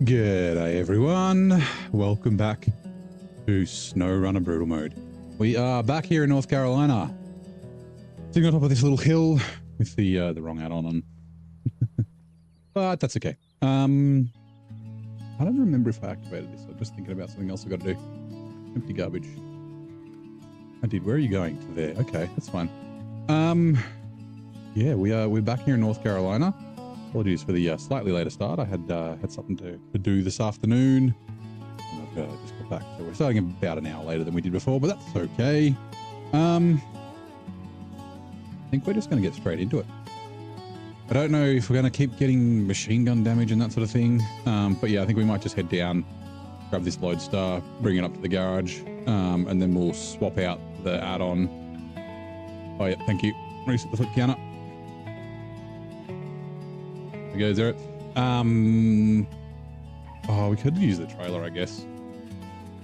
G'day everyone, welcome back to SnowRunner Brutal Mode. We are back here in North Carolina, sitting on top of this little hill with the wrong add-on on. But that's okay. I don't remember if I activated this. I'm just thinking about something else I've got to do. Empty garbage. I did. Where are you going? To there. Okay, that's fine. Yeah, we're back here in North Carolina. Apologies for the slightly later start. I had something to do this afternoon. And I've just got back. So we're starting about an hour later than we did before, but that's okay. I think we're just going to get straight into it. I don't know if we're going to keep getting machine gun damage and that sort of thing. But yeah, I think we might just head down, grab this Lodestar, bring it up to the garage, and then we'll swap out the add-on. Oh yeah, thank you. Reset the flip counter. There goes there. Oh, we could use the trailer, I guess,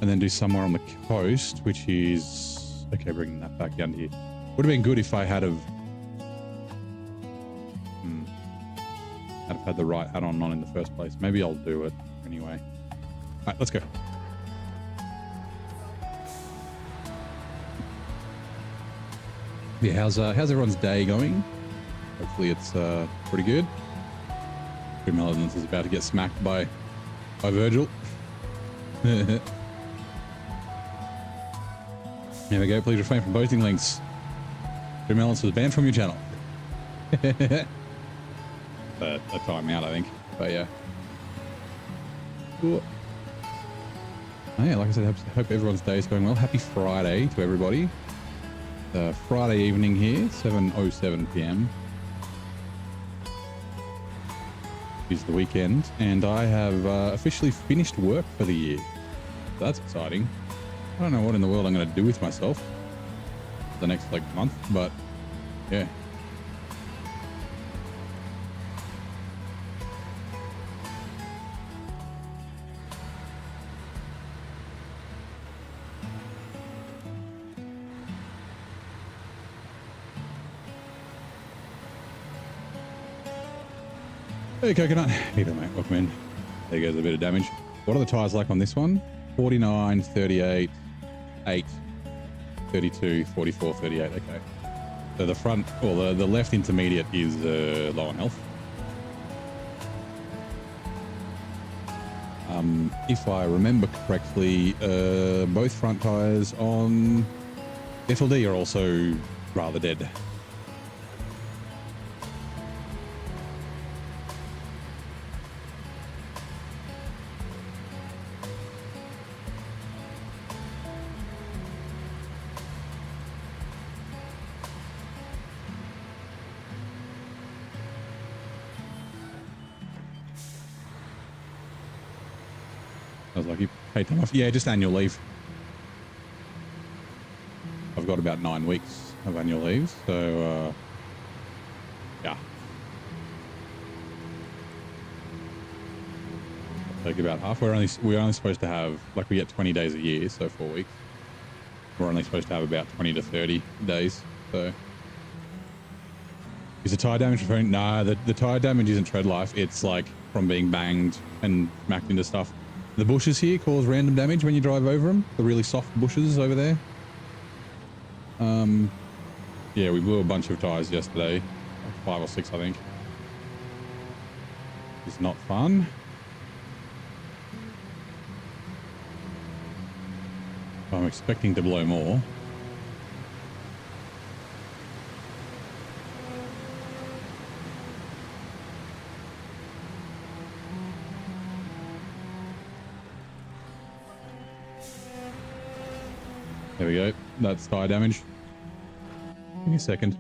and then do somewhere on the coast, which is okay. Bringing that back down here would have been good if I had had the right add-on on in the first place. Maybe I'll do it anyway. All right, let's go. Yeah, how's everyone's day going? Hopefully it's pretty good. Melons is about to get smacked by Virgil. There we go. Please refrain from posting links. Melons was banned from your channel. A timeout, I think. But yeah. Cool. Oh, yeah, like I said, I hope everyone's day is going well. Happy Friday to everybody. Friday evening here, 7:07 p.m. is the weekend, and I have officially finished work for the year. So that's exciting. I don't know what in the world I'm going to do with myself the next month, but yeah. Hey, Coconut. How you doing, mate? Welcome in. There goes a bit of damage. What are the tyres like on this one? 49, 38, 8, 32, 44, 38. Okay. So the front, or the left intermediate is low on health. If I remember correctly, both front tyres on FLD are also rather dead. I was like, you paid time off? Yeah, just annual leave. I've got about 9 weeks of annual leave, so yeah. I'll take about half. We're only supposed to have, we get 20 days a year, so 4 weeks. We're only supposed to have about 20 to 30 days, so. Is the tyre damage referring? Nah, the tyre damage isn't tread life. It's from being banged and smacked into stuff. The bushes here cause random damage when you drive over them. The really soft bushes over there. Yeah, we blew a bunch of tires yesterday. 5 or 6, I think. It's not fun. I'm expecting to blow more. There we go. That's tire damage. Give me a second.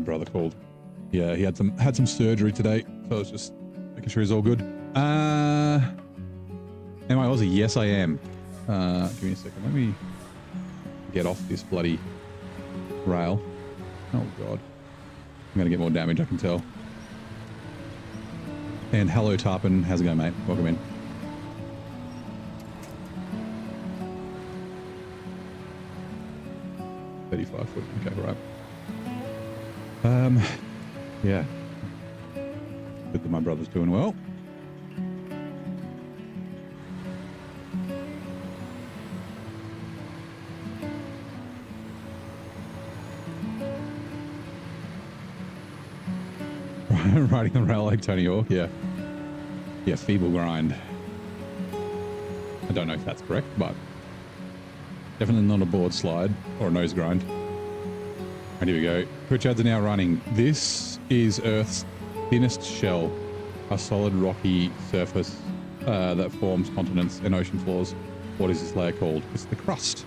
brother called. Yeah, he had some surgery today, so I was just making sure he's all good. Am I Aussie? Yes, I am. Give me a second. Let me get off this bloody rail. Oh god, I'm gonna get more damage, I can tell. And hello, Tarpon. How's it going, mate? Welcome in. $35 foot. Okay, right. Yeah. Good that my brother's doing well. Riding the rail like Tony Hawk, yeah. Yeah, feeble grind. I don't know if that's correct, but definitely not a board slide or a nose grind. And here we go. Pritchard's are now running. This is Earth's thinnest shell, a solid rocky surface that forms continents and ocean floors. What is this layer called? It's the crust.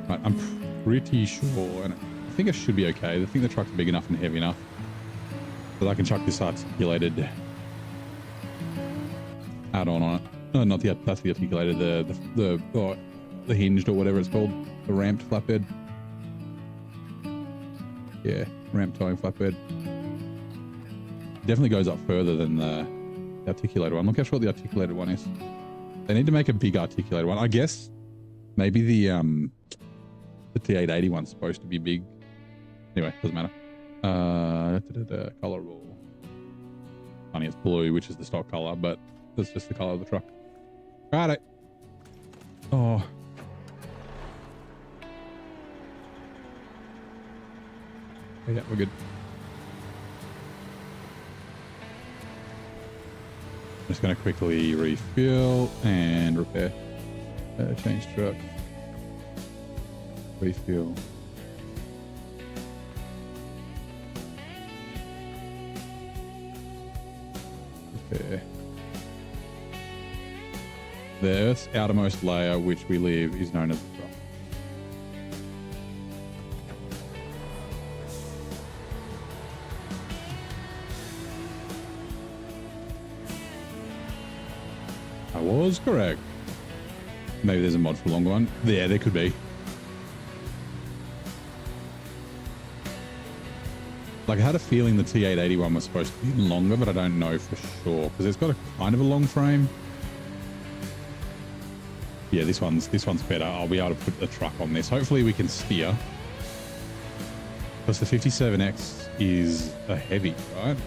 Right, I'm pretty sure, and I think it should be okay. I think the truck's big enough and heavy enough that I can chuck this articulated add-on on it. No, not the, that's the articulated, the hinged or whatever it's called, the ramped flatbed. Yeah, ramped towing flatbed. Definitely goes up further than the articulated one. Look how short the articulated one is. They need to make a big articulated one. I guess maybe the T880 one's supposed to be big. Anyway, doesn't matter. Color rule. Funny, it's blue, which is the stock color, but that's just the color of the truck. Got it. Oh. Yeah, we're good. I'm just going to quickly refuel and repair. Change truck. Refuel. Repair. The Earth's outermost layer, which we live, is known as the crust. I was correct. Maybe there's a mod for a longer one. Yeah, there could be. Like, I had a feeling the T880 one was supposed to be longer, but I don't know for sure because it's got a kind of a long frame. Yeah, this one's better. I'll be able to put the truck on this. Hopefully we can steer. Because the 57X is a heavy, right?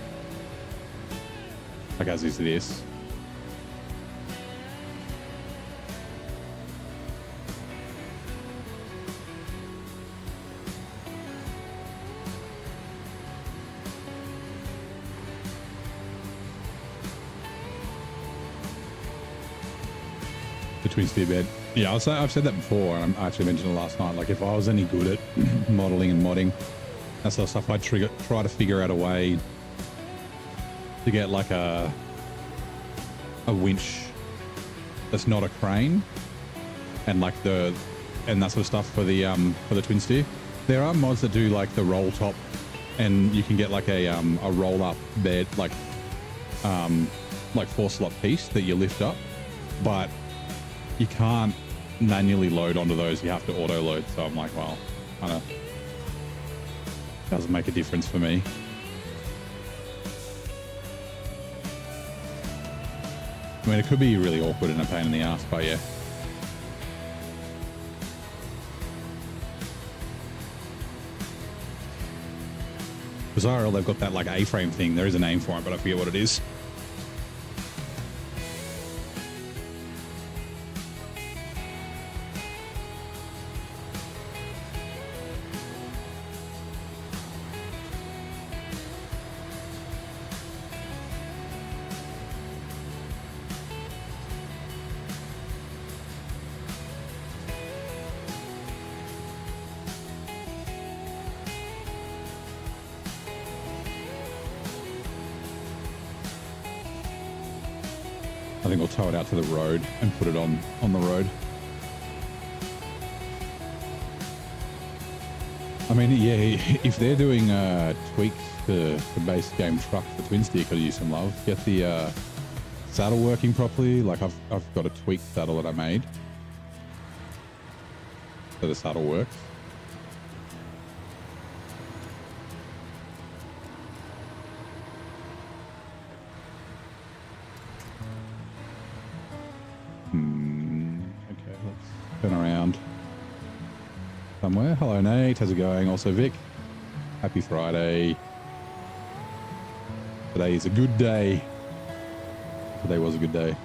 Like as is this. Twin steer bed. Yeah, I've said that before, and I actually mentioned it last night. Like, if I was any good at modeling and modding, that sort of stuff, I'd try to figure out a way to get like a winch that's not a crane, and like and that sort of stuff for the twin steer. There are mods that do like the roll top, and you can get like a roll up bed, like 4-slot piece that you lift up, but you can't manually load onto those. You have to auto load. So I'm like, well, kind of doesn't make a difference for me. I mean, it could be really awkward and a pain in the ass, but yeah. Bizarro, they've got that like A-frame thing. There is a name for it, but I forget what it is. think we'll tow it out to the road and put it on the road. I mean, yeah, if they're doing tweaks to the base game truck, the twin steer could use some love. Get the saddle working properly. Like I've got a tweaked saddle that I made, so the saddle works. Okay, let's turn around somewhere. Hello, Nate. How's it going? Also, Vic. Happy Friday. Today is a good day. Today was a good day.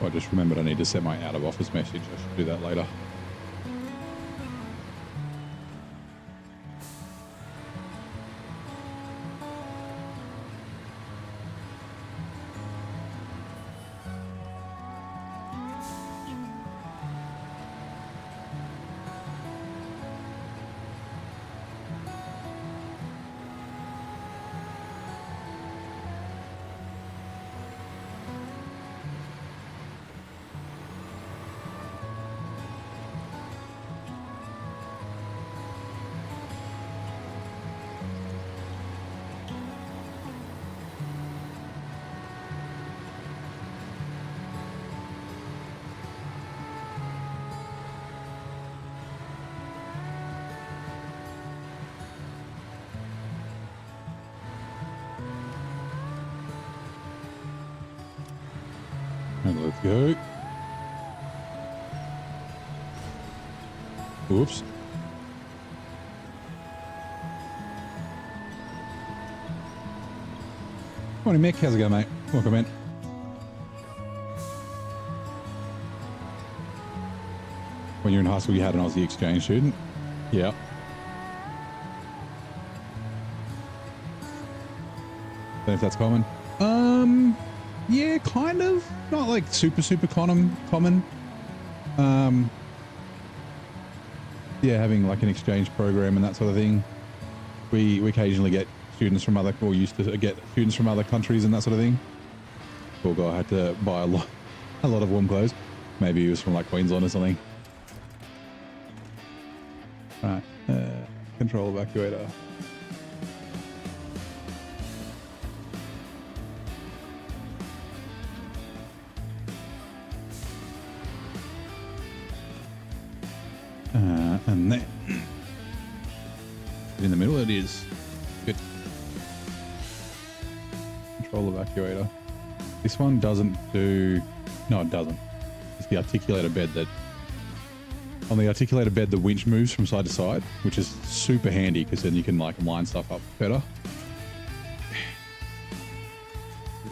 I just remembered I need to set my out of office message. I should do that later. And let's go. Oops. Morning, Mick. How's it going, mate? Welcome in. When you're in high school, you had an Aussie exchange student? Yeah. Don't know if that's common. Yeah, kind of. Not like super common. Yeah, having like an exchange program and that sort of thing. We occasionally get students from other, or used to get students from other countries and that sort of thing. Poor guy had to buy a lot of warm clothes. Maybe he was from like Queensland or something. Right, control evacuator. And then in the middle it is. Good. Control evacuator. This one doesn't do, no it doesn't. It's the articulator bed that, on the articulator bed the winch moves from side to side, which is super handy because then you can like line stuff up better.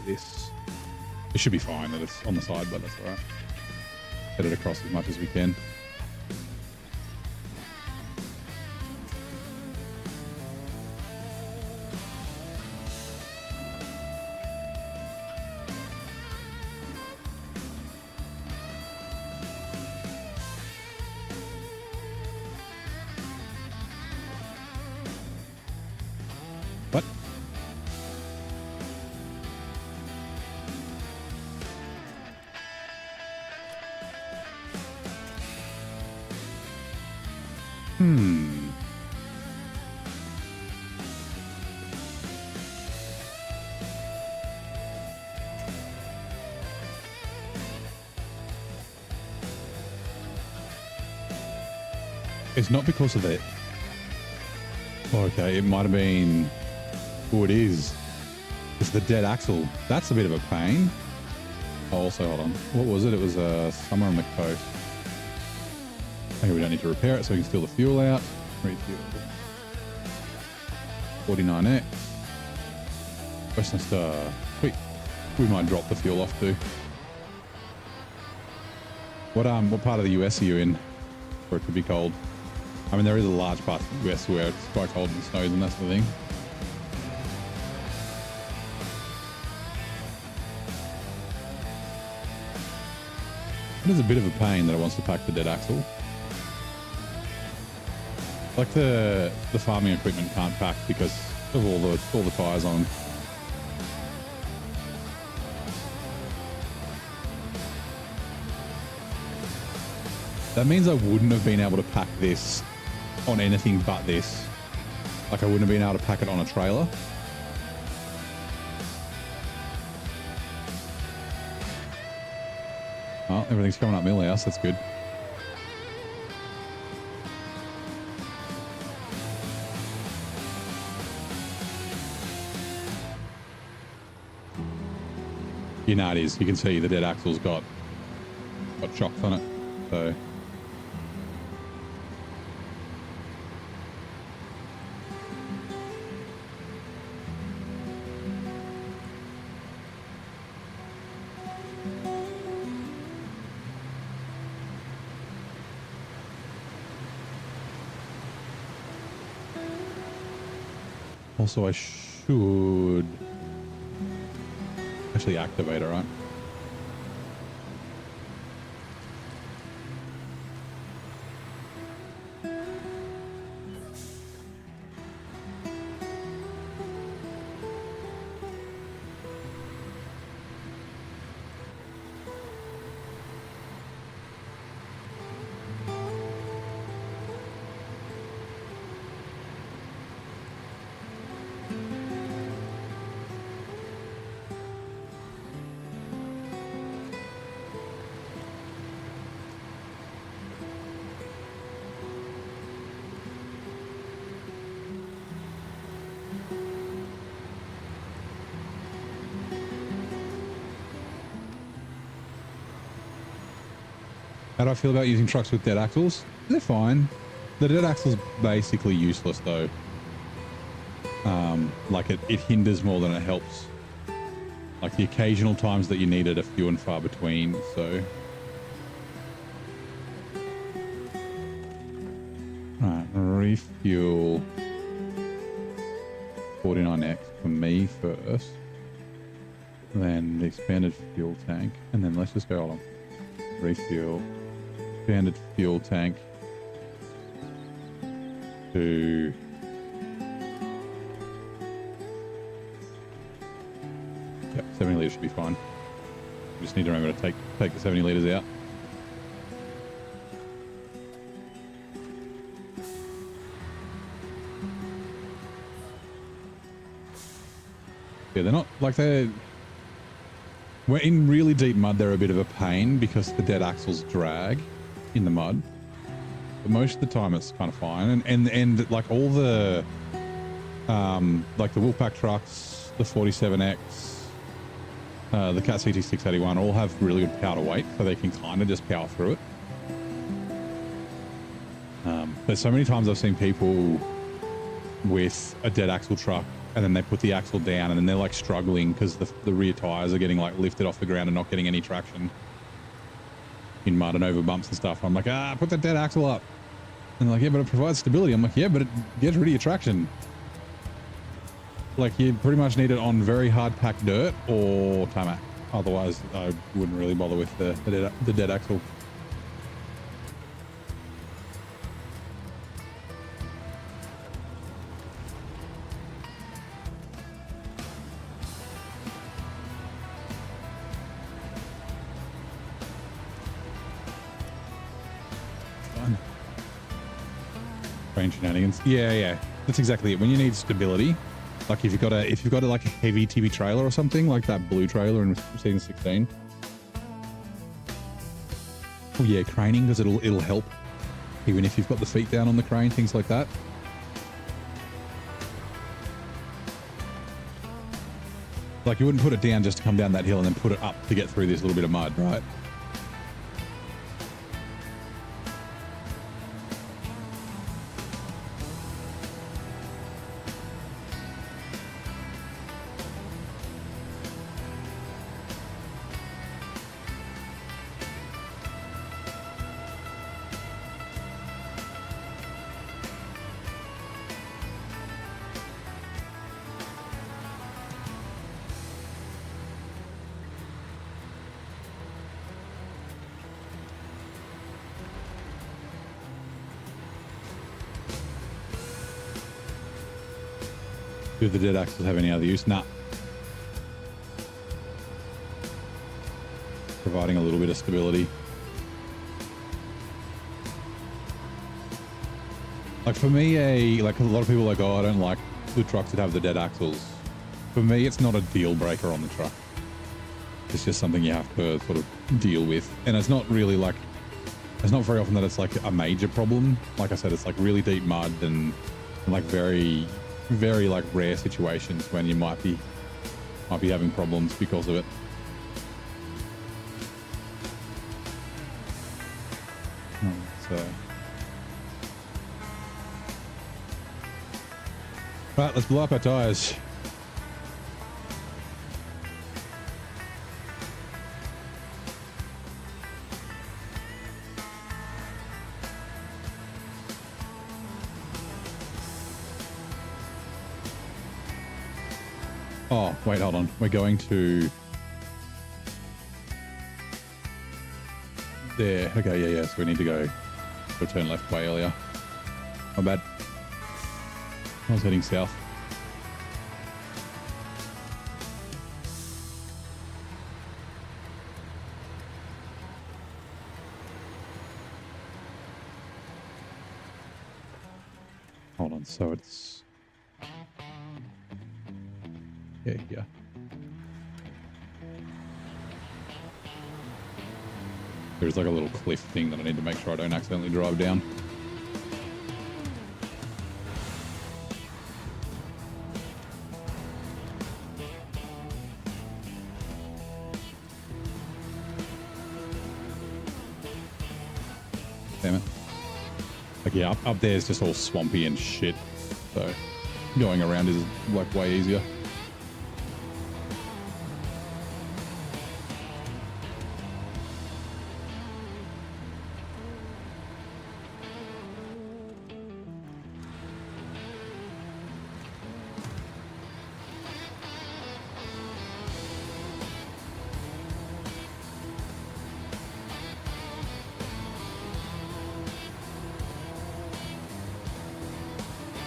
This, it should be fine that it's on the side, but that's alright. Get it across as much as we can. What? It's not because of it. Okay, it might have been. Oh, it is. It's the dead axle. That's a bit of a pain. Oh, also, hold on. What was it? It was somewhere on the coast. Okay, we don't need to repair it, so we can steal the fuel out. Refuel. 49X. Western Star. We might drop the fuel off too. What part of the US are you in? Where it could be cold? I mean, there is a large part of the US where it's quite cold and snows and that sort of thing. It is a bit of a pain that it wants to pack the dead axle. Like the farming equipment can't pack because of all the tires on them. That means I wouldn't have been able to pack this on anything but this. Like I wouldn't have been able to pack it on a trailer. Oh, everything's coming up Millhouse. That's good. You know it is. You can see the dead axle's got shocks on it. So also I should actually activate it, right? How do I feel about using trucks with dead axles? They're fine. The dead axle's basically useless though. Like it hinders more than it helps. Like the occasional times that you need it are few and far between, so. Alright, refuel 49X for me first. Then the expanded fuel tank. And then let's just go on. Refuel. Expanded fuel tank to yep, 70 litres should be fine. We just need to remember to take the 70 litres out. Yeah, they're not like we're in really deep mud. They're a bit of a pain because the dead axles drag in the mud, but most of the time it's kind of fine. And like all the like the Wolfpack trucks, the 47X, the Cat CT681 all have really good power to weight, so they can kind of just power through it. But so many times I've seen people with a dead axle truck and then they put the axle down and then they're like struggling because the rear tires are getting like lifted off the ground and not getting any traction in mud and over bumps and stuff. I'm like, put that dead axle up. And they're like, yeah, but it provides stability. I'm like, yeah, but it gets rid of your traction. Like you pretty much need it on very hard packed dirt or tarmac. Otherwise I wouldn't really bother with the dead axle. Shenanigans. Yeah, that's exactly it. When you need stability, like if you've got a like a heavy TV trailer or something like that blue trailer in season 16. Oh yeah, craning, because it'll help even if you've got the feet down on the crane, things like that. Like you wouldn't put it down just to come down that hill and then put it up to get through this little bit of mud, right? Do the dead axles have any other use? Nah. Providing a little bit of stability. Like for me, like a lot of people are like, oh, I don't like the trucks that have the dead axles. For me, it's not a deal breaker on the truck. It's just something you have to sort of deal with. And it's not really like, it's not very often that it's like a major problem. Like I said, it's like really deep mud and like very, very like rare situations when you might be having problems because of it. So. Right, let's blow up our tires. Oh, wait, hold on. We're going to... There. Okay, yeah. So we need to go turn left way earlier. Not bad. I was heading south. Hold on, so it's... Yeah. There's like a little cliff thing that I need to make sure I don't accidentally drive down. Damn it. Like, yeah, up there is just all swampy and shit. So going around is like way easier.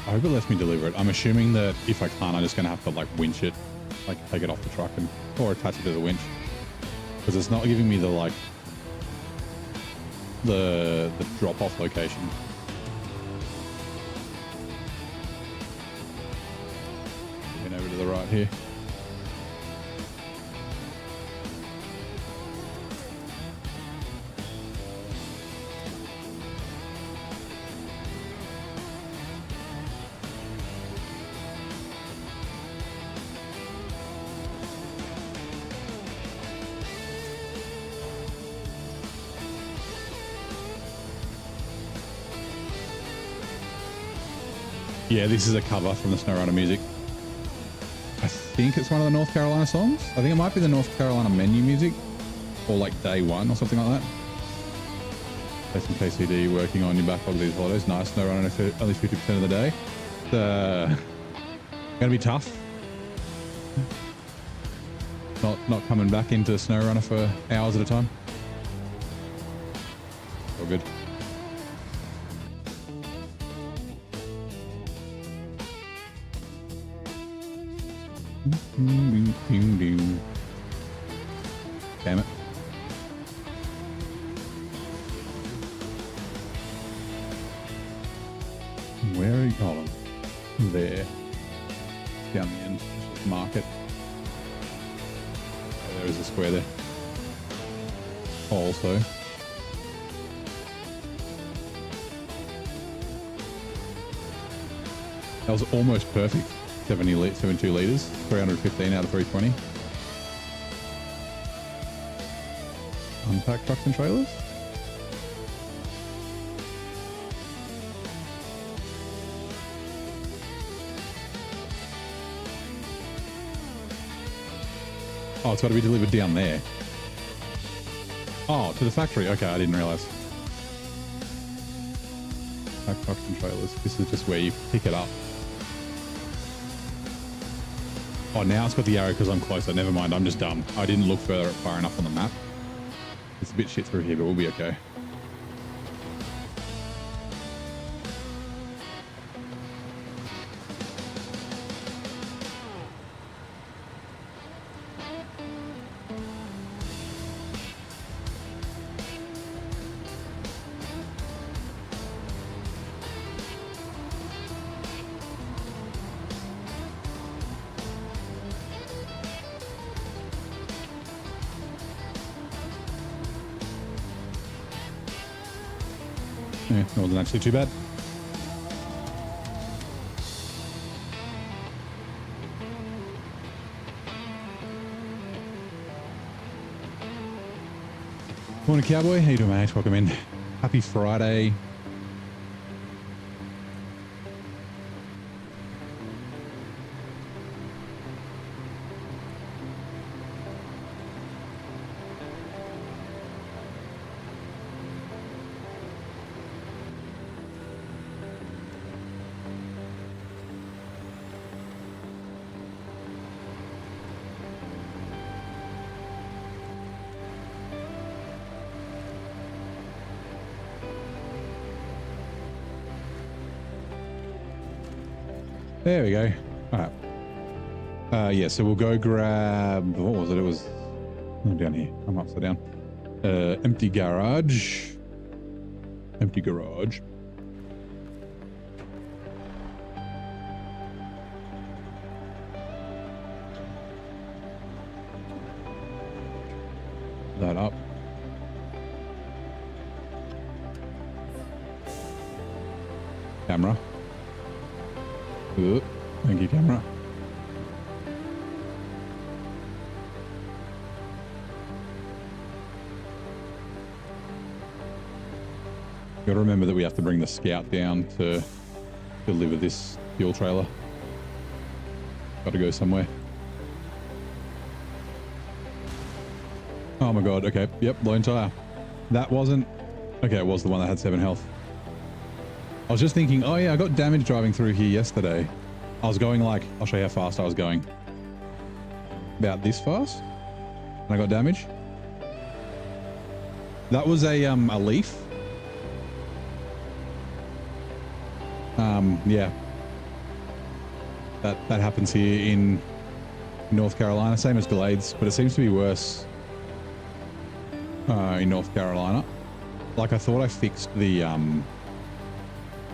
I hope it lets me deliver it. I'm assuming that if I can't, I'm just going to have to like winch it, like take it off the truck and or attach it to the winch, because it's not giving me the like the drop off location. Going over to the right here. Yeah, this is a cover from the SnowRunner music. I think it's one of the North Carolina songs. I think it might be the North Carolina menu music, or like day one or something like that. Jason KCD working on your backlog these holidays. Nice, SnowRunner at least 50% of the day. It's gonna be tough. Not coming back into SnowRunner for hours at a time. All good. Damn it. Where are you going? There. Down the end. Just mark it. Oh, there is a square there. Also. That was almost perfect. 72 litres, 315 out of 320. Unpack trucks and trailers. Oh, it's got to be delivered down there. Oh, to the factory. Okay, I didn't realise. Unpack trucks and trailers. This is just where you pick it up. Oh, now it's got the arrow because I'm closer. Never mind, I'm just dumb. I didn't look far enough on the map. It's a bit shit through here, but we'll be okay. Yeah, it wasn't actually too bad. Morning, Cowboy. How you doing, mate? Welcome in. Happy Friday. There we go. All right. Yeah, so we'll go grab, what was it? It was down here. I'm upside down. Empty garage. Empty garage. That up. Camera. Ooh, thank you, camera. You gotta remember that we have to bring the scout down to deliver this fuel trailer. Gotta go somewhere. Oh my god, okay. Yep, blown tire. That wasn't... Okay, it was the one that had 7 health. I was just thinking, oh yeah, I got damage driving through here yesterday. I was going like, I'll show you how fast I was going. About this fast. And I got damage. That was a leaf. Yeah. That happens here in North Carolina, same as Glades, but it seems to be worse in North Carolina. Like I thought I fixed the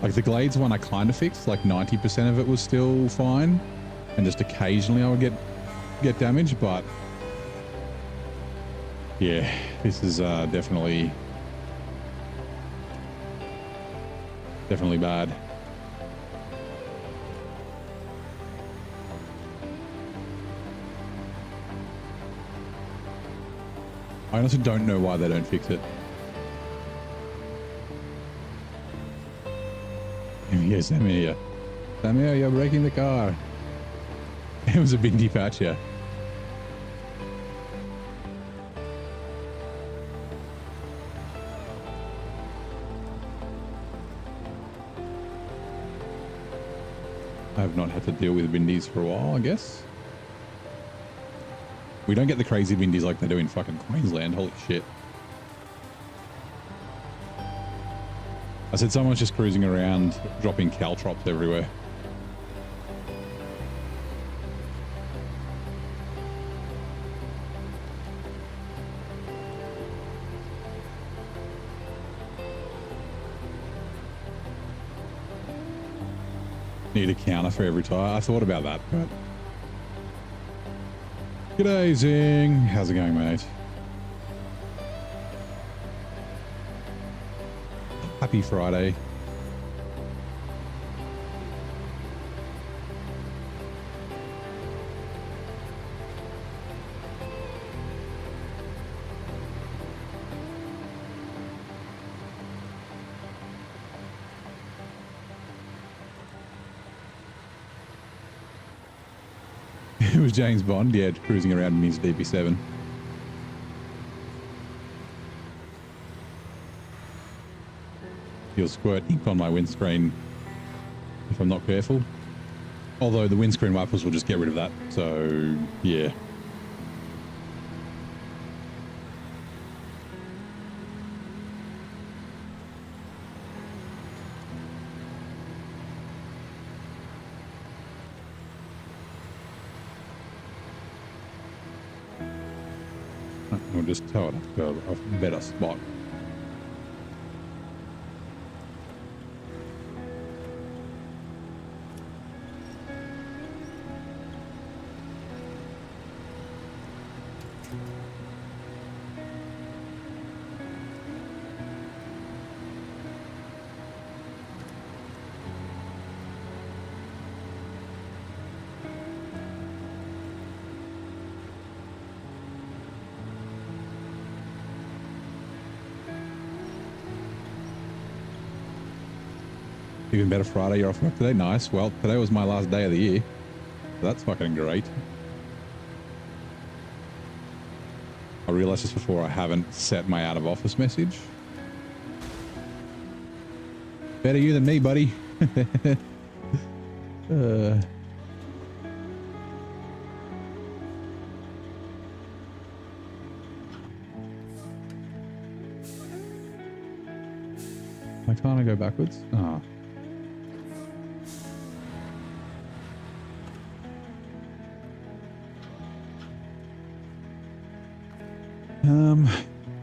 like the Glades one I kind of fixed, like 90% of it was still fine. And just occasionally I would get damage, but yeah, this is definitely bad. I honestly don't know why they don't fix it. Yes, Samir. Samir, you're breaking the car. It was a big patch, yeah. I have not had to deal with windies for a while, I guess. We don't get the crazy windies like they do in fucking Queensland. Holy shit. I said someone's just cruising around, dropping caltrops everywhere. Need a counter for every tire. I thought about that, but... G'day, Zing. How's it going, mate? Happy Friday. It was James Bond, yeah, cruising around in his DB7. He'll squirt ink on my windscreen if I'm not careful. Although the windscreen wipers will just get rid of that, so yeah. We'll just tow it up to a better spot. Even better, Friday, you're off work today. Nice. Well, today was my last day of the year. So that's fucking great. I realized this before, I haven't set my out of office message. Better you than me, buddy. Why can't I go backwards? Ah.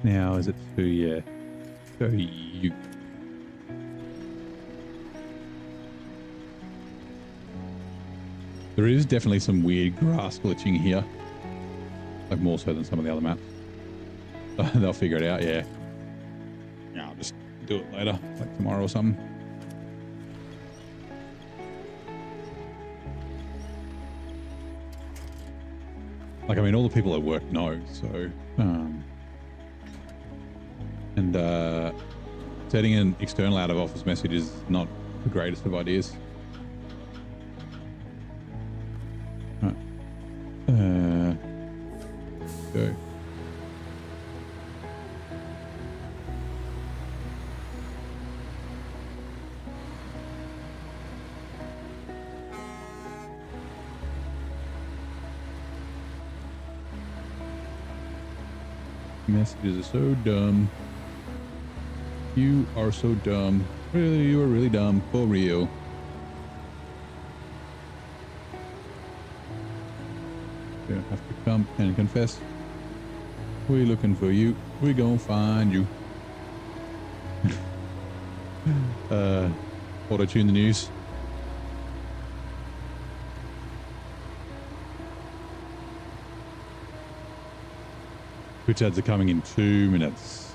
Now is it to, yeah, so you. There is definitely some weird grass glitching here. Like more so than some of the other maps. They'll figure it out, yeah. Yeah, I'll just do it later, like tomorrow or something. Like, I mean, all the people at work know, so, and setting an external out of office message is not the greatest of ideas. Right. Go. Messages are so dumb. You are so dumb. Really, you are really dumb. For real. You have to come and confess. We're looking for you. We're gonna find you. Auto-tune the news. Twitch ads are coming in 2 minutes.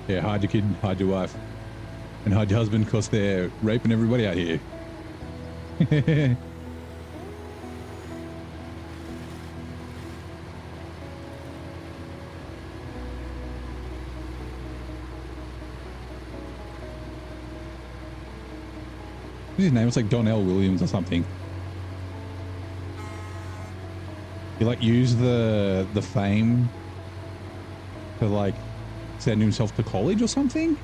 Yeah, hide your kid, hide your wife, and hide your husband because they're raping everybody out here. What's his name? It's like Donnell Williams or something. He like used the fame to like send himself to college or something?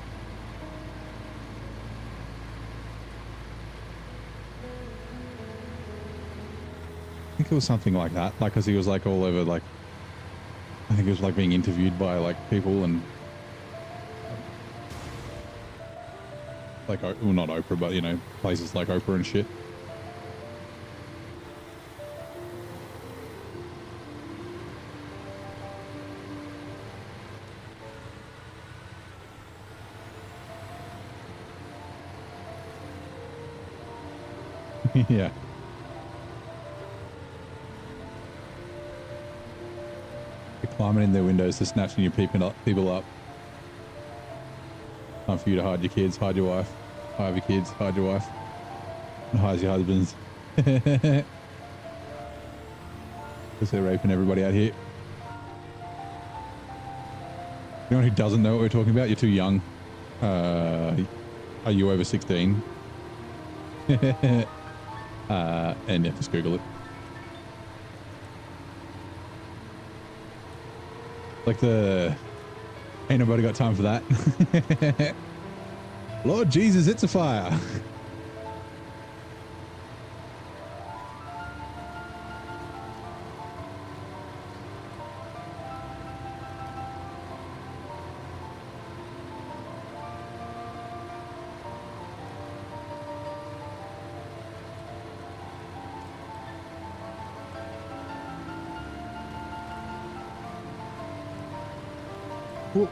I think it was something like that. Like, cause he was like all over, like, I think he was like being interviewed by like people and like, well, not Oprah, but you know, places like Oprah and shit. Yeah. They're climbing in their windows to snatching your people up. Time for you to hide your kids, hide your wife, hide your kids, hide your wife, and hide your husbands. Because they're raping everybody out here. Anyone who doesn't know what we're talking about, you're too young. Are you over 16? And yeah, just Google it. Like ain't nobody got time for that. Lord Jesus, it's a fire. Whoa.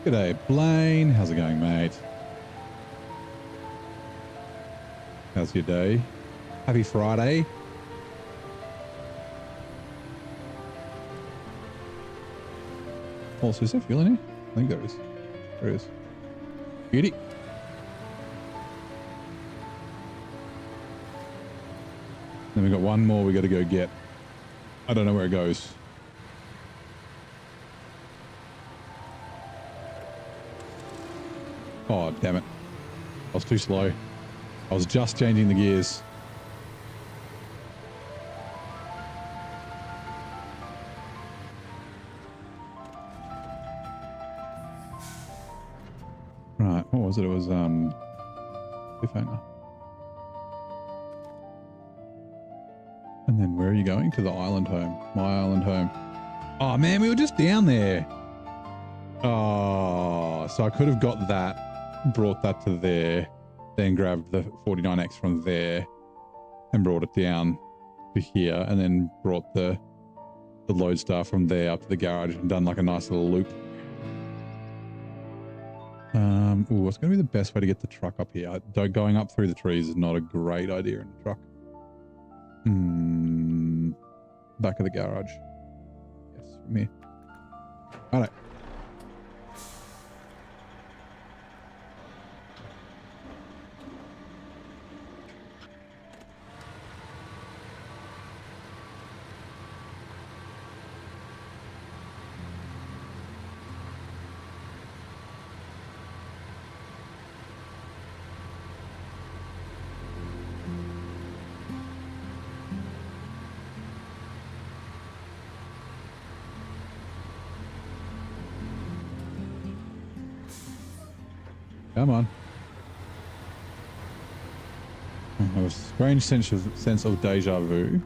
G'day, Blaine. How's it going, mate? How's your day? Happy Friday. Also, is there fuel in here? I think there is. There is. Beauty. Then we got one more we got to go get. I don't know where it goes. Oh, damn it. I was too slow. I was just changing the gears. Right, what was it? It was, cliffhanger. And then where are you going? To the island home. My island home. Oh, man, we were just down there. Oh, so I could have got that, brought that to there, then grabbed the 49X from there and brought it down to here, and then brought the Lodestar from there up to the garage and done like a nice little loop. Ooh, what's going to be the best way to get the truck up here? Going up through the trees is not a great idea in the truck. Back of the garage. Yes, from here. All right. Come on. I have a strange sense of deja vu.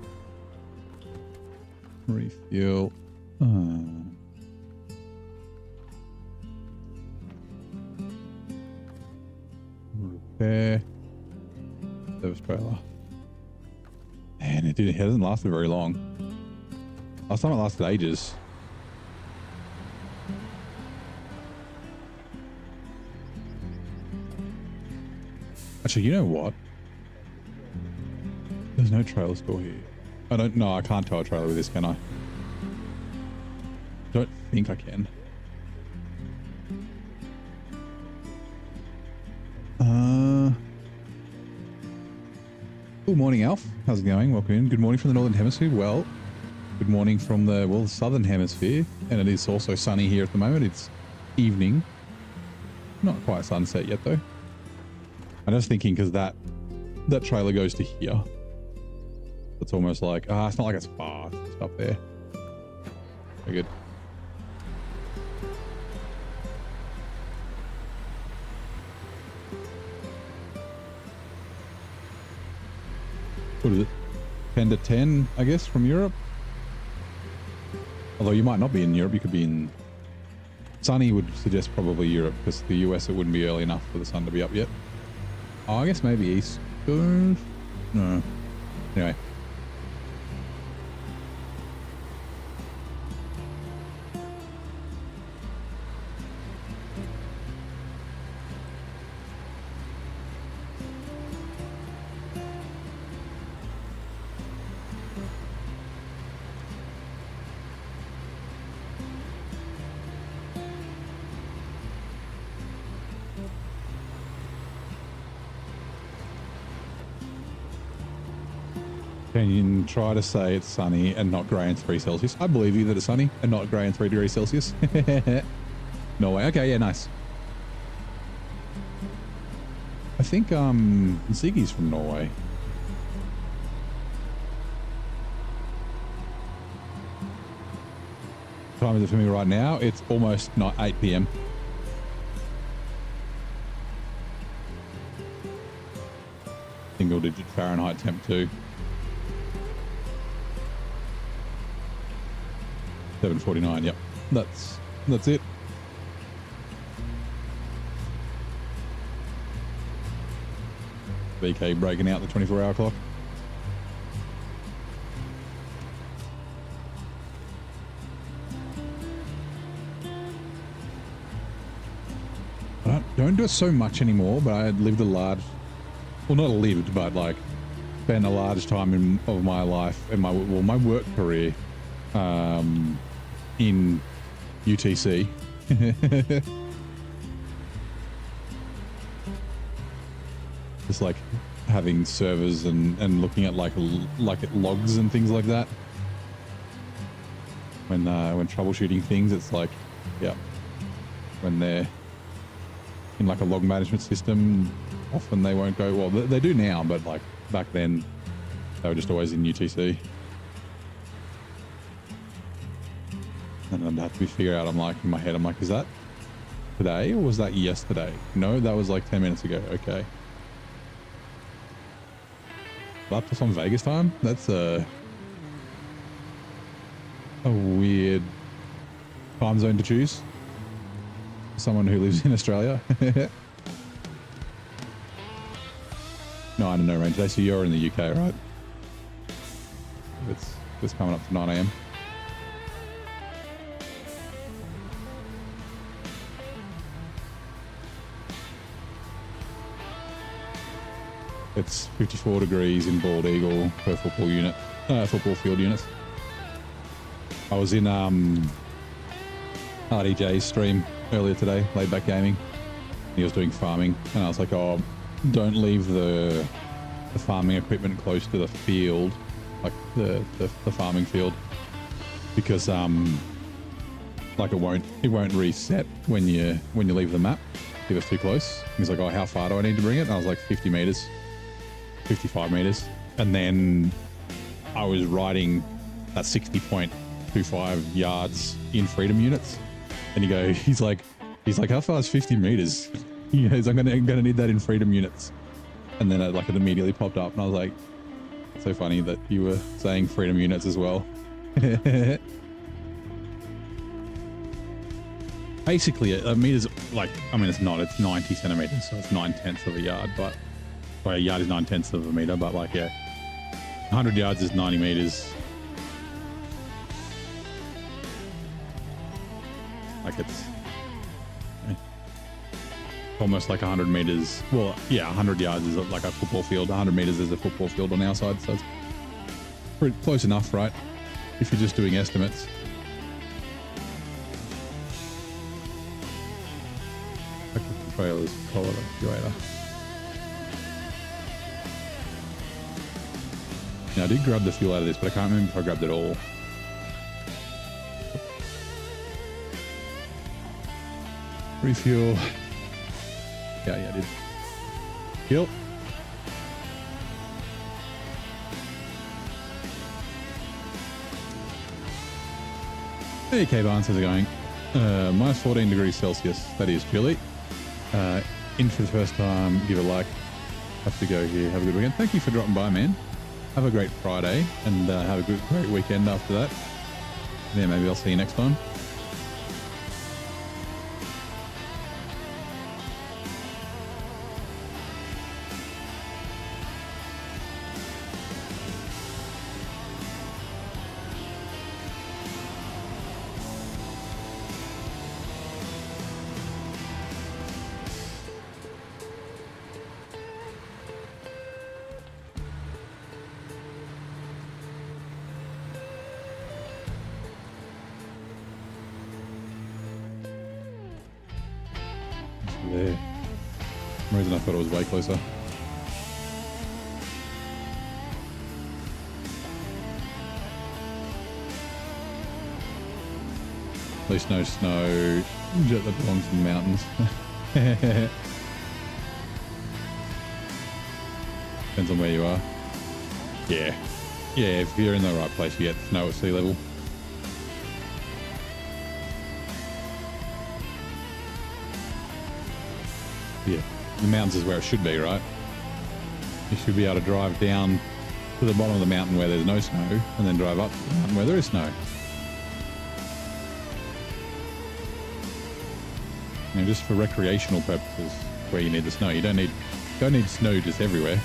Refuel. Repair. Service trailer. Man, it hasn't lasted very long. Last time it lasted ages. Actually, you know what? There's no trailer store here. I can't tow a trailer with this, can I? Don't think I can. Good morning, Alf. How's it going? Welcome in. Good morning from the Northern Hemisphere. Well, good morning from the Southern Hemisphere. And it is also sunny here at the moment. It's evening. Not quite sunset yet, though. I'm just thinking because that trailer goes to here. It's almost like, it's not like it's far. It's up there. Very good. What is it? 10 to 10, I guess, from Europe? Although you might not be in Europe. You could be in... Sunny would suggest probably Europe, because the US, it wouldn't be early enough for the sun to be up yet. Oh, I guess maybe East Coast? No. Anyway. Can you try to say it's sunny and not grey and 3 Celsius? I believe you that it's sunny and not grey and 3 degrees Celsius. Norway. Okay, yeah, nice. I think Ziggy's from Norway. What time is it for me right now? It's almost not 8 p.m. Single digit Fahrenheit temp too. 7:49. Yep, that's it. BK breaking out the 24-hour clock. don't do it so much anymore, but I lived a large, well, not lived, but like spent a large time of my life and my work career in UTC. Just like having servers and looking at like at logs and things like that. When troubleshooting things, it's like, yeah, when they're in like a log management system, often they won't go, well, they do now, but like back then they were just always in UTC. And I'd have to be figured out, I'm like, in my head, I'm like, is that today or was that yesterday? No, that was like 10 minutes ago. Okay. That's on Vegas time? That's a weird time zone to choose. Someone who lives in Australia. 9 and no rain today, so you're in the UK, right? It's coming up to 9 AM. It's 54 degrees in Bald Eagle per football field units. I was in RDJ's stream earlier today, laid back gaming. He was doing farming, and I was like, "Oh, don't leave the farming equipment close to the field, like the farming field, because like it won't reset when you leave the map if it's too close." He's like, "Oh, how far do I need to bring it?" And I was like, 50 meters. 55 meters, and then I was riding at 60.25 yards in freedom units, and he's like, how far is 50 meters? He goes, I'm gonna need that in freedom units, and then it immediately popped up, and I was like, it's so funny that you were saying freedom units as well. Basically, a meter's like, I mean, it's 90 centimeters, so it's 9/10 of a yard, but. A yard is 9/10 of a meter, but like, yeah, 100 yards is 90 meters. Like it's almost like 100 meters. Well, yeah, 100 yards is like a football field. 100 meters is a football field on our side, so it's pretty close enough, right? If you're just doing estimates. Trailers, follow the actuator. Now, I did grab the fuel out of this, but I can't remember if I grabbed it all. Refuel. Yeah, I did. Fuel. Hey, K-Barn, how's it going? Minus 14 degrees Celsius. That is chilly. In for the first time, give a like. Have to go here. Have a good weekend. Thank you for dropping by, man. Have a great Friday, and have a great weekend after that. Yeah, maybe I'll see you next time. There. For some reason I thought it was way closer. At least no snow jet that belongs in the mountains. Depends on where you are. Yeah. Yeah, if you're in the right place, you get snow at sea level. Yeah, the mountains is where it should be, right? You should be able to drive down to the bottom of the mountain where there's no snow, and then drive up to the mountain where there is snow. You know, just for recreational purposes, where you need the snow. You don't need snow just everywhere.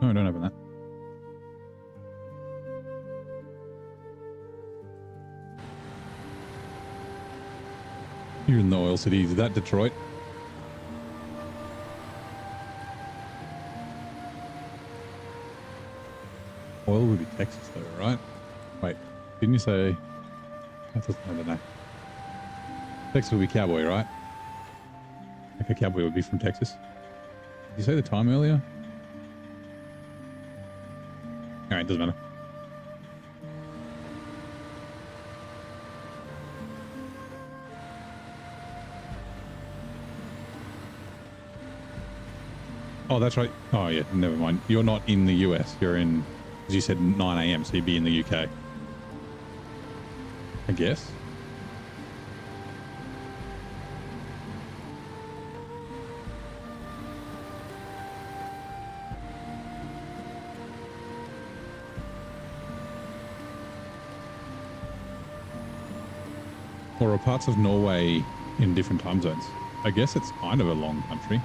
No, don't open that. You're in the oil city. Is that Detroit? Oil would be Texas though, right? Wait, didn't you say... I don't know. Texas would be cowboy, right? Like a cowboy would be from Texas. Did you say the time earlier? Alright, doesn't matter. Oh, that's right. Oh, yeah, never mind. You're not in the US. You're in, as you said, 9 a.m., so you'd be in the UK. I guess. Or are parts of Norway in different time zones? I guess it's kind of a long country.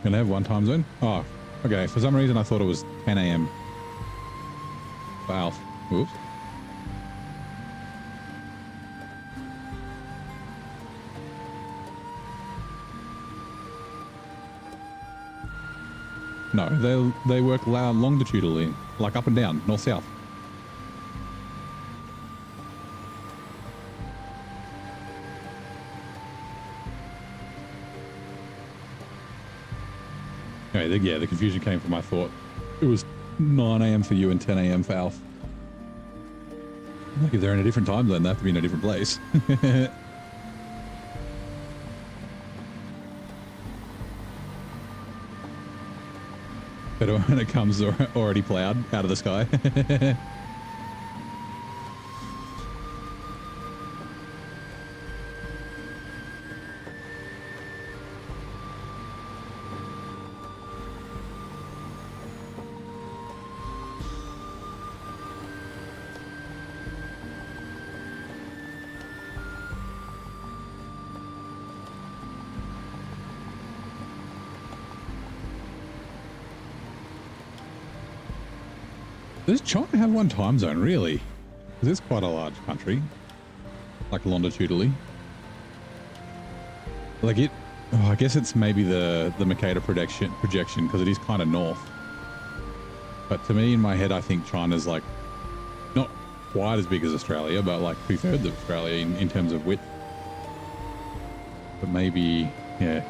Can they have one time zone? Oh, okay. For some reason, I thought it was 10 a.m. for Alf. Oops. No, they work longitudinally, like up and down, north-south. Anyway, yeah, the confusion came from I thought it was 9 a.m. for you and 10 a.m. for Alf. Like if they're in a different time zone, they have to be in a different place. But when it comes already plowed out of the sky. Does China have one time zone, really? Because it's quite a large country, like longitudinally. Like it, oh, I guess it's maybe the Mercator projection because it is kind of north. But to me, in my head, I think China's like not quite as big as Australia, but like 2/3 of Australia in terms of width. But maybe, yeah.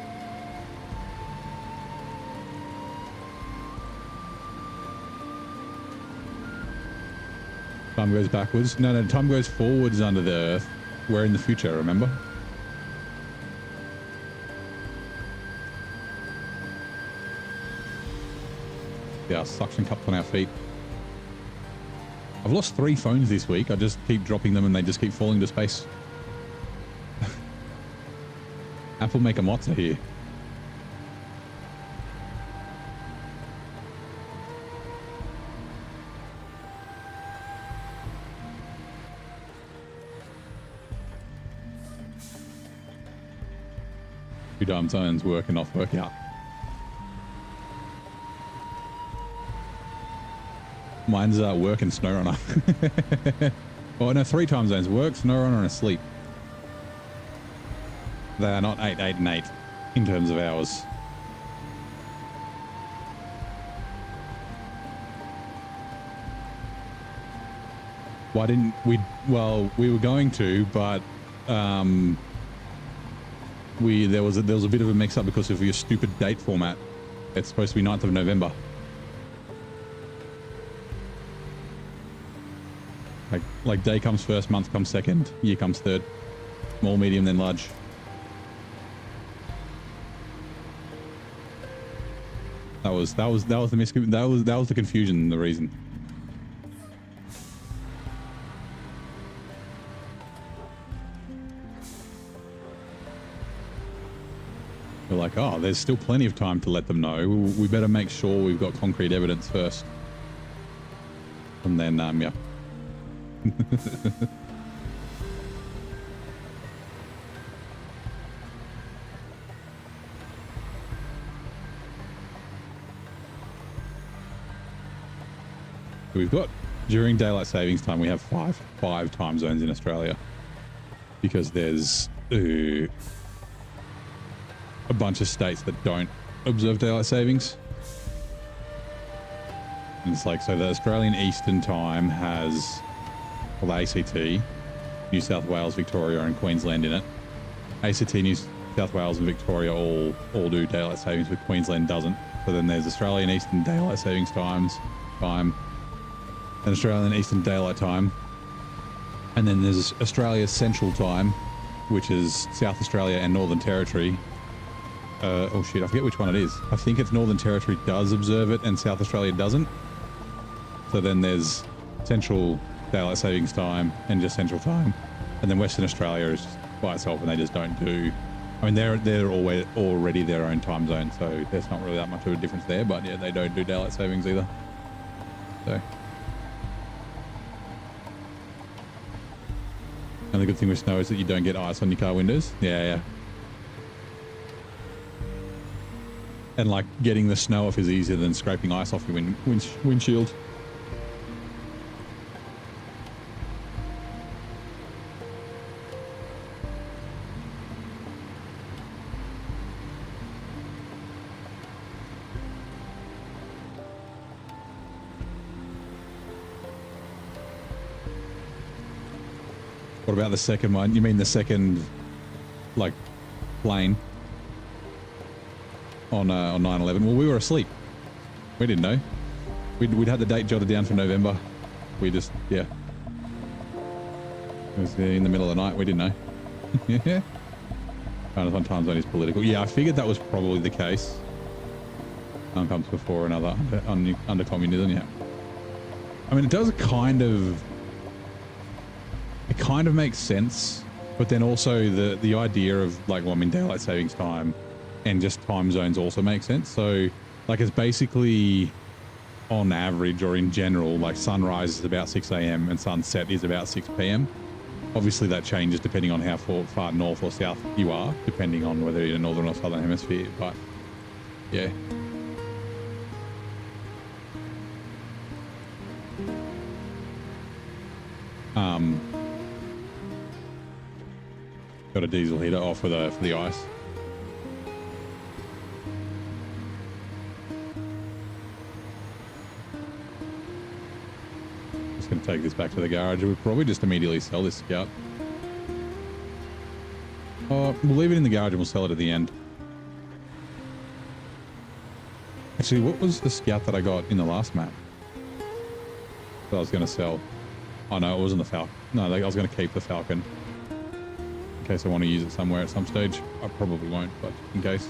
Time goes backwards. No, time goes forwards under the earth. We're in the future, remember? Yeah, suction cups on our feet. I've lost 3 phones this week. I just keep dropping them and they just keep falling to space. Apple make a mozza here. Two time zones working off workout. Mine's work and SnowRunner. Oh no, 3 time zones: work, SnowRunner, and sleep. They are not 8, 8, and 8 in terms of hours. Why didn't we? Well, we were going to, but there was a bit of a mix-up because of your stupid date format. It's supposed to be 9th of November. Like day comes first, month comes second, year comes third. Small, medium, then large. That was the that was the confusion, the reason. We're like, oh, there's still plenty of time to let them know. We better make sure we've got concrete evidence first. And then, yeah. We've got, during daylight savings time, we have five time zones in Australia, because there's a bunch of states that don't observe daylight savings. And it's like, so the Australian Eastern Time has, well, the ACT, New South Wales, Victoria, and Queensland in it. ACT, New South Wales, and Victoria all do daylight savings, but Queensland doesn't. So then there's Australian Eastern Daylight Savings time, and Australian Eastern Daylight Time, and then there's Australia's Central Time, which is South Australia and Northern Territory. Oh shit, I forget which one it is. I think it's Northern Territory does observe it and South Australia doesn't. So then there's Central Daylight Savings Time and just Central Time, and then Western Australia is just by itself, and they just don't do. I mean, they're already their own time zone, so there's not really that much of a difference there. But yeah, they don't do daylight savings either. So. And the good thing with snow is that you don't get ice on your car windows. Yeah. And like getting the snow off is easier than scraping ice off your windshield. What about the second one? You mean the second, like, plane on 9/11? Well, we were asleep. We didn't know. We'd had the date jotted down for November. We just, yeah. It was in the middle of the night. We didn't know. Yeah. Kind of one time zone is political. Yeah, I figured that was probably the case. One comes before another under communism. Yeah. I mean, it does kind of. It kind of makes sense, but then also the idea of like, well, I mean, daylight savings time and just time zones also makes sense. So like it's basically on average or in general, like sunrise is about 6 a.m. and sunset is about 6 p.m. Obviously that changes depending on how far north or south you are, depending on whether you're in the northern or southern hemisphere, but yeah. Got a diesel heater off for the ice. Just gonna take this back to the garage. We'll probably just immediately sell this Scout. We'll leave it in the garage and we'll sell it at the end. Actually, what was the Scout that I got in the last map that I was gonna sell? Oh no, it wasn't the Falcon. No, I was gonna keep the Falcon. In case I want to use it somewhere at some stage. I probably won't, but in case.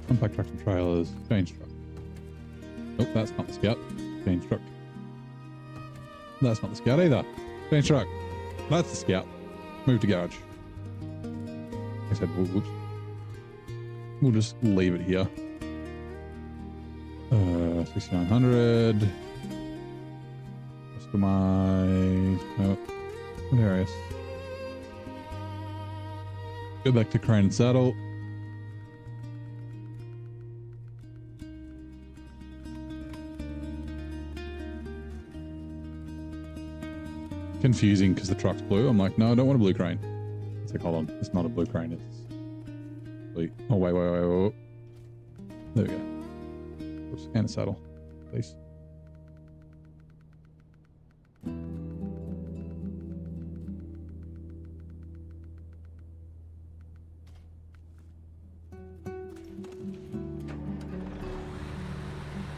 Compact trucks and trailers. Change truck. Nope, that's not the Scout. Change truck. That's not the Scout either. Change truck. That's the Scout. Move to garage. I said, whoops. We'll just leave it here. 6900. Customize. Nope. Hilarious. Go back to crane and saddle. Confusing because the truck's blue. I'm like, no, I don't want a blue crane. It's like, hold on, it's not a blue crane. It's blue. Oh, wait. There we go. Oops, and a saddle, please.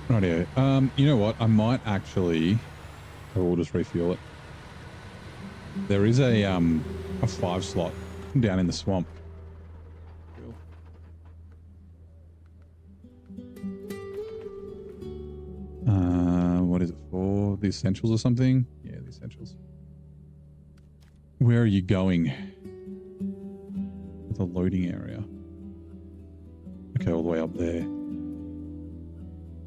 Rightio. You know what? I might actually. I will just refuel it. There is a 5 slot down in the swamp. What is it for? The essentials or something? Yeah, the essentials. Where are you going? The loading area. Okay, all the way up there.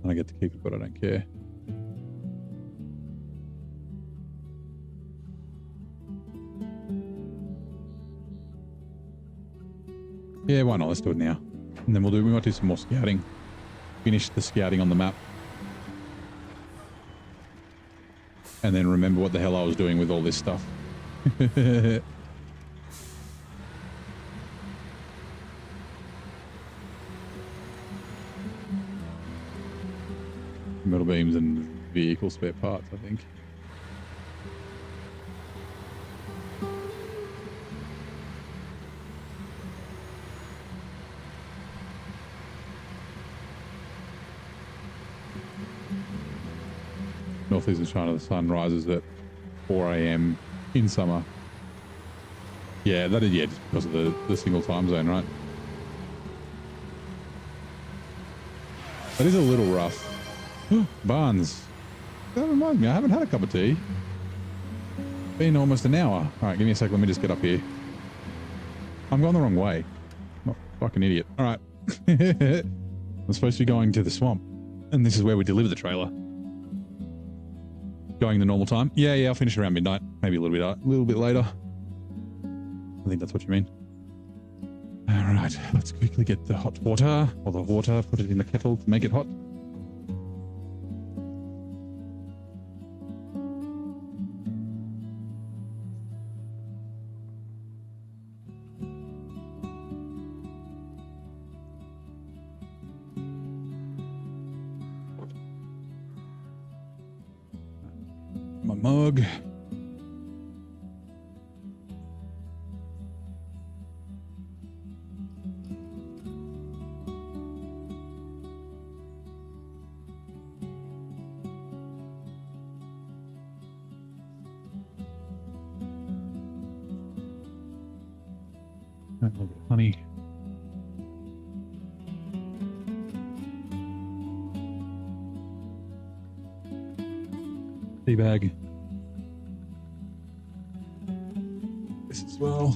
I get to keep it, but I don't care. Yeah, why not? Let's do it now. And then we might do some more scouting. Finish the scouting on the map. And then remember what the hell I was doing with all this stuff. Metal beams and vehicle spare parts, I think. Northeastern China, the sun rises at 4 a.m. in summer. Yeah, that is, yeah, just because of the single time zone, right? That is a little rough. Barnes. That reminds me, I haven't had a cup of tea. Been almost an hour. All right, give me a sec. Let me just get up here. I'm going the wrong way. I'm a fucking idiot. All right. I'm supposed to be going to the swamp. And this is where we deliver the trailer. Going the normal time? Yeah, I'll finish around midnight. Maybe a little bit later. I think that's what you mean. All right, let's quickly get the hot water, or the water, put it in the kettle to make it hot. My mug. A little bit of honey. Tea bag. This as well.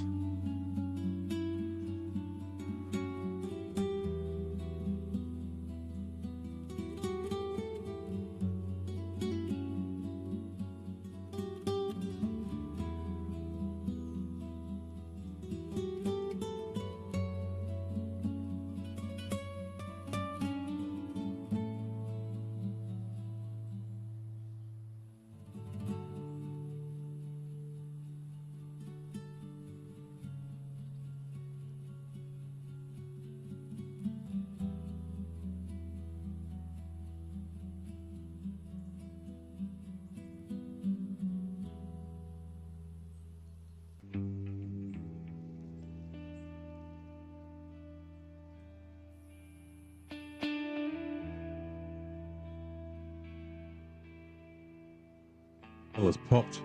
Well, it's popped.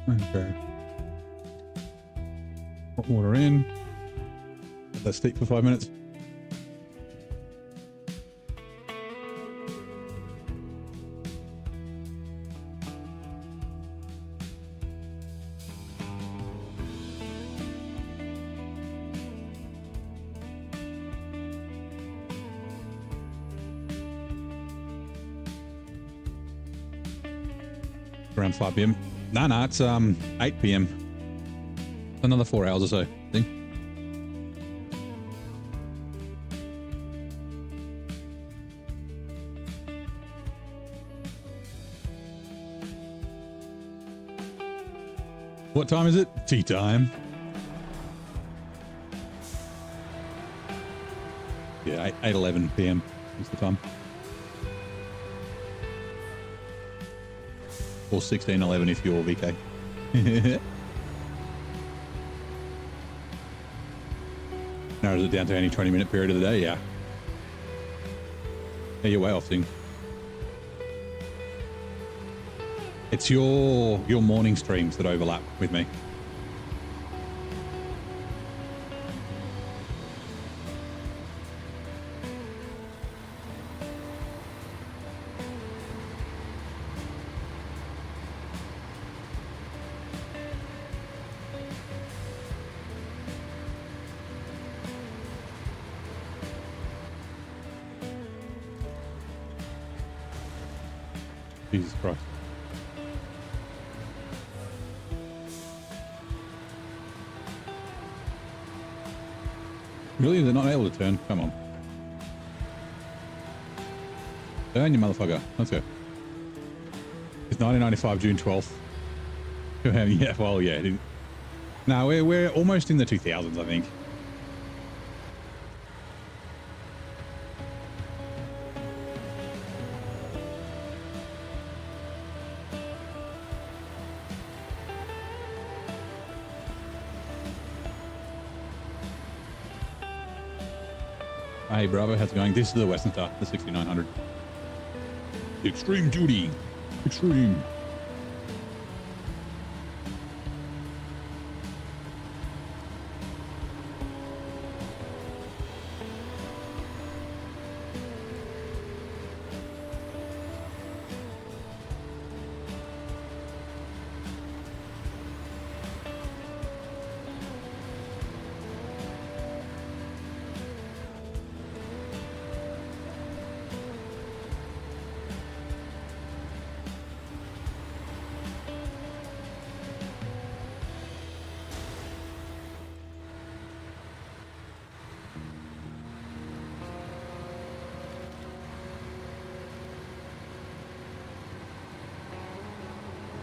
Okay. Hot water in. Let that steep for 5 minutes. Around 5 p.m. No, it's 8 p.m. Another 4 hours or so, I think. What time is it? Tea time. Yeah, 8:11 p.m. is the time. Or 16:11 if you're VK. Narrows it down to any 20-minute period of the day, yeah. Yeah, you're way off, thing. It's your morning streams that overlap with me. Jesus Christ. Really? They're not able to turn? Come on. Turn, you motherfucker. Let's go. It's 1995, June 12th. Yeah, well, yeah. No, we're almost in the 2000s, I think. Hey, Bravo, how's it going? This is the Western Star, the 6900. Extreme duty. Extreme.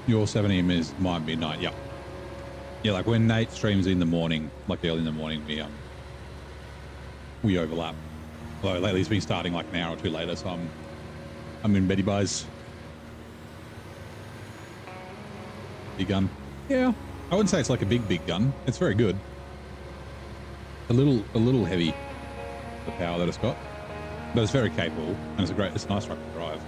Your 7 a.m. might be night, yeah. Yeah, like when Nate streams in the morning, like early in the morning, we overlap. Although lately he's been starting like an hour or two later, so I'm in Betty Buys. Big gun. Yeah. I wouldn't say it's like a big gun. It's very good. A little heavy, the power that it's got. But it's very capable, and it's a nice truck to drive.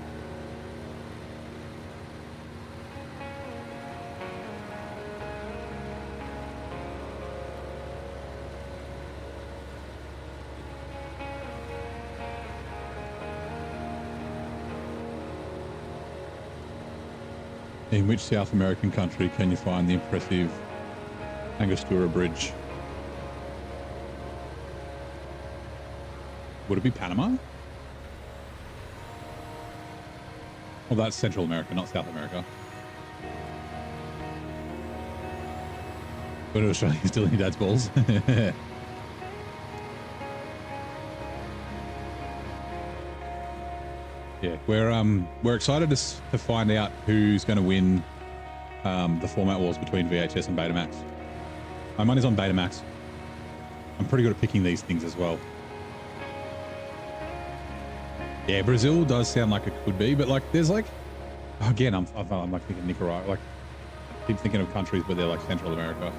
In which South American country can you find the impressive Angostura Bridge? Would it be Panama? Well, that's Central America, not South America. But Australia still in your dad's balls. Yeah, we're excited to find out who's going to win the format wars between VHS and Betamax. My money's on Betamax. I'm pretty good at picking these things as well. Yeah, Brazil does sound like it could be, but like there's like, again, I'm like thinking Nicaragua. Like, I keep thinking of countries where they're like Central America.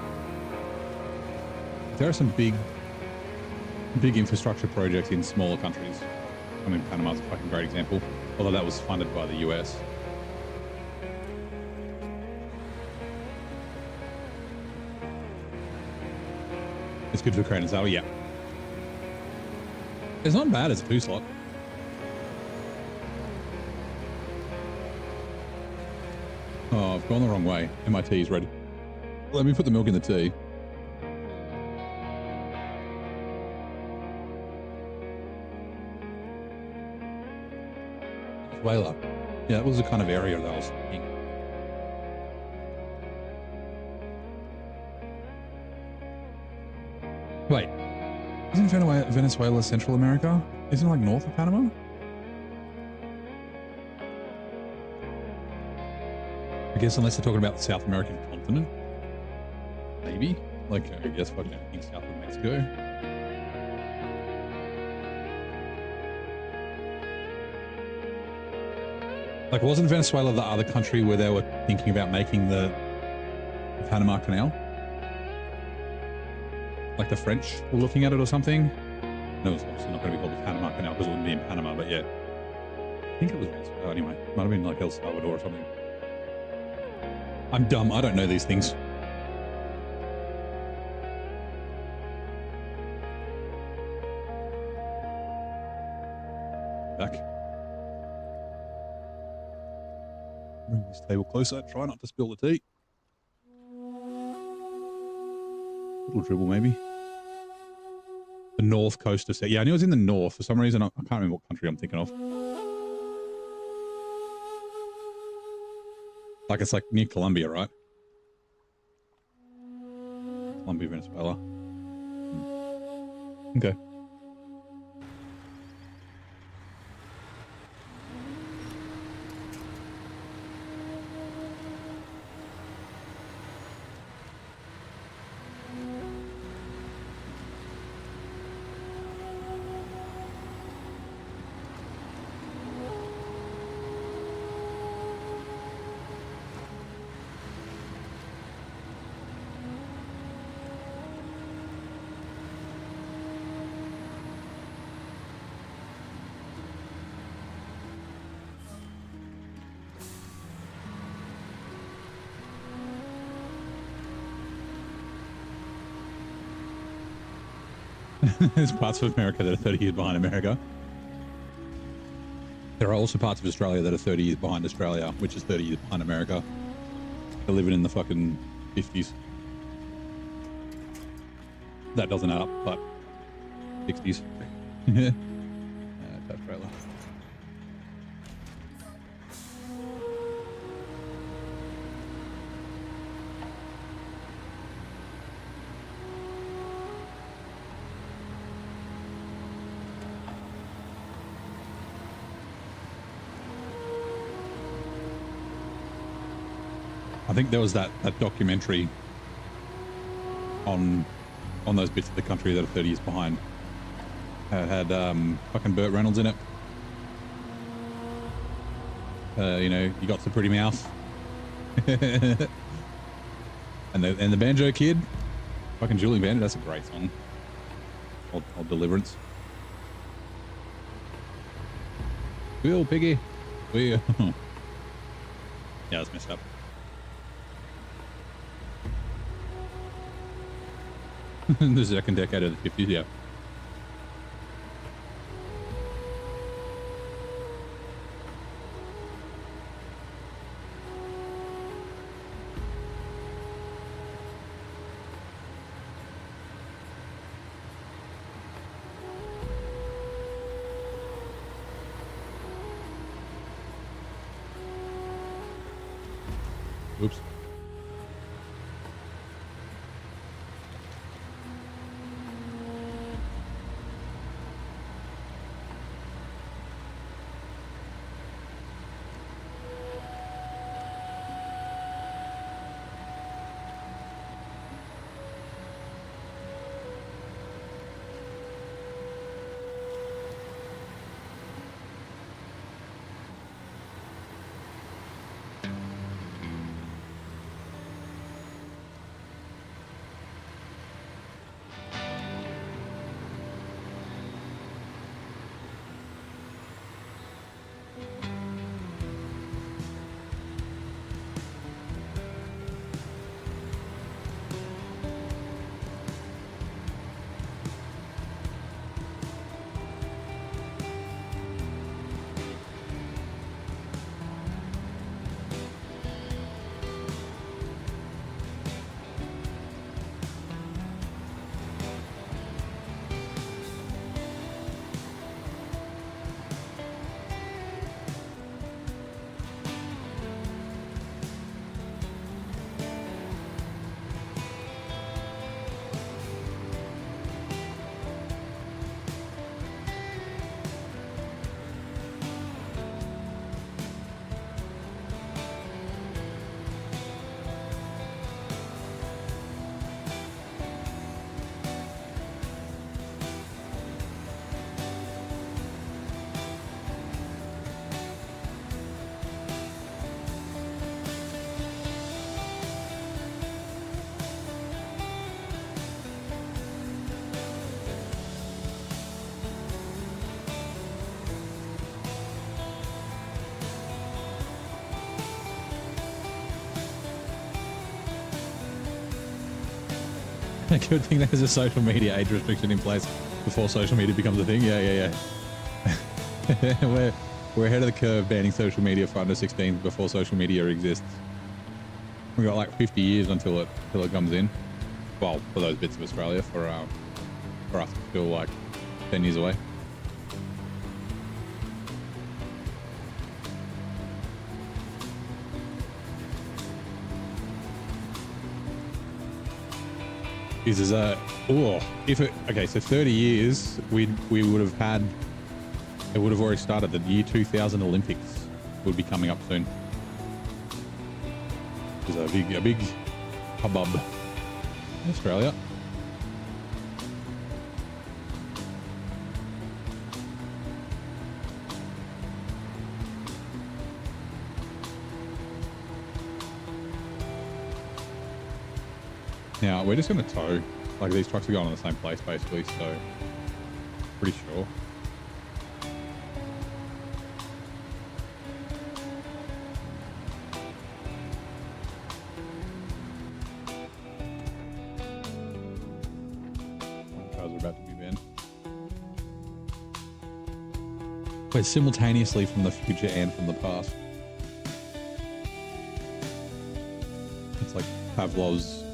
There are some big infrastructure projects in smaller countries. I mean, Panama's a fucking great example, although that was funded by the US. It's good for crane and saddle, yeah. It's not bad as a 2-slot. Oh, I've gone the wrong way. And my tea is ready. Let me put the milk in the tea. Venezuela. Yeah, that was the kind of area that I was thinking. Wait, isn't Venezuela Central America? Isn't it like north of Panama? I guess unless they're talking about the South American continent. Maybe. Like, I guess fucking everything south of Mexico. Like, wasn't Venezuela the other country where they were thinking about making the Panama Canal? Like the French were looking at it or something? No, it's obviously not going to be called the Panama Canal because it wouldn't be in Panama, but yeah. I think it was Venezuela anyway. It might have been like El Salvador or something. I'm dumb. I don't know these things. Back. Bring this table closer. Try not to spill the tea. Little dribble, maybe. The north coast of... Yeah, I knew it was in the north. For some reason, I can't remember what country I'm thinking of. Like, it's like near Colombia, right? Colombia, Venezuela. Okay. There's parts of America that are 30 years behind America. There are also parts of Australia that are 30 years behind Australia, which is 30 years behind America. They're living in the fucking 50s. That doesn't add up, but 60s. Touch trailer. I think there was that documentary on those bits of the country that are 30 years behind. It had fucking Burt Reynolds in it. You know, you got the pretty mouth. and the banjo kid. Fucking Julian Banjo, that's a great song. Old Deliverance. Wheel, piggy. Wheel. Yeah, that's messed up. The second decade of the 50s, yeah. Oops. Good thing there's a social media age restriction in place before social media becomes a thing. Yeah. we're ahead of the curve banning social media for under 16 before social media exists. We've got like 50 years until it comes in. Well, for those bits of Australia, for us it's still like 10 years away. So 30 years we would have had, it would have already started. The year 2000 Olympics would be coming up soon. There's a big hubbub in Australia. Now, we're just going to tow. Like, these trucks are going on the same place, basically, so pretty sure. Cars are about to be banned. We're simultaneously from the future and from the past. It's like Pavlov's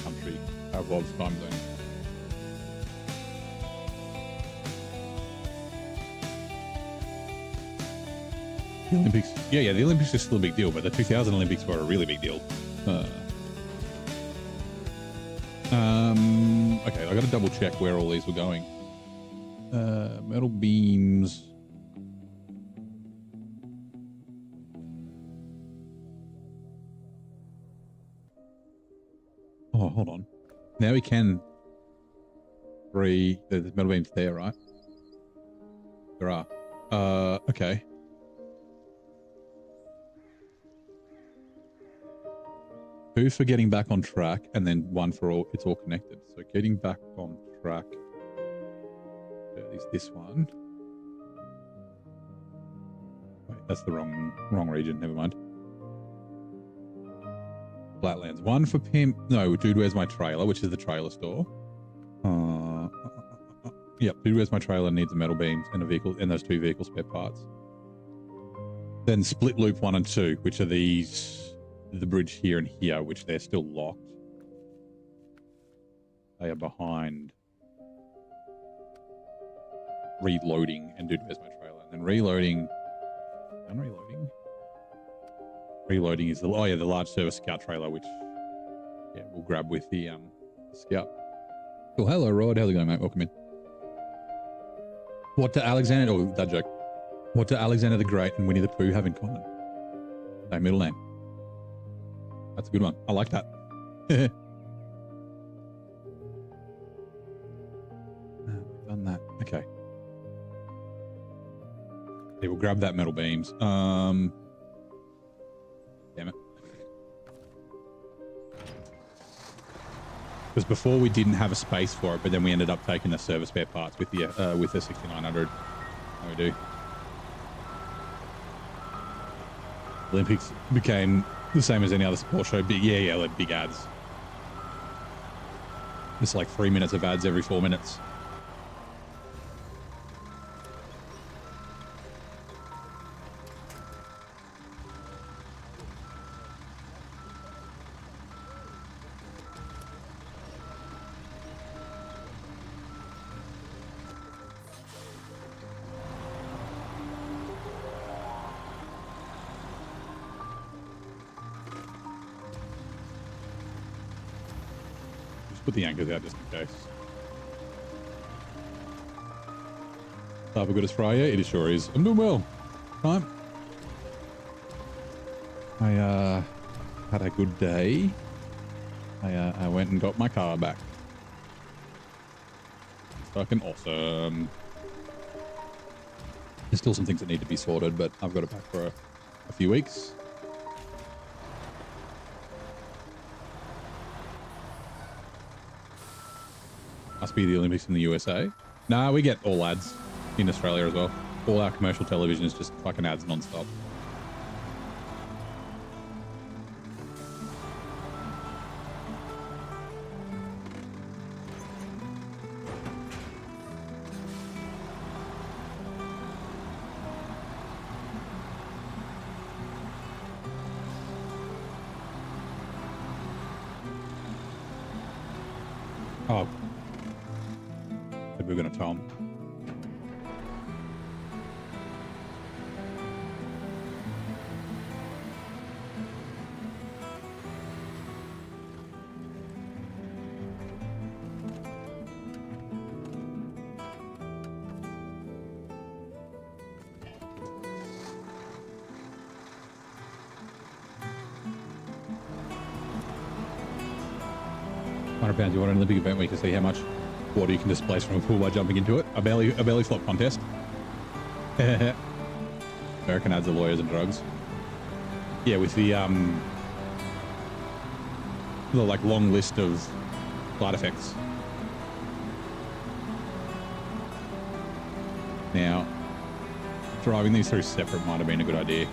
country, Pavlov's time zone. The Olympics, yeah, the Olympics is still a big deal, but the 2000 Olympics were a really big deal. Okay, I got to double check where all these were going. Metal beams. Oh, hold on. Now we can there's metal beams there, right? There are. Okay. Two for getting back on track, and then one for all, it's all connected. So getting back on track is this one. Wait, that's the wrong region, never mind. Flatlands. One for pimp. No, Dude, Where's My Trailer, which is the trailer store. Yep, Dude, Where's My Trailer needs the metal beams and a vehicle, and those two vehicle spare parts. Then Split Loop 1 and 2, which are these, the bridge here and here, which they're still locked. They are behind reloading and Dude, Where's My Trailer. And then reloading. Unreloading. Reloading is the large service scout trailer, which we'll grab with the scout. Oh, hello, Rod. How's it going, mate? Welcome in. What do Alexander? Oh, that joke. What do Alexander the Great and Winnie the Pooh have in common? Same middle name. That's a good one. I like that. We've done that. Okay. Yeah, we'll grab that metal beams. Damn it. Because before we didn't have a space for it, but then we ended up taking the service spare parts with the 6900. How we do. Olympics became the same as any other sports show. Big, like big ads. It's like 3 minutes of ads every 4 minutes. Put the anchors out just in case. Have a good Australia? It sure is. I'm doing well. Right. I had a good day. I went and got my car back. It's fucking awesome. There's still some things that need to be sorted, but I've got it back for a few weeks. Must be the Olympics in the USA. Nah, we get all ads in Australia as well. All our commercial television is just fucking ads non-stop. Oh. We're going to tow him. £100. You want an Olympic event where you can see how much water you can displace from a pool by jumping into it? A belly flop contest. American ads are lawyers and drugs. Yeah, with the like long list of side effects. Now, driving these through separate might have been a good idea.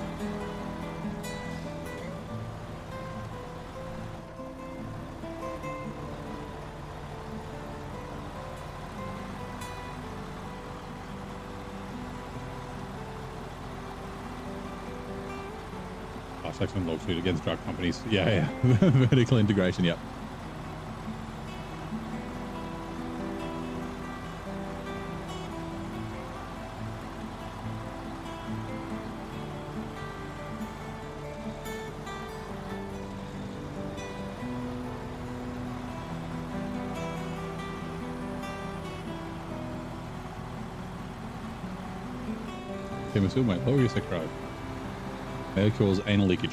Section lawsuit against drug companies. Yeah. Vertical integration, yep. Tim was still, mate. Lower your sex drive. May cause anal leakage.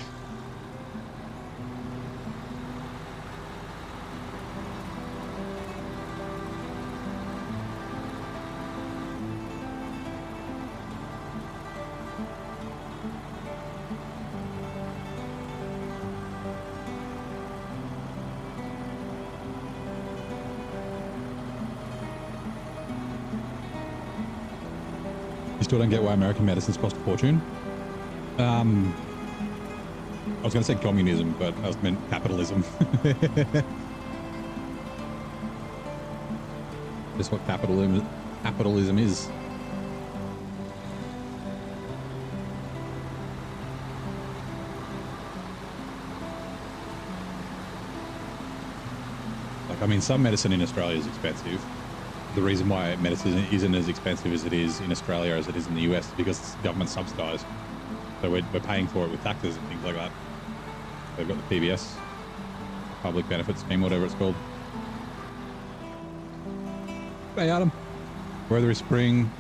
You still don't get why American medicines cost a fortune? I was going to say communism, but I meant capitalism. That's what capitalism is. Like, I mean, some medicine in Australia is expensive. The reason why medicine isn't as expensive as it is in Australia as it is in the US is because it's government subsidized. So we're paying for it with taxes and things like that. They've got the PBS, Public Benefit Scheme, whatever it's called. Hey, Adam. Weather is spring.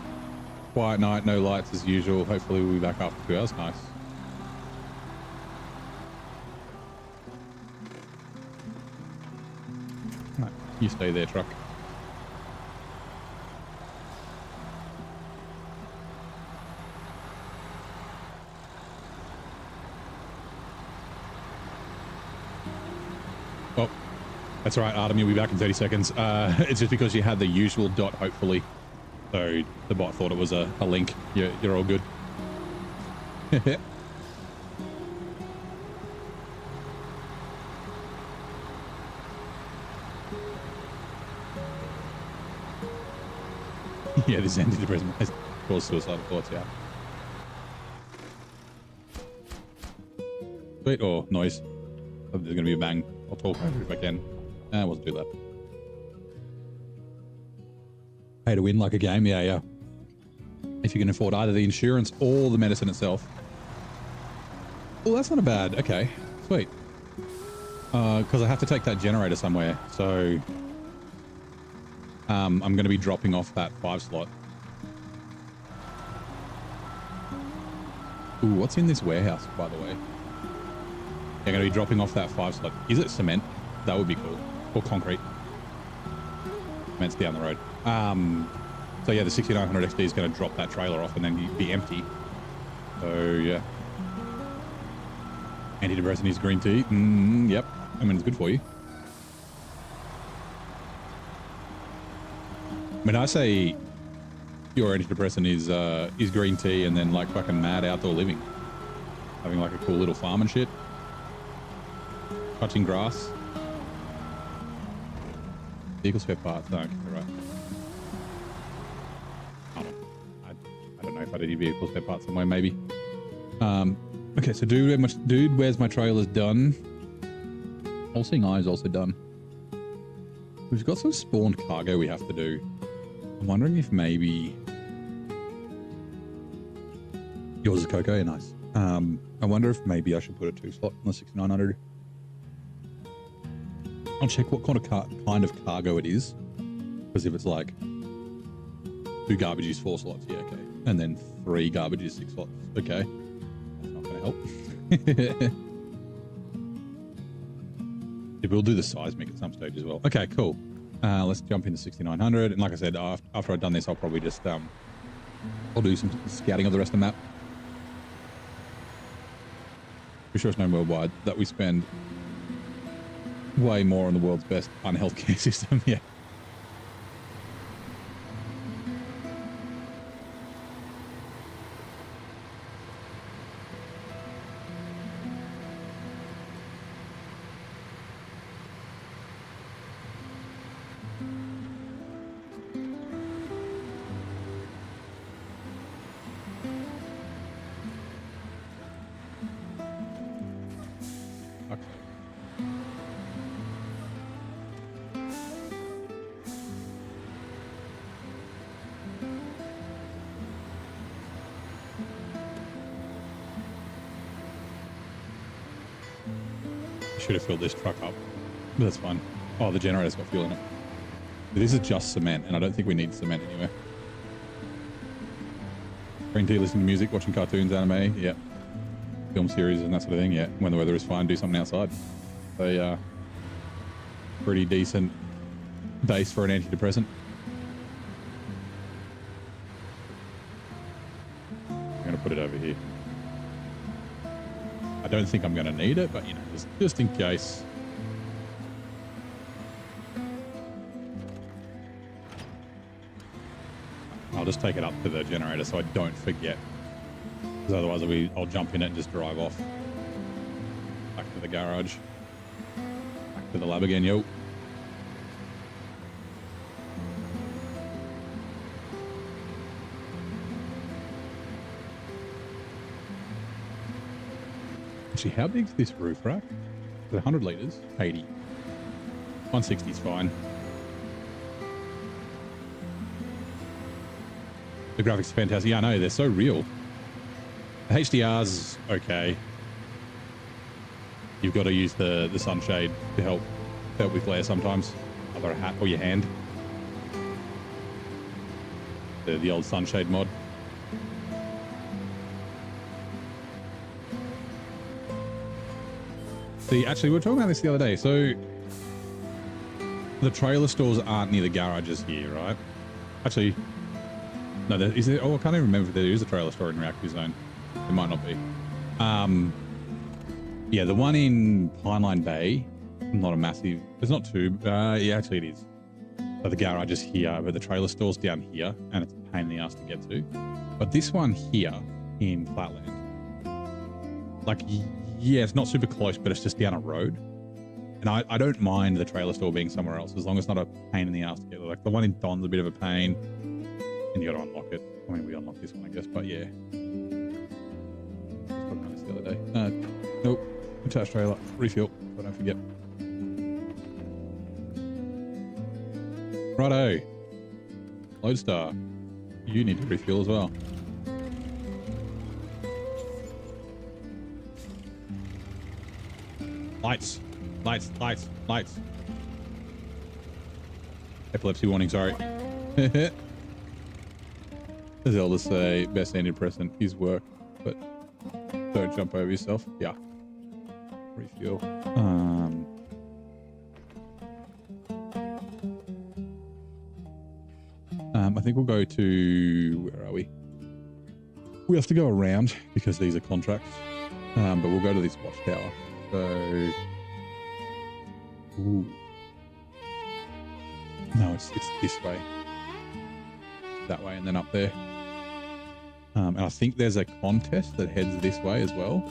Quiet night, no lights as usual. Hopefully we'll be back after 2 hours. Nice. Right, you stay there, truck. That's all right, Adam, you'll be back in 30 seconds. It's just because you had the usual dot, hopefully. So the bot thought it was a link. You're all good. Yeah, this antidepressant has caused suicidal thoughts, yeah. Sweet, or noise. There's going to be a bang. I'll talk over it if I can. I wasn't too loud. Pay to win like a game, yeah. If you can afford either the insurance or the medicine itself. Oh, that's not a bad. Okay, sweet. Because I have to take that generator somewhere, so I'm going to be dropping off that 5 slot. Ooh, what's in this warehouse, by the way? I'm going to be dropping off that 5 slot. Is it cement? That would be cool. Or concrete. Cement's down the road. So yeah, the 6900 XD is going to drop that trailer off and then be empty. So yeah. Antidepressant is green tea. Yep. I mean, it's good for you. I mean, I say your antidepressant is green tea and then like fucking mad outdoor living. Having like a cool little farm and shit. Touching grass. Vehicle spare parts. No, okay, right. I don't know if I did vehicle spare parts somewhere, maybe. Okay, so dude, where's my trailers done? All Seeing Eye is also done. We've got some spawned cargo we have to do. I'm wondering if maybe... Yours is Coco, yeah, nice. I wonder if maybe I should put a 2-slot on the 6900. I'll check what kind of cargo it is. Because if it's like 2 garbages, 4 slots, yeah, okay. And then 3 garbages, 6 slots, okay. That's not going to help. Yeah, we'll do the seismic at some stage as well. Okay, cool. Let's jump into 6900. And like I said, after I've done this, I'll probably just I'll do some scouting of the rest of the map. Pretty sure it's known worldwide that we spend way more on the world's best unhealth care system. Yeah. Should have filled this truck up, but that's fine. Oh, the generator's got fuel in it. This is just cement, and I don't think we need cement anyway. Green tea, listening to music, watching cartoons, anime, yeah. Film series and that sort of thing, yeah. When the weather is fine, do something outside. So, pretty decent base for an antidepressant. I'm going to put it over here. I don't think I'm going to need it, but you know, just in case. I'll just take it up to the generator so I don't forget, because otherwise I'll jump in it and just drive off. Back to the garage. Back to the lab again, yo. Actually, how big's this roof rack? 100 litres, 80. 160 is fine. The graphics are fantastic. Yeah, I know, they're so real. The HDR's okay. You've got to use the sunshade to help with glare sometimes. Either a hat or your hand. The old sunshade mod. See, actually, we were talking about this the other day. So, the trailer stores aren't near the garages here, right? Actually, no, is there? Oh, I can't even remember if there is a trailer store in Reactor Zone. It might not be. Yeah, the one in Pineline Bay, not a massive. There's not two. Yeah, actually, it is. So the garage is here, but the trailer store's down here, and it's a pain in the ass to get to. But this one here in Flatland, like. Yeah, it's not super close, but it's just down a road. And I don't mind the trailer store being somewhere else, as long as it's not a pain in the ass to get. Like, the one in Don's a bit of a pain, and you got to unlock it. I mean, we unlocked this one, I guess, but yeah. I was talking about this the other day. Nope. Attached trailer. Refuel, so I don't forget. Righto. Lodestar. You need to refuel as well. Lights, lights, lights, lights. Epilepsy warning, sorry. As elders say, best antidepressant is work, but don't jump over yourself. Yeah. Refuel. I think we'll go to, where are we? We have to go around because these are contracts, but we'll go to this watchtower. So, ooh. No, it's this way, that way, and then up there. And I think there's a contest that heads this way as well.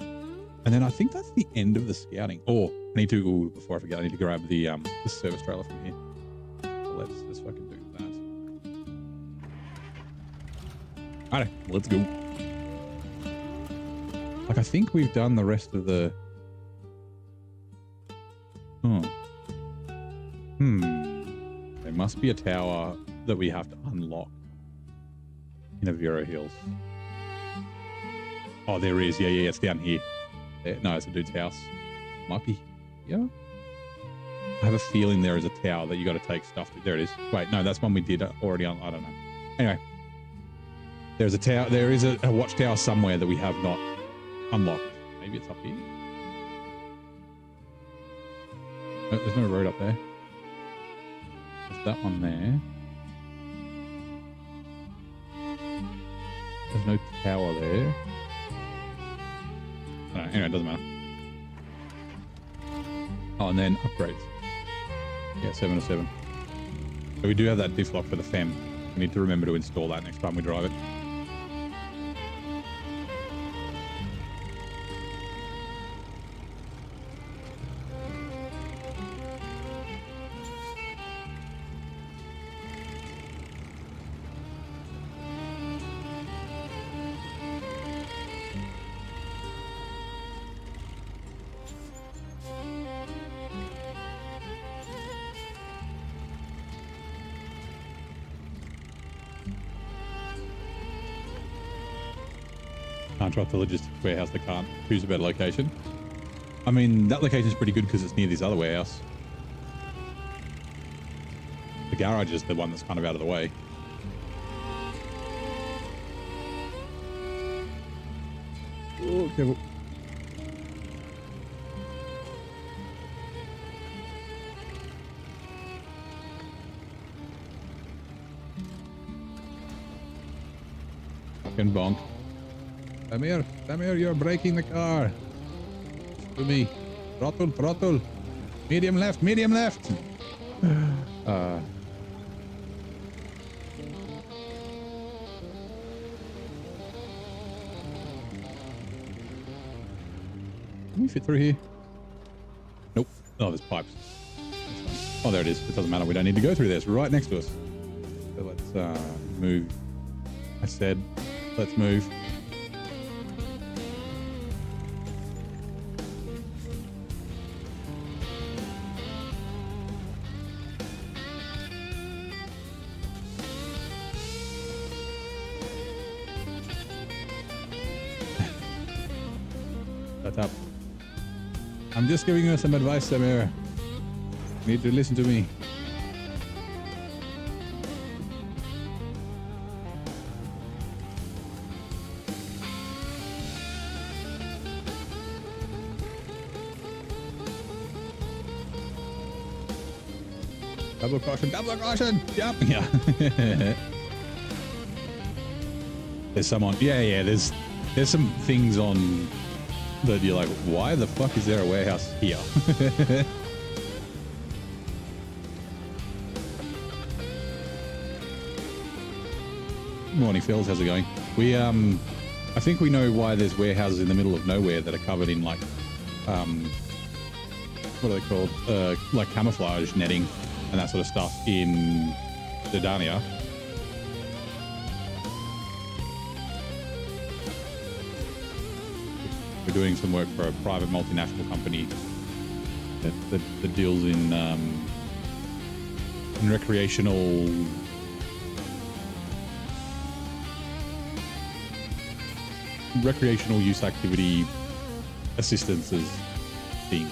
And then I think that's the end of the scouting. Oh, I need to, ooh, before I forget, I need to grab the service trailer from here. So let's fucking do that. Alright, let's go. Like, I think we've done the rest of the. Oh. must be a tower that we have to unlock in Avero Hills. Oh, there is. Yeah, it's down here. No, it's a dude's house. Might be here. I have a feeling there is a tower that you got to take stuff to. There it is. Wait, no, that's one we did already on. I don't know. Anyway, there's a tower. There is a watchtower somewhere that we have not unlocked. Maybe it's up here. No, there's no road up there. There's that one there. There's no tower there. I don't know. Anyway, it doesn't matter. Oh, and then upgrades. Yeah, 7 of 7. So we do have that diff lock for the FEM. We need to remember to install that next time we drive it. Can't drive the logistics warehouse. They can't choose a better location. I mean, that location is pretty good because it's near this other warehouse. The garage is the one that's kind of out of the way. Oh, careful. Fucking bonk. Come here, you're breaking the car. To me. Throttle. Medium left. Can we fit through here? Nope. Oh, there's pipes. Oh, there it is. It doesn't matter. We don't need to go through this. Right next to us. So let's move. I said, let's move. Up. I'm just giving you some advice, Samir. You need to listen to me. Double caution, jump. Yeah. There's someone. Yeah, there's some things on that you're like, why the fuck is there a warehouse here? Morning, Phils. How's it going? We, I think we know why there's warehouses in the middle of nowhere that are covered in like, what are they called? Like camouflage netting and that sort of stuff in Dardania. We're doing some work for a private multinational company that deals in recreational use activity assistances things.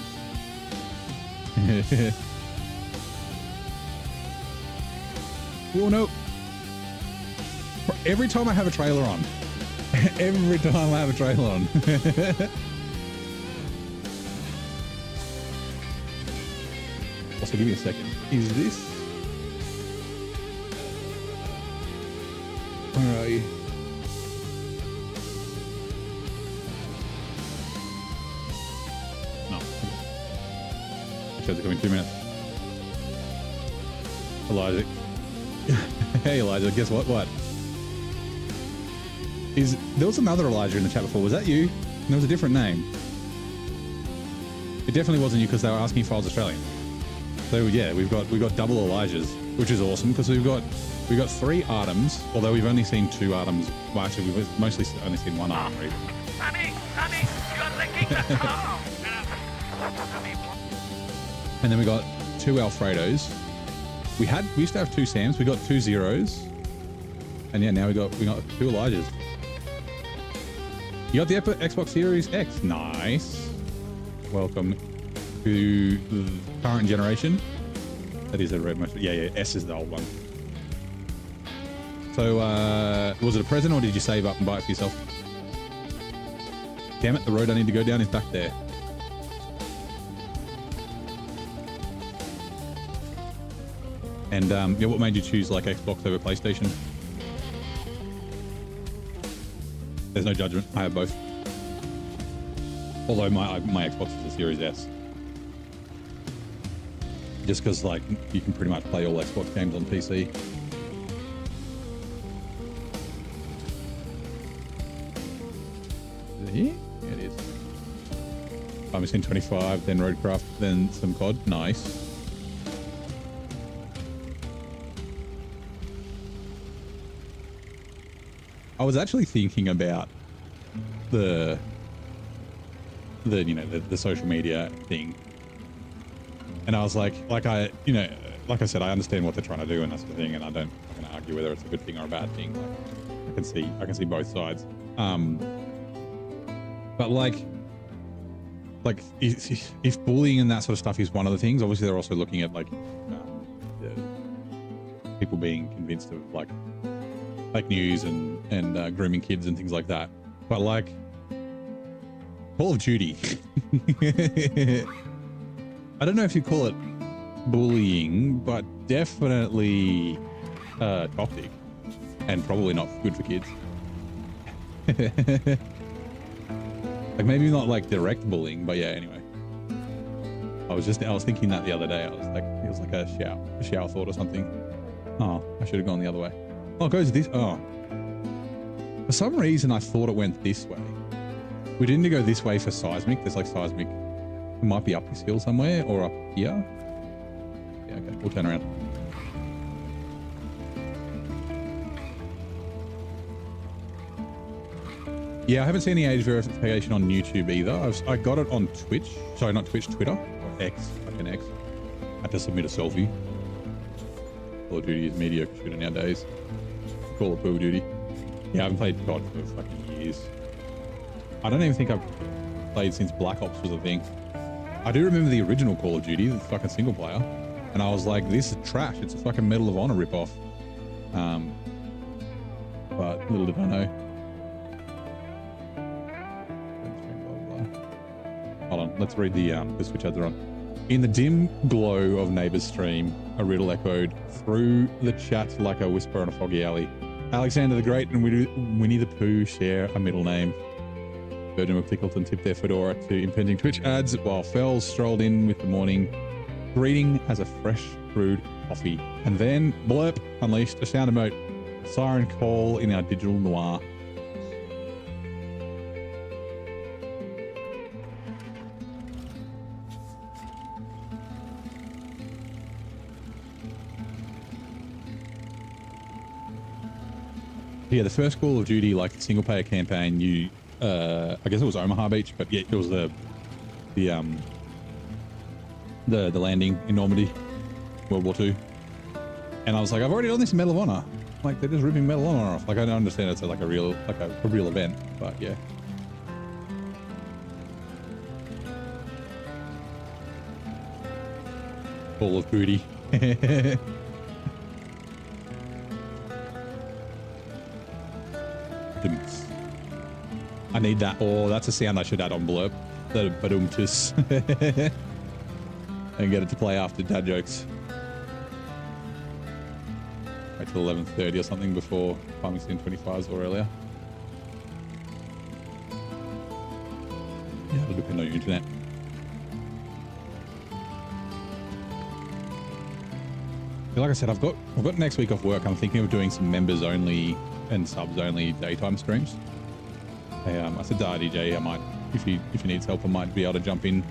Oh no! Every time I have a trailer on. Every time I have a trailer on. Also, give me a second. Is this? Where are you? No. Actually, it's coming 2 minutes. Elijah. Hey, Elijah. Guess what? What? There was another Elijah in the chat before. Was that you? And there was a different name. It definitely wasn't you because they were asking if I was Australian. So yeah, we've got double Elijahs, which is awesome because we've got 3 Artems, although we've only seen 2 Artems. Well, actually, we've mostly only seen 1 Artem. Sammy, you're licking the car. And then we got 2 Alfredos, We used to have 2 Sams. We got 2 Zeros. And yeah, now we got 2 Elijahs. You got the Xbox Series X. Nice. Welcome to the current generation. That is a red much. Yeah. S is the old one. So, was it a present or did you save up and buy it for yourself? Damn it, the road I need to go down is back there. And yeah, what made you choose like Xbox over PlayStation? There's no judgment. I have both. Although my Xbox is a Series S. Just because like you can pretty much play all Xbox games on PC. Is it here? Yeah, it is. I'm missing 25, then Roadcraft, then some COD. Nice. I was actually thinking about the social media thing, and I was like I said, I understand what they're trying to do and that sort of thing, and I'm not going to argue whether it's a good thing or a bad thing. Like, I can see both sides. But like if bullying and that sort of stuff is one of the things, obviously they're also looking at like people being convinced of like fake news and grooming kids and things like that. But like Call of Duty, I don't know if you call it bullying, but definitely toxic and probably not good for kids. Like maybe not like direct bullying, but yeah, anyway. I was thinking that the other day. I was like, it was like a shower thought or something. Oh, I should have gone the other way. Oh, it goes this. Oh, for some reason I thought it went this way. We didn't go this way for seismic. There's like seismic. It might be up this hill somewhere or up here. Yeah, okay, we'll turn around. Yeah, I haven't seen any age verification on YouTube either. I got it on Twitch. Sorry, not Twitch, Twitter. Or X, fucking X. I had to submit a selfie. Call of Duty is mediocre shooter nowadays. Call of Duty. Yeah, I haven't played COD for fucking years. I don't even think I've played since Black Ops was a thing. I do remember the original Call of Duty, the fucking single player. And I was like, this is trash. It's a fucking Medal of Honor ripoff. But little did I know. Hold on, let's read the Switch ads are on. In the dim glow of neighbour's stream, a riddle echoed through the chat like a whisper in a foggy alley. Alexander the Great and Winnie the Pooh share a middle name. Virgin McPickleton tipped their fedora to impending Twitch ads while Fells strolled in with the morning greeting as a fresh brewed coffee. And then, blurp, unleashed a sound emote, siren call in our digital noir. Yeah, the first Call of Duty, like single player campaign, I guess it was Omaha Beach, but yeah, it was the landing in Normandy, World War II. And I was like, I've already done this in Medal of Honor. Like they're just ripping Medal of Honor off. Like I don't understand it's like a real event, but yeah. Call of Duty. I need that. Oh, that's a sound I should add on blurb. The badumtus. And get it to play after dad jokes. Wait till 11:30 or something before Farming Sim 25s or earlier. Yeah, it'll depend on your internet. Like I said, I've got next week off work. I'm thinking of doing some members only and subs only daytime streams. I said to RDJ, I might, if he needs help, I might be able to jump in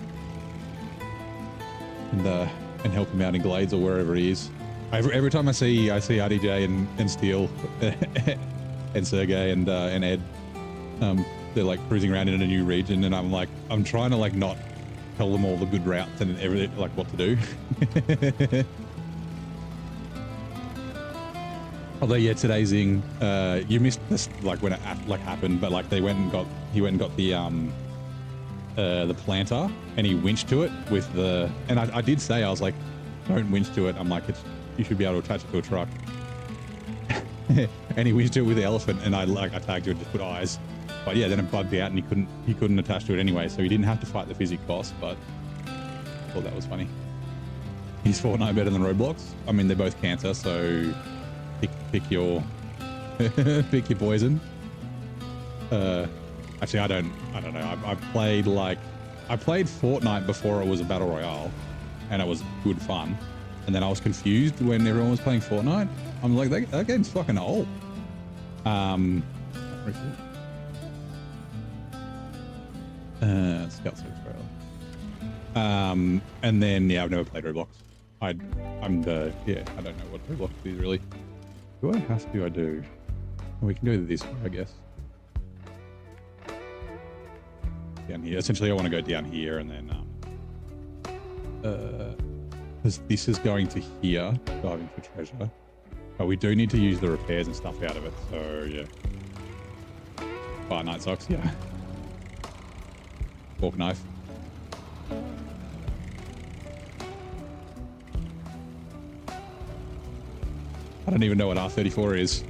and help him out in Glades or wherever he is. Every time I see RDJ and Steel and Sergey and Ed, they're like cruising around in a new region, and I'm trying to like not tell them all the good routes and everything, like what to do. Although yeah, today's thing, you missed this like when it like happened, but like he went and got the planter and he winched to it with the, and I did say, I was like, don't winch to it. I'm like, you should be able to attach it to a truck. And he winched to it with the elephant, and I tagged you and just put eyes. But yeah, then it bugged out and he couldn't attach to it anyway, so he didn't have to fight the physics boss, but I thought that was funny. Is Fortnite better than Roblox? I mean, they're both cancer, so pick your pick your poison. Actually, I don't know. I played Fortnite before it was a battle royale, and it was good fun. And then I was confused when everyone was playing Fortnite. I'm like, that game's fucking old. Scout Search trailer. And then yeah, I've never played Roblox. I don't know what Roblox is really. Do I have to? I do. We can do it this way, I guess. Down here. Essentially, I want to go down here and then because this is going to here, diving for treasure. But we do need to use the repairs and stuff out of it. So yeah. Fire night socks, yeah. Fork knife. I don't even know what R34 is.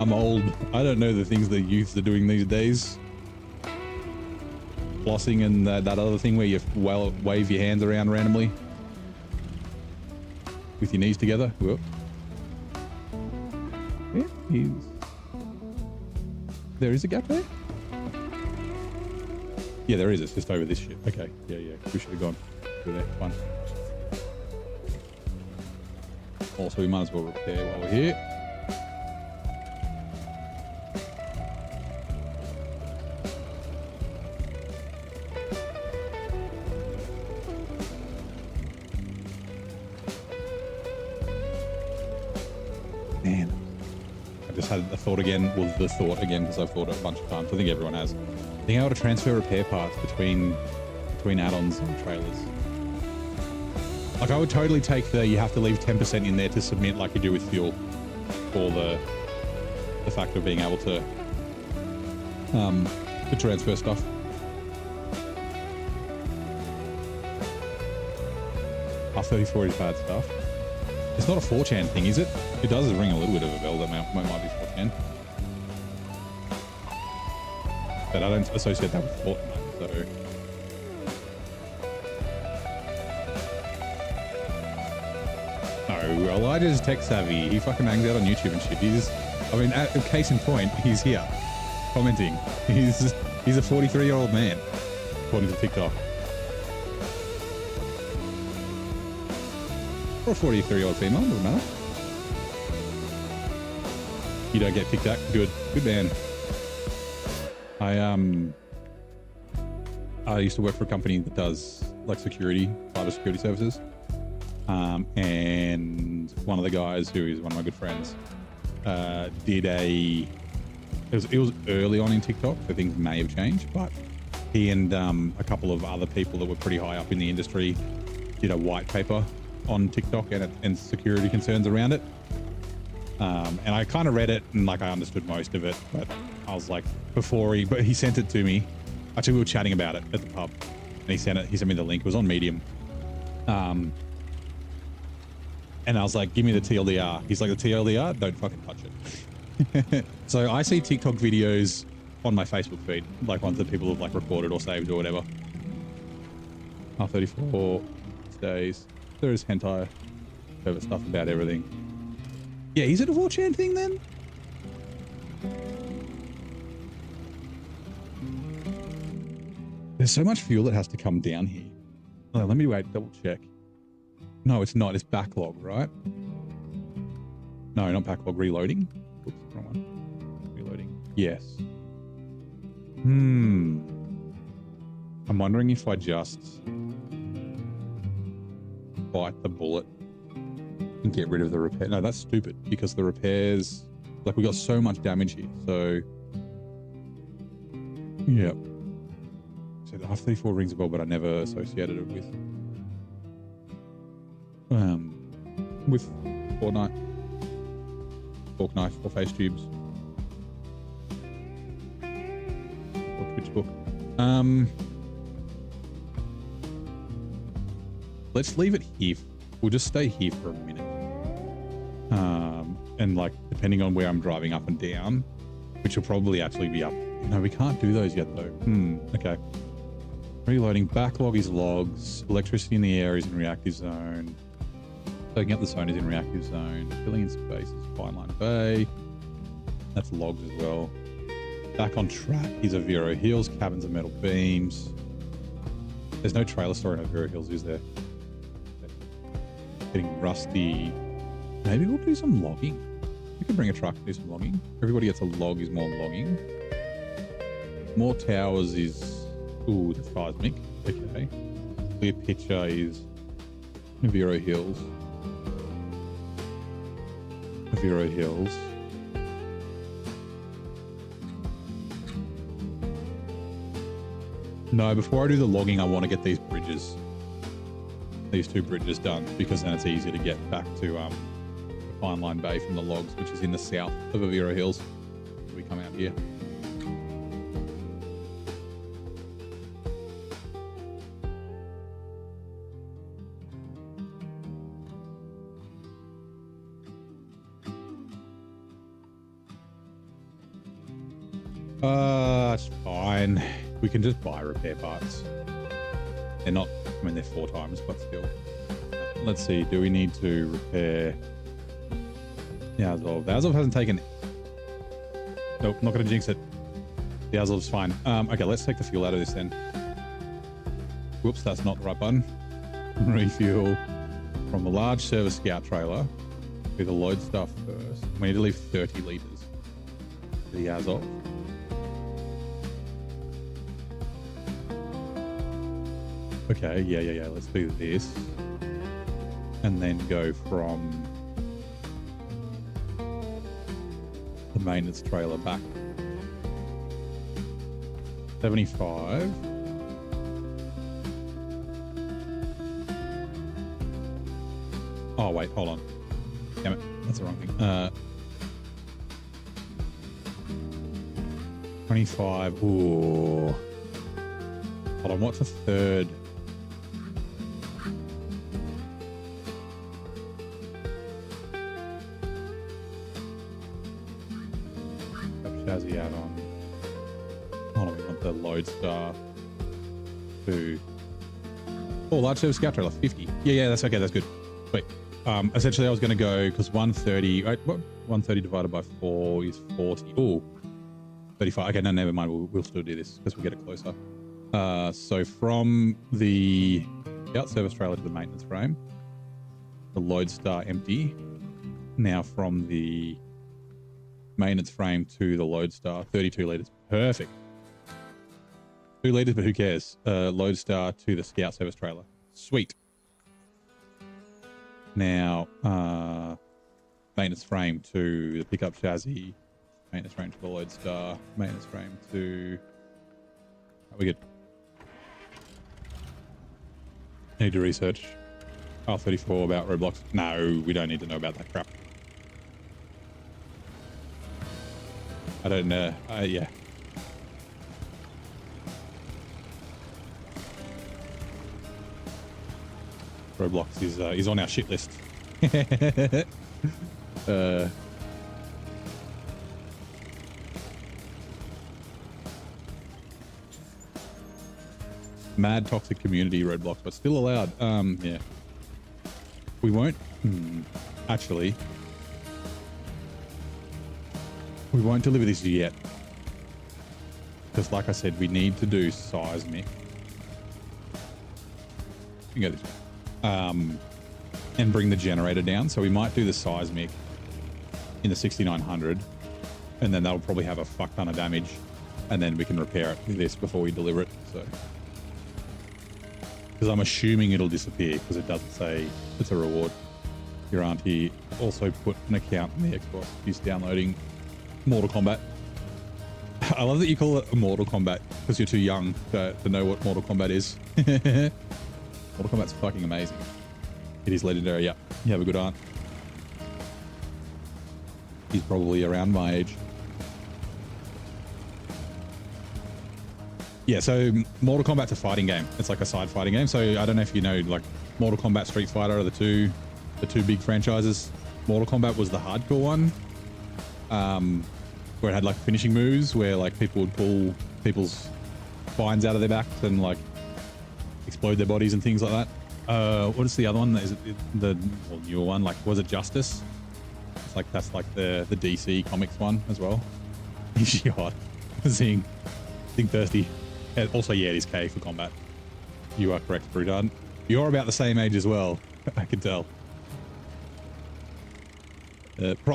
I'm old. I don't know the things the youths are doing these days. Flossing and that other thing where you wave your hands around randomly with your knees together. Whoop. Yeah, there is a gap there? Yeah, there is. It's just over this shit. Okay. Yeah. We should have gone through there. Fine. Also, we might as well repair while we're here. Man, I just had the thought again, because I've thought it a bunch of times. I think everyone has. Being able to transfer repair parts between add-ons and trailers. Like, I would totally take you have to leave 10% in there to submit like you do with fuel, for the fact of being able to transfer stuff. R34 is bad stuff. It's not a 4chan thing, is it? It does ring a little bit of a bell. That might be 4chan. But I don't associate that with Fortnite, so... No, Elijah's tech savvy. He fucking hangs out on YouTube and shit. Case in point, he's here, commenting. He's a 43-year-old man, according to TikTok. Or a 43-year-old female, doesn't matter. You don't get TikTok? Good man. I used to work for a company that does like cyber security services. And one of the guys who is one of my good friends, it was early on in TikTok, so things may have changed, but he and a couple of other people that were pretty high up in the industry did a white paper on TikTok and security concerns around it. And I kind of read it and like I understood most of it, but I was like, but he sent it to me. Actually, we were chatting about it at the pub, and he sent me the link. It was on Medium. And I was like, give me the TLDR. He's like, the TLDR? Don't fucking touch it. So I see TikTok videos on my Facebook feed, like ones that people have like recorded or saved or whatever. R34 days. There is hentai over stuff about everything. Yeah, is it a 4chan thing then? There's so much fuel that has to come down here. Oh, let me double check. No, it's not. It's backlog, right? No, not backlog. Reloading. Oops, wrong one. Reloading. Yes. I'm wondering if I just bite the bullet and get rid of the repair. No, that's stupid because the repairs, like we got so much damage here. So, yeah. So the R34 rings a bell, but I never associated it with Fortnite. fork knife or face tubes. Or Twitch book. Let's leave it here. We'll just stay here for a minute. And like, depending on where I'm driving up and down, which will probably actually be up. No, we can't do those yet though. Okay. Reloading. Backlog is logs. Electricity in the air is in reactive zone. Soaking up the zone is in reactive zone. Filling in space is fine line bay. That's logs as well. Back on track is Avero Hills. Cabins of metal beams. There's no trailer store in Avero Hills, is there? Getting rusty. Maybe we'll do some logging. We can bring a truck and do some logging. Everybody gets a log is more logging. More towers is... Ooh, the seismic. Okay. Clear picture is Avero Hills. Avero Hills. No, before I do the logging, I want to get these bridges. These two bridges done, because then it's easier to get back to Fine Line Bay from the logs, which is in the south of Avero Hills. We come out here. It's fine. We can just buy repair parts. They're not, I mean, they're 4 times, but still. Let's see, do we need to repair the Azov? The Azov hasn't taken... Nope, not going to jinx it. The Azov's fine. Okay, let's take the fuel out of this then. Whoops, that's not the right button. Refuel from the large service scout trailer with the load stuff first. We need to leave 30 litres for the Azov. Okay, yeah. Let's do this. And then go from the maintenance trailer back. 75. Oh, wait, hold on. Damn it, that's the wrong thing. 25. Ooh. Hold on, what's a third? Chassis add-on. Hold on, we want the Lodestar to... Oh, large service scout trailer, 50. Yeah, that's okay, that's good. Wait, essentially I was going to go, because 130, right, what? 130 divided by 4 is 40. Oh, 35. Okay, no, never mind, we'll still do this, because we'll get it closer. So from the scout service trailer to the maintenance frame, the Lodestar empty. Now from the maintenance frame to the Lodestar, 32 litres. Perfect. 2 litres, but who cares? Lodestar to the scout service trailer. Sweet. Now, maintenance frame to the pickup chassis, maintenance frame to the Lodestar, maintenance frame to... Are we good? Need to research R34 about roadblocks. No, we don't need to know about that crap. I don't know. Yeah. Roblox is on our shit list. Mad toxic community roadblocks, but still allowed. Yeah. We won't. Actually. We won't deliver this yet. Because like I said, we need to do seismic. You can go this way. And bring the generator down. So we might do the seismic in the 6900. And then that'll probably have a fuck ton of damage. And then we can repair it with this before we deliver it. So, because I'm assuming it'll disappear because it doesn't say it's a reward. Your auntie also put an account in the Xbox. She's downloading Mortal Kombat. I love that you call it a Mortal Kombat because you're too young to know what Mortal Kombat is. Mortal Kombat's fucking amazing. It is legendary, yeah. You have a good aunt. He's probably around my age. Yeah, so Mortal Kombat's a fighting game. It's like a side fighting game. So I don't know if you know, like Mortal Kombat, Street Fighter are the two big franchises. Mortal Kombat was the hardcore one, where it had like finishing moves where like people would pull people's spines out of their backs and like explode their bodies and things like that. What is the other one? Is it the newer one? Like, was it Justice? It's like that's like the DC Comics one as well. Is she hot? Seeing thirsty. And also, yeah, it is K for combat. You are correct, Brutard. You're about the same age as well. I can tell.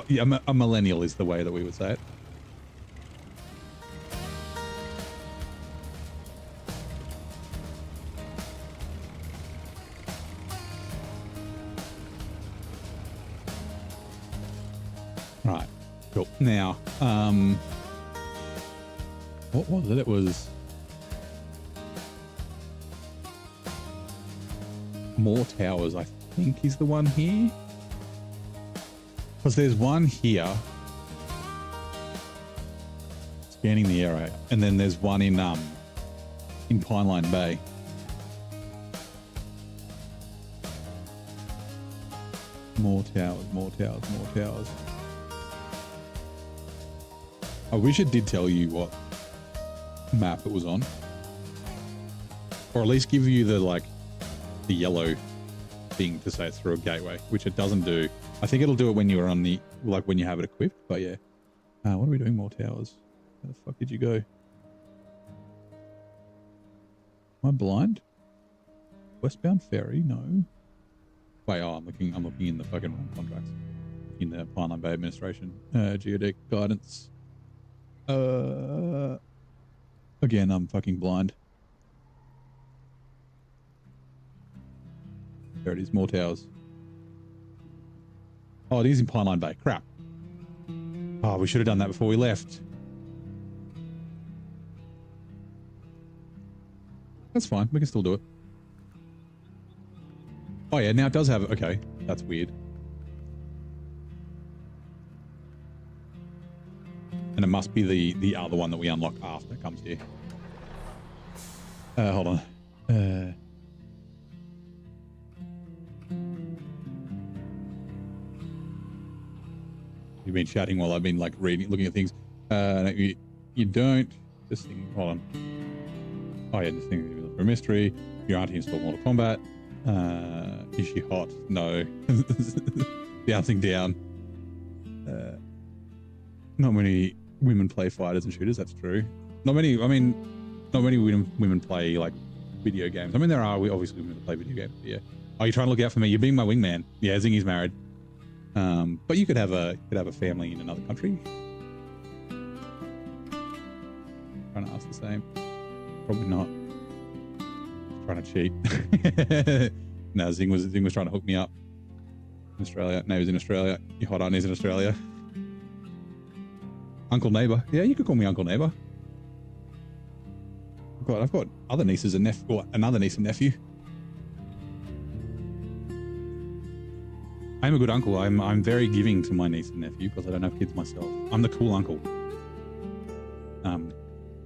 Yeah, a millennial is the way that we would say it. Right, cool. Now, what was it? It was more towers, I think, is the one here. Because there's one here scanning the area, and then there's one in Pineline Bay. More towers, more towers, more towers. I wish it did tell you what map it was on, or at least give you the the yellow thing to say it's through a gateway, which it doesn't do. I think it'll do it when you're on the when you have it equipped. But yeah, what are we doing? More towers. Where the fuck did you go? Am I blind? Westbound ferry? No. Wait, oh, I'm looking in the fucking wrong contracts. In the Pineline Bay Administration geodetic guidance. Again, I'm fucking blind. There it is, more towers. Oh, it is in Pineline Bay. Crap. Oh, we should have done that before we left. That's fine. We can still do it. Oh, yeah. Now it does have... Okay. That's weird. And it must be the other one that we unlock after it comes here. Hold on. You've been chatting while I've been like reading, looking at things. No, you don't. This thing, hold on. Oh yeah, this thing for mystery. Your auntie installed Mortal Kombat. Is she hot? No. Bouncing down. Not many women play fighters and shooters. That's true. Not many. I mean, not many women play like video games. I mean, there are obviously women that play video games. But yeah. Oh, you're trying to look out for me. You're being my wingman. Yeah, Zingy's married. But you could have a family in another country. Trying to ask the same. Probably not. Trying to cheat. No, Zing was trying to hook me up. In Australia. Neighbours in Australia. Your hot aunt is in Australia. Uncle Neighbour. Yeah, you could call me Uncle Neighbour. God, I've got other nieces and or another niece and nephew. I'm a good uncle. I'm very giving to my niece and nephew because I don't have kids myself. I'm the cool uncle.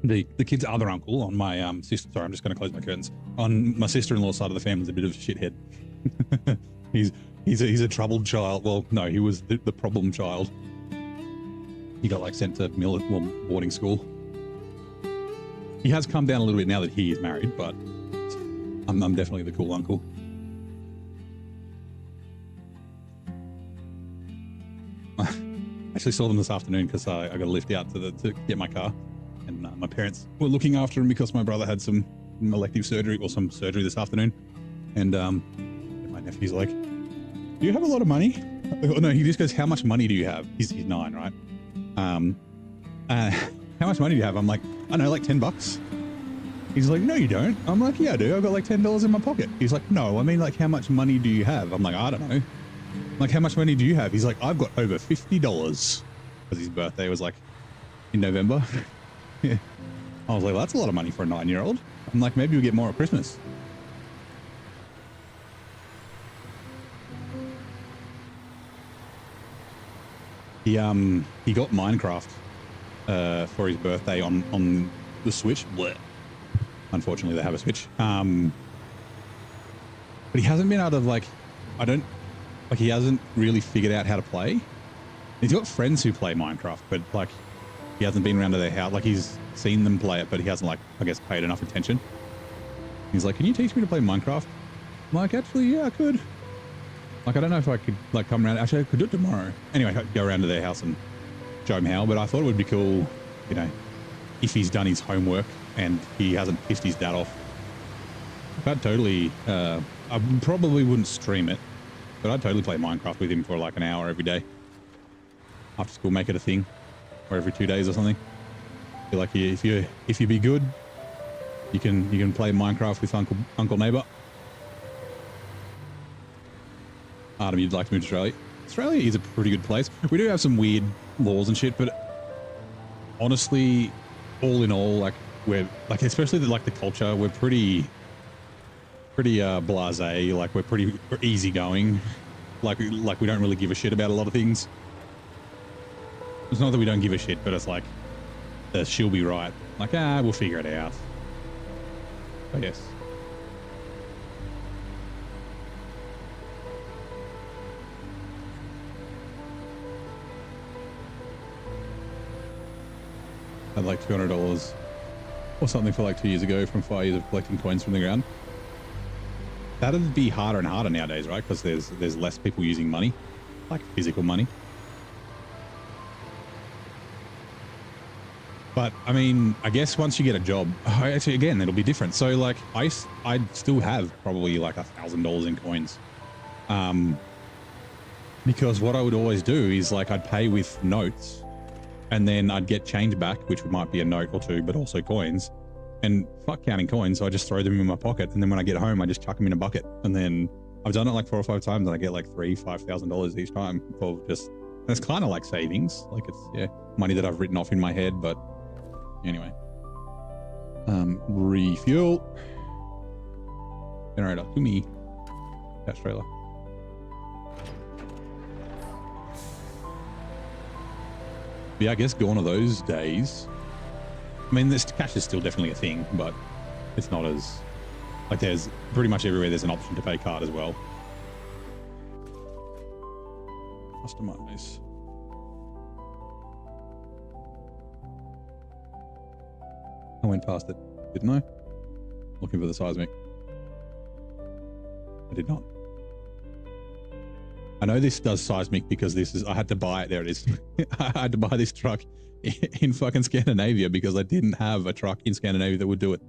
The kid's other uncle on my sister. Sorry, I'm just going to close my curtains. On my sister-in-law's side of the family is a bit of a shithead. he's a troubled child. Well, no, he was the problem child. He got like sent to boarding school. He has come down a little bit now that he is married, but I'm definitely the cool uncle. I actually saw them this afternoon because I got a lift out to get my car, and my parents were looking after him because my brother had some elective surgery or some surgery this afternoon, and my nephew's like, "Do you have a lot of money?" No, he just goes, "How much money do you have?" He's 9, right? How much money do you have? I'm like, I don't know, like $10. He's like, no, you don't. I'm like, yeah, I do. I've got like $10 in my pocket. He's like, no, I mean, like, how much money do you have? I'm like, I don't know. I'm like, how much money do you have? He's like, I've got over $50 because his birthday was like in November. Yeah. I was like, well, that's a lot of money for a 9-year-old. I'm like, maybe you'll get more at Christmas. he got Minecraft for his birthday on the Switch. Blech. Unfortunately, they have a Switch. But he hasn't been able to, like, he hasn't really figured out how to play. He's got friends who play Minecraft, but like he hasn't been around to their house. Like he's seen them play it, but he hasn't, like, I guess, paid enough attention. He's like, "Can you teach me to play Minecraft?" I'm like, "Actually, yeah, I could." Like, I don't know if I could, like, come around. Actually, I could do it tomorrow. Anyway, I'd go around to their house and show him how. But I thought it would be cool, you know, if he's done his homework and he hasn't pissed his dad off. I'd totally, I probably wouldn't stream it, but I'd totally play Minecraft with him for like an hour every day. After school, make it a thing, or every 2 days or something. I feel like if you be good, you can play Minecraft with Uncle Neighbor. Adam, you'd like to move to Australia? Australia is a pretty good place. We do have some weird laws and shit, but honestly, all in all, like, we're like, especially the culture, we're pretty blasé. Like, we're easygoing. Like we don't really give a shit about a lot of things. It's not that we don't give a shit, but it's like, she'll be right. Like, we'll figure it out. I guess. Had like $200 or something for like 2 years ago from 5 years of collecting coins from the ground. That'd be harder and harder nowadays, right? Because there's less people using money, like physical money. But I mean, I guess once you get a job, actually, again, it'll be different. So like, I'd still have probably like $1,000 in coins, because what I would always do is, like, I'd pay with notes, and then I'd get change back, which might be a note or two, but also coins. And fuck counting coins, so I just throw them in my pocket, and then when I get home, I just chuck them in a bucket. And then I've done it like 4 or 5 times, and I get like $5,000 each time for just. And it's kind of like savings, like it's money that I've written off in my head, but. Anyway, refuel generator to me. Catch trailer. Yeah, I guess gone are those days. I mean, this cash is still definitely a thing, but it's not as, like, there's pretty much everywhere there's an option to pay card as well. Customize. I went past it, didn't I? Looking for the seismic. I did not. I know this does seismic because I had to buy it. There it is. I had to buy this truck in fucking Scandinavia because I didn't have a truck in Scandinavia that would do it.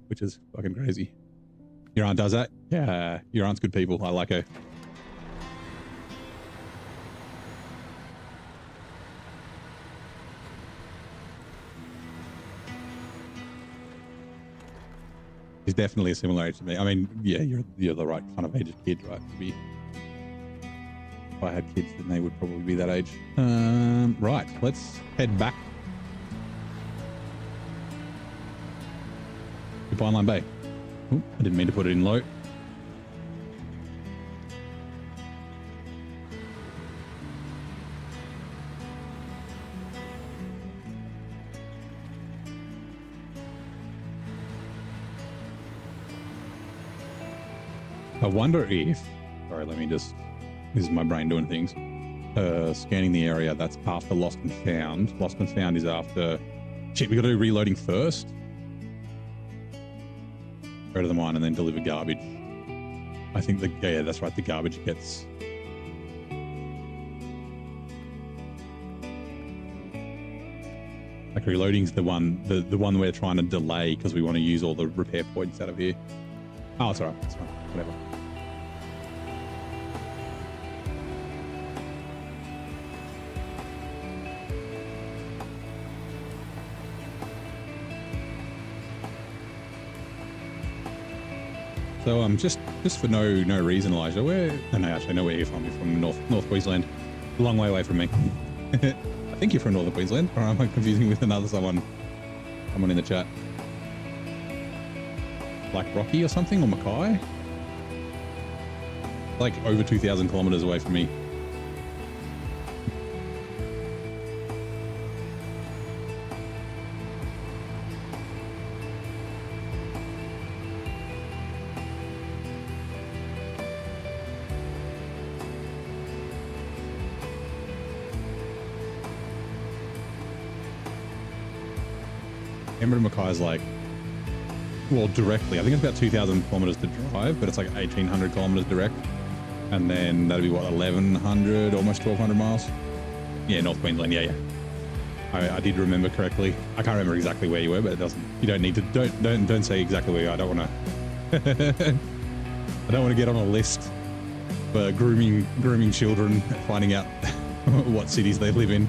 Which is fucking crazy. Your aunt does that? Yeah, your aunt's good people. I like her. He's definitely a similar age to me. I mean, yeah, you're the right kind of age of kid, right? To be. If I had kids, then they would probably be that age. Right, let's head back to Pine Line Bay. Ooh, I didn't mean to put it in low. I wonder if, sorry, let me just, this is my brain doing things. Scanning the area, that's after Lost and Found. Lost and Found is after, shit, we got to do reloading first. Go to the mine and then deliver garbage. I think yeah, that's right, the garbage gets. Like reloading's the one we're trying to delay because we want to use all the repair points out of here. Oh, it's all right, it's fine, whatever. So just for no reason, Elijah, I know where you're from. You're from North Queensland, a long way away from me. I think you're from Northern Queensland, or am I confusing with someone in the chat? Like Rocky or something, or Mackay? Like over 2,000 kilometers away from me. Canberra to Mackay is like, well, directly, I think it's about 2,000 kilometers to drive, but it's like 1,800 kilometers direct. And then that'd be what, 1,100, almost 1,200 miles? Yeah, North Queensland. Yeah, yeah. I did remember correctly. I can't remember exactly where you were, but it doesn't. You don't need to. Don't say exactly where you are. I don't want to. I don't want to get on a list for grooming children, finding out what cities they live in.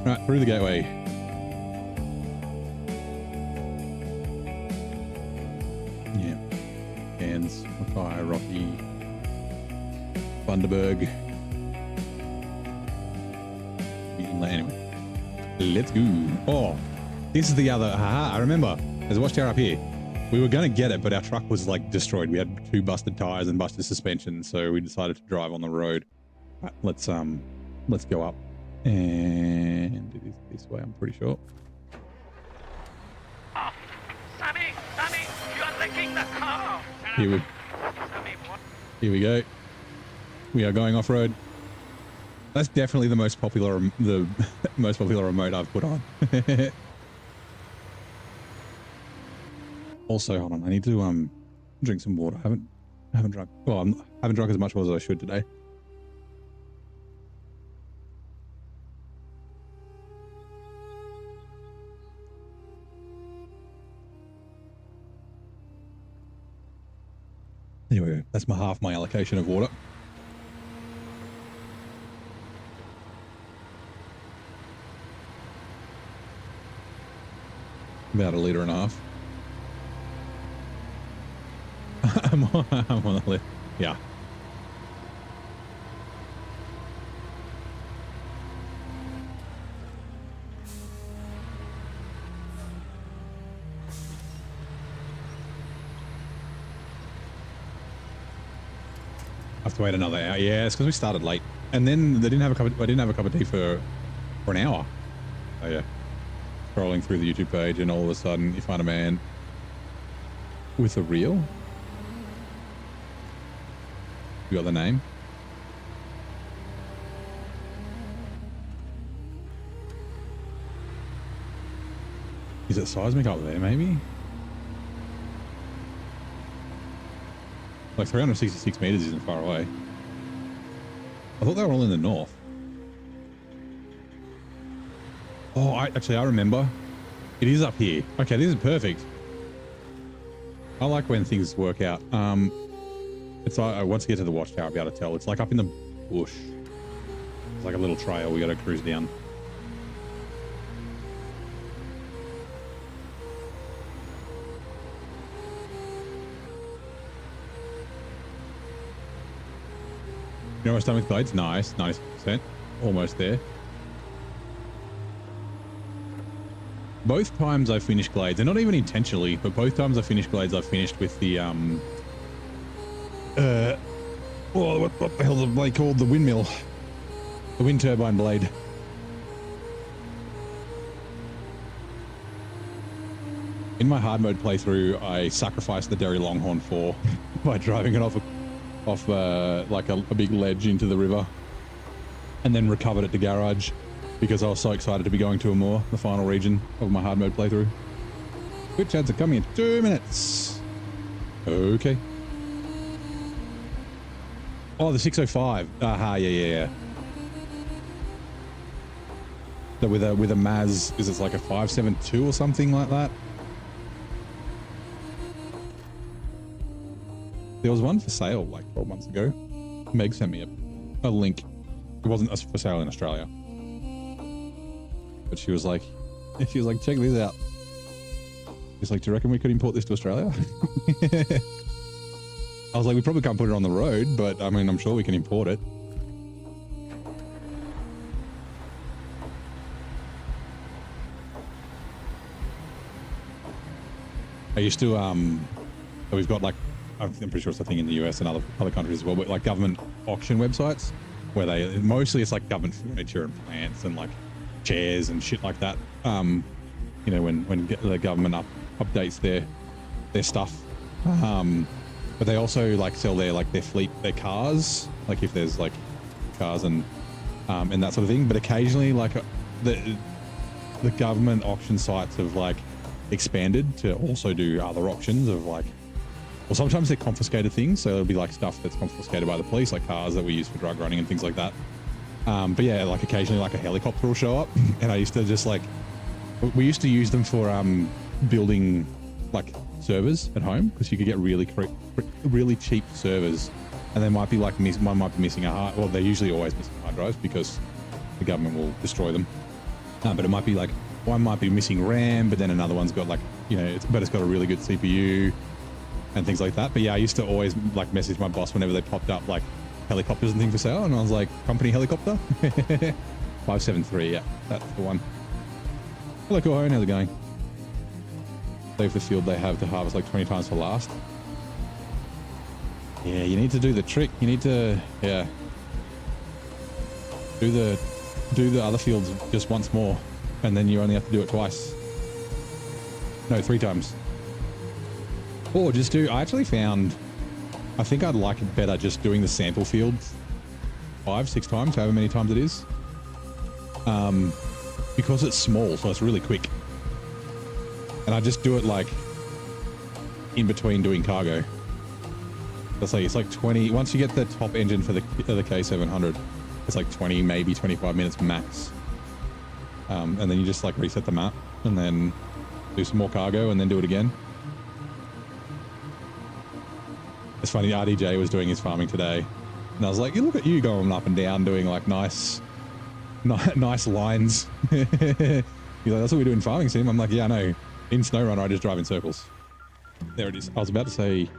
Right, through the gateway. Yeah. Cairns, Mackay, Rocky, Bundaberg. Anyway, let's go. Oh, this is the other. Haha, I remember. There's a watchtower up here. We were going to get it, but our truck was like destroyed. We had 2 busted tires and busted suspension, so we decided to drive on the road. Right, let's go up. And it is this way, I'm pretty sure. Oh, Sammy, you're licking the car. Here we go. We are going off road. That's definitely the most popular remote I've put on. Also, hold on, I need to drink some water. I haven't drunk. Well, I haven't drunk as much as I should today. There we go. That's half my allocation of water. About 1.5 liters. I'm on the list. Yeah. I have to wait another hour. Yeah, it's because we started late, and then they didn't have a cup. I didn't have a cup of tea for an hour. Oh yeah, scrolling through the YouTube page, and all of a sudden you find a man with a reel. You got the name? Is it seismic up there? Maybe. Like 366 meters isn't far away. I thought they were all in the north. Oh, I remember. It is up here. Okay, this is perfect. I like when things work out. It's like, once I get to the watchtower, I'll be able to tell. It's like up in the bush. It's like a little trail we got to cruise down. You know what's done with blades? Nice, 90%. Almost there. Both times I finished glades, and not even intentionally, but both times I finished glades, I finished with the what the hell is the blade called? The windmill. The wind turbine blade. In my hard mode playthrough, I sacrificed the Derry Longhorn 4 by driving it off like a big ledge into the river, and then recovered at the garage because I was so excited to be going to Amur, the final region of my hard mode playthrough. Which ads are coming in 2 minutes. Okay. Oh, the 605. Aha, yeah. So with a Maz, is it like a 572 or something like that? There was one for sale like 12 months ago. Meg sent me a link. It wasn't for sale in Australia, but she was like, check this out. She's like, do you reckon we could import this to Australia? I was like, we probably can't put it on the road, but I mean, I'm sure we can import it. I used to, we've got like, I'm pretty sure it's a thing in the US and other countries as well, but like government auction websites where they, mostly it's like government furniture and plants and like chairs and shit like that. You know, when the government updates their stuff. But they also like sell their fleet, their cars, like if there's like cars and that sort of thing. But occasionally, like the government auction sites have like expanded to also do other auctions of like, well, sometimes they're confiscated things, so it'll be like stuff that's confiscated by the police, like cars that we use for drug running and things like that. But yeah, like occasionally like a helicopter will show up, and I used to just like, we used to use them for building like servers at home, because you could get really cheap servers, and they might be like one might be missing a hard, well, they're usually always missing hard drives because the government will destroy them. But it might be like one might be missing RAM, but then another one's got like, you know, it's got a really good CPU and things like that. But yeah, I used to always like message my boss whenever they popped up like helicopters and things for sale, and I was like, company helicopter. 573, yeah, that's the one. Hello, Cohone, how's it going? Leave the field they have to harvest like 20 times for last. Yeah, you need to do the trick. You need to, yeah, do the other fields just once more, and then you only have to do it twice. No, 3 times. Or just do, I actually found, I think I'd like it better just doing the sample fields 5, 6 times, however many times it is. Because it's small, so it's really quick. And I just do it like in between doing cargo. Let's say it's like 20, once you get the top engine for the K700, it's like 20, maybe 25 minutes max. And then you just like reset the map and then do some more cargo and then do it again. It's funny, RDJ was doing his farming today, and I was like, you look at you going up and down doing like nice lines. He's like, that's what we do in farming sim. I'm like, yeah, I know. In SnowRunner, I just drive in circles. There it is. I was about to say,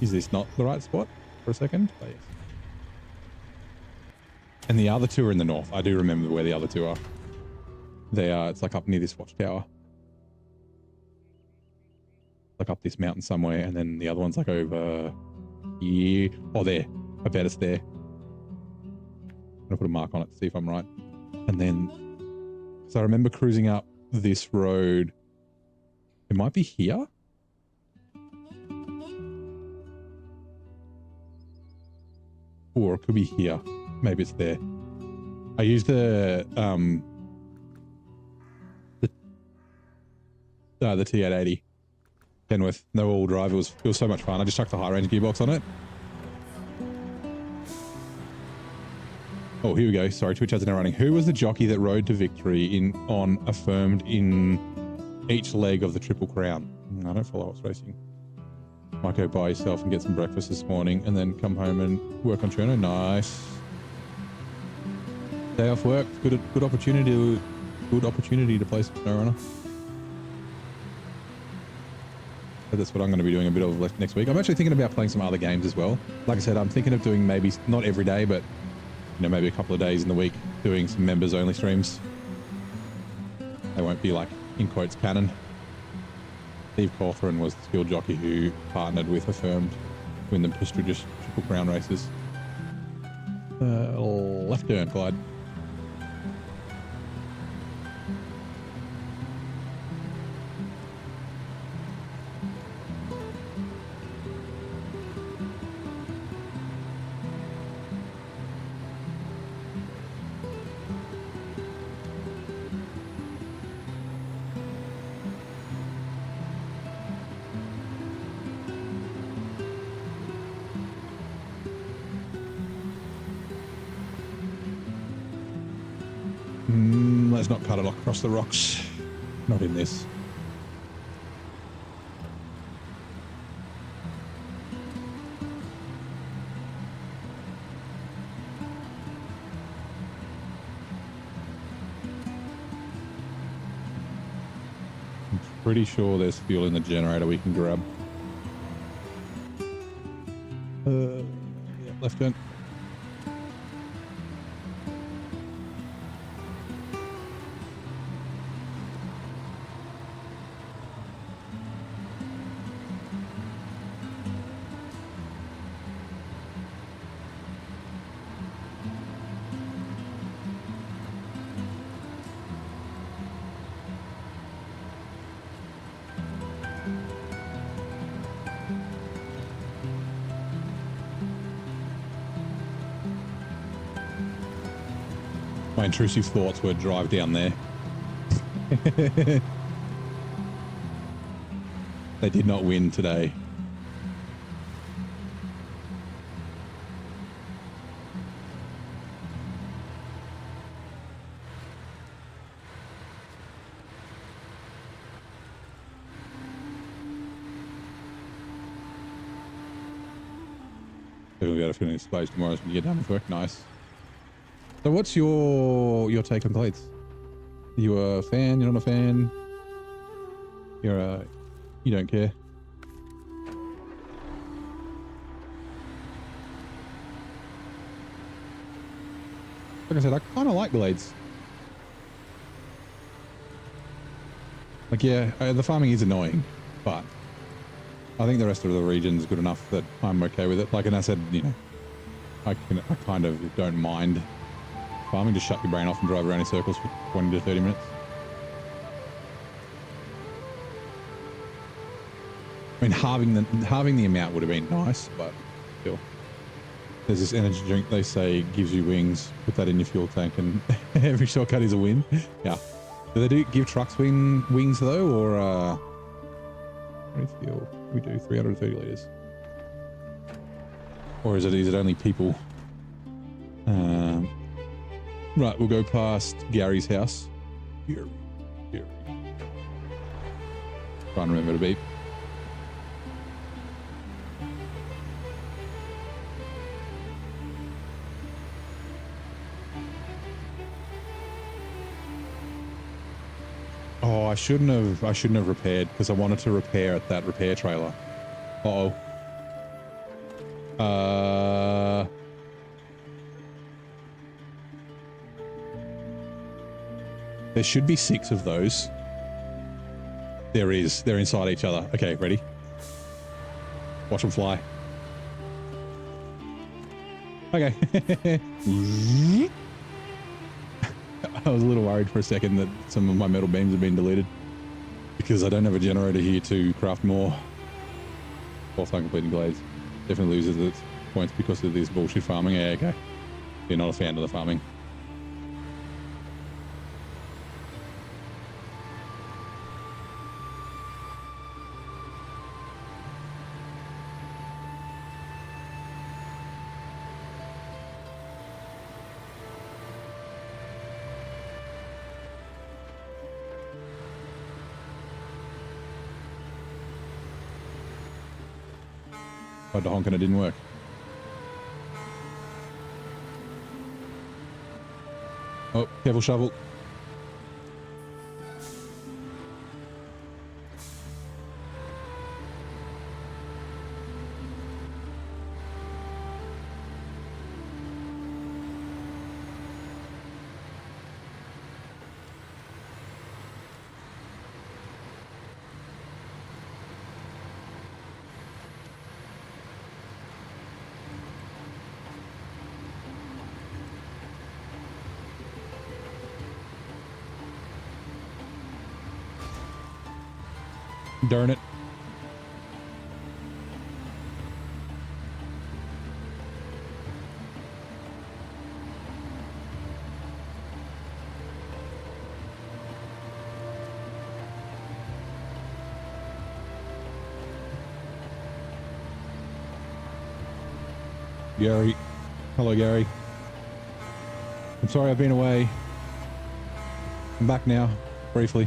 is this not the right spot for a second? Oh, yes. And the other two are in the north. I do remember where the other two are. They are, it's like up near this watchtower. Like up this mountain somewhere, and then the other one's like over here. Oh, there. I bet it's there. I'm gonna put a mark on it to see if I'm right. And then, so I remember cruising up this road. It might be here. Or it could be here. Maybe it's there. I used the T880 Kenworth, no all drive. It was so much fun. I just chucked the high range gearbox on it. Oh, here we go. Sorry, Twitch hasn't running. Who was the jockey that rode to victory on affirmed in each leg of the Triple Crown? I don't follow what's racing. Might go buy yourself and get some breakfast this morning and then come home and work on Cherno. Nice. Day off work. Good opportunity to play some SnowRunner. So that's what I'm going to be doing a bit of next week. I'm actually thinking about playing some other games as well. Like I said, I'm thinking of doing maybe not every day, but you know, maybe a couple of days in the week doing some members only streams. They won't be like in quotes canon. Steve Cawthorne was the skilled jockey who partnered with Affirmed to win the prestigious Triple Crown races. Left turn, Clyde. Let's not cut it across the rocks. Not in this. I'm pretty sure there's fuel in the generator we can grab. Yeah, left turn. My intrusive thoughts were drive down there. They did not win today. We'll be able to finish this tomorrow when you get done with work. Nice. So what's your take on plates? You a fan? You're not a fan? You don't care? Like I said, I kind of like Glades. Like, yeah, the farming is annoying, but I think the rest of the region's good enough that I'm okay with it. Like, and I said, you know, I kind of don't mind farming. Just shut your brain off and drive around in circles for 20 to 30 minutes. I mean, halving the amount would have been nice, but still. There's this energy drink they say gives you wings. Put that in your fuel tank, and every shortcut is a win. Yeah. Do they give trucks wings though, or how do you feel? We do 330 liters, or is it only people? Right, we'll go past Gary's house. Gary. Try and remember to beep. Oh, I shouldn't have repaired because I wanted to repair at that repair trailer. There should be 6 of those. There is. They're inside each other. Okay, ready? Watch them fly. Okay. I was a little worried for a second that some of my metal beams have been deleted because I don't have a generator here to craft more. Fourth uncompleted glades. Definitely loses its points because of this bullshit farming. Yeah, okay. You're not a fan of the farming. Tried to honk and it didn't work. Oh, careful shovel. Darn it. Gary. Hello, Gary. I'm sorry I've been away. I'm back now, briefly.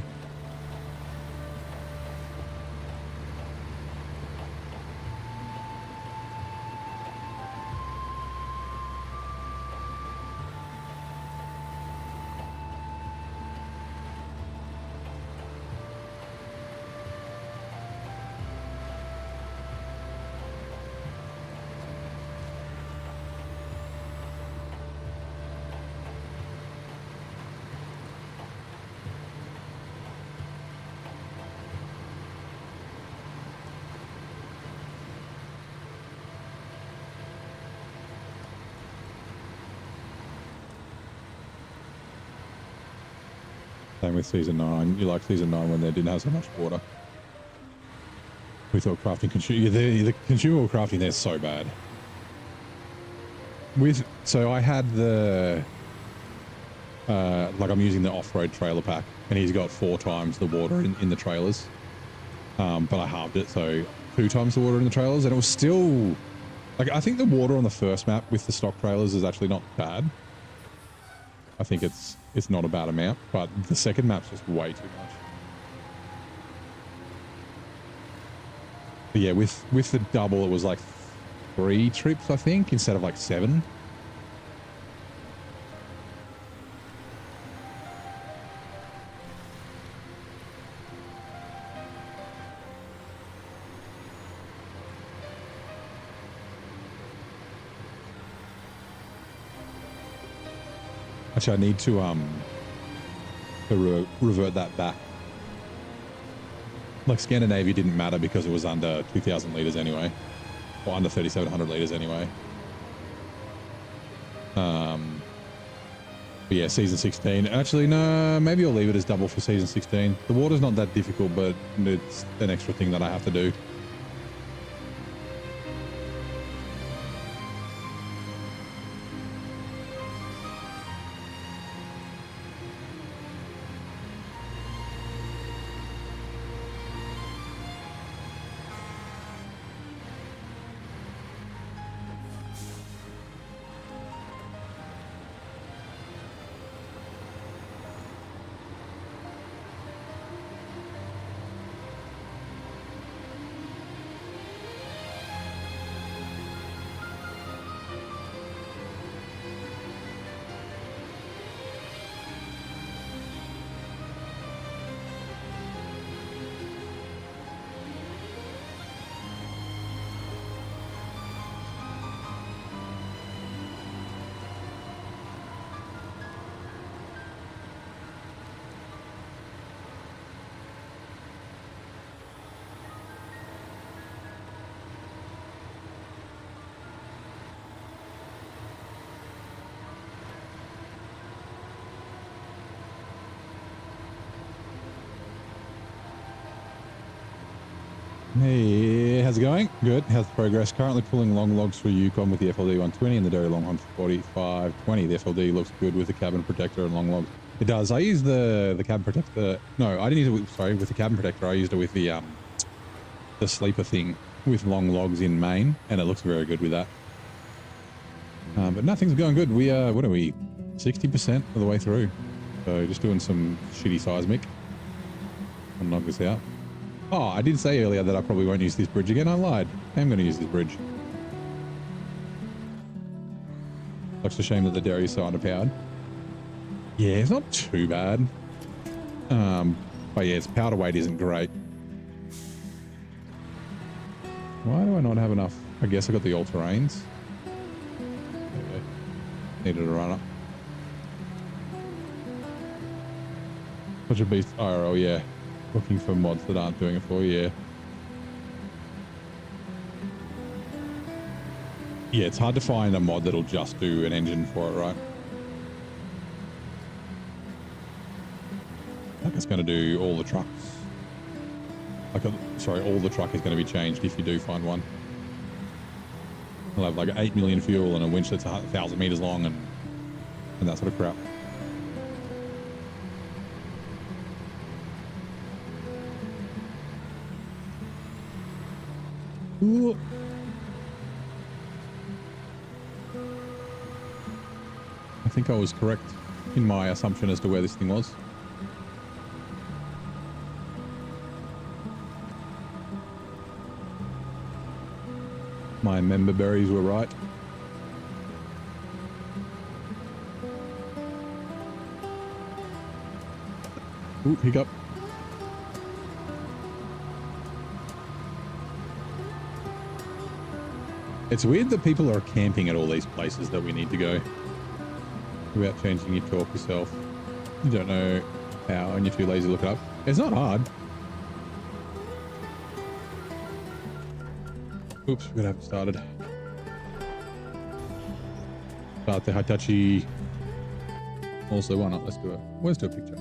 Same with season 9. You like season 9 when they didn't have so much water. We thought crafting the consumable crafting there's so bad. So I had the like I'm using the off-road trailer pack, and he's got 4 times the water in the trailers. But I halved it, so 2 times the water in the trailers, and it was still like, I think the water on the first map with the stock trailers is actually not bad. I think it's not a bad amount, but the second map's just way too much. But yeah, with the double, it was like 3 trips, I think, instead of like 7. Actually, I need to revert that back. Like, Scandinavia didn't matter because it was under 2,000 liters anyway, or under 3,700 liters anyway. But yeah, season 16. Actually, no, maybe I'll leave it as double for season 16. The water's not that difficult, but it's an extra thing that I have to do. Hey, how's it going? Good. How's the progress? Currently pulling long logs for Yukon with the FLD 120 and the Dairy Longhorn 4520. The FLD looks good with the cabin protector and long logs. It does. I use the cabin protector. No, I didn't use it with, sorry, with the cabin protector. I used it with the sleeper thing with long logs in main, and it looks very good with that. But nothing's going good. We are, what are we, 60% of the way through. So just doing some shitty seismic. I'll knock this out. Oh, I did say earlier that I probably won't use this bridge again. I lied. I am going to use this bridge. Such a shame that the dairy is so underpowered. Yeah, it's not too bad. But yeah, its power to weight isn't great. Why do I not have enough? I guess I got the all-terrains. Okay. Needed a runner. Such a beast. IRL, yeah. Looking for mods that aren't doing it for you, yeah. Yeah, it's hard to find a mod that'll just do an engine for it, right? Like it's going to do all the trucks. Like, sorry, all the truck is going to be changed if you do find one. It'll have like 8 million fuel and a winch that's 1,000 meters long and that sort of crap. Ooh. I think I was correct in my assumption as to where this thing was. My member berries were right. Ooh, hiccup. It's weird that people are camping at all these places that we need to go without changing your talk yourself. You don't know how and you're too lazy to look it up. It's not hard. Oops, we're gonna have it started. Start the Hitachi. Also, why not? Let's do it. Let's do a picture.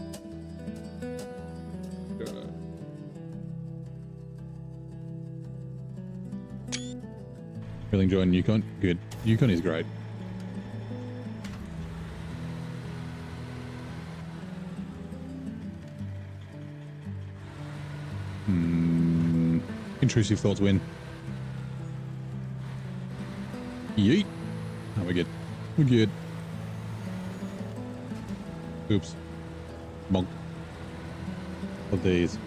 Really enjoying Yukon? Good. Yukon is great. Intrusive thoughts win. Yeet. Oh, we're good. We're good. Oops. Monk. Well, these.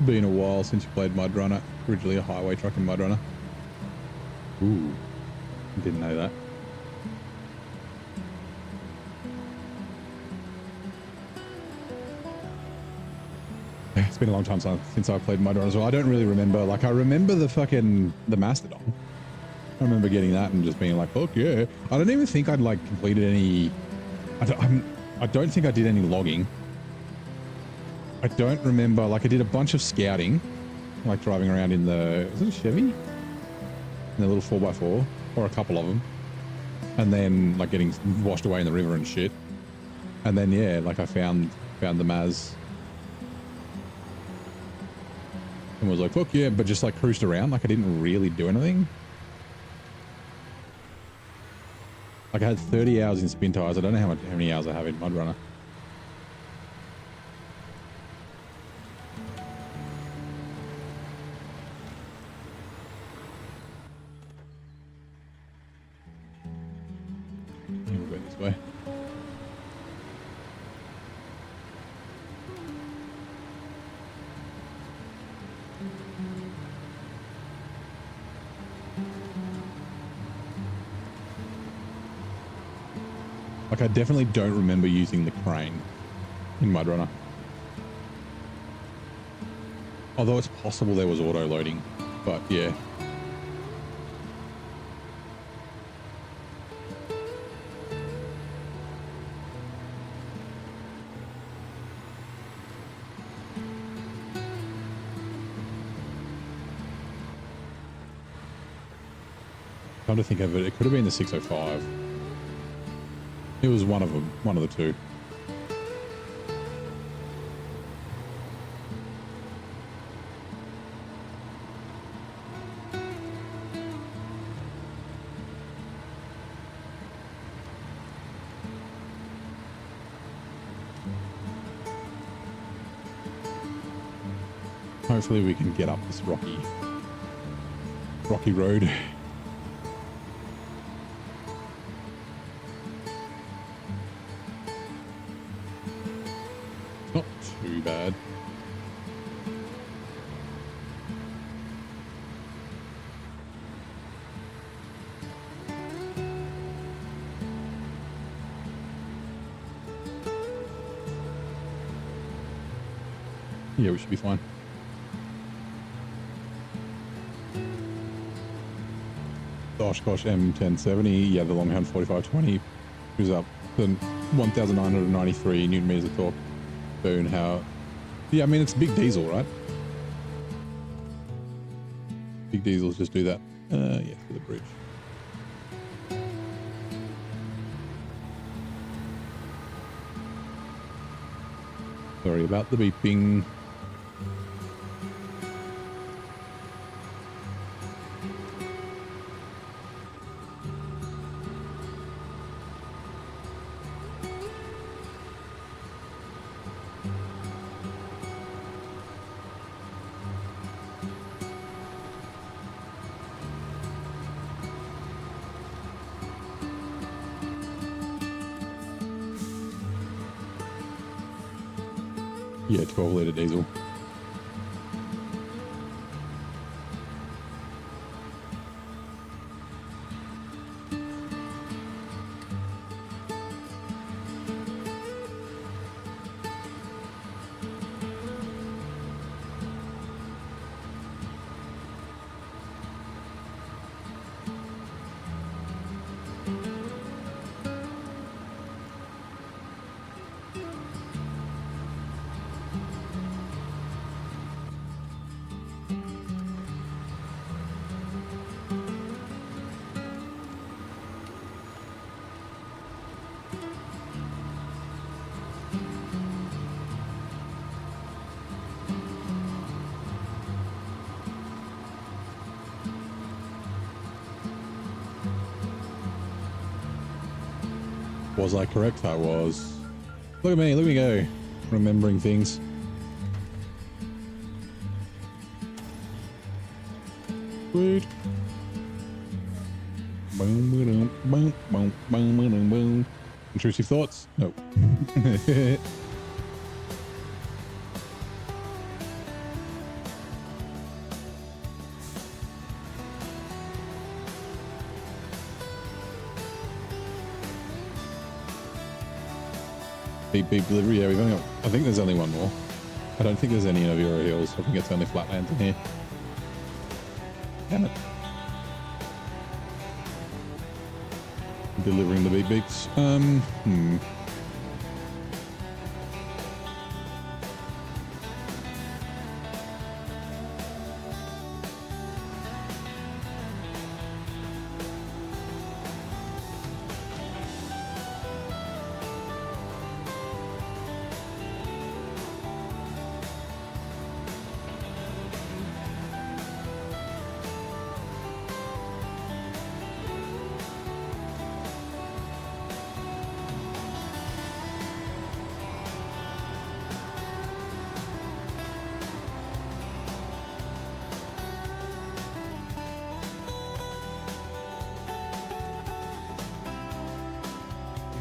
Been a while since you played Mud Runner. Originally a highway truck in Mud Runner. Ooh. Didn't know that. It's been a long time since I played Mud Runner as well. I don't really remember. Like, I remember the Mastodon. I remember getting that and just being like, fuck yeah. I don't even think I'd like completed any... I don't think I did any logging. I don't remember, like I did a bunch of scouting, like driving around in the, is it a Chevy? In the little 4x4, or a couple of them. And then like getting washed away in the river and shit. And then yeah, like I found the Maz. And was like, fuck yeah, but just like cruised around, like I didn't really do anything. Like I had 30 hours in spin tires. I don't know how many hours I have in Mud Runner. We'll go this way. Like I definitely don't remember using the crane in Mud Runner. Although it's possible there was auto loading, but yeah. Trying to think of it, it could have been the 605. It was one of them, one of the two. Hopefully we can get up this rocky road. Not too bad. Yeah, we should be fine. Oshkosh M1070, yeah, the Longhorn 4520 was up to 1,993 Newton meters of torque. Boon, how? Yeah, I mean, it's a big diesel, right? Big diesels just do that. Yeah, through the bridge. Sorry about the beeping. Yeah, 12-litre diesel. Was I correct? I was. Look at me go. Remembering things. Sweet. Boom, boom, boom, boom, boom, boom, boom. Intrusive thoughts? No. Beep beep delivery. Yeah, we've only got. I think there's only one more. I don't think there's any in Overo Hills. I think it's only flatlands in here. Damn it. Delivering the beep beeps.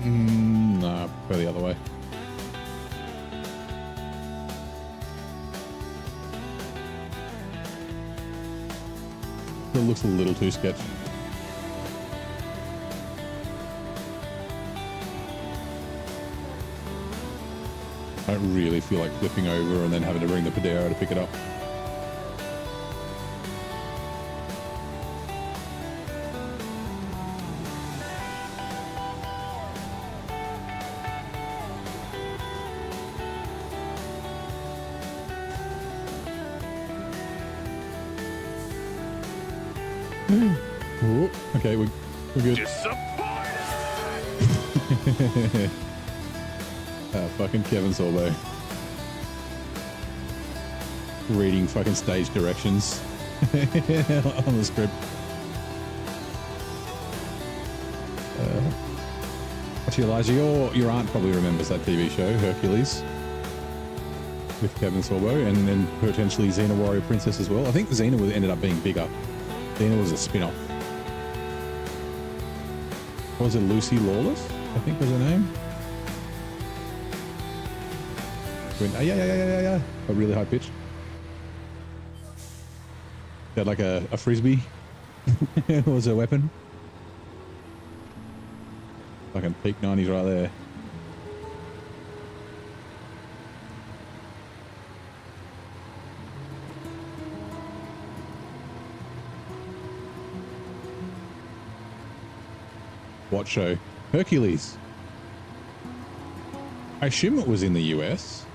Nah, go the other way. It looks a little too sketchy. I don't really feel like flipping over and then having to bring the Padero to pick it up. Ooh, okay, we're good. Disappointed! Fucking Kevin Sorbo. Reading fucking stage directions on the script. Actually, Elijah, your aunt probably remembers that TV show, Hercules, with Kevin Sorbo, and then potentially Xena Warrior Princess as well. I think Xena ended up being bigger. Xena was a spin-off. What was it, Lucy Lawless? I think was her name. Yeah. A really high pitch. She had like a frisbee. Was her weapon. Fucking peak 90s right there. What show? Hercules. I assume it was in the US.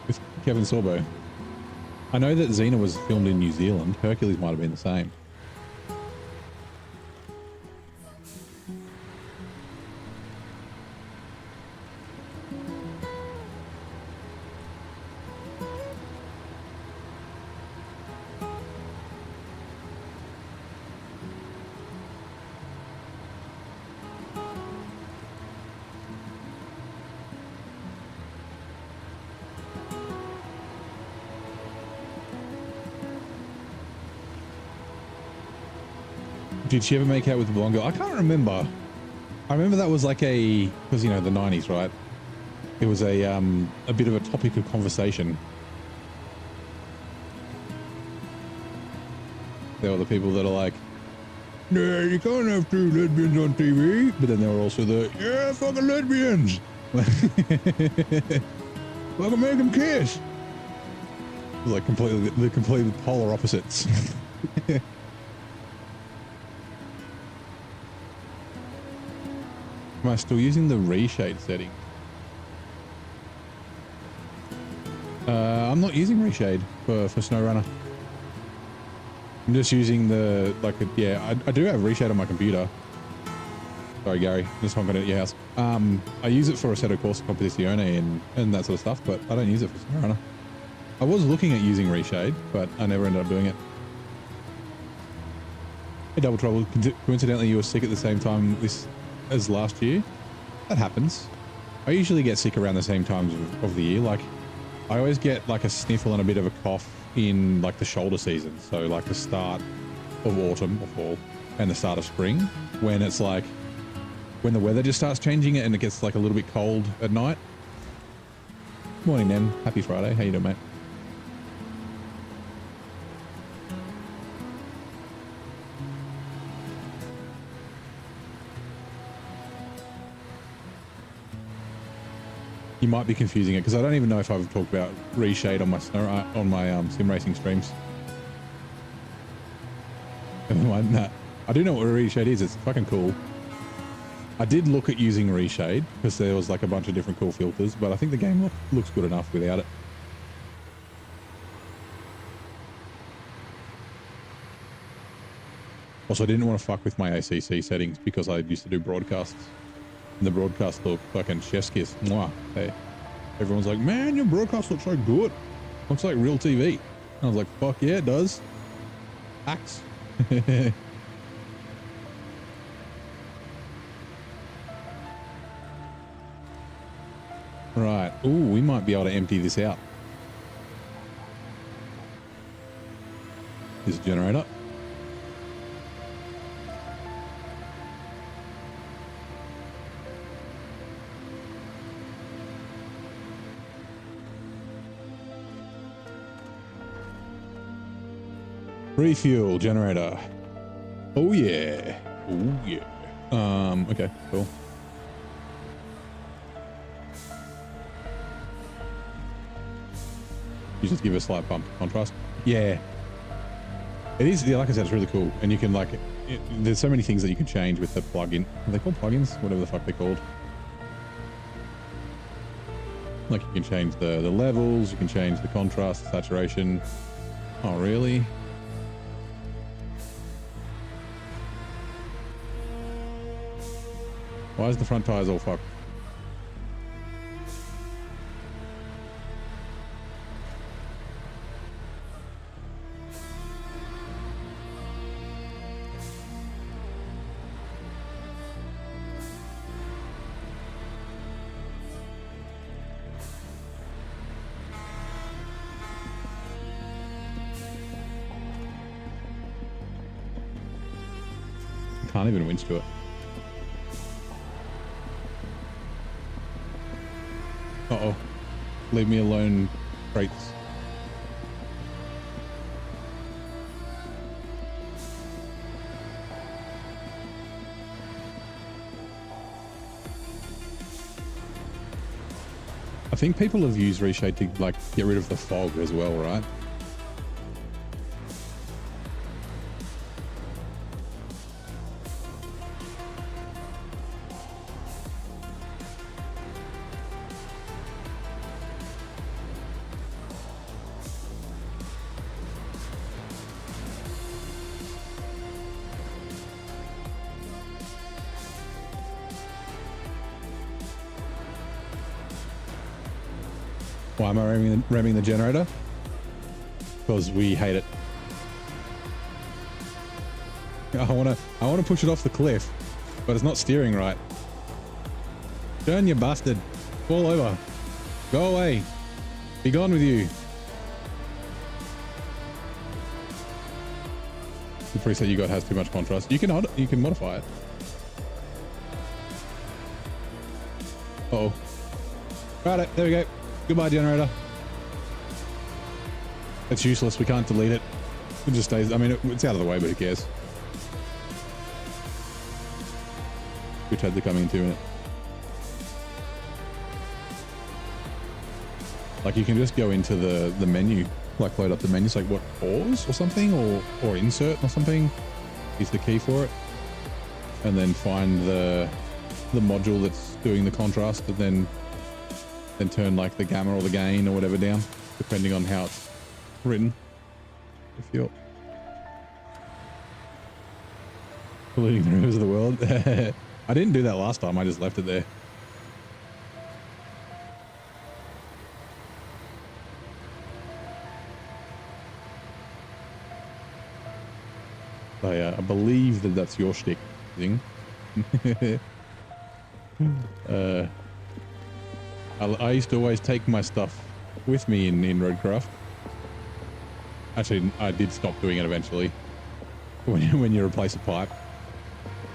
With Kevin Sorbo. I know that Xena was filmed in New Zealand. Hercules might have been the same. Did she ever make out with the blonde girl? I can't remember. I remember that was like because you know the 90s, right? It was a bit of a topic of conversation. There were the people that are like, no, you can't have two lesbians on TV. But then there were also the, yeah, fucking lesbians. Fucking make them kiss. It was like completely polar opposites. Am I still using the reshade setting? I'm not using reshade for SnowRunner. I'm just using the, I do have reshade on my computer. Sorry, Gary, just honking at your house. I use it for Assetto Corsa Competizione and that sort of stuff, but I don't use it for SnowRunner. I was looking at using reshade, but I never ended up doing it. Hey, Double Trouble, coincidentally you were sick at the same time as last year. That happens. I usually get sick around the same times of the year. Like, I always get like a sniffle and a bit of a cough in like the shoulder season. So like the start of autumn or fall and the start of spring, when it's like, when the weather just starts changing and it gets like a little bit cold at night. Morning, Nem. Happy Friday. How you doing, mate? You might be confusing it because I don't even know if I've talked about reshade on my sim racing streams. Never mind that. I do know what a reshade is. It's fucking cool. I did look at using reshade because there was like a bunch of different cool filters, but I think the game looks good enough without it. Also, I didn't want to fuck with my ACC settings because I used to do broadcasts. And the broadcast looked fucking chef's kiss. Mwah. Hey, everyone's like, man, your broadcast looks so good. Looks like real TV. And I was like, fuck yeah, it does. Axe. Right. Ooh, we might be able to empty this out. This generator. Refuel generator. Oh yeah. Oh yeah. Okay, cool. You just give a slight bump to contrast. Yeah. It is, yeah, like I said, it's really cool. And you can like, there's so many things that you can change with the plugin. Are they called plugins? Whatever the fuck they're called. Like you can change the levels, you can change the contrast, the saturation. Oh, really? Why is the front tires all fucked? Can't even winch to it. Uh-oh. Leave me alone, crates. I think people have used Reshade to like get rid of the fog as well, right? Why am I ramming the generator? Because we hate it. I wanna push it off the cliff, but it's not steering right. Turn, you bastard. Fall over. Go away. Be gone with you. The preset you got has too much contrast. You can modify it. Uh-oh. Right, there we go. Goodbye, generator. It's useless. We can't delete it. It just stays. I mean, it's out of the way, but who cares? Which had to come in 2 minutes. Like you can just go into the menu, like load up the menu. It's like what, pause or something, or insert or something is the key for it, and then find the module that's doing the contrast, and then turn like the gamma or the gain or whatever down, depending on how it's written. If you're polluting the rivers of the world. I didn't do that last time. I just left it there. I believe that's your shtick thing. I used to always take my stuff with me in Roadcraft. Actually, I did stop doing it eventually. When you replace a pipe,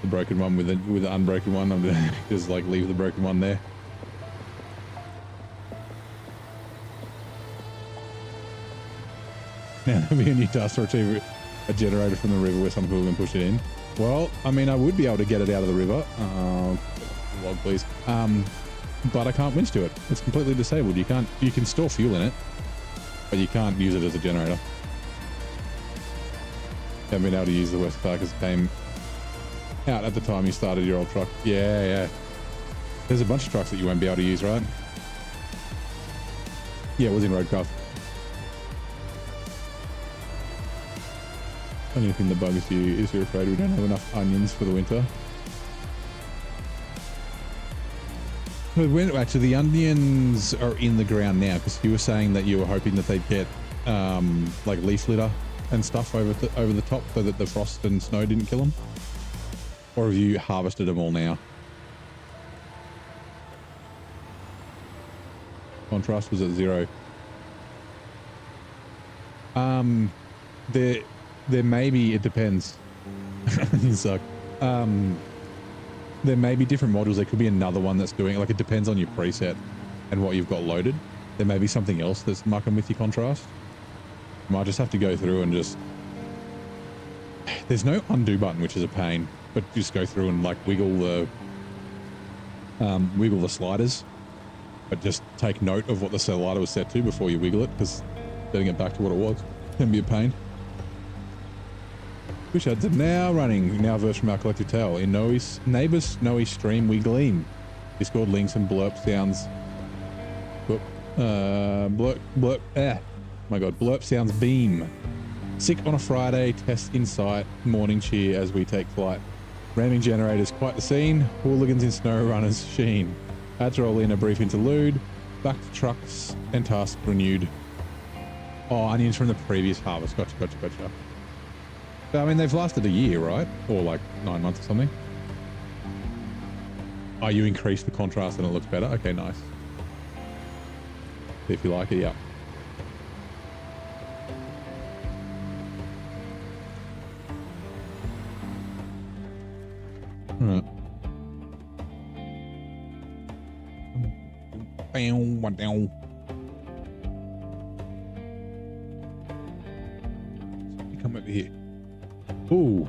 the broken one with the unbroken one, I'm gonna just like leave the broken one there. Now there'll be a new task to retrieve a generator from the river where some people can push it in. Well, I mean, I would be able to get it out of the river. Log, please. But I can't winch to it. It's completely disabled. You can store fuel in it, but you can't use it as a generator. Haven't been able to use the West Car because it came out at the time you started your old truck. Yeah. There's a bunch of trucks that you won't be able to use, right? Yeah, it was in Roadcraft. Only thing that bugs you is you're afraid we don't have enough onions for the winter. But actually, the onions are in the ground now because you were saying that you were hoping that they'd get like leaf litter and stuff over the top so that the frost and snow didn't kill them. Or have you harvested them all now? Contrast was at 0. There may be, it depends. You suck. There may be different modules. There could be another one that's doing it. Like, it depends on your preset and what you've got loaded. There may be something else that's mucking with your contrast. You might just have to go through and just... There's no undo button, which is a pain, but just go through and like wiggle the sliders, but just take note of what the slider was set to before you wiggle it, because getting it back to what it was can be a pain. Wish ads are now running, now verse from our collective tale. In neighbour's snowy stream we gleam. Discord links and blurp sounds. My god, blurp sounds beam. Sick on a Friday, test in sight, morning cheer as we take flight. Ramming generators, quite the scene. Hooligans in SnowRunner's sheen. Had to roll in a brief interlude. Back to trucks and task renewed. Oh, onions from the previous harvest. Gotcha. I mean, they've lasted a year, right? Or like 9 months or something. Oh, you increase the contrast and it looks better? Okay, nice. If you like it, yeah. Alright. Come over here. Ooh.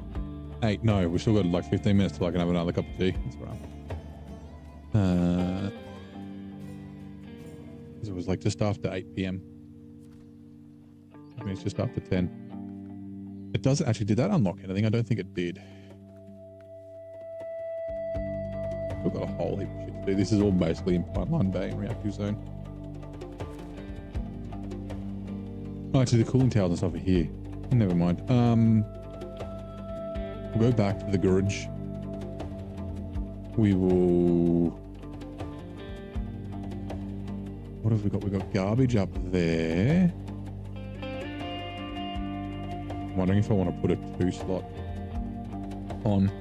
8. No, we've still got like 15 minutes till I can have another cup of tea. That's right. It was like just after 8 p.m. I mean, it's just after 10. It doesn't actually, did that unlock anything? I don't think it did. We've got a whole heap of shit to do. This is all basically in Pipeline Bay and Reactive Zone. Oh, actually the cooling towers and stuff are here. Never mind. We'll go back to the garage. We will... What have we got? We've got garbage up there. I'm wondering if I want to put a 2 slot on.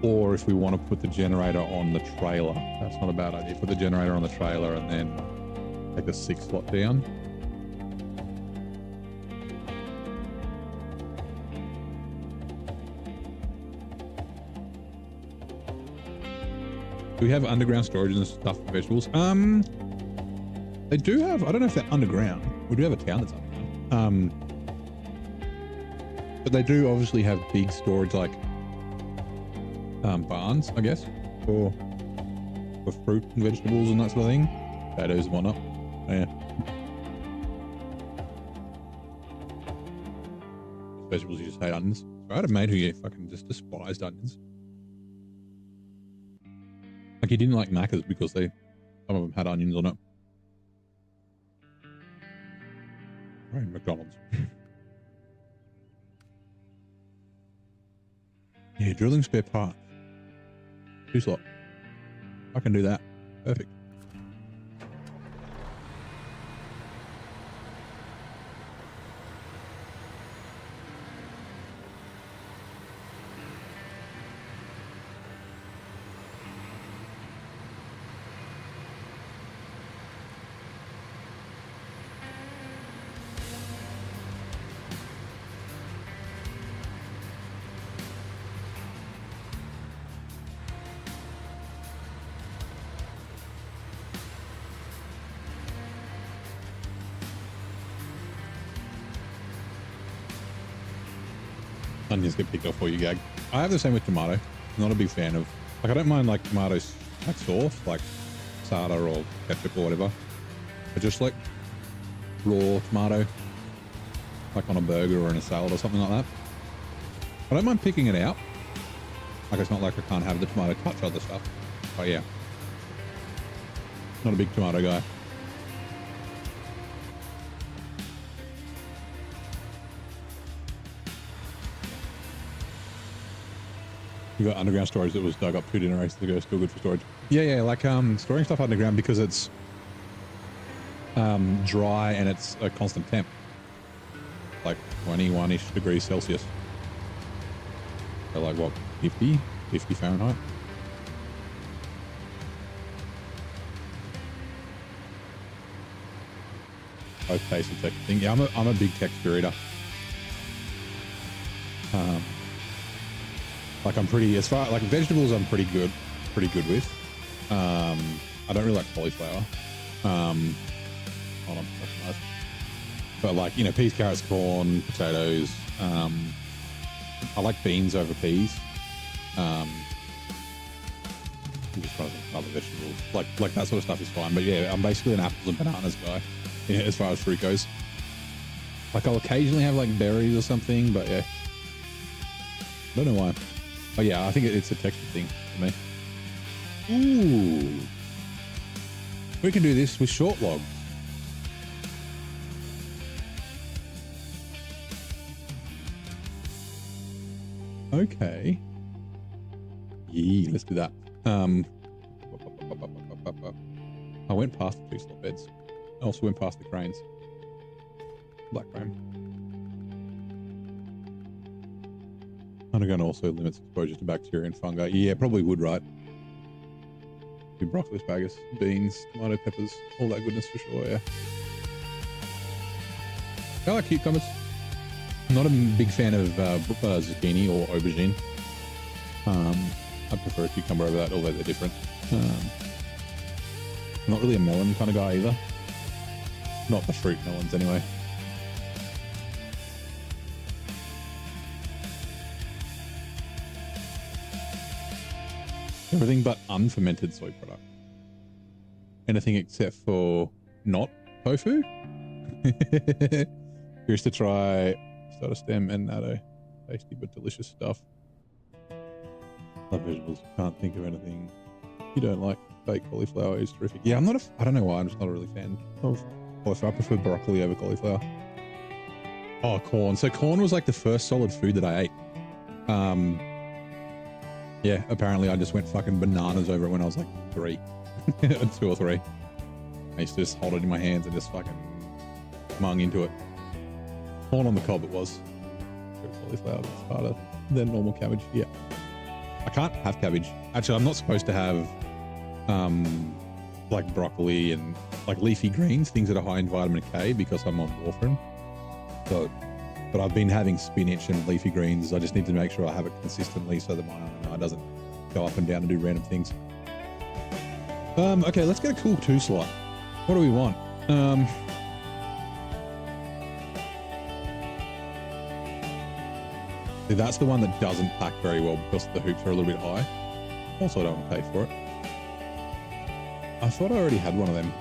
Or if we want to put the generator on the trailer. That's not a bad idea. Put the generator on the trailer and then take a 6 slot down. Do we have underground storage and stuff for vegetables? They do have, I don't know if they're underground. We do have a town that's underground. But they do obviously have big storage, like barns, I guess, for fruit and vegetables and that sort of thing. Potatoes and whatnot. Yeah. Vegetables, you just hate onions. I had a mate who fucking just despised onions. Like, he didn't like Macca's because some of them had onions on it. Right, McDonald's. Yeah, drilling spare parts. 2 slot. I can do that. Perfect. onions get picked off or you gag. I have the same with tomato. I'm not a big fan of, like, I don't mind like tomatoes, like sauce, like sada or ketchup or whatever. But just like raw tomato, like on a burger or in a salad or something like that. I don't mind picking it out. Like, it's not like I can't have the tomato touch other stuff. But yeah, not a big tomato guy. You got underground storage that was dug up 2 generations ago, still good for storage. Yeah, like storing stuff underground because it's dry and it's a constant temp, like 21-ish degrees Celsius. So like what, 50 Fahrenheit? Both taste and texture thing. Yeah, I'm a big texture eater. Like I'm pretty, as far like vegetables, I'm pretty good with. I don't really like cauliflower. Hold on, that's nice. But like, you know, peas, carrots, corn, potatoes. I like beans over peas. I'm just trying to think of other vegetables. Like that sort of stuff is fine. But yeah, I'm basically an apples and bananas guy, yeah, as far as fruit goes. Like I'll occasionally have like berries or something, but yeah, I don't know why. But yeah, I think it's a texture thing for me. Ooh, we can do this with short log. Okay. Yeah, let's do that. I went past the 2 slot beds. I also went past the cranes. Black crane. Underground also limits exposure to bacteria and fungi. Yeah, probably would, right? Do broccoli, asparagus, beans, tomato, peppers, all that goodness for sure, yeah. I like cucumbers. I'm not a big fan of zucchini or aubergine. I prefer a cucumber over that, although they're different. I'm not really a melon kind of guy either. Not the fruit melons anyway. Everything but unfermented soy product. Anything except for not tofu. Here's to try starter stem and natto. Tasty but delicious stuff. Love vegetables. Can't think of anything you don't like. Baked cauliflower is terrific. Yeah, I don't know why. I'm just not a really fan of cauliflower. I prefer broccoli over cauliflower. Oh, corn. So corn was like the first solid food that I ate. Yeah, apparently I just went fucking bananas over it when I was like 3. 2 or 3. I used to just hold it in my hands and just fucking mung into it. Corn on the cob it was. Cauliflower is harder than normal cabbage. Yeah. I can't have cabbage. Actually, I'm not supposed to have like broccoli and like leafy greens, things that are high in vitamin K because I'm on warfarin. So, but I've been having spinach and leafy greens. I just need to make sure I have it consistently so that my eye doesn't go up and down and do random things. Okay, let's get a cool 2 slot. What do we want? That's the one that doesn't pack very well because the hoops are a little bit high. Also, I don't want to pay for it. I thought I already had one of them.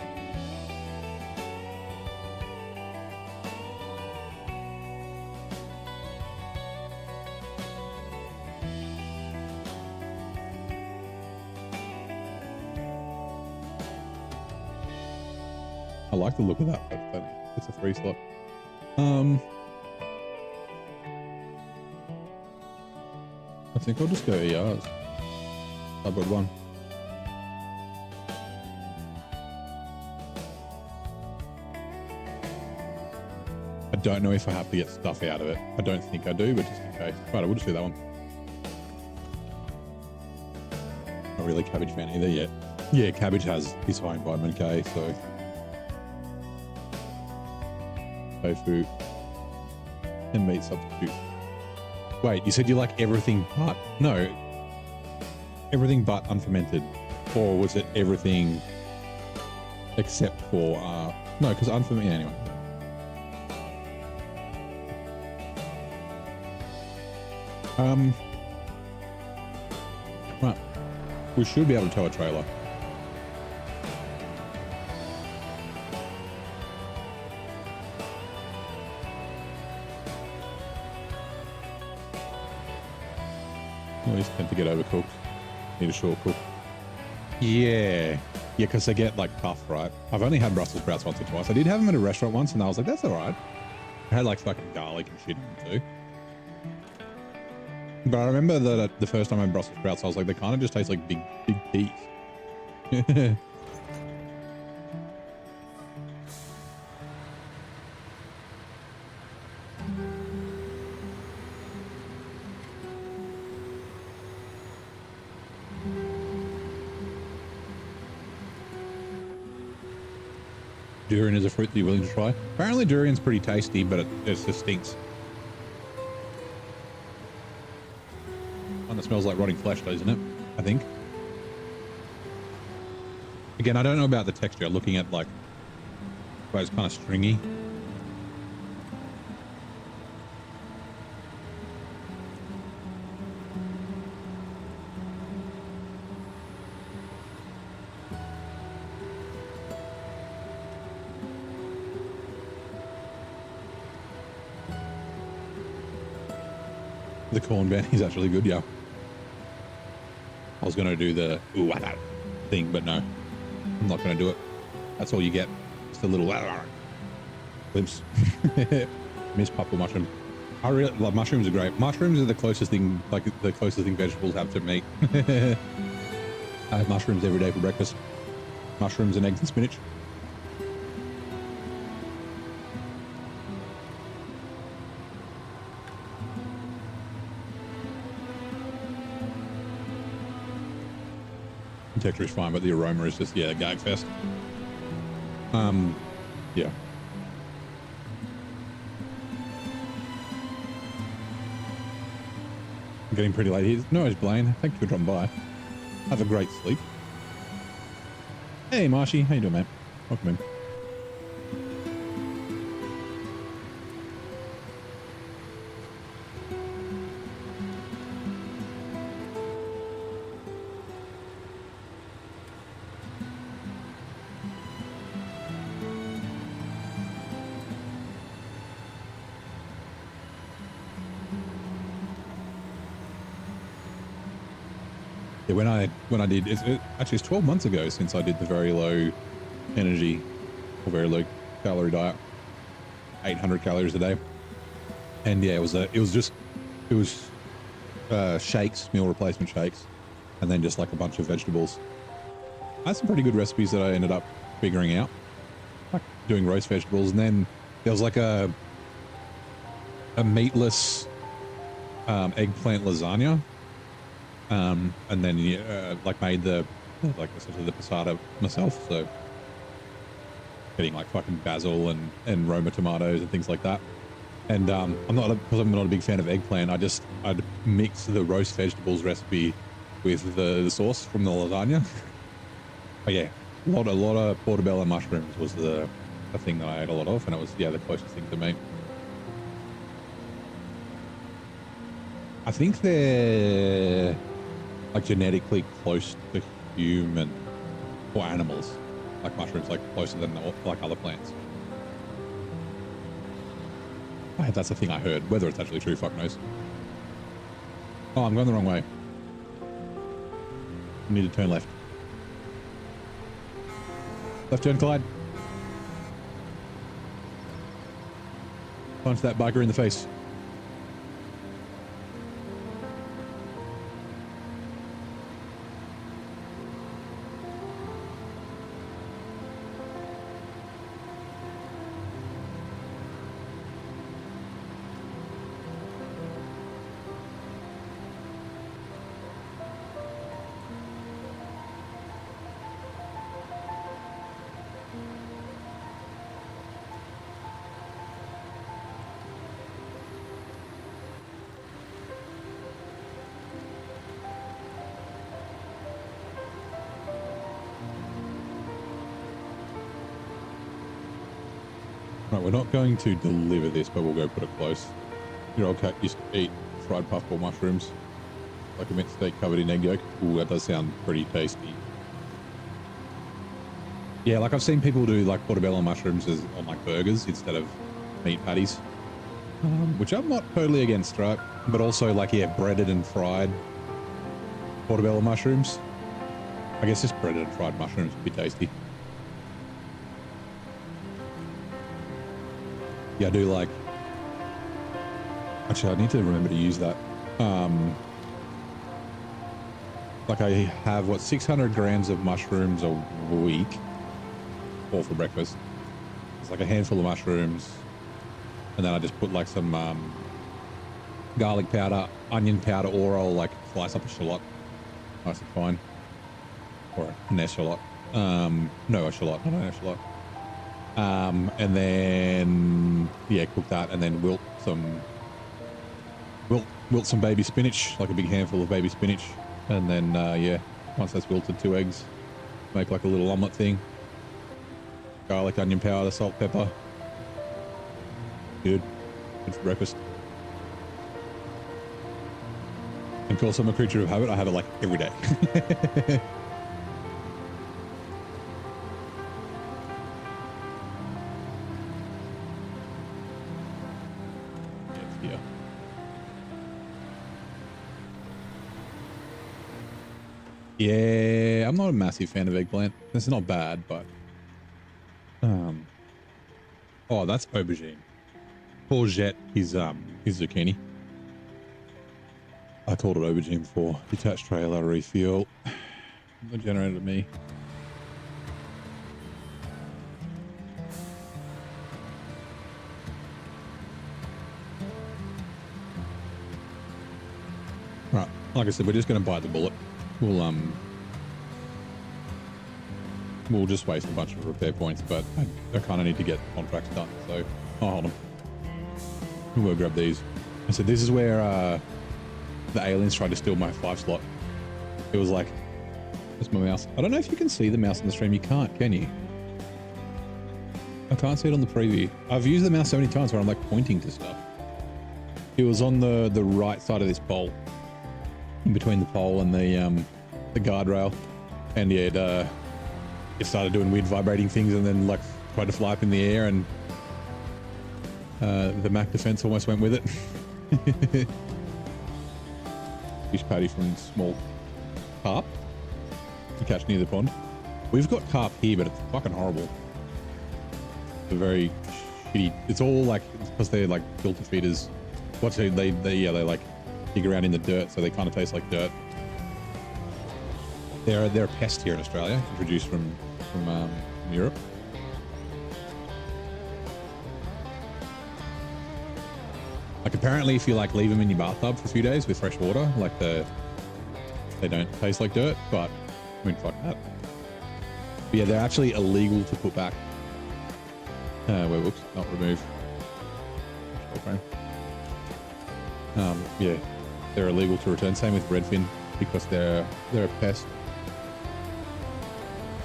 I like the look of that, but it's a 3 slot. I think I'll just go ERs. I've got one. I don't know if I have to get stuff out of it. I don't think I do, but just in case. Right, we'll just do that one. Not really a cabbage fan either yet. Yeah, cabbage is high in vitamin K, so tofu and meat substitute. Wait, you said you like everything but? No. Everything but unfermented. Or was it everything except for, no, because unfermented, anyway. Right. We should be able to tow a trailer. Always tend to get overcooked. Need a short cook. Yeah. Yeah, because they get like tough, right? I've only had Brussels sprouts once or twice. I did have them at a restaurant once and I was like, that's all right. I had like fucking garlic and shit in them too. But I remember that the first time I had Brussels sprouts, I was like, they kind of just taste like big peas. Durian is a fruit that you're willing to try. Apparently durian's pretty tasty, but it just stinks. One that smells like rotting flesh, doesn't it? I think. Again, I don't know about the texture. Looking at like, well, it's kind of stringy. The corn band is actually good, yeah. I was going to do the ooh that thing, but no, I'm not going to do it. That's all you get. Just a little glimpse. Miss purple mushroom. I really love mushrooms. Are great. Mushrooms are the closest thing, like the closest thing vegetables have to meat. I have mushrooms every day for breakfast. Mushrooms and eggs and spinach. Texture is fine, but the aroma is just, yeah, a gag fest. Yeah. I'm getting pretty late here. No, it's Blaine. Thank you for dropping by. Have a great sleep. Hey, Marshy. How you doing, man? Welcome in. Yeah, when I did, actually it's 12 months ago since I did the very low energy or very low calorie diet, 800 calories a day, and yeah, it was shakes, meal replacement shakes, and then just like a bunch of vegetables. I had some pretty good recipes that I ended up figuring out, like doing roast vegetables, and then there was like a meatless eggplant lasagna. And then like made the essentially the passata myself, so getting like fucking basil and Roma tomatoes and things like that. And because I'm not a big fan of eggplant, I'd mix the roast vegetables recipe with the sauce from the lasagna. But yeah, a lot of portobello mushrooms was the thing that I ate a lot of, and it was, yeah, the closest thing to me. I think they're like genetically close to human or animals, like mushrooms, like closer than like other plants. That's the thing I heard. Whether it's actually true, fuck knows. Oh, I'm going the wrong way. I need to turn left. Left turn, Clyde. Punch that biker in the face. Right, we're not going to deliver this, but we'll go put it close. Your old cat used to eat fried puffball mushrooms. Like a mint steak covered in egg yolk. Ooh, that does sound pretty tasty. Yeah, like I've seen people do like portobello mushrooms on like burgers instead of meat patties, which I'm not totally against, right? But also like, yeah, breaded and fried portobello mushrooms. I guess just breaded and fried mushrooms would be tasty. Yeah, I do like... Actually, I need to remember to use that. Like I have, what, 600 grams of mushrooms a week, all for breakfast. It's like a handful of mushrooms, and then I just put like some garlic powder, onion powder, or I'll like slice up a shallot, nice and fine, or an eschalot. No, a shallot, not an eschalot. And then yeah, cook that, and then wilt some baby spinach, like a big handful of baby spinach, and then yeah, once that's wilted, 2 eggs, make like a little omelette thing. Garlic, onion powder, salt, pepper. Good for breakfast. And of course, I'm a creature of habit. I have it like every day. Yeah. Yeah, I'm not a massive fan of eggplant. It's not bad, but oh, that's aubergine. Courgette is zucchini. I called it aubergine before. Detached trailer refuel. Not generated to me. Right, like I said, we're just going to bite the bullet. We'll just waste a bunch of repair points, but I kind of need to get contracts done, so I'll hold them. We'll grab these. I said, this is where the aliens tried to steal my 5 slot. It was like, that's my mouse. I don't know if you can see the mouse on the stream. You can't, can you? I can't see it on the preview. I've used the mouse so many times where I'm like pointing to stuff. It was on the right side of this pole, in between the pole and the guardrail, and yeah, it started doing weird vibrating things, and then like tried to fly up in the air, and the Mac defense almost went with it. Fish patty from small carp to catch near the pond. We've got carp here, but it's fucking horrible. It's a very shitty. It's all like, it's because they're like filter feeders. What's they like dig around in the dirt, so they kind of taste like dirt. They're a pest here in Australia, introduced from Europe. Like apparently, if you like leave them in your bathtub for a few days with fresh water, like they don't taste like dirt. But I mean, fuck that. But yeah, they're actually illegal to put back. Whoops, not remove. Yeah, they're illegal to return. Same with redfin, because they're a pest.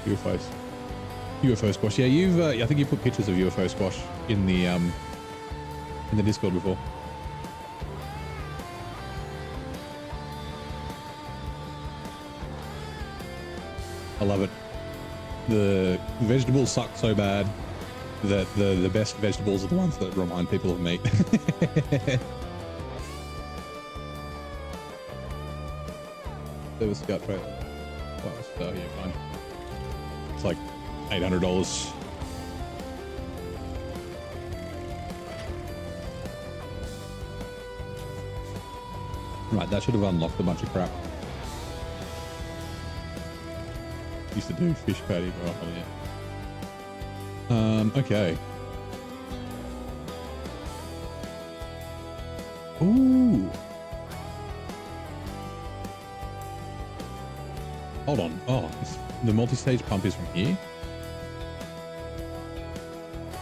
UFO squash. Yeah, you've I think you put pictures of UFO squash in the Discord before. I love it. The vegetables suck so bad that the best vegetables are the ones that remind people of meat. There was Scout trailer. Oh, yeah, fine. It's like $800. Right, that should have unlocked a bunch of crap. Used to do fish patty, but yeah. Okay. Ooh. Hold on. Oh, the multi-stage pump is from here?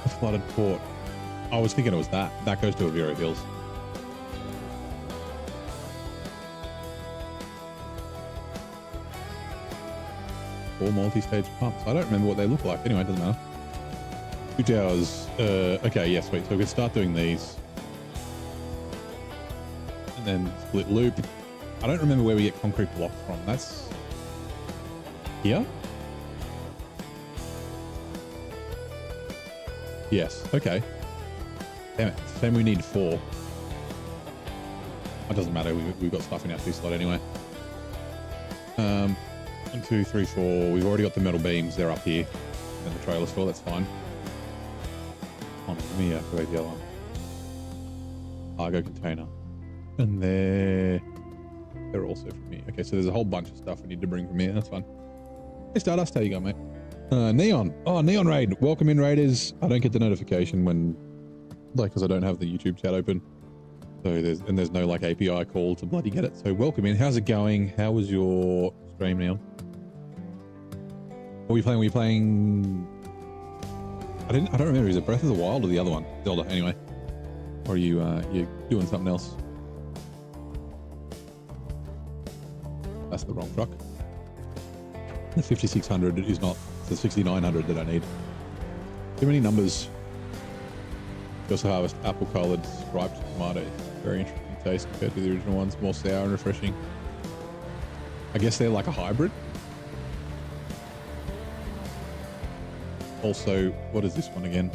A flooded port. I was thinking it was that. That goes to Avira Hills. Four multi-stage pumps. I don't remember what they look like. Anyway, it doesn't matter. 2 towers. Okay, yes, wait. So we can start doing these. And and then split loop. I don't remember where we get concrete blocks from. That's here? Yes, okay. Damn it, same we need 4. It doesn't matter, we've got stuff in our 2 slot anyway. 1, 2, 3, 4. We've already got the metal beams, they're up here. And then the trailer store, that's fine. On me, activate the other one. Cargo container. And they're also from here. Okay, so there's a whole bunch of stuff we need to bring from here. That's fine. Hey, Stardust, how you going, mate? Neon. Oh, Neon Raid. Welcome in, Raiders. I don't get the notification when, like, because I don't have the YouTube chat open. So there's no, like, API call to bloody get it. So welcome in. How's it going? How was your stream, Neon? What were you playing? Were you playing... I don't remember. Is it Breath of the Wild or the other one? Zelda, anyway. Or are you doing something else? That's the wrong truck. The 5600 is not the 6900 that I need. Too many numbers. We also harvest apple-colored striped tomatoes. Very interesting taste compared to the original ones. More sour and refreshing. I guess they're like a hybrid. Also, what is this one again?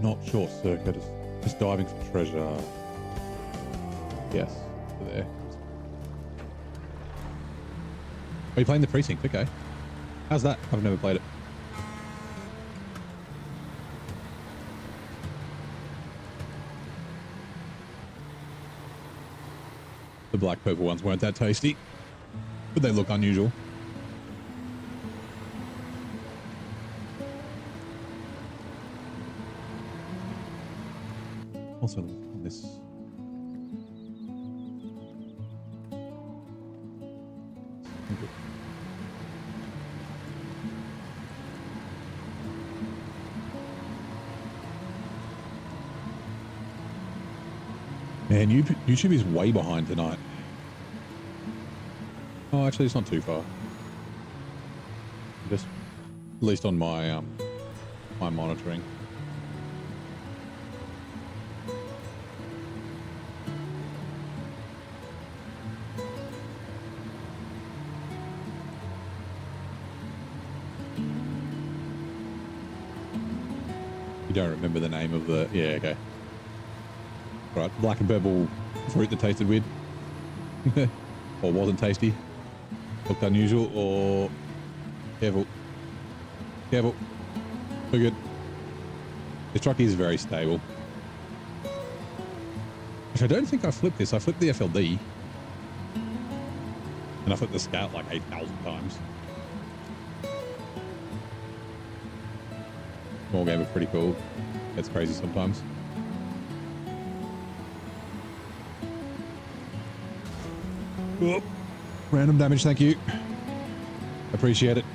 Not short circuit, just diving for treasure. Yes, there. Are you playing the Precinct? Okay. How's that? I've never played it. The black purple ones weren't that tasty, but they look unusual. Also, this. Man, YouTube is way behind tonight. Oh, actually, it's not too far. Just at least on my my monitoring. You don't remember the name of the... Yeah, okay. Right, black and purple fruit that tasted weird. Or wasn't tasty. Looked unusual, or... Careful. Careful. We're good. This truck is very stable. Which I don't think I flipped this. I flipped the FLD. And I flipped the Scout like 8,000 times. Small game, but pretty cool. It's crazy sometimes. Oh, random damage, thank you. Appreciate it.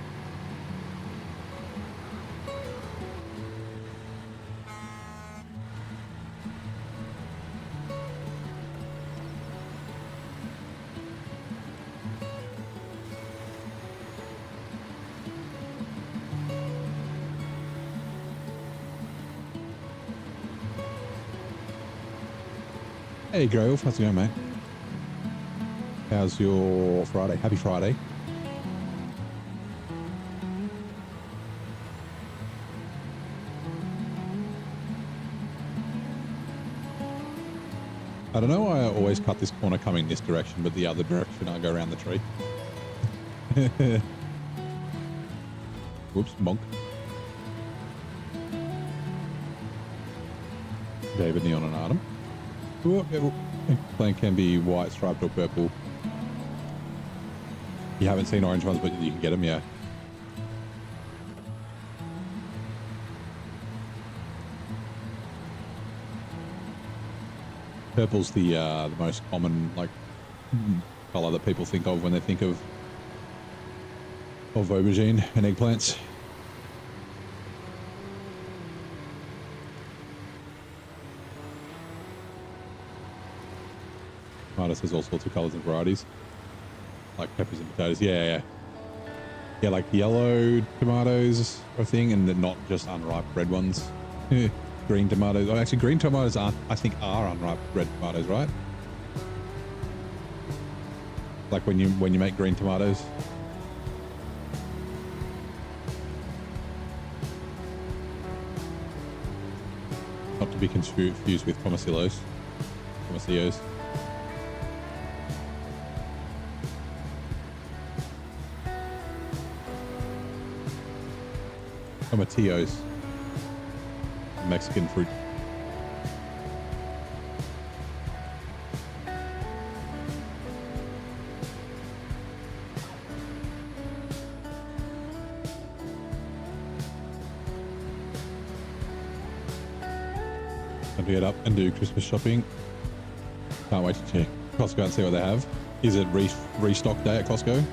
Hey Grove, how's it going, mate? How's your Friday? Happy Friday. I don't know why I always cut this corner coming this direction, but the other direction I go around the tree. Whoops, bonk. David, Neon, and Adam. Plant can be white, striped, or purple. You haven't seen orange ones, but you can get them, yeah. Purple's the most common like color that people think of when they think of aubergine and eggplants. Tomato has all sorts of colors and varieties, like peppers and potatoes. Yeah. Like yellow tomatoes, I think, and they're not just unripe red ones. green tomatoes. Oh, actually, green tomatoes aren't, I think, are unripe red tomatoes, right? Like when you make green tomatoes. Not to be confused with tomatillos. Tomatillos. Tomatillos. Mexican fruit. Time to get up and do Christmas shopping. Can't wait to check Costco and see what they have. Is it restock day at Costco?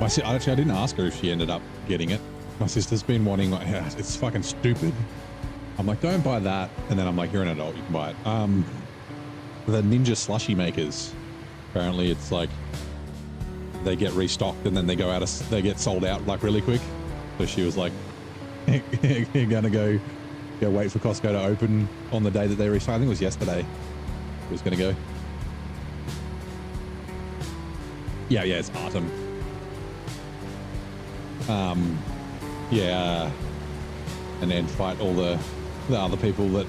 Actually, I didn't ask her if she ended up getting it. My sister's been wanting, like, it's fucking stupid. I'm like, don't buy that. And then I'm like, you're an adult, you can buy it. The Ninja slushy makers. Apparently it's like, they get restocked and then they go out of, they get sold out like really quick. So she was like, you're gonna go wait for Costco to open on the day that they restock. I think it was yesterday. She was gonna go. Yeah, it's awesome. Yeah, and then fight all the other people that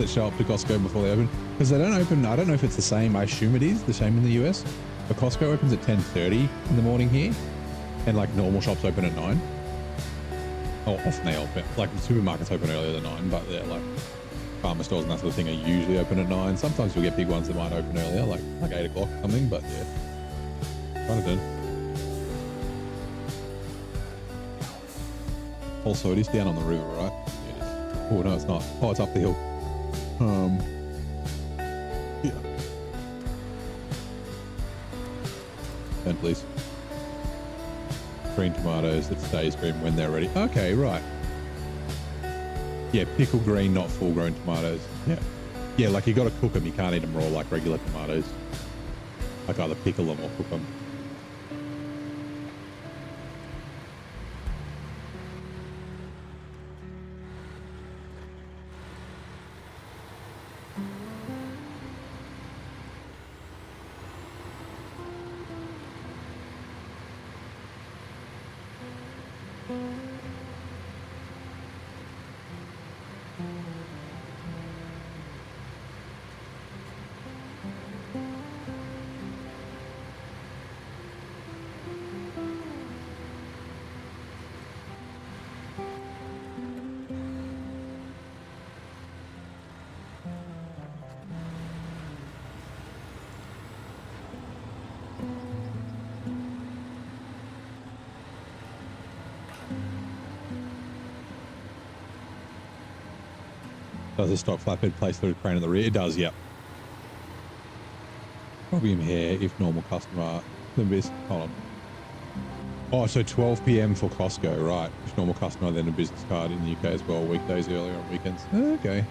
show up to Costco before they open, because they don't open. I don't know if it's the same. I assume it is the same in the US, but Costco opens at 10:30 in the morning here, and like normal shops open at 9. Oh, often they open, like the supermarkets open earlier than 9, but they're like pharma stores and that sort of thing are usually open at 9. Sometimes you'll get big ones that might open earlier, like 8 o'clock or something, but yeah, kind of done. Also, it is down on the river, right? Yeah, it is. Oh, no, it's not. Oh, it's up the hill. Yeah. And please. Green tomatoes that stays green when they're ready. Okay, right. Yeah, pickle green, not full-grown tomatoes. Yeah. Yeah, like you got to cook them. You can't eat them raw like regular tomatoes. Like either pickle them or cook them. Does a stock flatbed place through crane in the rear? It does, yep. Probably in here if normal customer. Hold on. Oh, so 12 p.m. for Costco, right? If normal customer, then a business card in the UK as well. Weekdays earlier on weekends. Okay.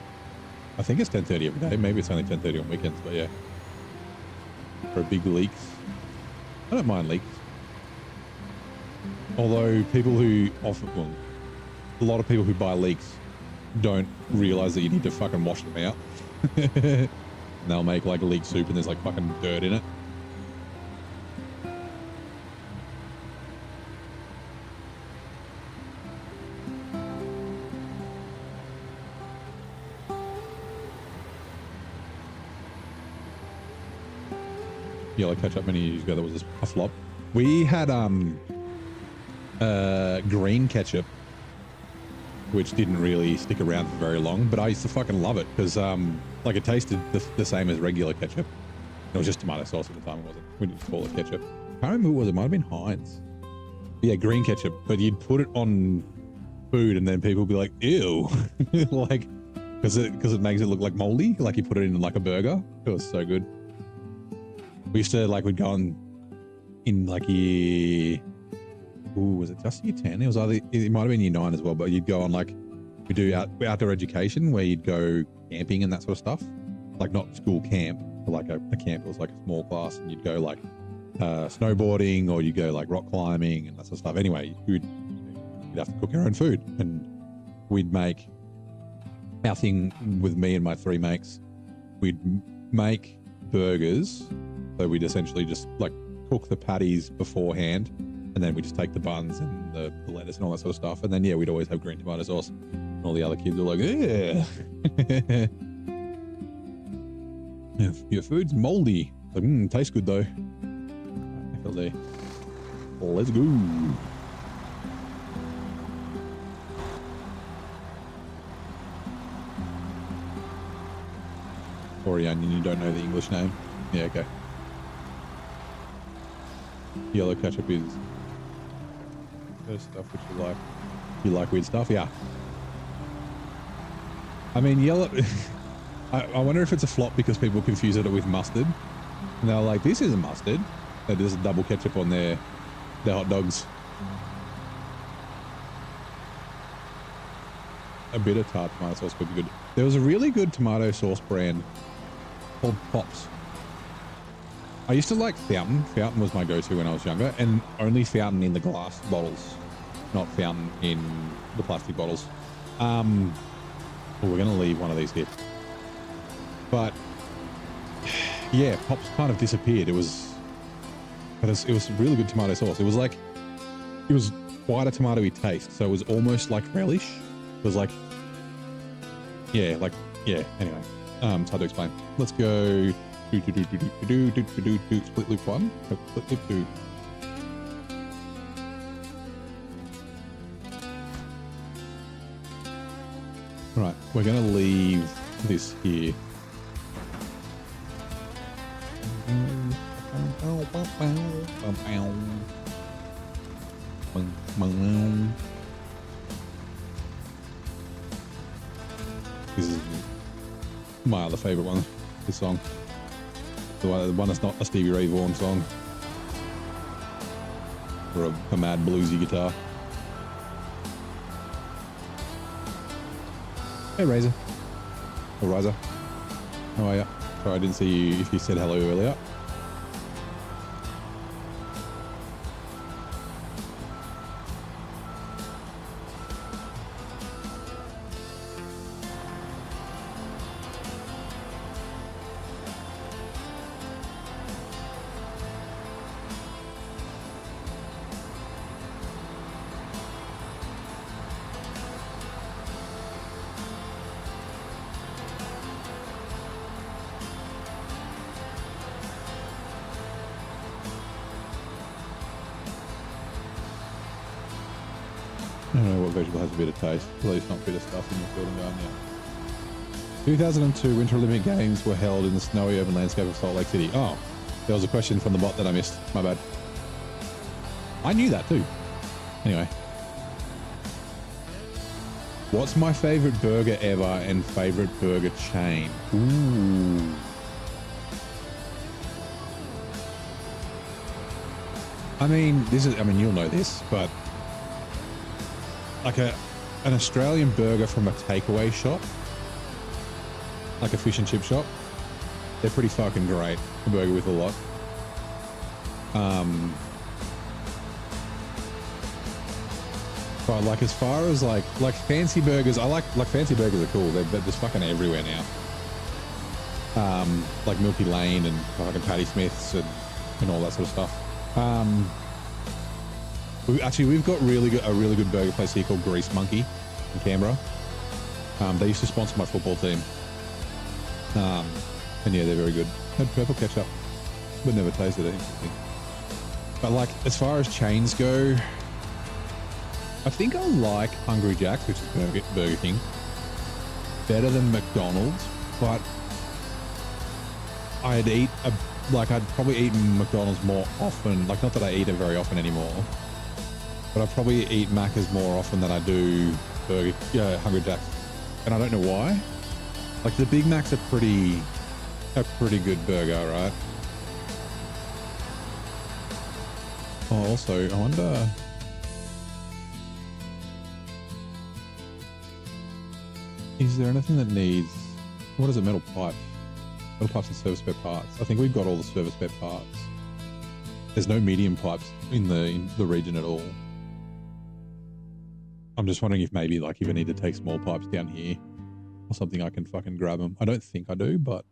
I think it's 10:30 every day. Maybe it's only 10:30 on weekends, but yeah. For big leaks. I don't mind leaks. Although people who often, well, a lot of people who buy leaks don't realize that you need to fucking wash them out. And they'll make like leek soup and there's like fucking dirt in it. Yellow ketchup many years ago that was a flop. We had green ketchup, which didn't really stick around for very long, but I used to fucking love it because like it tasted the same as regular ketchup. It was just tomato sauce at the time. It wasn't. We didn't call it ketchup. I can't remember who it was. It might have been Heinz. Yeah, green ketchup. But you'd put it on food, and then people would be like, "Ew," like because it makes it look like moldy. Like you put it in like a burger. It was so good. We used to like we'd go on in like year. Ooh, was it just year 10? It was either, it might have been year 9 as well, but you'd go on like, we do outdoor education where you'd go camping and that sort of stuff. Like not school camp, but like a camp. It was like a small class and you'd go like snowboarding or you go like rock climbing and that sort of stuff. Anyway, you'd have to cook your own food. And we'd make our thing with me and my 3 mates. We'd make burgers. So we'd essentially just like cook the patties beforehand, and then we just take the buns and the lettuce and all that sort of stuff. And then, yeah, we'd always have green tomato sauce. And all the other kids were like, yeah. Your food's moldy. Like, tastes good though. FLD. Let's go. Sorry, Onion, you don't know the English name? Yeah, okay. Yellow ketchup is stuff which you like. You like weird stuff? Yeah. I mean, yellow... I wonder if it's a flop because people confuse it with mustard. And they're like, this isn't mustard. They just double ketchup on their hot dogs. A bit of tart tomato sauce would be good. There was a really good tomato sauce brand called Pops. I used to like Fountain. Fountain was my go-to when I was younger, and only Fountain in the glass bottles, not Fountain in the plastic bottles. Well, we're going to leave one of these here. But yeah, Pops kind of disappeared. It was really good tomato sauce. It was quite a tomatoey taste. So it was almost like relish. It was like, yeah, anyway, it's hard to explain. Let's go split loop 1, split loop 2. Right, we're going to leave this here. This is my other favorite one, this song. The one that's not a Stevie Ray Vaughan song. Or a mad bluesy guitar. Hey, Razor. Or Riser. How are ya? Sorry, I didn't see you if you said hello earlier. I don't know what vegetable has a bit of taste. At least not bitter stuff in the field and garden yet. 2002 Winter Olympic Games were held in the snowy urban landscape of Salt Lake City. Oh, there was a question from the bot that I missed. My bad. I knew that too. Anyway. What's my favorite burger ever and favorite burger chain? Ooh. I mean, you'll know this, but like an Australian burger from a takeaway shop, like a fish and chip shop, they're pretty fucking great. A burger with a lot. But like as far as like fancy burgers, I like fancy burgers are cool. They're just fucking everywhere now. Like Milky Lane and fucking Patty Smith's and all that sort of stuff. We've got a really good burger place here called Grease Monkey in Canberra. They used to sponsor my football team. And yeah, they're very good. Had purple ketchup, but never tasted it. Interesting. But like, as far as chains go, I think I like Hungry Jack's, which is Burger King, better than McDonald's, but I'd probably eat McDonald's more often. Like, not that I eat it very often anymore, but I probably eat Macca's more often than I do Hungry Jack's. And I don't know why. Like, the Big Mac's a pretty good burger, right? Oh, also, I wonder... Is there anything that needs... What is it? Metal pipe? Metal pipes and service spare parts. I think we've got all the service spare parts. There's no medium pipes in the region at all. I'm just wondering if maybe like if I need to take small pipes down here or something, I can fucking grab them. I don't think I do, but.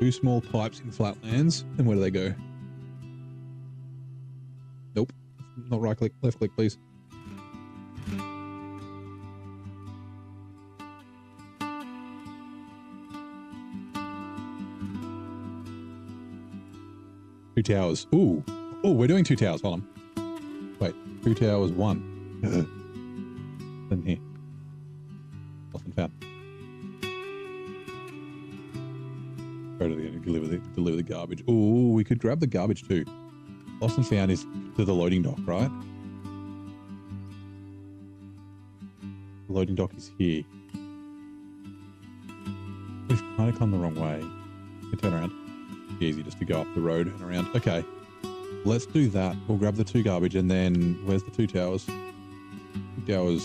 Two small pipes in flatlands. And where do they go? Nope. Not right click, left click, please. Two towers. Ooh. Oh, we're doing two towers. Hold on. Wait. Two towers, one. Then here. Lost and found. Go to deliver the garbage. Ooh, we could grab the garbage too. Lost and found is to the loading dock, right? The loading dock is here. We've kind of come the wrong way. We can turn around. It's easy just to go up the road and around. Okay, let's do that. We'll grab the two garbage and then where's the two towers? Two towers.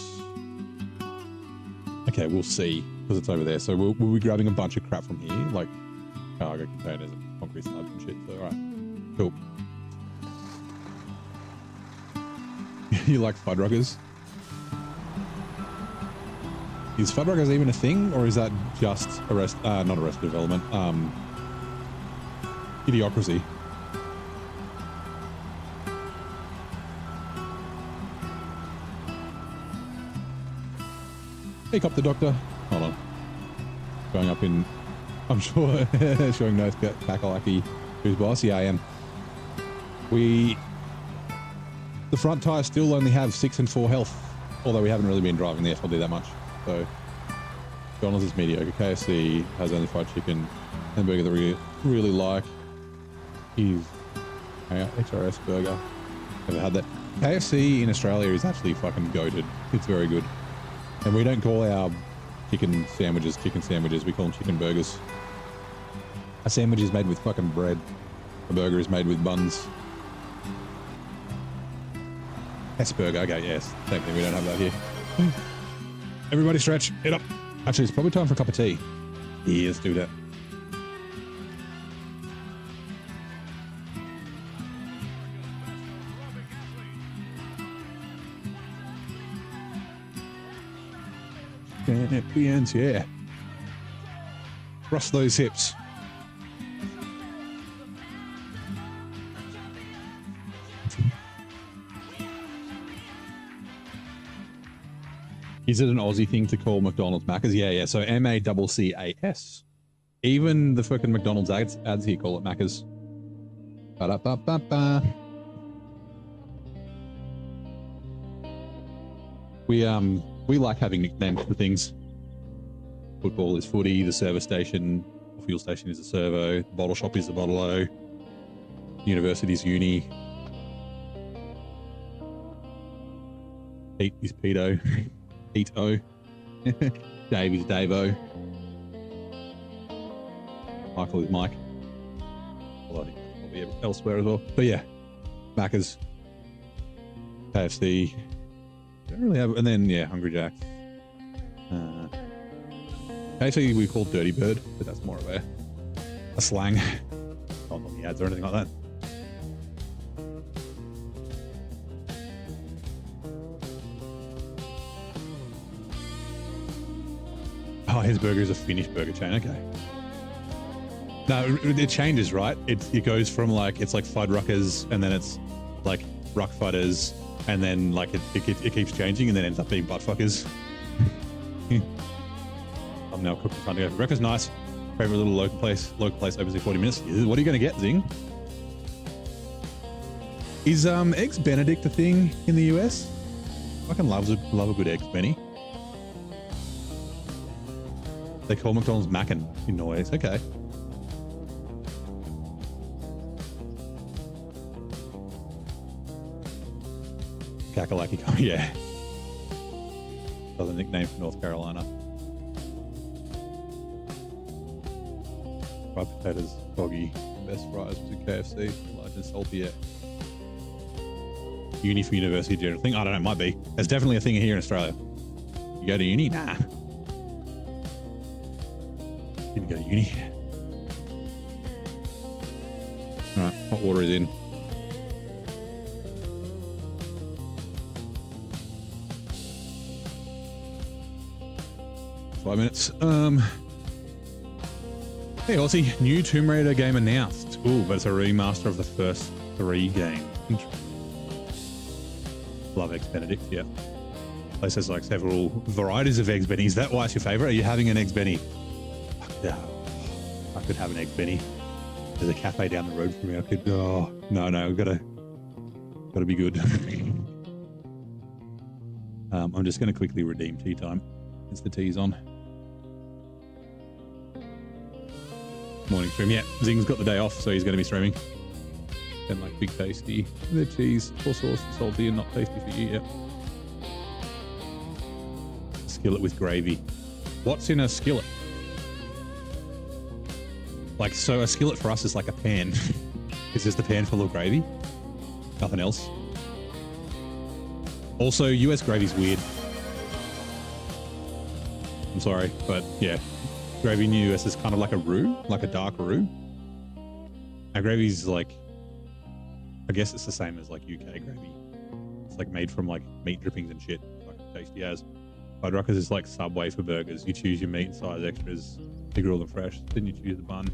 Okay, we'll see because it's over there. So we'll be grabbing a bunch of crap from here, like cargo containers and concrete slabs and shit. So all right, cool. You like Fuddruckers? Is Fuddruckers even a thing, or is that just not Arrested Development? Idiocracy. Helicopter doctor. Hold on. Going up in, I'm sure, showing no Kakalaki, who's boss. Yeah, I am. The front tires still only have 6 and 4 health, although we haven't really been driving the FLD that much. So, McDonald's is mediocre. KFC has only fried chicken. Hamburger that we really like is HRS burger. Never had that. KFC in Australia is actually fucking goated. It's very good. And we don't call our chicken sandwiches. We call them chicken burgers. A sandwich is made with fucking bread. A burger is made with buns. S-burger, okay, yes. Same thing, we don't have that here. Everybody stretch, get up. Actually, it's probably time for a cup of tea. Yeah, let's do that. Yeah. Thrust those hips. Is it an Aussie thing to call McDonald's Macca's? Yeah. So MACCAS. Even the fucking McDonald's ads here call it Macca's. Ba-da-ba-ba-ba. We like having nicknames for things. Football is footy, the service station, the fuel station is a servo, the bottle shop is the bottle-o, university is uni, Pete is Pedo, Pete-o, Dave is Dave-o, Michael is Mike. Well, I think that's probably elsewhere as well. But yeah, Macca's, KFC, don't really have, and then yeah, Hungry Jack's. Actually, we call Dirty Bird, but that's more of a slang. Not on the ads or anything like that. Oh, his burger is a Finnish burger chain. Okay. No, it changes, right? It goes from like, it's like Fuddruckers, and then it's like Ruckfudders, and then like it keeps changing, and then ends up being Buttfuckers. I'm now cooking, trying to go for breakfast. Nice. Favorite little local place opens in 40 minutes. What are you going to get, Zing? Is Eggs Benedict a thing in the US? I fucking love a good Eggs Benny. They call McDonald's Mackin in Norway. Okay. Kakalaki, yeah. Another nickname for North Carolina. Fried potatoes, soggy. Best fries was at KFC. Large and salty, yeah. Uni for university general thing. I don't know, it might be. There's definitely a thing here in Australia. You go to uni? Nah. Didn't go to uni. All right, hot water is in. Five minutes. Hey Aussie, new Tomb Raider game announced. Ooh, but it's a remaster of the first 3 games. Love Eggs Benedict, yeah. Place has like several varieties of Eggs Benny. Is that why it's your favorite? Are you having an Eggs Benny? Yeah, I could have an Eggs Benny. There's a cafe down the road from me. I could. Oh no, gotta be good. I'm just gonna quickly redeem tea time. Since the tea's on. Morning stream. Yeah, Zing's got the day off, so he's going to be streaming. And like big tasty. The cheese, full sauce, salty and not tasty for you. Yep. Skillet with gravy. What's in a skillet? Like, so a skillet for us is like a pan. It's just a pan full of gravy. Nothing else. Also, US gravy's weird. I'm sorry, but yeah. Gravy in the US is kind of like a roux, like a dark roux. Our gravy's like, I guess it's the same as like UK gravy. It's like made from like meat drippings and shit. Fucking tasty as. Fuddruckers is like Subway for burgers. You choose your meat size extras, you grill them fresh, then you choose the bun.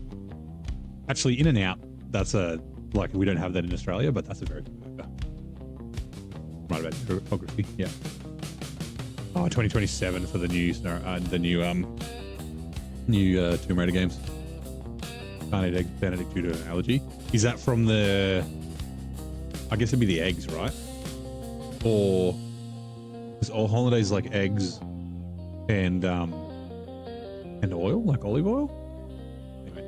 Actually, In-N-Out, that's a, like we don't have that in Australia, but that's a very good burger. Right about photography, yeah. Oh, 2027 for the new Tomb Raider games. Can't eat Eggs Benedict due to an allergy. Is that from the? I guess it'd be the eggs, right? Or is all holidays like eggs and oil, like olive oil? Anyway,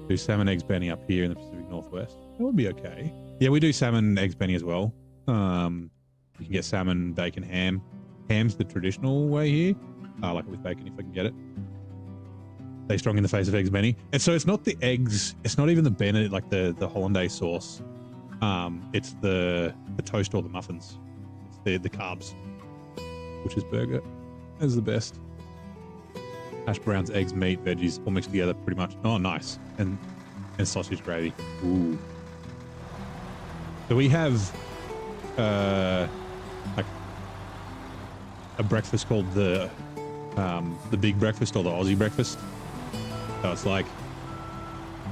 do salmon eggs Benny up here in the Pacific Northwest. That would be okay. Yeah, we do salmon eggs Benny as well. You can get salmon, bacon, ham. Ham's the traditional way here. I like it with bacon if I can get it. Stay strong in the face of Eggs Benny. And so it's not the eggs, it's not even the Benedict, like the hollandaise sauce. It's the toast or the muffins. It's the carbs, which is burger. Is the best. Hash browns, eggs, meat, veggies, all mixed together pretty much. Oh, nice. And sausage gravy. Ooh. So we have like a breakfast called the big breakfast or the Aussie breakfast. So it's like,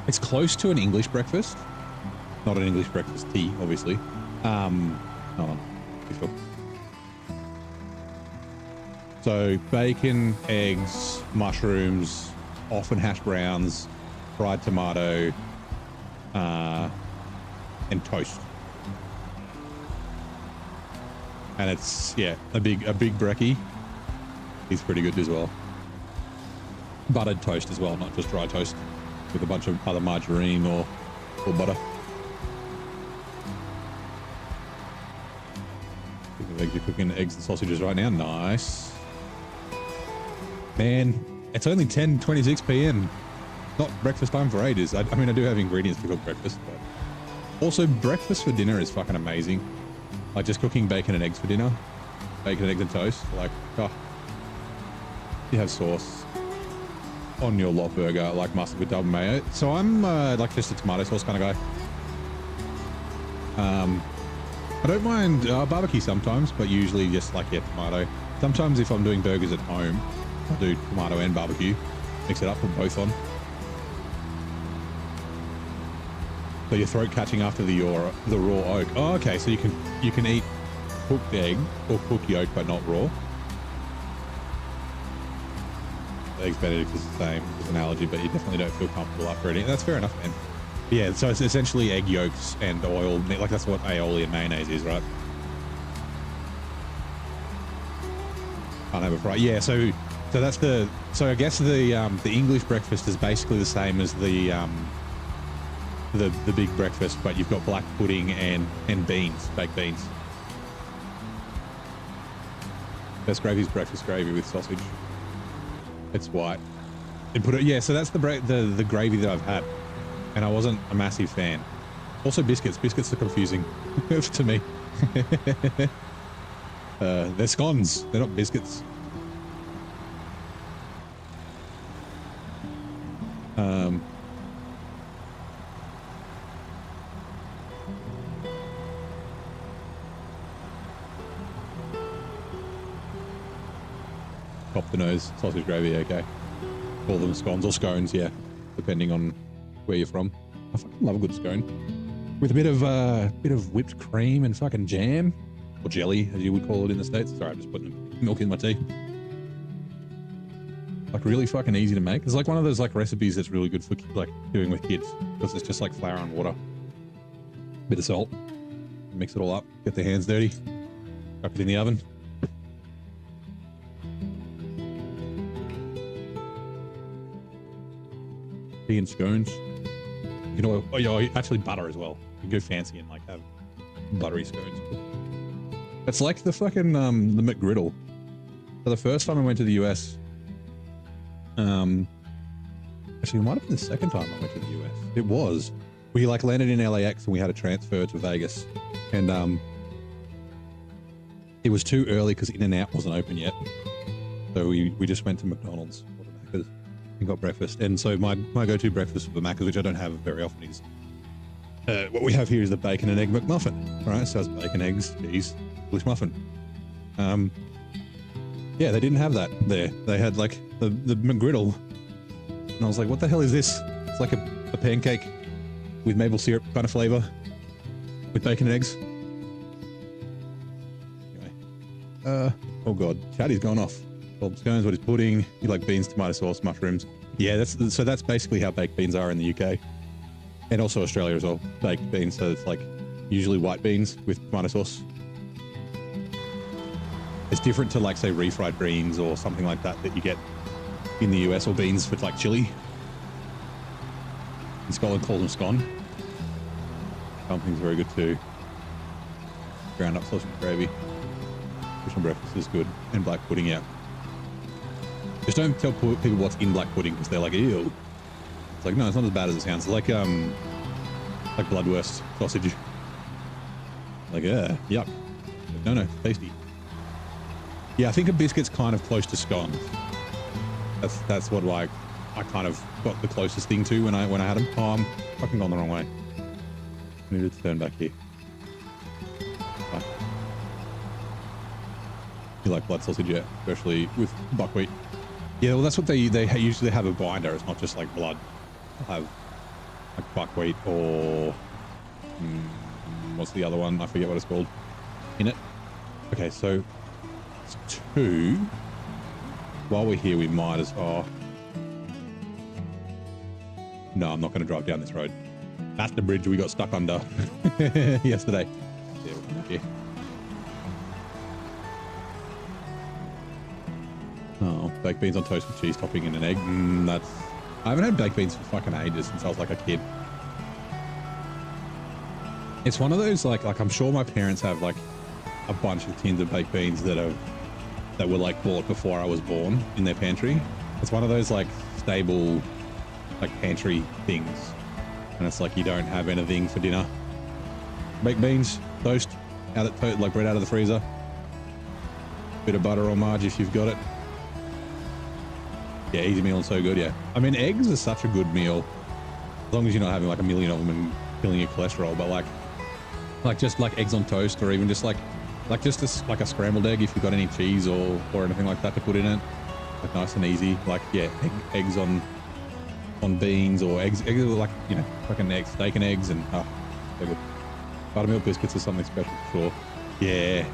it's close to an English breakfast. Not an English breakfast tea, obviously. Hold on. Sure. So bacon, eggs, mushrooms, often hash browns, fried tomato, and toast. And it's, yeah, a big brekkie. He's pretty good as well. Buttered toast as well, not just dry toast with a bunch of other margarine or butter. You're cooking eggs and sausages right now. Nice. Man, it's only 10:26 p.m. Not breakfast time for ages. I mean, I do have ingredients to cook breakfast, but also breakfast for dinner is fucking amazing. Like just cooking bacon and eggs for dinner. Bacon and eggs and toast. Like, oh. You have sauce on your lot burger, like mustard with double mayo. So I'm like just a tomato sauce kind of guy. I don't mind barbecue sometimes, but usually just like, yeah, tomato. Sometimes if I'm doing burgers at home, I'll do tomato and barbecue. Mix it up, put both on. So your throat catching after the raw oak. Oh, okay. So you can eat cooked egg or cooked yolk, but not raw. Eggs Benedict is the same. It's an allergy, but you definitely don't feel comfortable after eating it. That's fair enough, man. But yeah, so it's essentially egg yolks and oil. Like that's what aioli and mayonnaise is, right? Can't have a fry. Yeah, so that's the. So I guess the English breakfast is basically the same as the big breakfast, but you've got black pudding and beans, baked beans. Best gravy's breakfast gravy with sausage. It's white. And put it, yeah. So that's the gravy that I've had, and I wasn't a massive fan. Also biscuits. Biscuits are confusing to me. They're scones. They're not biscuits. Pop the nose, sausage gravy, okay. Call them scones or scones, yeah, depending on where you're from. I fucking love a good scone with a bit of whipped cream and fucking jam or jelly, as you would call it in the States. Sorry, I'm just putting milk in my tea. Like really fucking easy to make. It's like one of those like recipes that's really good for like doing with kids because it's just like flour and water, bit of salt, mix it all up, get their hands dirty, chuck it in the oven. Tea and scones. You know, actually butter as well. You can go fancy and like have buttery scones. It's like the fucking the McGriddle. So the first time I went to the US, actually it might have been the second time I went to the US. It was. We like landed in LAX and we had a transfer to Vegas, and it was too early because In-N-Out wasn't open yet. So we just went to McDonald's or the Macca's and got breakfast. And so my go-to breakfast for the Macca's, which I don't have very often, is what we have here is the bacon and egg McMuffin. Right, so it's bacon, eggs, cheese, English muffin. Yeah, they didn't have that there. They had like the McGriddle, and I was like, what the hell is this? It's like a pancake with maple syrup kind of flavor with bacon and eggs. Anyway, oh god, Chatty's gone off. Well, scones, what is pudding? You like beans, tomato sauce, mushrooms. Yeah, that's basically how baked beans are in the UK, and also Australia as well. Baked beans, so it's like usually white beans with tomato sauce. It's different to like say refried beans or something like that you get in the US, or beans for like chili. In Scotland calls them scone. Dumplings very good too. Ground up sausage gravy. Fish on breakfast is good, and black pudding, yeah. Just don't tell people what's in black pudding because they're like, ew. It's like, no, it's not as bad as it sounds. It's like bloodwurst sausage. Like, yeah, yuck. No, tasty. Yeah, I think a biscuit's kind of close to scones. That's what I kind of got the closest thing to when I had them. Oh, I'm fucking gone the wrong way. I needed to turn back here. Oh. You like blood sausage, yeah, especially with buckwheat. Yeah, well, that's what they usually have a binder. It's not just like blood. They'll have like buckwheat or what's the other one? I forget what it's called. In it. Okay, so it's 2. While we're here, we might as well. No, I'm not going to drive down this road. That's the bridge we got stuck under yesterday. Yeah, we'll come back here. Oh, baked beans on toast with cheese topping and an egg. I haven't had baked beans for fucking ages, since I was like a kid. It's one of those like I'm sure my parents have like a bunch of tins of baked beans that were like bought before I was born in their pantry. It's one of those like stable like pantry things, and it's like you don't have anything for dinner. Baked beans, toast, like bread out of the freezer, bit of butter or marge if you've got it. Yeah, easy meal and so good. Yeah, I mean eggs are such a good meal as long as you're not having like a million of them and killing your cholesterol. But like just like eggs on toast, or even just like just like a scrambled egg if you've got any cheese or anything like that to put in it, like nice and easy. Like yeah, eggs on beans, or eggs like, you know, fucking eggs, steak and eggs, and so good. Buttermilk biscuits are something special for sure. Yeah,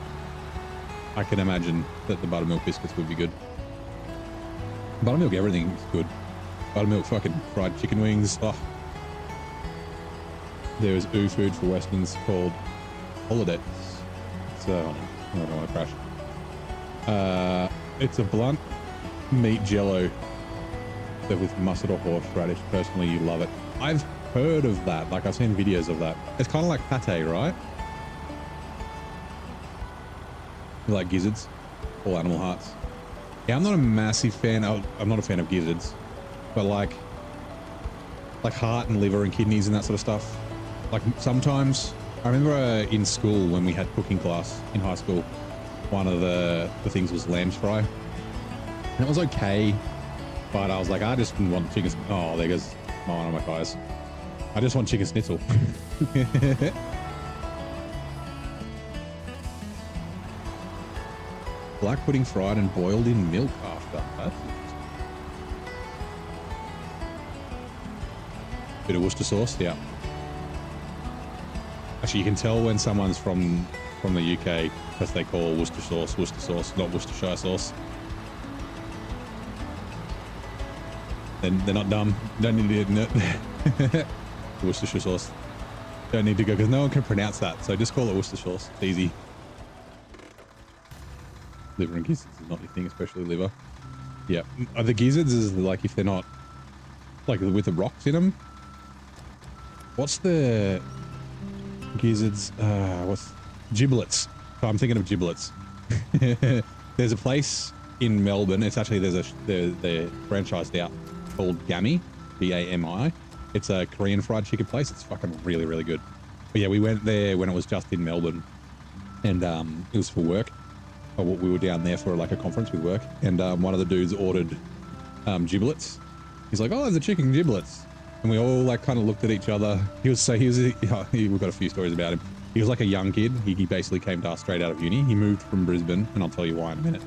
I can imagine that the buttermilk biscuits would be good. Buttermilk everything is good. Buttermilk fucking fried chicken wings. Oh. There is food for Westerns called Holiday. So I don't want to crash. It's a blunt meat jello with mustard or horseradish. Personally, you love it. I've heard of that. Like I've seen videos of that. It's kind of like pate, right? You like gizzards or animal hearts? Yeah, I'm not a massive fan. I'm not a fan of gizzards, but like heart and liver and kidneys and that sort of stuff. Like sometimes, I remember in school when we had cooking class in high school, one of the things was lamb fry. And it was okay, but I was like, I just want chicken. Oh, there goes one of my guys. I just want chicken schnitzel. Black pudding fried and boiled in milk after. That's bit of Worcester sauce, yeah. Actually, you can tell when someone's from the UK because they call Worcester sauce, not Worcestershire sauce. They're not dumb. Don't need to Worcestershire sauce. Don't need to go because no one can pronounce that. So just call it Worcester sauce. It's easy. Liver and gizzards is not your thing, especially liver. Yeah, the gizzards is like if they're not like with the rocks in them. What's the gizzards? What's giblets? So I'm thinking of giblets. There's a place in Melbourne. It's actually they're franchised out called Gami, Gami. It's a Korean fried chicken place. It's fucking really, really good. But yeah, we went there when it was just in Melbourne, and it was for work. We were down there for like a conference with work, and one of the dudes ordered giblets. He's like, "Oh, there's a chicken giblets," and we all like kind of looked at each other. We've got a few stories about him. He was like a young kid. He basically came to us straight out of uni. He moved from Brisbane, and I'll tell you why in a minute.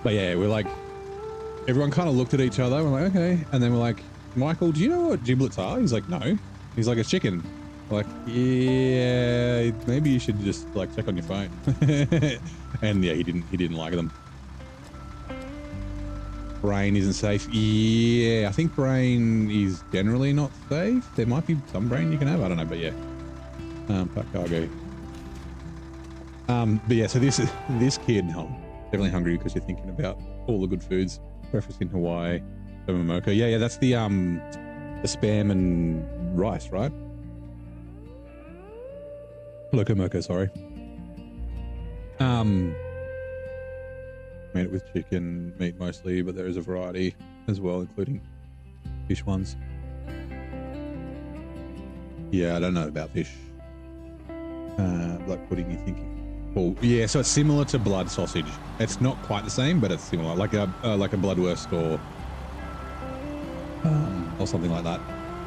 But yeah, we're like, everyone kind of looked at each other. We're like, okay, and then we're like, Michael, do you know what giblets are? He's like, no. He's like, it's chicken. Like, yeah, maybe you should just like check on your phone. And yeah, he didn't like them. Brain isn't safe. Yeah, I think brain is generally not safe. There might be some brain you can have. I don't know, but yeah. Pack cargo. But yeah, so this kid, definitely hungry because you're thinking about all the good foods. Breakfast in Hawaii, Mocha. Yeah, that's the spam and rice, right? Locomoco, sorry. Made it with chicken, meat mostly, but there is a variety as well, including fish ones. Yeah, I don't know about fish. Black pudding, you thinking? Well, yeah, so it's similar to blood sausage. It's not quite the same, but it's similar, like a bloodwurst or something like that.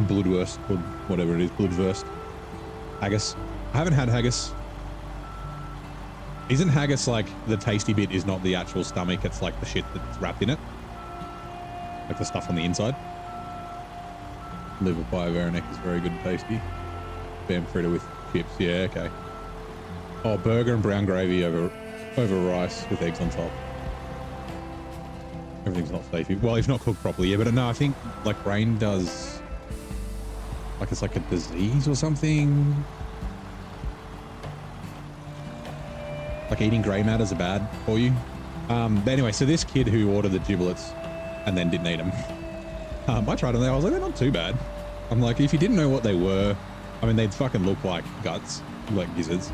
Bloodwurst or whatever it is, bloodwurst. Haggis. I haven't had haggis. Isn't haggis like the tasty bit is not the actual stomach, it's like the shit that's wrapped in it? Like the stuff on the inside? Liver pie Veronica is very good and tasty. Spam fritter with chips, yeah, okay. Oh, burger and brown gravy over rice with eggs on top. Everything's not safe. Well, if not cooked properly, yeah, but no, I think like brain does, like it's like a disease or something. Like eating grey matters are bad for you. But anyway, so this kid who ordered the giblets and then didn't eat them. I tried them there. I was like, they're not too bad. I'm like, if you didn't know what they were, I mean, they'd fucking look like guts, like gizzards.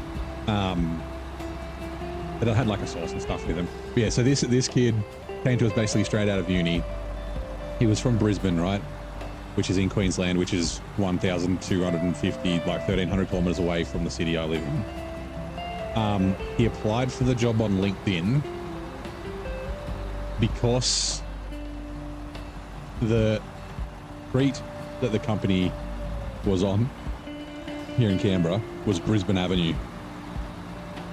But it had like a sauce and stuff with them. But yeah, so this kid came to us basically straight out of uni. He was from Brisbane, right? Which is in Queensland, which is 1,250, like 1,300 kilometers away from the city I live in. He applied for the job on LinkedIn because the street that the company was on here in Canberra was Brisbane Avenue.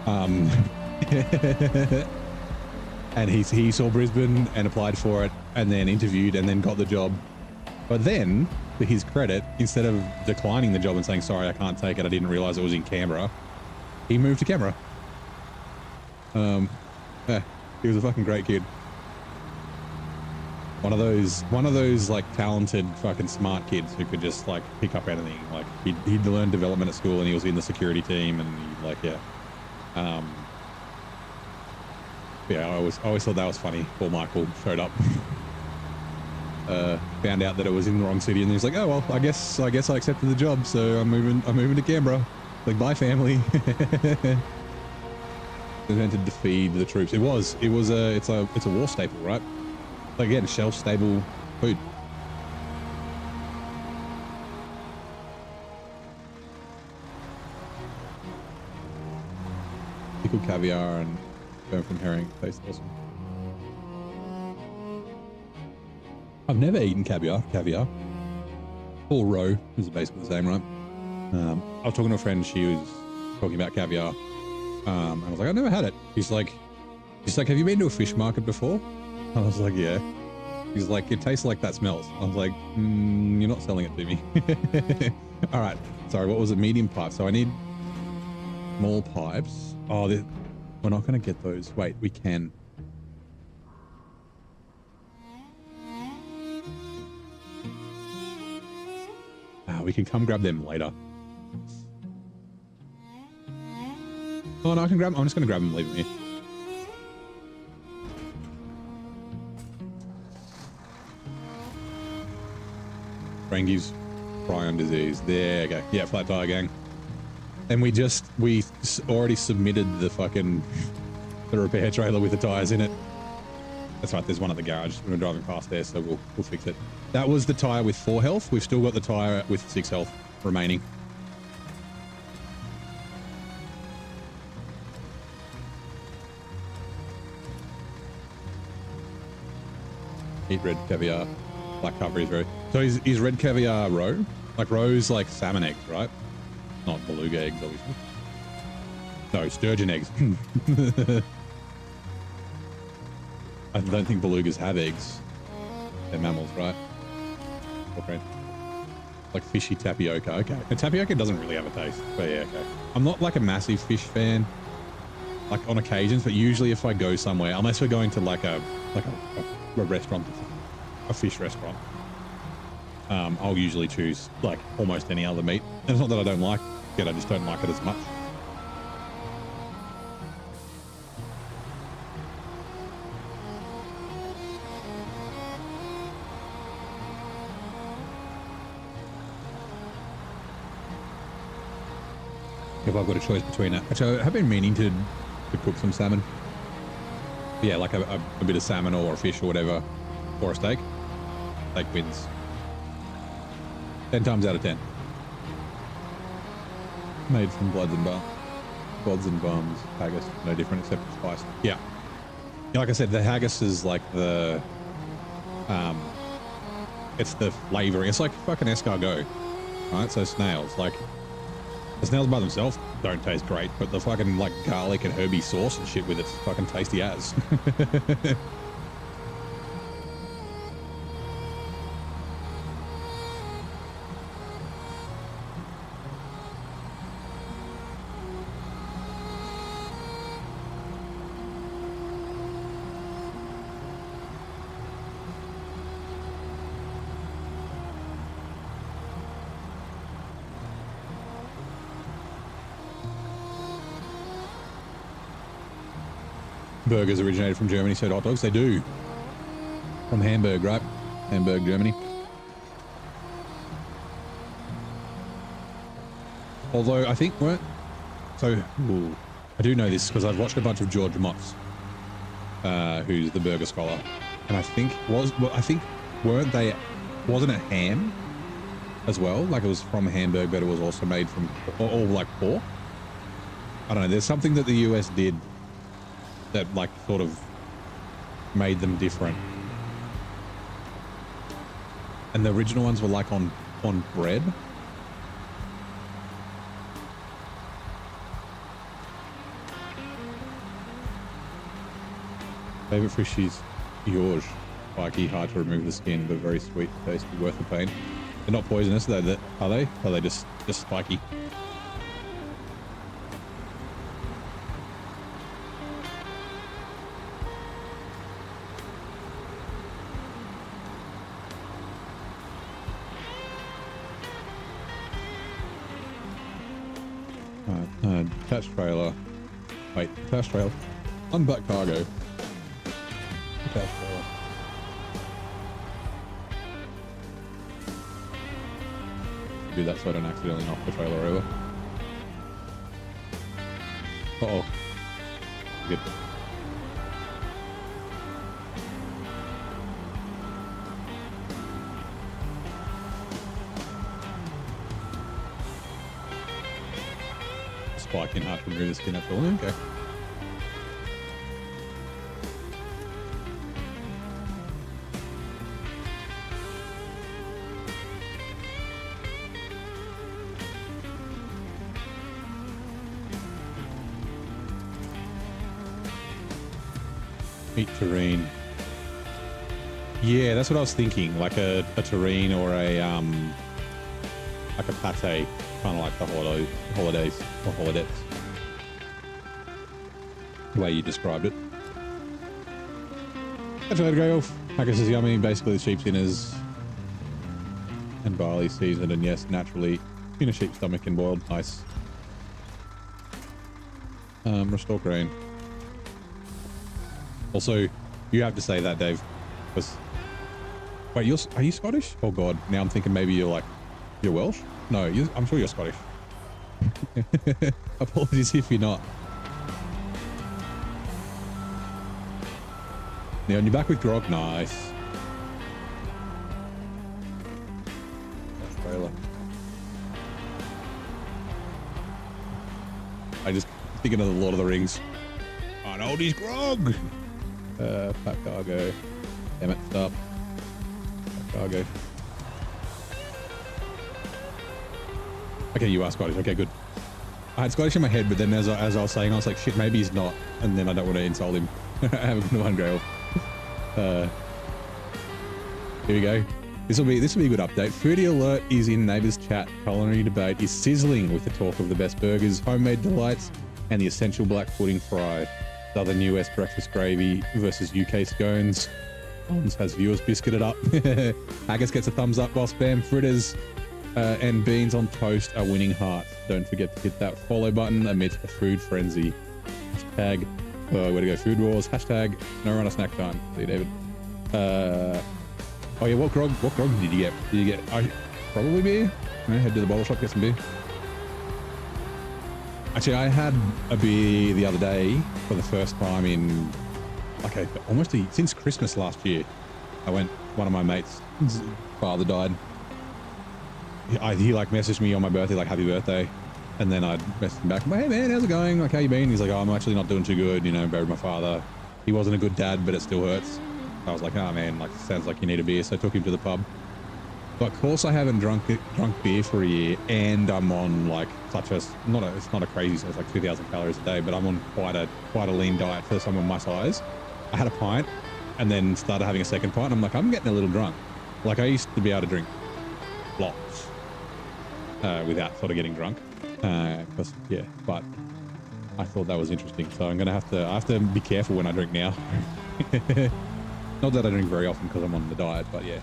And he saw Brisbane and applied for it and then interviewed and then got the job. But then, to his credit, instead of declining the job and saying, sorry, I can't take it, I didn't realize it was in Canberra, he moved to Canberra. Yeah, he was a fucking great kid. One of those like talented fucking smart kids who could just like pick up anything. Like he'd learned development at school and he was in the security team and he, like, yeah. Yeah, I always thought that was funny. Poor Michael showed up. Found out that it was in the wrong city and he's like, oh well, I guess I accepted the job, so I'm moving to Canberra. Like, bye family. Invented to feed the troops. It's a war staple, right? Like, again, shelf stable food. pickled caviar and burnt from herring. Tastes awesome. I've never eaten caviar. Or roe is basically the same, right? I was talking to a friend. She was talking about caviar. And I was like, I've never had it. She's like, have you been to a fish market before? I was like, yeah. He's like, it tastes like that smells. I was like, you're not selling it to me. All right. Sorry, what was it? Medium pipe. So I need small pipes. Oh, we're not going to get those. Wait, we can. We can come grab them later. Oh, no, I can grab them. I'm just going to grab them and leave them here. Rangi's prion disease. There you go. Yeah, flat tire gang. And we already submitted the fucking the repair trailer with the tires in it. That's right. There's one at the garage. We're driving past there, so we'll fix it. That was the tire with 4 health. We've still got the tire with 6 health remaining. Eat red caviar. Black cover is very. So is red caviar roe? Like roe's like salmon eggs, right? Not beluga eggs, obviously. No, sturgeon eggs. I don't think belugas have eggs. They're mammals, right? Okay. Like fishy tapioca. Okay. And tapioca doesn't really have a taste, but yeah, okay. I'm not like a massive fish fan, like on occasions, but usually if I go somewhere, unless we're going to like a restaurant, a fish restaurant, I'll usually choose like almost any other meat. And it's not that I don't like it, I just don't like it as much. If I've got a choice between it. Actually, I have been meaning to cook some salmon. Yeah, like a bit of salmon or a fish or whatever, or a steak. Steak wins. 10 times out of 10. Made from bloods and bums. Haggis, no different except for spice. Yeah. Like I said, the haggis is like the, it's the flavoring. It's like fucking escargot, right? So snails, like, the snails by themselves don't taste great, but the fucking like garlic and herby sauce and shit with it's fucking tasty as. Burgers originated from Germany, said hot dogs. They do. From Hamburg, right? Hamburg, Germany. Although I think weren't. So I do know this because I've watched a bunch of George Motz, who's the burger scholar, and I think wasn't it ham as well? Like it was from Hamburg, but it was also made from all like pork. I don't know. There's something that the US did that like sort of made them different, and the original ones were like on bread. Favorite fish is Yorge. Spiky, hard to remove the skin, but very sweet, tasty, worth the pain. They're not poisonous, are they? Are they just spiky? Attached trailer. Wait, attached trailer. Unback cargo. Attached trailer. Do that so I don't accidentally knock the trailer over. Uh-oh. Good. Spike in hard to remove the skin after all. Okay. Meat terrine. Yeah, that's what I was thinking. Like a terrine or a like a pate, kind of like the holidays or holidays. The way you described it. Catch you later, Grey Wolf. Haggis is yummy. Basically, the sheep dinners and barley seasoned, and yes, naturally in a sheep's stomach and boiled. Nice. Restore grain. Also, you have to say that, Dave. Because wait, are you Scottish? Oh God, now I'm thinking maybe you're Welsh. No, I'm sure you're Scottish. Apologies if you're not. Now, and you're back with grog. Nice. Australia. I just thinking of the Lord of the Rings. Oh no, he's grog. Fat cargo. Damn it, stop. Fat cargo. Okay, you are Scottish. Okay, good. I had Scottish in my head, but then as I was saying, I was like, shit, maybe he's not. And then I don't want to insult him. Have a good one, Grail. Here we go. This will be a good update. Foodie alert is in neighbours chat. Culinary debate is sizzling with the talk of the best burgers, homemade delights, and the essential black pudding fry. Southern US breakfast gravy versus UK scones. Ons has viewers biscuited up. Haggis gets a thumbs up while spam fritters and beans on toast are winning hearts. Don't forget to hit that follow button amidst a food frenzy. Hashtag way to go food wars. Hashtag SnowRunner snack time. See you, David. Oh yeah, what grog did you get? Did you get probably beer? Head to the bottle shop, get some beer. Actually, I had a beer the other day for the first time in since Christmas last year. One of my mates' father died. He like messaged me on my birthday, like happy birthday. And then I'd message him back, hey man, how's it going? Like, how you been? He's like, oh, I'm actually not doing too good. You know, buried my father. He wasn't a good dad, but it still hurts. I was like, oh man, like sounds like you need a beer. So I took him to the pub. But of course I haven't drunk beer for a year, and I'm on like it's not a crazy, so it's like 2,000 calories a day, but I'm on quite a lean diet for someone my size. I had a pint and then started having a second pint. I'm like, I'm getting a little drunk. Like I used to be able to drink lots without sort of getting drunk. But I thought that was interesting. So I have to be careful when I drink now. Not that I drink very often because I'm on the diet, but yeah.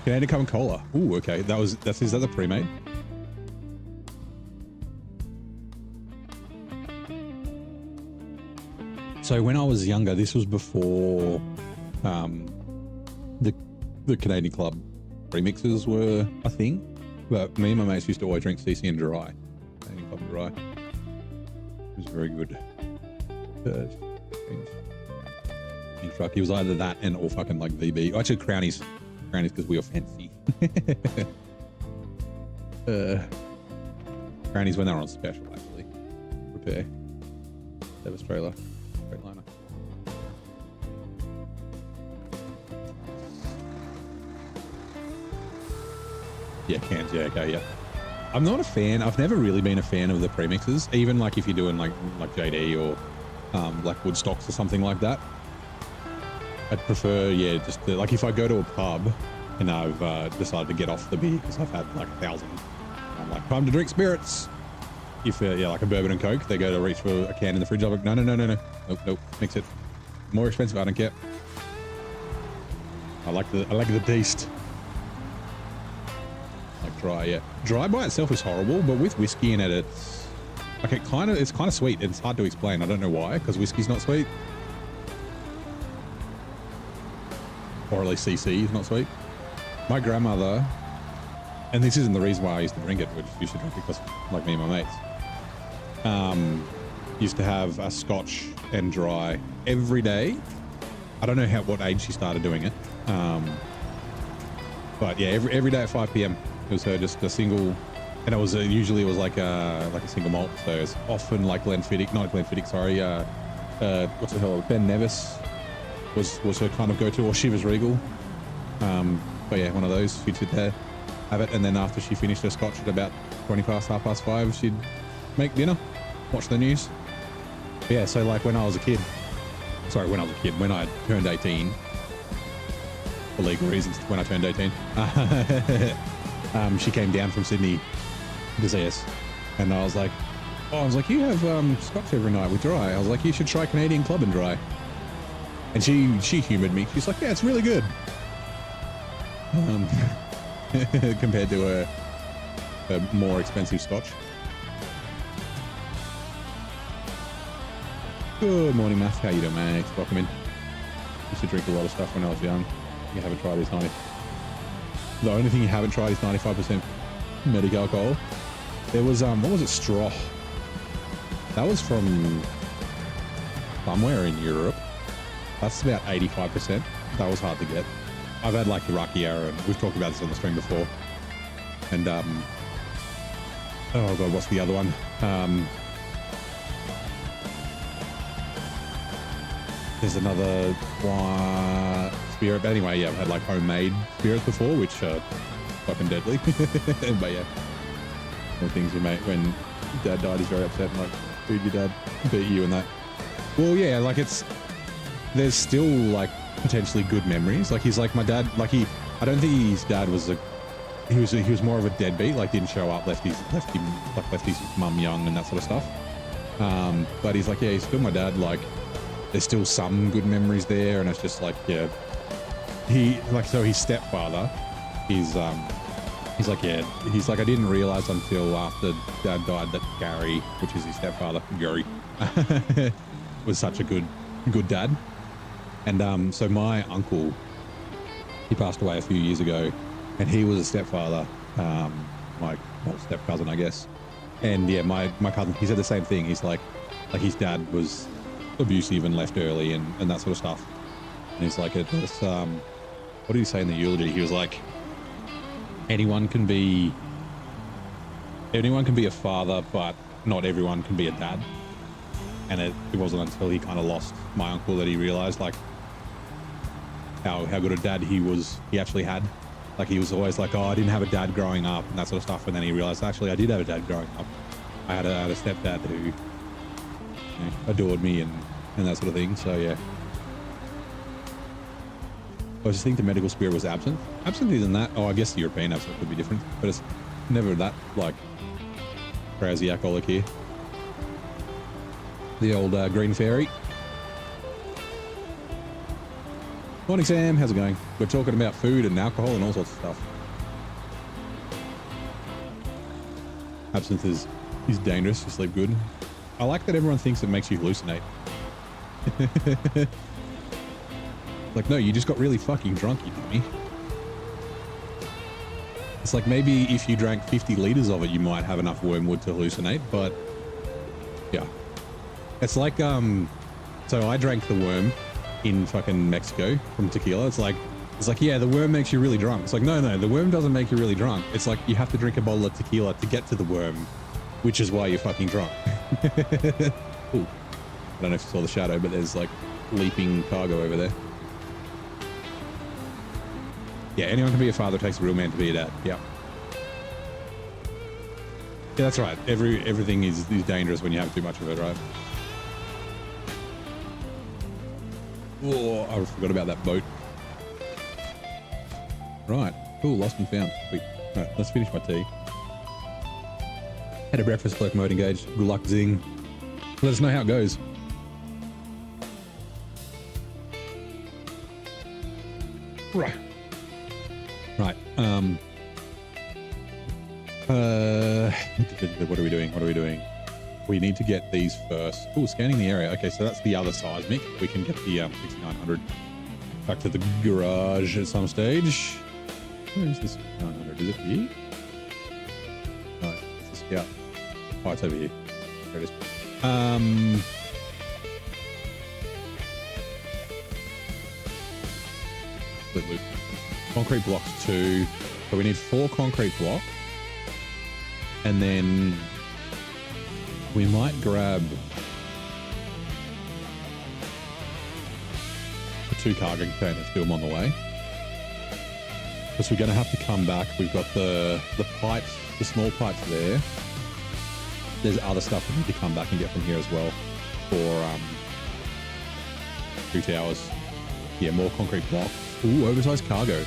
Canadian Come Cola. Ooh, okay. Is that the pre-made? So when I was younger, this was before the Canadian Club remixes were a thing. But me and my mates used to always drink CC and Dry. Canadian Club Dry. It was very good. In truck, he was either that or fucking like VB. Actually, Crownies because we were fancy. Crownies when they were on special, actually. Prepare. Save Australia. Great liner. Yeah, cans. Yeah, okay, yeah. I'm not a fan. I've never really been a fan of the premixes, even like if you're doing like JD or like Woodstocks or something like that. I'd prefer, just like if I go to a pub and I've decided to get off the beer because I've had like 1,000. I'm like, time to drink spirits. If like a bourbon and Coke, they go to reach for a can in the fridge. I'm like, no. Nope, mix it. More expensive, I don't care. I like the taste. Like dry, yeah. Dry by itself is horrible, but with whiskey in it, it's kind of sweet. It's hard to explain. I don't know why, because whiskey's not sweet. Or at least CC is not sweet. My grandmother, and this isn't the reason why I used to drink it, which used to drink it because like me and my mates, used to have a Scotch and Dry every day. I don't know what age she started doing it. But yeah, every day at 5 p.m. it was her just a single, and it was usually like a single malt. So it's often like Glenfiddich, sorry. What's the hell? Ben Nevis was her kind of go-to, or Chivas Regal. But yeah, one of those. She'd sit there, have it, and then after she finished her Scotch at about 5:20, 5:30, she'd make dinner, watch the news. Yeah, so like when I was a kid, when I turned 18, for legal reasons, when I turned 18, she came down from Sydney to see us. And I was like, you have scotch every night with dry. I was like, you should try Canadian Club and Dry. And she humoured me. She's like, yeah, it's really good. Compared to a more expensive scotch. Good morning, Matt. How you doing, mate? Welcome in. Used to drink a lot of stuff when I was young. You haven't tried this 90. The only thing you haven't tried is 95% medic alcohol. There was what was it? Straw. That was from somewhere in Europe. That's about 85%. That was hard to get. I've had like the Rakiara, and we've talked about this on the stream before. And oh god, what's the other one? There's another one, spirit. But anyway, yeah, I've had like homemade spirits before, which are fucking deadly. But yeah, the things you make when dad died, he's very upset. And like, dude, your dad beat you and that. Well, yeah, like there's still like potentially good memories. Like he's like my dad. Like I don't think his dad was he was more of a deadbeat. Like didn't show up, left his mum young and that sort of stuff. But he's like, yeah, he's still my dad. Like there's still some good memories there, and it's just like, yeah, so his stepfather, he's like, yeah, he's like, I didn't realize until after dad died that Gary, which is his stepfather, Gary, was such a good dad. And so my uncle, he passed away a few years ago, and he was a stepfather, my step cousin, I guess. And yeah, my cousin, he said the same thing. He's like his dad was abusive and left early and that sort of stuff. And he's like, it's what did he say in the eulogy? He was like, anyone can be a father, but not everyone can be a dad. And it wasn't until he kind of lost my uncle that he realized like how good a dad he actually had. Like he was always like, oh, I didn't have a dad growing up and that sort of stuff. And then he realized, actually, I did have a dad growing up. I had a stepdad who adored me and that sort of thing. So yeah. I just think the medical spirit was absent. Absinthe isn't that. Oh, I guess the European absinthe would be different, but it's never that like crazy alcoholic here. The old green fairy. Morning, Sam. How's it going? We're talking about food and alcohol and all sorts of stuff. Absinthe is dangerous. You sleep good. I like that everyone thinks it makes you hallucinate. Like, no, you just got really fucking drunk, you dummy. It's like maybe if you drank 50 liters of it, you might have enough wormwood to hallucinate, but yeah. It's like, so I drank the worm in fucking Mexico from tequila. It's like, yeah, the worm makes you really drunk. It's like, no, the worm doesn't make you really drunk. It's like you have to drink a bottle of tequila to get to the worm, which is why you're fucking drunk. Ooh. I don't know if you saw the shadow, but there's like leaping cargo over there. Yeah, anyone can be a father. It takes a real man to be a dad. Yeah. Yeah, that's right. Everything is dangerous when you have too much of it, right? Oh, I forgot about that boat. Right. Cool. Lost and found. Sweet. All right, let's finish my tea. Had a breakfast, clerk mode engaged. Good luck, zing. Let us know how it goes. Right. Right. What are we doing? We need to get these first. Oh, scanning the area. Okay, so that's the other seismic. We can get the 6900 back to the garage at some stage. Where is this 6900? Is it here? No, it's this, yeah. Oh, it's over here. There it is. Split loop. Concrete blocks 2. So we need 4 concrete blocks. And then we might grab the 2 cargo containers, do them on the way. Because we're going to have to come back. We've got the pipes, the small pipes there. There's other stuff we need to come back and get from here as well. for 2 towers. Yeah, more concrete block. Ooh, oversized cargo.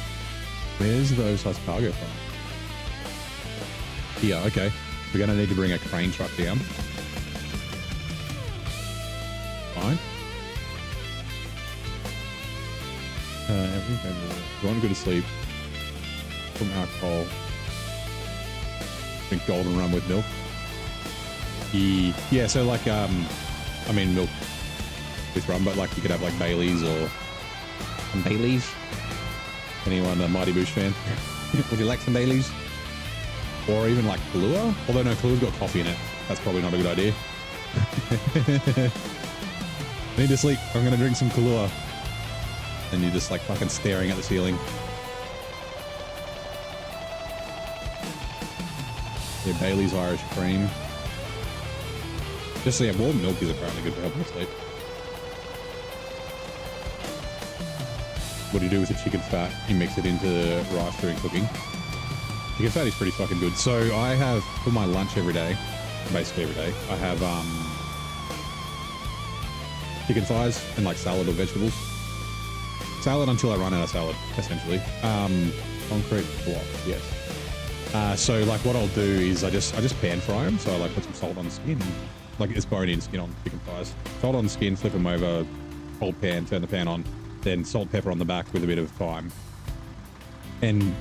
Where's the oversized cargo from? Yeah, okay. We're gonna need to bring a crane truck down. Fine. Everything. You want to go to sleep. From alcohol. Drink golden rum with milk. Yeah, so like, I mean milk with rum, but like you could have like Baileys or some Baileys. Anyone a Mighty Boosh fan? Would you like some Baileys? Or even like Kahlua? Although no, Kahlua has got coffee in it. That's probably not a good idea. I need to sleep. I'm gonna drink some Kahlua. And you're just like fucking staring at the ceiling. Yeah, Bailey's Irish cream. Just so yeah, warm milk is apparently good for helping you sleep. What do you do with the chicken fat? You mix it into rice during cooking. Chicken fat is pretty fucking good. So I have, for my lunch every day, basically every day, I have chicken thighs and like salad or vegetables. Salad until I run out of salad, essentially. Concrete block, yes. So like what I'll do is I just pan fry them. So I like put some salt on the skin, like it's bone-in skin on chicken thighs. Salt on the skin, flip them over, hold pan, turn the pan on, then salt, pepper on the back with a bit of thyme. And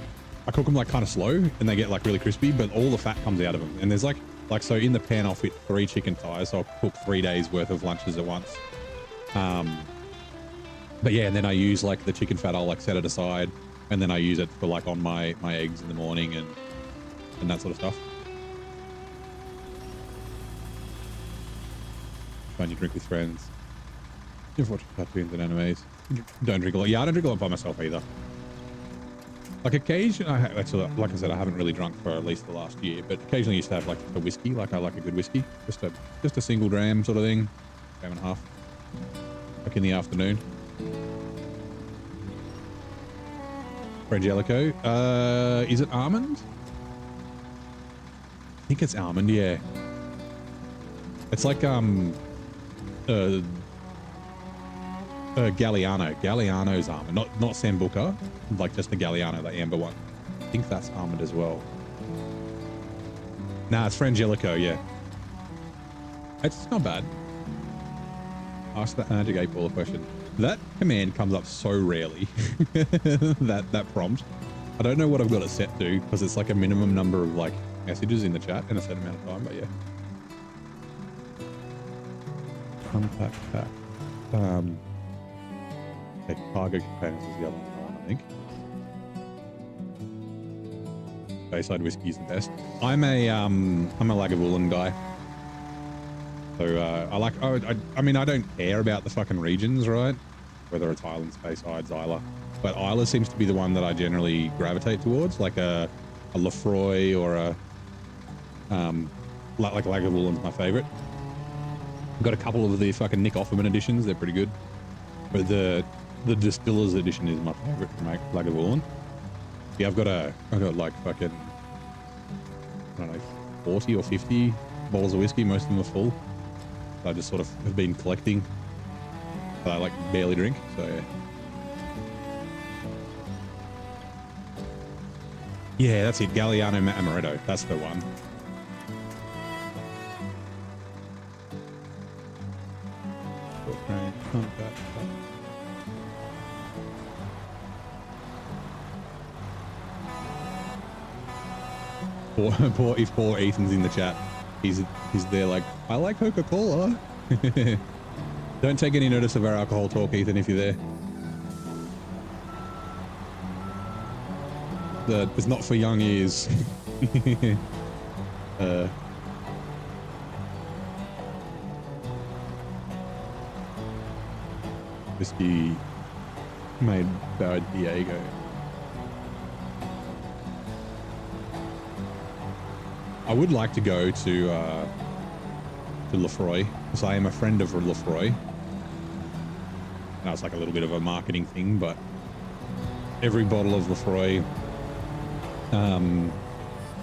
I cook them like kind of slow and they get like really crispy, but all the fat comes out of them. And there's like so in the pan I'll fit 3 chicken thighs. So I'll cook 3 days worth of lunches at once. But yeah, and then I use like the chicken fat, I'll like set it aside and then I use it for like on my eggs in the morning and that sort of stuff. Fun you drink with friends. You've watched cartoons and animes. Don't drink a lot. Yeah, I don't drink a lot by myself either. Like occasionally, actually, like I said, I haven't really drunk for at least the last year, but occasionally I used to have like a whiskey. Like I like a good whiskey, just a single dram sort of thing, 1.5, like in the afternoon. Frangelico, is it almond? I think it's almond, yeah. It's like Galliano. Galliano's almond, not Sambuca, like just the Galliano, the amber one. I think that's almond as well. Nah, it's Frangelico, yeah. It's not bad. Ask that Magic 8 Ball a question. That command comes up so rarely. that prompt. I don't know what I've got it set to because it's like a minimum number of like messages in the chat in a certain amount of time, but yeah. Unpack pack. Okay, cargo containers is the other one, I think. Bayside whiskey is the best. I'm a Lagavulin guy. So I like. I mean, I don't care about the fucking regions, right? Whether it's Highlands, Baysides, Isla, but Isla seems to be the one that I generally gravitate towards, like a Lefroy or a like Lagavulin is my favorite. I've got a couple of the fucking Nick Offerman editions. They're pretty good, but the Distillers edition is my favorite to make Lagavulin. Yeah, I've got like fucking, I don't know, 40 or 50 bottles of whiskey. Most of them are full. I just sort of have been collecting. But I like barely drink, so yeah. Yeah, that's it. Galliano Amaretto. That's the one. Poor Ethan's in the chat. He's there like, I like Coca-Cola. Don't take any notice of our alcohol talk, Ethan, if you're there. It's not for young ears. Whiskey made by Diego. I would like to go to Lefroy because I am a friend of Lefroy. Now it's like a little bit of a marketing thing, but every bottle of Lefroy,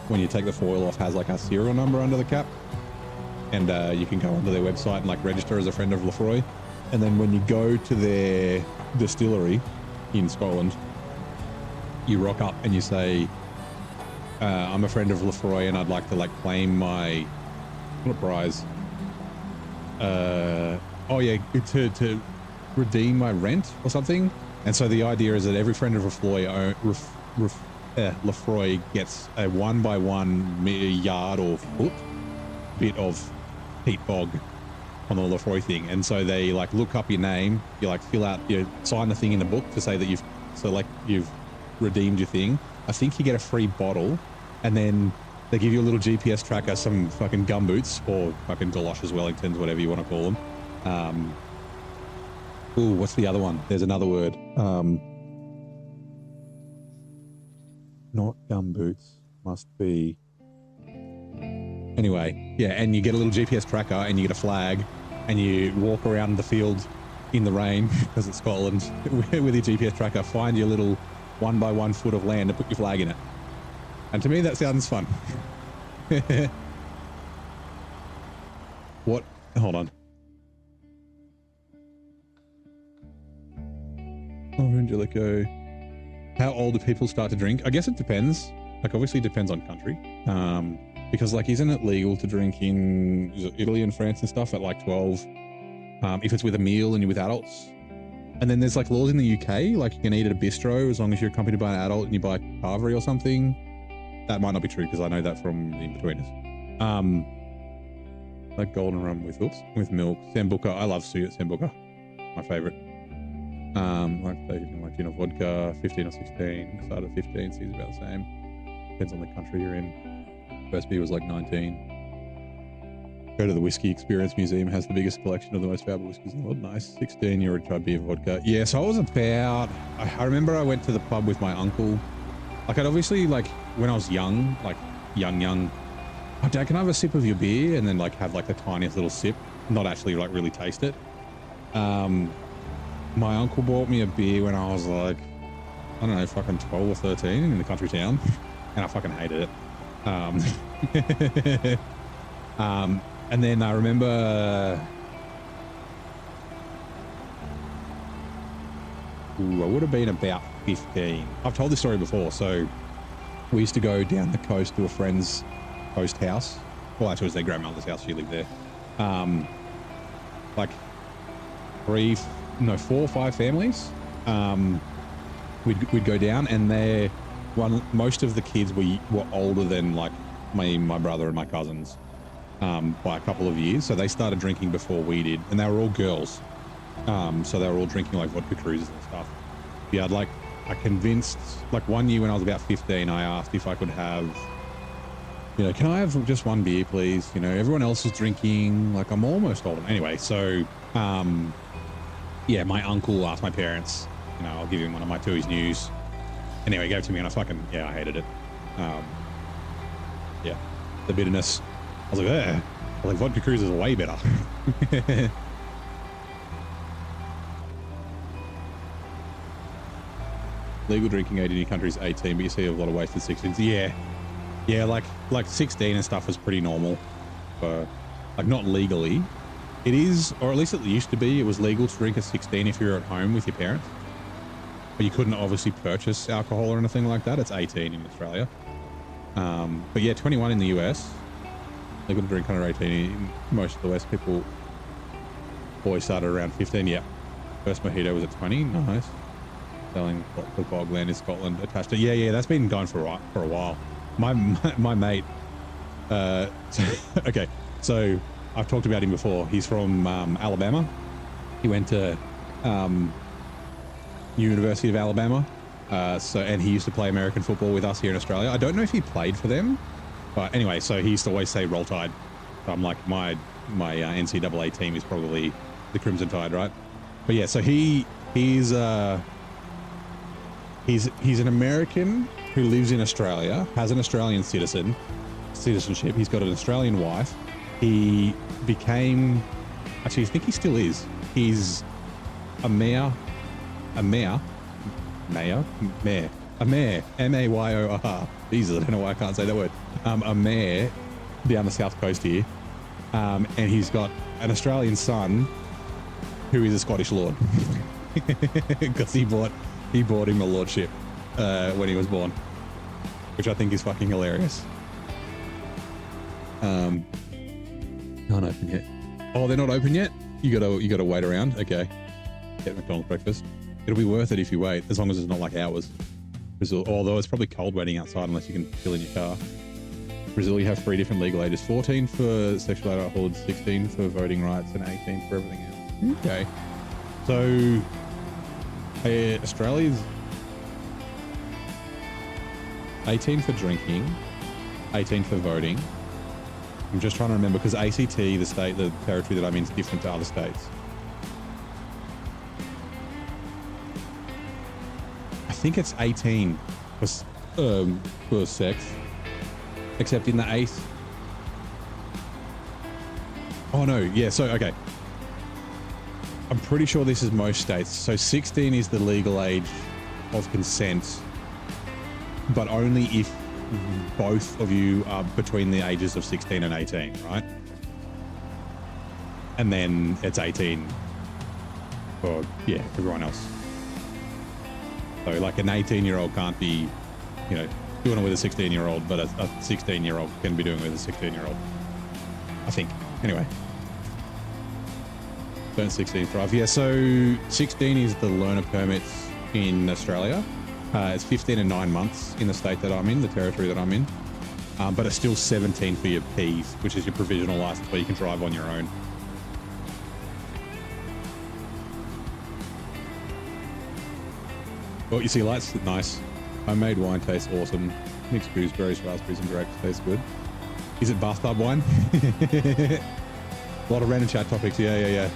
when you take the foil off, has like a serial number under the cap. and you can go onto their website and like register as a friend of Lefroy. And then when you go to their distillery in Scotland, you rock up and you say, I'm a friend of Lefroy and I'd like to like claim my, what a prize. Oh yeah, to redeem my rent or something. And so the idea is that every friend of Lefroy gets a 1x1 yard or foot bit of peat bog on the Lefroy thing. And so they like look up your name, you like fill out, you sign the thing in the book to say that you've redeemed your thing. I think you get a free bottle, and then they give you a little GPS tracker, some fucking gumboots or fucking galoshes, Wellingtons, whatever you want to call them. Ooh, what's the other one? There's another word. Not gumboots, must be. Anyway, yeah, and you get a little GPS tracker and you get a flag and you walk around the field in the rain, because it's Scotland, with your GPS tracker, find your little 1x1 foot of land and put your flag in it. And to me, that sounds fun. What? Hold on. Oh, Angelico. How old do people start to drink? I guess it depends. Like, obviously it depends on country. Because like, isn't it legal to drink in Italy and France and stuff at like 12? If it's with a meal and you're with adults. And then there's like laws in the UK, like you can eat at a bistro as long as you're accompanied by an adult and you buy carvery or something. That might not be true because I know that from the in-betweeners. Like golden rum with milk. Sambuca. I love Sambuca. My favorite. Like gin or vodka, 15 or 16. Start at 15, seems about the same. Depends on the country you're in. First beer was like 19. Go to the Whiskey Experience Museum, has the biggest collection of the most valuable whiskies in the world. Nice. 16, you would try beer vodka. Yeah, so I was about, I remember I went to the pub with my uncle. Like, I'd obviously, like, when I was young, like, young, oh, Dad, can I have a sip of your beer? And then, like, have, like, the tiniest little sip, not actually, like, really taste it. My uncle bought me a beer when I was, like, I don't know, fucking 12 or 13 in the country town. And I fucking hated it. And then I remember, I would have been about 15. I've told this story before. So we used to go down the coast to a friend's coast house. Well, actually it was their grandmother's house. She lived there. Like 4 or 5 families. We'd go down, and most of the kids were older than like my brother and my cousins. By a couple of years, so they started drinking before we did, and they were all girls, so they were all drinking like vodka cruises and stuff. Yeah, I convinced, like one year when I was about 15, I asked if I could have, can I have just one beer, please? Everyone else is drinking, like I'm almost old. Anyway, so yeah, my uncle asked my parents, I'll give him one of my Tui's News. Anyway, he gave it to me, and I hated it. Yeah, the bitterness. I was like, vodka cruises are way better. Legal drinking age in your country is 18, but you see a lot of wasted 16s. Yeah, like 16 and stuff is pretty normal. Like not legally. It is, or at least it used to be, it was legal to drink at 16 if you're at home with your parents. But you couldn't obviously purchase alcohol or anything like that. It's 18 in Australia. But yeah, 21 in the US. Legal to drink under 18. Most of the West people always started around 15. Yeah. First mojito was at 20. Nice. Selling the bogland in Scotland attached to. Yeah, that's been going for a while. My mate. Okay, so I've talked about him before. He's from Alabama. He went to University of Alabama. And he used to play American football with us here in Australia. I don't know if he played for them. But anyway, so he used to always say Roll Tide. So I'm like, my NCAA team is probably the Crimson Tide, right? But yeah, so he's an American who lives in Australia, has an Australian citizenship. He's got an Australian wife. He became, actually, I think he still is. He's a mayor, M-A-Y-O-R. Jesus, I don't know why I can't say that word. A mayor down the south coast here. and he's got an Australian son who is a Scottish lord because he bought him a lordship when he was born, which I think is fucking hilarious. Can't open yet. Oh, they're not open yet? You gotta wait around. Okay. Get McDonald's breakfast. It'll be worth it if you wait, as long as it's not like hours. Brazil, although it's probably cold waiting outside unless you can fill in your car. Brazil, you have 3 different legal ages: 14 for sexual adulthood, 16 for voting rights, and 18 for everything else. Okay. So Australia's 18 for drinking, 18 for voting. I'm just trying to remember because ACT, the territory that I'm in, is different to other states. I think it's 18 for sex, except in the 8th. Oh no, yeah. So okay, I'm pretty sure this is most states. So 16 is the legal age of consent, but only if both of you are between the ages of 16 and 18, right? And then it's 18 for, yeah, everyone else. So like an 18-year-old can't be, doing it with a 16-year-old, but a 16-year-old can be doing it with a 16-year-old. I think. Anyway. Don't 16 thrive. Yeah, so 16 is the learner permits in Australia. It's 15 and 9 months in the state that I'm in, the territory that I'm in. But it's still 17 for your Ps, which is your provisional license where you can drive on your own. Oh, you see lights? Nice. Homemade wine tastes awesome. Mixed gooseberries, raspberries, and grapes taste good. Is it bathtub wine? A lot of random chat topics. Yeah.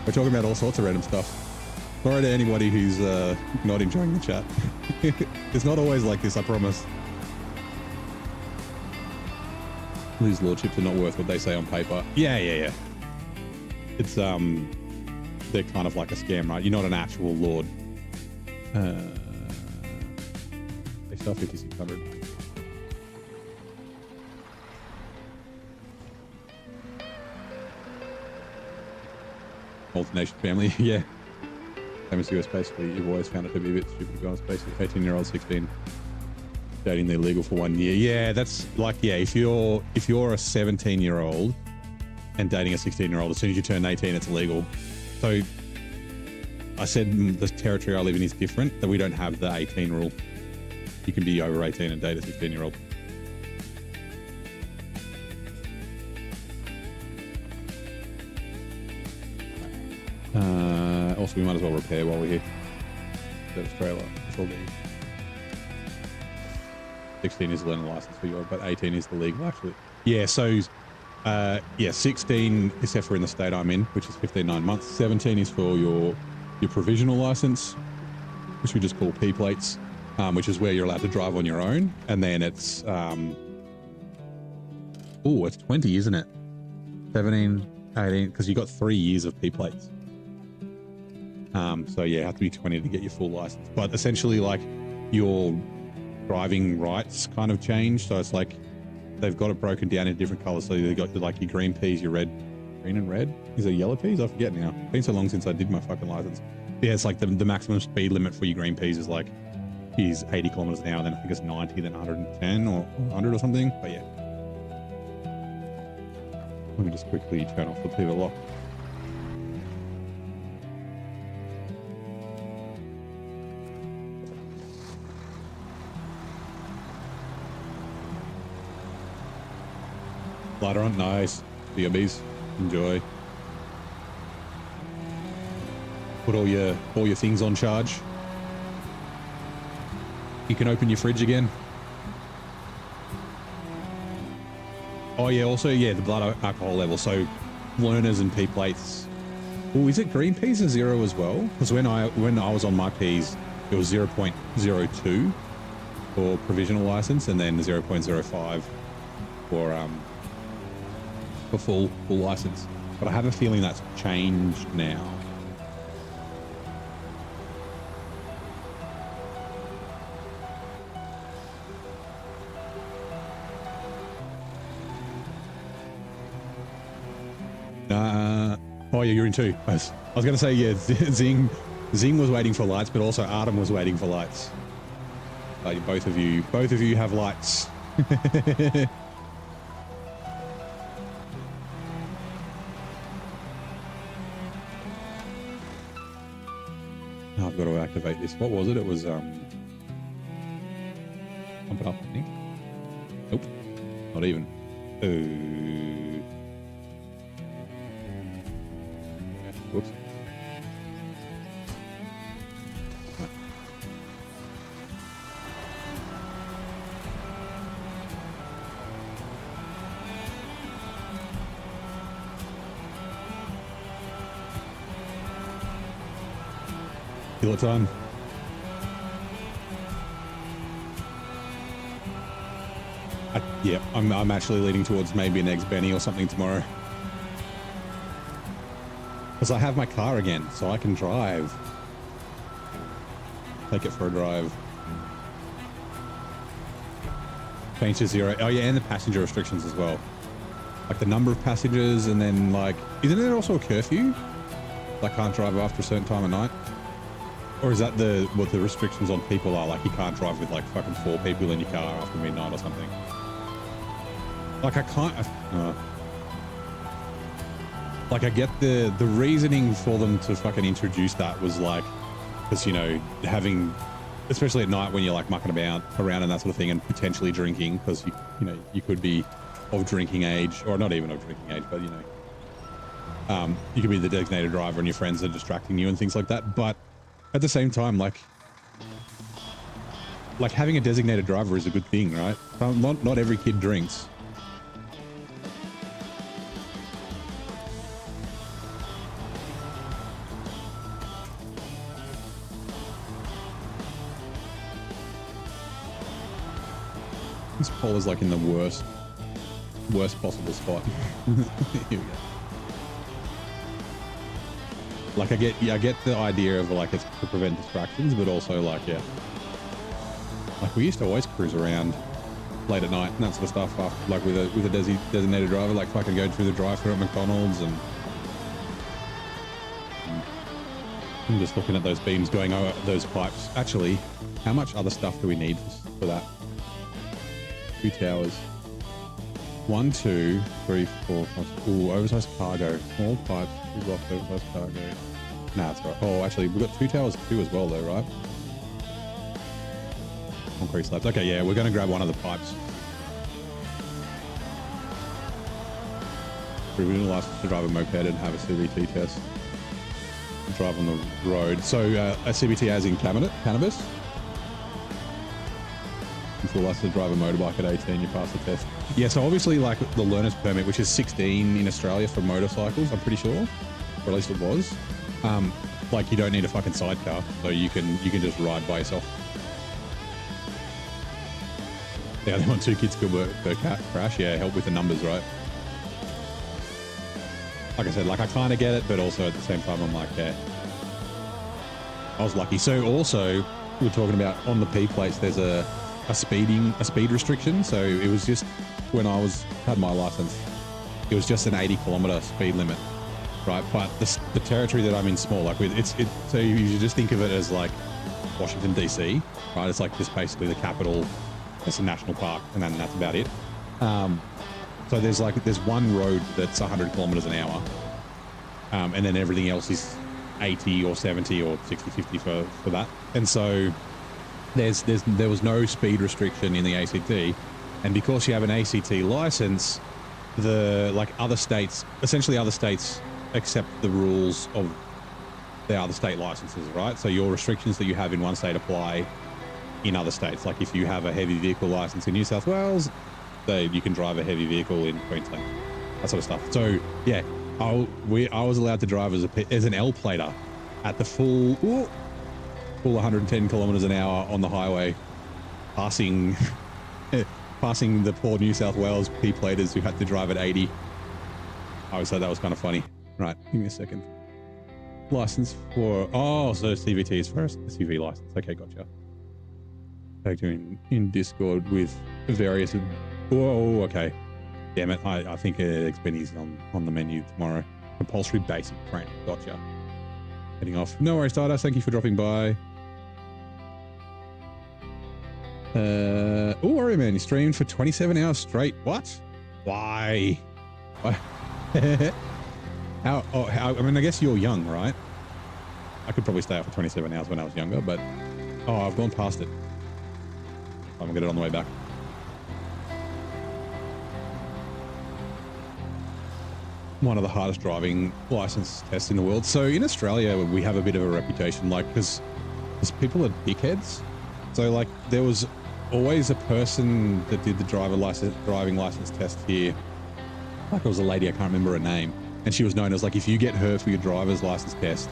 We're talking about all sorts of random stuff. Sorry to anybody who's not enjoying the chat. It's not always like this, I promise. These lordships are not worth what they say on paper. Yeah. It's they're kind of like a scam, right? You're not an actual lord. They sell 5,600. Multi-nation family, yeah. Same as US, basically. You've always found it to be a bit stupid to go on space. 18-year-old, 16, dating they're legal for 1 year. Yeah, that's like, yeah, if you're a 17-year-old and dating a 16-year-old, as soon as you turn 18, it's illegal. So I said the territory I live in is different, that we don't have the 18 rule. You can be over 18 and date a 16-year-old. Also, we might as well repair while we're here. That's Australia. It's all good. 16 is the learner license for Europe, but 18 is the legal, actually. Yeah, so 16, except for in the state I'm in, which is 15, 9 months. 17 is for your provisional license, which we just call P plates, which is where you're allowed to drive on your own. And then it's, it's 20, isn't it? 17, 18, because you got 3 years of P plates. So yeah, you have to be 20 to get your full license. But essentially, like, your driving rights kind of change. So it's like they've got it broken down in different colors. So they've got like your green peas, your green and red. Is it yellow peas? I forget now. It's been so long since I did my fucking license. Yeah, it's like the maximum speed limit for your green peas is 80 kilometers an hour. Then I think it's 90, then 110 or 100 or something. But yeah. Let me just quickly turn off the pivot lock. Lighter on, nice. BMBs, enjoy. Put all your things on charge. You can open your fridge again. Oh yeah, also the blood alcohol level. So learners and P plates. Oh, is it green peas are 0 as well? Because when I was on my Ps, it was 0.02 for provisional license, and then 0.05 for full license. But I have a feeling that's changed now. Oh yeah, you're in 2. I was going to say, yeah, Zing was waiting for lights, but also Artem was waiting for lights. Both of you have lights. Oh, I've got to activate this. What was it? It was pump it up, I think. Nope, not even. Whoops. Kiloton. Yeah, I'm actually leaning towards maybe an Eggs Benny or something tomorrow. Because I have my car again, so I can drive. Take it for a drive. Change to 0. Oh yeah, and the passenger restrictions as well. Like the number of passengers, and then like, isn't there also a curfew? Like can't drive after a certain time of night? Or is that what the restrictions on people are? Like you can't drive with like fucking 4 people in your car after midnight or something. Like I can't, like I get the reasoning for them to fucking introduce that was like, because, you know, having, especially at night when you're like mucking about around and that sort of thing and potentially drinking, because you know, you could be of drinking age, or not even of drinking age, but you know, you could be the designated driver and your friends are distracting you and things like that. But at the same time, like having a designated driver is a good thing, right? Not every kid drinks. This pole is like in the worst possible spot. Here we go. Like I get the idea of like it's to prevent distractions, but also like, yeah, like we used to always cruise around late at night and that sort of stuff, after, like with a designated driver, like fucking go through the drive-thru at McDonald's, and I'm just looking at those beams going, oh, those pipes. Actually, how much other stuff do we need for that? 2 towers. 1, 2, 3, 4, 5. Ooh, oversized cargo. Small pipes. 2 blocks, oversized cargo. Nah, that's right. Oh, actually, we've got 2 towers too as well, though, right? Concrete slabs. Okay, yeah, we're going to grab one of the pipes. Provisional license to drive a moped and have a CBT test. Drive on the road. So, a CBT as in cannabis? Full license to drive a motorbike at 18, you pass the test. Yeah, so obviously like the learner's permit, which is 16 in Australia for motorcycles, I'm pretty sure, or at least it was. Like you don't need a fucking sidecar, so you can just ride by yourself. Yeah, they want 2 kids killed per crash. Yeah, help with the numbers, right? Like I said, like I kind of get it, but also at the same time, I'm like, yeah, I was lucky. So also, we're talking about on the P plates, there's a speed restriction. So it was just when I had my license, it was just an 80-kilometer speed limit, right? But the territory that I'm in small, like so you should just think of it as like Washington DC, right? It's like just basically the capital. It's a national park, and then that's about it. So there's one road that's 100 kilometers an hour, and then everything else is 80 or 70 or 60, 50 for that. And so there was no speed restriction in the ACT, and because you have an ACT license, other states accept the rules of the other state licenses, right? So your restrictions that you have in one state apply in other states. Like if you have a heavy vehicle license in New South Wales, you can drive a heavy vehicle in Queensland, that sort of stuff. So yeah, I was allowed to drive as an L plater at the full 110 kilometers an hour on the highway, passing the poor New South Wales P platers who had to drive at 80. I always thought that was kind of funny. Right, give me a second. License for, so CVT is first, SUV license. Okay, gotcha. In Discord with various, okay. Damn it, I think X Benny's on the menu tomorrow. compulsory basic training. Gotcha. Heading off. No worries, Stardust. Thank you for dropping by. Warrior Man, you streamed for 27 hours straight. What? Why? How? I mean, I guess you're young, right? I could probably stay up for 27 hours when I was younger, but I've gone past it. I'm gonna get it on the way back. One of the hardest driving license tests in the world. So in Australia, we have a bit of a reputation, like, because people are dickheads. So like, there was always a person that did the driving license test here. Like, it was a lady, I can't remember her name, and she was known as like, if you get her for your driver's license test,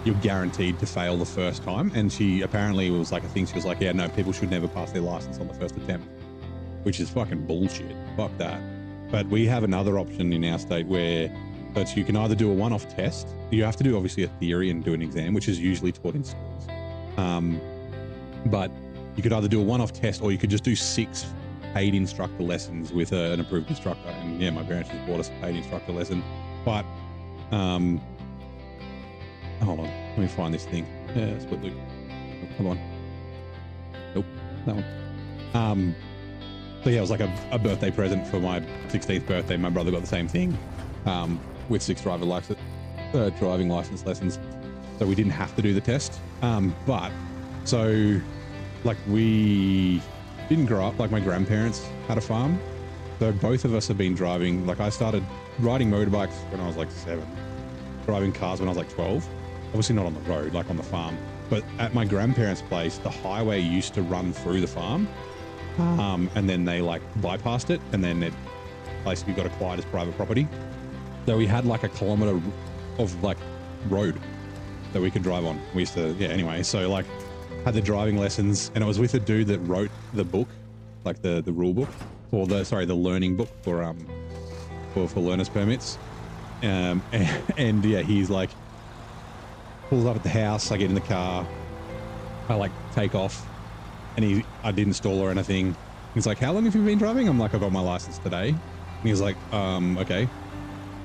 you're guaranteed to fail the first time. And she apparently was like a thing. She was like, yeah, no, people should never pass their license on the first attempt, which is fucking bullshit. Fuck that. But we have another option in our state where that you can either do a one-off test. You have to do obviously a theory and do an exam, which is usually taught in schools. But you could either do a one-off test, or you could just do 6 paid instructor lessons with an approved instructor. And yeah, my parents just bought us a paid instructor lesson. But hold on, let me find this thing. Split loop. Oh, come on. Nope, that one. So yeah, it was like a birthday present for my 16th birthday. My brother got the same thing with 6 driving license lessons. So we didn't have to do the test. But so like, we didn't grow up, like my grandparents had a farm. So both of us have been driving. Like, I started riding motorbikes when I was like 7, driving cars when I was like 12. Obviously not on the road, like on the farm. But at my grandparents' place, the highway used to run through the farm. And then they like bypassed it, and then it basically got acquired as private property. So we had like a kilometer of like road that we could drive on. We used to, yeah, anyway. So like, had the driving lessons, and it was with a dude that wrote the book, like the rule book, or the learning book for learners permits. And yeah, he's like, pulls up at the house, I get in the car, I like take off, and I didn't stall or anything. He's like, how long have you been driving? I'm like, I got my license today. And he's like, okay.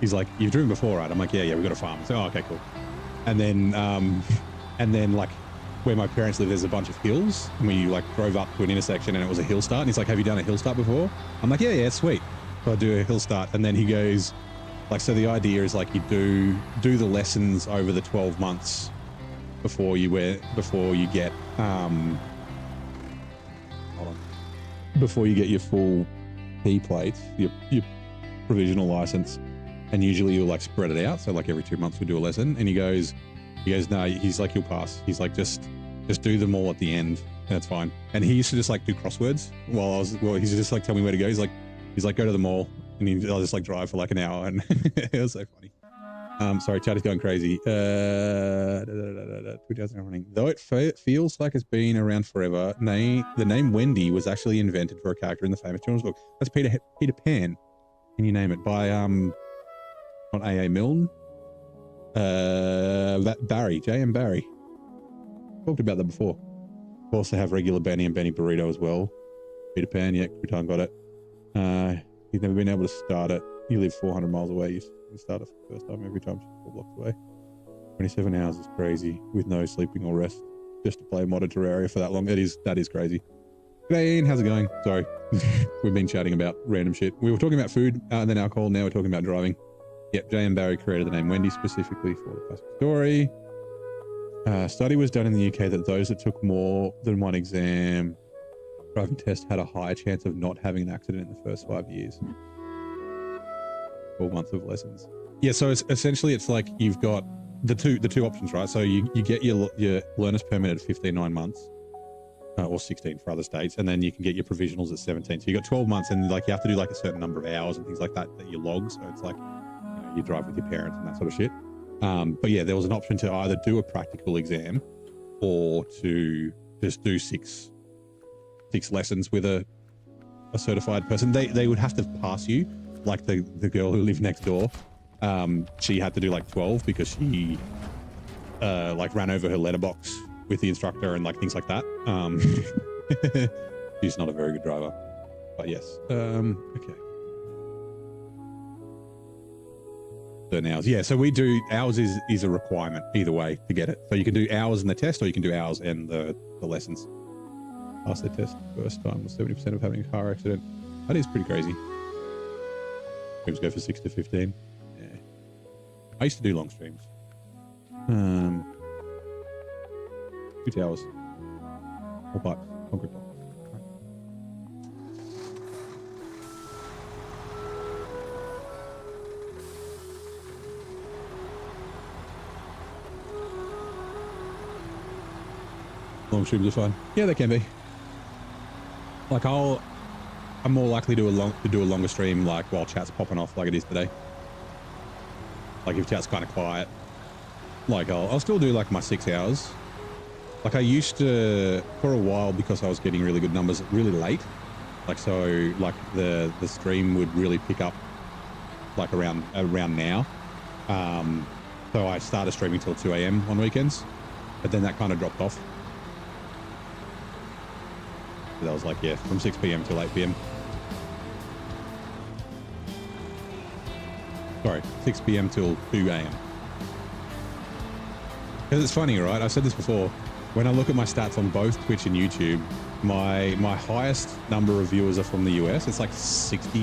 He's like, you've driven before, right? I'm like, yeah, we got a farm. So, oh, okay, cool. And then like, where my parents live, there's a bunch of hills, and we like drove up to an intersection, and it was a hill start. And he's like, have you done a hill start before? I'm like, yeah, sweet. So I do a hill start, and then he goes, like, so the idea is like, you do the lessons over the 12 months before you get before you get your full P plate, your provisional license. And usually you'll like spread it out. So like every 2 months we do a lesson. And he goes, no, he's like, you'll pass. He's like, just do them all at the end, and it's fine. And he used to just like do crosswords he's just like, tell me where to go. He's like, go to the mall, and I'll just like drive for like an hour, and it was so funny. Sorry, chat is going crazy. 2000 running. Though it feels like it's been around forever, the name Wendy was actually invented for a character in the famous children's book. That's Peter Pan. Can you name it? By not A.A. Milne. Barry, J.M. Barry. Talked about that before. We also have regular Benny and Benny Burrito as well. Peter Pan, yeah, Crouton got it. He's never been able to start it. You live 400 miles away. You can start it for the first time every time, 4 blocks away. 27 hours is crazy with no sleeping or rest. Just to play modded Terraria for that long. That is crazy. G'day Ian, how's it going? Sorry. We've been chatting about random shit. We were talking about food and then alcohol. Now we're talking about driving. Yep, J.M. Barry created the name Wendy specifically for the classic story. Study was done in the UK that those that took more than one exam driving test had a higher chance of not having an accident in the first 5 years. 12 months of lessons. Yeah, so it's essentially, it's like you've got the two options, right? So you get your learner's permit at 15 months, or 16 for other states, and then you can get your provisionals at 17. So you got 12 months, and like you have to do like a certain number of hours and things like that you log. So it's like, you drive with your parents and that sort of shit. But yeah, there was an option to either do a practical exam or to just do six lessons with a certified person. They would have to pass you. Like the girl who lived next door, she had to do like 12 because she like ran over her letterbox with the instructor and like things like that. She's not a very good driver, but yes. Okay. certain hours. Yeah, so we do, ours is a requirement either way to get it. So you can do hours in the test or you can do hours and the lessons. Pass the test first time was 70% of having a car accident. That is pretty crazy. Streams go for 6 to 15. Yeah. I used to do long streams. 2 towers. 4 pipes. Concrete pipes. Long streams are fun. Yeah, they can be. Like I'm more likely to do a longer stream like while chat's popping off like it is today. Like if chat's kind of quiet, like I'll still do like my 6 hours. Like I used to for a while because I was getting really good numbers really late. Like so like the stream would really pick up like around now. So I started streaming till 2 a.m. on weekends, but then that kind of dropped off. That was like, yeah, from 6 p.m. till 8 p.m. Sorry, 6 p.m. till 2 a.m. Because it's funny, right? I've said this before. When I look at my stats on both Twitch and YouTube, my highest number of viewers are from the US. It's like 60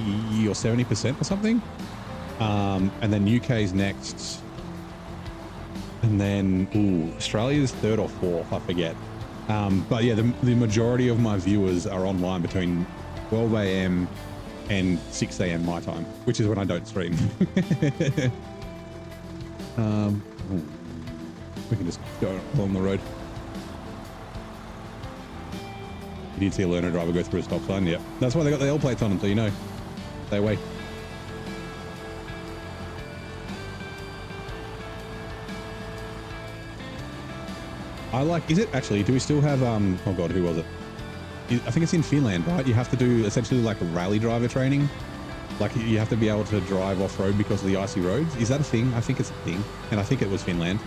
or 70% or something. And then UK's next. And then, Australia's 3rd or 4th, I forget. But yeah, the majority of my viewers are online between 12 a.m. and 6 a.m. my time, which is when I don't stream. We can just go along the road. You did see a learner driver go through a stop sign. Yeah, that's why they got the L plates on them, so you know. Stay away. I like, is it actually, do we still have, oh God, who was it? I think it's in Finland, right? You have to do essentially like a rally driver training. Like you have to be able to drive off-road because of the icy roads. Is that a thing? I think it's a thing. And I think it was Finland.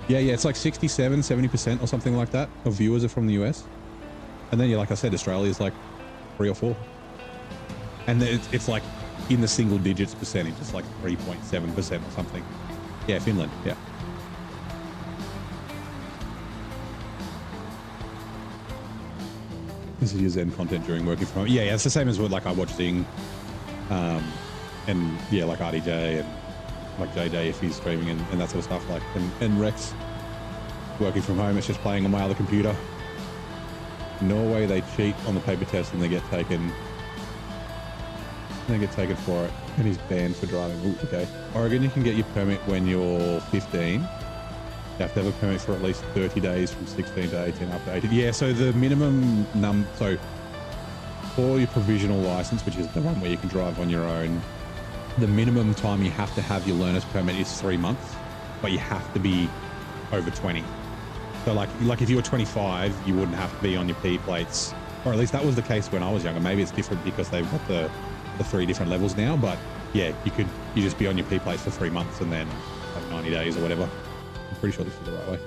Yeah, it's like 67, 70% or something like that of viewers are from the US. And then, yeah, like I said, Australia is like 3 or 4. And it's like in the single digits percentage. It's like 3.7% or something. Yeah, Finland, yeah. This is your Zen content during working from home. Yeah, it's the same as what like I watch Zing. And yeah, like RDJ and like JJ if he's streaming and that sort of stuff, like and Rex working from home. It's just playing on my other computer. Norway, they cheat on the paper test and they get taken for it, and he's banned for driving. Ooh, okay. Oregon, you can get your permit when you're 15. You have to have a permit for at least 30 days from 16 to 18 up to 18. Yeah, so the minimum so for your provisional license, which is the one where you can drive on your own, the minimum time you have to have your learner's permit is 3 months, but you have to be over 20. So like if you were 25, you wouldn't have to be on your P plates, or at least that was the case when I was younger. Maybe it's different because they've got the 3 different levels now, but yeah, you just be on your P plates for 3 months and then like 90 days or whatever. I'm pretty sure this is the right way.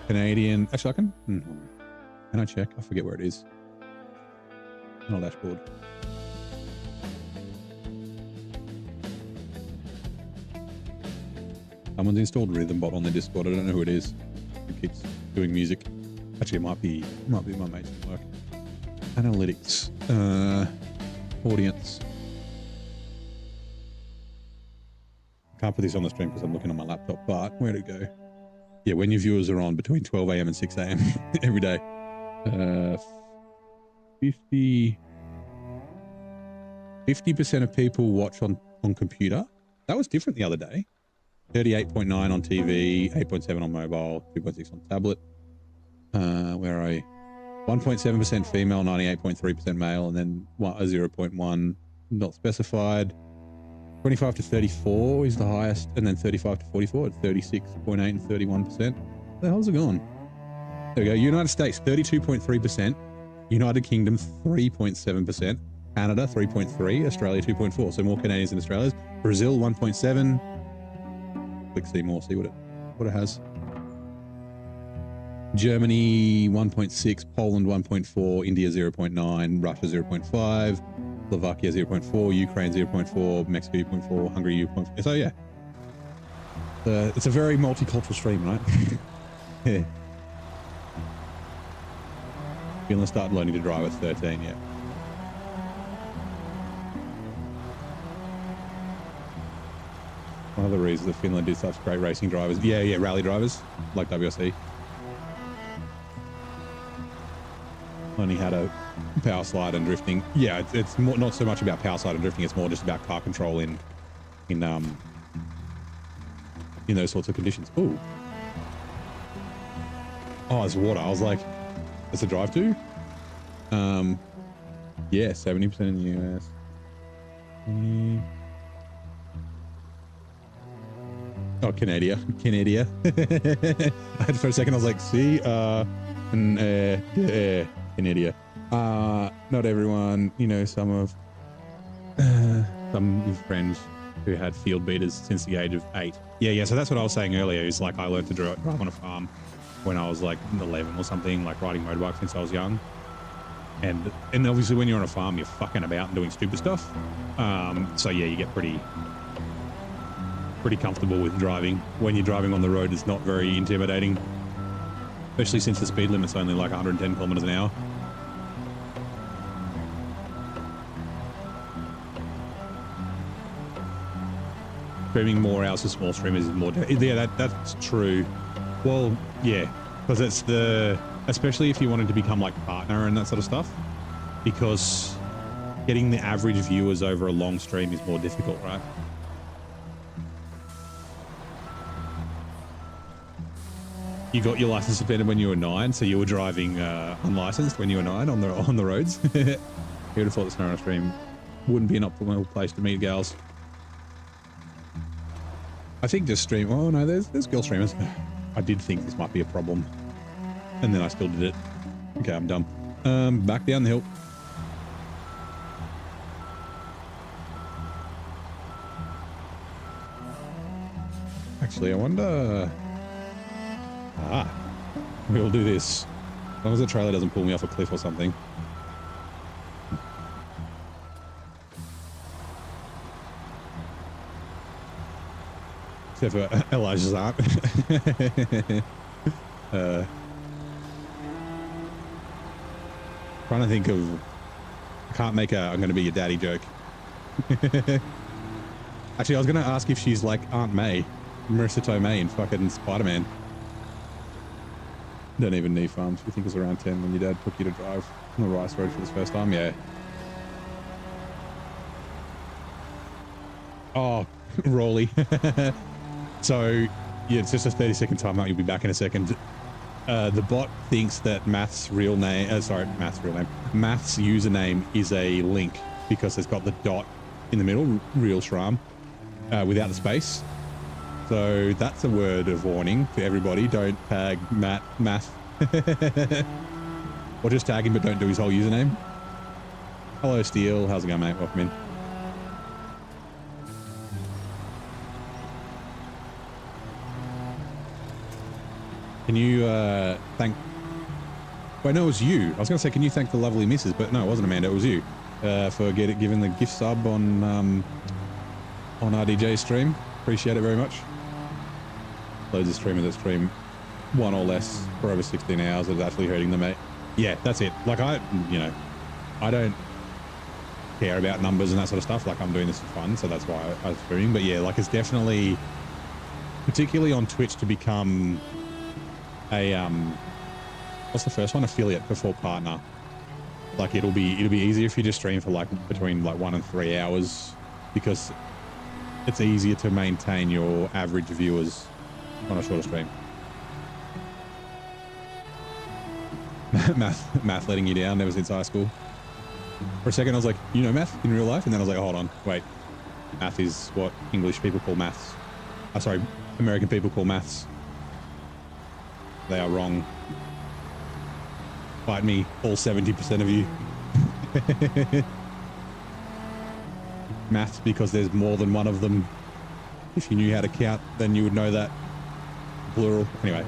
Canadian, actually I can I check? I forget where it is. On a dashboard. Someone's installed Rhythmbot on their Discord. I don't know who it is. It keeps doing music. Actually, it might be my mates at work. Analytics. Audience. Can't put this on the stream because I'm looking on my laptop, but where'd it go? Yeah, when your viewers are on between 12 a.m. and 6 a.m. every day. 50% of people watch on computer. That was different the other day. 38.9 on TV, 8.7 on mobile, 2.6 on tablet. Where are I? 1.7% female, 98.3% male, and then 0.1 not specified. 25 to 34 is the highest, and then 35 to 44 at 36.8 and 31%. Where the hell's it gone? There we go. United States, 32.3%. United Kingdom, 3.7%. Canada 3.3, Australia 2.4. So more Canadians than Australians. Brazil 1.7. Click see more, see what it has. Germany 1.6, Poland 1.4, India 0.9, Russia 0.5, Slovakia 0.4, Ukraine 0.4, Mexico 0.4, Hungary 0.4. So yeah, it's a very multicultural stream, right? Yeah. Finland started learning to drive at 13, yeah. One of the reasons that Finland did such great racing drivers. Yeah, rally drivers like WRC. Learning how to power slide and drifting. Yeah, it's more, not so much about power slide and drifting. It's more just about car control in those sorts of conditions. Ooh. Oh, there's water. I was like, there's a drive to? Yeah, 70% in the US. Oh, Canada. For a second, I was like, see, Canada. Not everyone, some friends who had field beaters since the age of 8. Yeah. So that's what I was saying earlier. Is like I learned to drive on a farm when I was like 11 or something, like riding motorbikes since I was young. And obviously when you're on a farm, you're fucking about and doing stupid stuff. So yeah, you get pretty comfortable with driving. When you're driving on the road, it's not very intimidating, especially since the speed limit's only like 110 kilometers an hour. Streaming more hours to small streamers is more. Yeah, that's true. Well, yeah, because it's especially if you wanted to become like partner and that sort of stuff, because getting the average viewers over a long stream is more difficult, right? You got your license suspended when you were 9, so you were driving unlicensed when you were 9 on the roads. You would have thought the SnowRunner stream wouldn't be an optimal place to meet gals. I think just stream. Oh no, there's girl streamers. I did think this might be a problem, and then I still did it. Okay, I'm done. Back down the hill. Actually, I wonder. We'll do this. As long as the trailer doesn't pull me off a cliff or something. Except for Elijah's aunt. Trying to think of... I can't make a I'm going to be your daddy joke. Actually, I was going to ask if she's like Aunt May. Marissa Tomei in fucking Spider-Man. Don't even need farms. You think it was around 10 when your dad took you to drive on the rice road for the first time? Yeah. Oh, Rolly. So, yeah, it's just a 30-second timeout. You'll be back in a second. The bot thinks that Math's username is a link because it's got the dot in the middle, real Shram, without the space. So that's a word of warning to everybody. Don't tag Math. Or just tag him, but don't do his whole username. Hello, Steel. How's it going, mate? Welcome in. Can you thank... Wait, no, it was you. I was going to say, can you thank the lovely missus? But no, it wasn't Amanda. It was you for giving the gift sub on RDJ's stream. Appreciate it very much. Loads of streamers that stream 1 or less for over 16 hours that is actually hurting them, mate. Yeah, that's it. Like, I don't care about numbers and that sort of stuff. Like, I'm doing this for fun, so that's why I'm streaming. But yeah, like, it's definitely, particularly on Twitch, to become a what's the first one? Affiliate before partner. Like, it'll be easier if you just stream for like between like 1 and 3 hours, because it's easier to maintain your average viewers on a shorter stream. Math letting you down ever since high school. For a second I was like, you know Math in real life? And then I was like, hold on, wait. Math is what English people call maths. Sorry, American people call maths. They are wrong. Fight me, all 70% of you. maths because there's more than one of them. If you knew how to count, then you would know that. Plural. Anyway,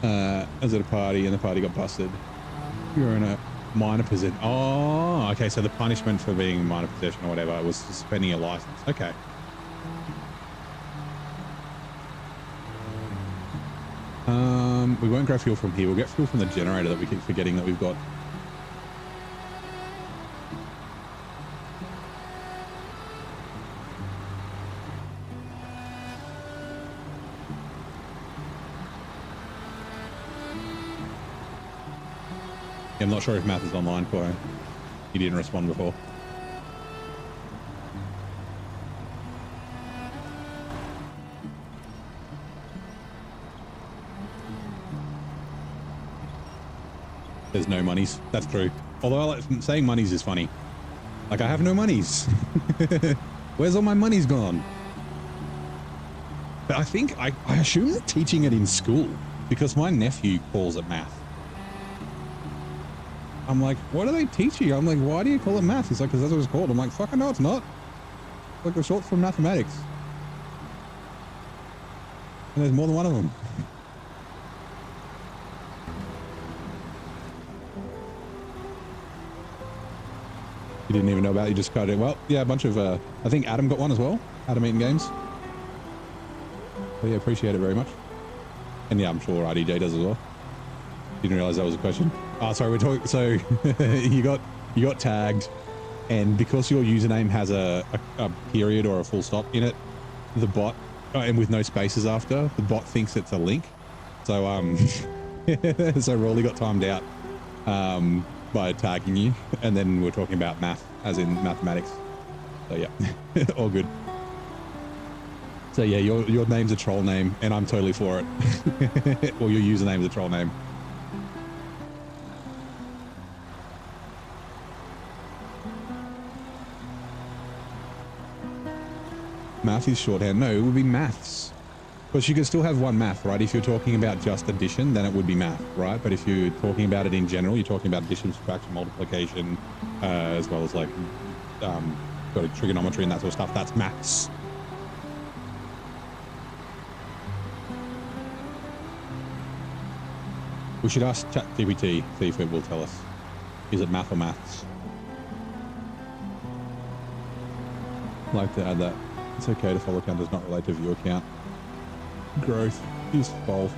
I was at a party and the party got busted. You're in a minor possession. Oh, okay. So the punishment for being in minor possession or whatever was suspending your license. Okay. We won't grab fuel from here. We'll get fuel from the generator that we keep forgetting that we've got. I'm not sure if Math is online for him. He didn't respond before. There's no monies. That's true. Although I like saying monies is funny. Like, I have no monies. Where's all my money's gone? But I think, I assume they're teaching it in school because my nephew calls it math. I'm like, what are they teaching? I'm like, why do you call it math? He's like, because that's what it's called. I'm like, fucking no, it's not. It's like the short for mathematics. And there's more than one of them. You didn't even know about it, you just cut it. Well, yeah, a bunch of, I think Adam got one as well. Adam Eaton Games. So yeah, appreciate it very much. And yeah, I'm sure RDJ does as well. Didn't realize that was a question. Oh, sorry, we're talking, so you got tagged, and because your username has a period or a full stop in it, the bot, and with no spaces after, the bot thinks it's a link. So, so Rawley got timed out by tagging you, and then we're talking about math, as in mathematics. So yeah, all good. So yeah, your name's a troll name, and I'm totally for it. Or your username's a troll name. Math is shorthand. No, it would be maths. Because you can still have one math, right? If you're talking about just addition, then it would be math, right? But if you're talking about it in general, you're talking about addition, subtraction, multiplication, as well as like sort of trigonometry and that sort of stuff. That's maths. We should ask ChatGPT, see if it will tell us. Is it math or maths? I'd like to add that. It's okay to follow count does not relate to viewer count. Growth is false.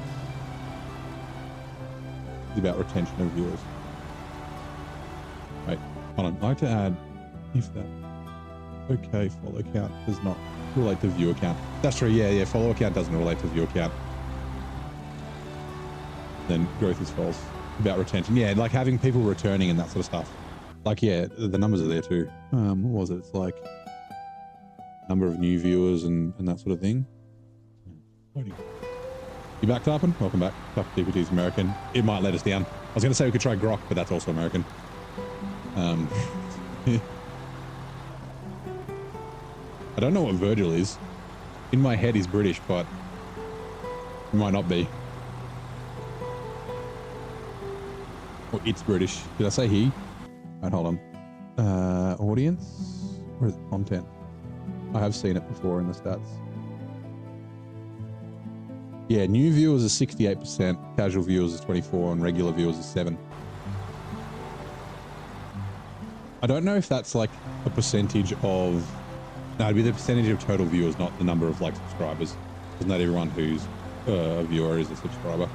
It's about retention of viewers. Wait, hold on. I'd like to add if that okay follow count does not relate to viewer count. That's true. Yeah, follower count doesn't relate to viewer count. Then growth is false. About retention. Yeah, like having people returning and that sort of stuff. Like, yeah, the numbers are there too. What was it? It's like number of new viewers and that sort of thing. You back, Tarpon? Welcome back. DPT's American. It might let us down. I was going to say we could try Grok, but that's also American. I don't know what Virgil is. In my head he's British, but he might not be. Or it's British. Did I say he? Right, hold on. Audience? Where is it? Content? I have seen it before in the stats. Yeah, new viewers is 68%, casual viewers is 24%, and regular viewers is 7%. I don't know if that's like a percentage of... No, it'd be the percentage of total viewers, not the number of like subscribers. Because not everyone who's a viewer is a subscriber.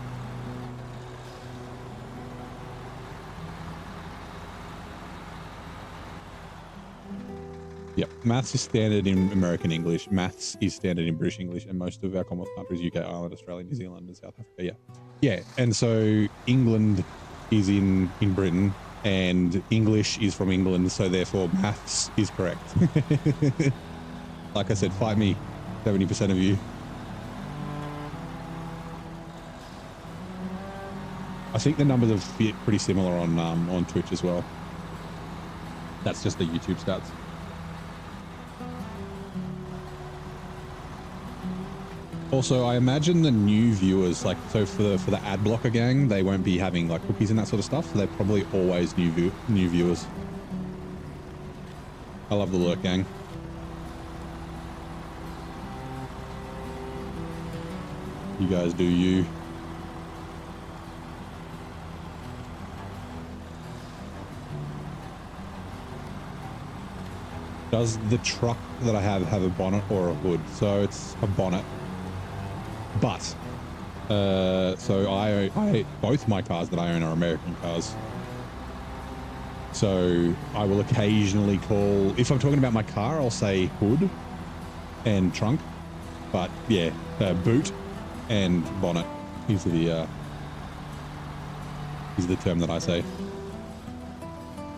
Yep, maths is standard in American English, maths is standard in British English, and most of our Commonwealth countries, UK, Ireland, Australia, New Zealand, and South Africa, yeah. Yeah, and so England is in Britain, and English is from England, so therefore maths is correct. Like I said, fight me, 70% of you. I think the numbers are pretty similar on Twitch as well. That's just the YouTube stats. Also, I imagine the new viewers, like, so for the ad blocker gang, they won't be having like cookies and that sort of stuff. So they're probably always new viewers. I love the lurk gang. You guys do you. Does the truck that I have a bonnet or a hood? So it's a bonnet. But, so I both my cars that I own are American cars. So I will occasionally call, if I'm talking about my car, I'll say hood and trunk. But yeah, boot and bonnet is the term that I say.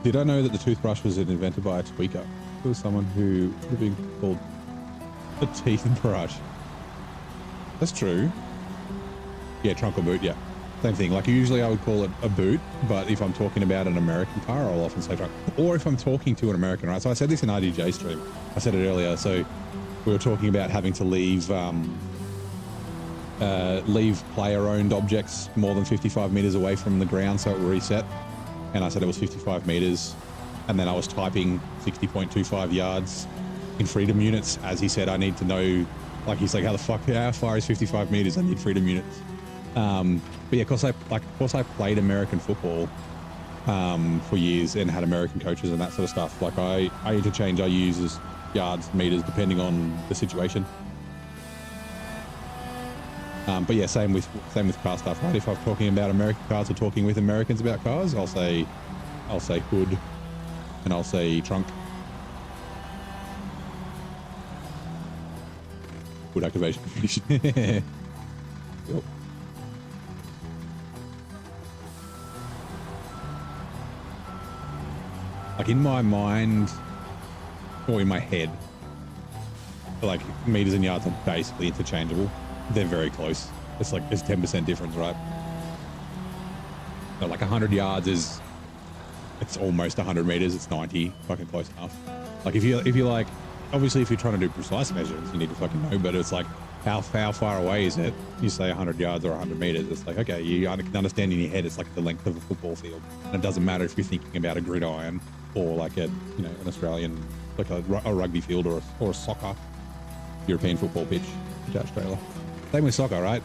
Did I know that the toothbrush was invented by a tweaker? It was someone who would have been called a teeth brush. That's true. Yeah, trunk or boot, yeah. Same thing. Like usually I would call it a boot, but if I'm talking about an American car, I'll often say trunk. Or if I'm talking to an American, right? So I said this in RDJ stream. I said it earlier. So we were talking about having to leave player-owned objects more than 55 meters away from the ground so it will reset. And I said it was 55 meters. And then I was typing 60.25 yards in freedom units. As he said, I need to know, like, he's like, how far is 55 meters? I need freedom units. But yeah, of course I played American football for years and had American coaches and that sort of stuff. Like I interchange, I use as yards, meters, depending on the situation. But yeah, same with car stuff, right? If I'm talking about American cars or talking with Americans about cars, I'll say hood and I'll say trunk. Hood activation. Yep. Like in my mind or in my head, like meters and yards are basically interchangeable. They're very close. It's like, there's 10% difference, right? So like 100 yards is, it's almost 100 meters. It's 90, fucking close enough. Like if you like, obviously if you're trying to do precise measurements, you need to fucking know, but it's like, how far away is it? You say 100 yards or 100 meters. It's like, okay, you can understand in your head, it's like the length of a football field. And it doesn't matter if you're thinking about a gridiron or like an Australian, like a rugby field or a soccer, European football pitch, attached trailer. Same with soccer, right?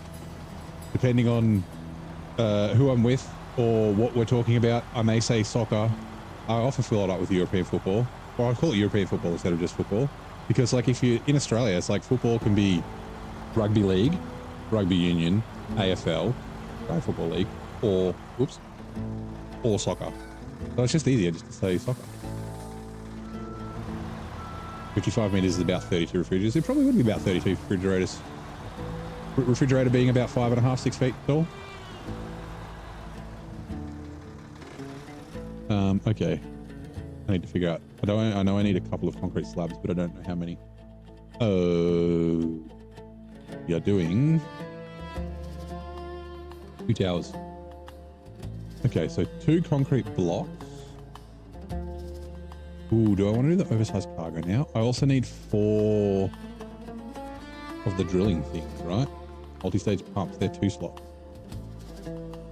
Depending on who I'm with or what we're talking about, I may say soccer. I often fill it up with European football, or I call it European football instead of just football. Because like if you're in Australia, it's like football can be rugby league, rugby union, AFL, football league, or soccer. So it's just easier just to say soccer. 55 meters is about 32 refrigerators. It probably would be about 32 refrigerators. Refrigerator being about 5.5, 6 feet tall. Okay. I need to figure out. I know I need a couple of concrete slabs, but I don't know how many. Oh, you're doing 2 towers. Okay, so 2 concrete blocks. Ooh, do I want to do the oversized cargo now? I also need 4 of the drilling things, right? Multi-stage pumps, they're 2 slots.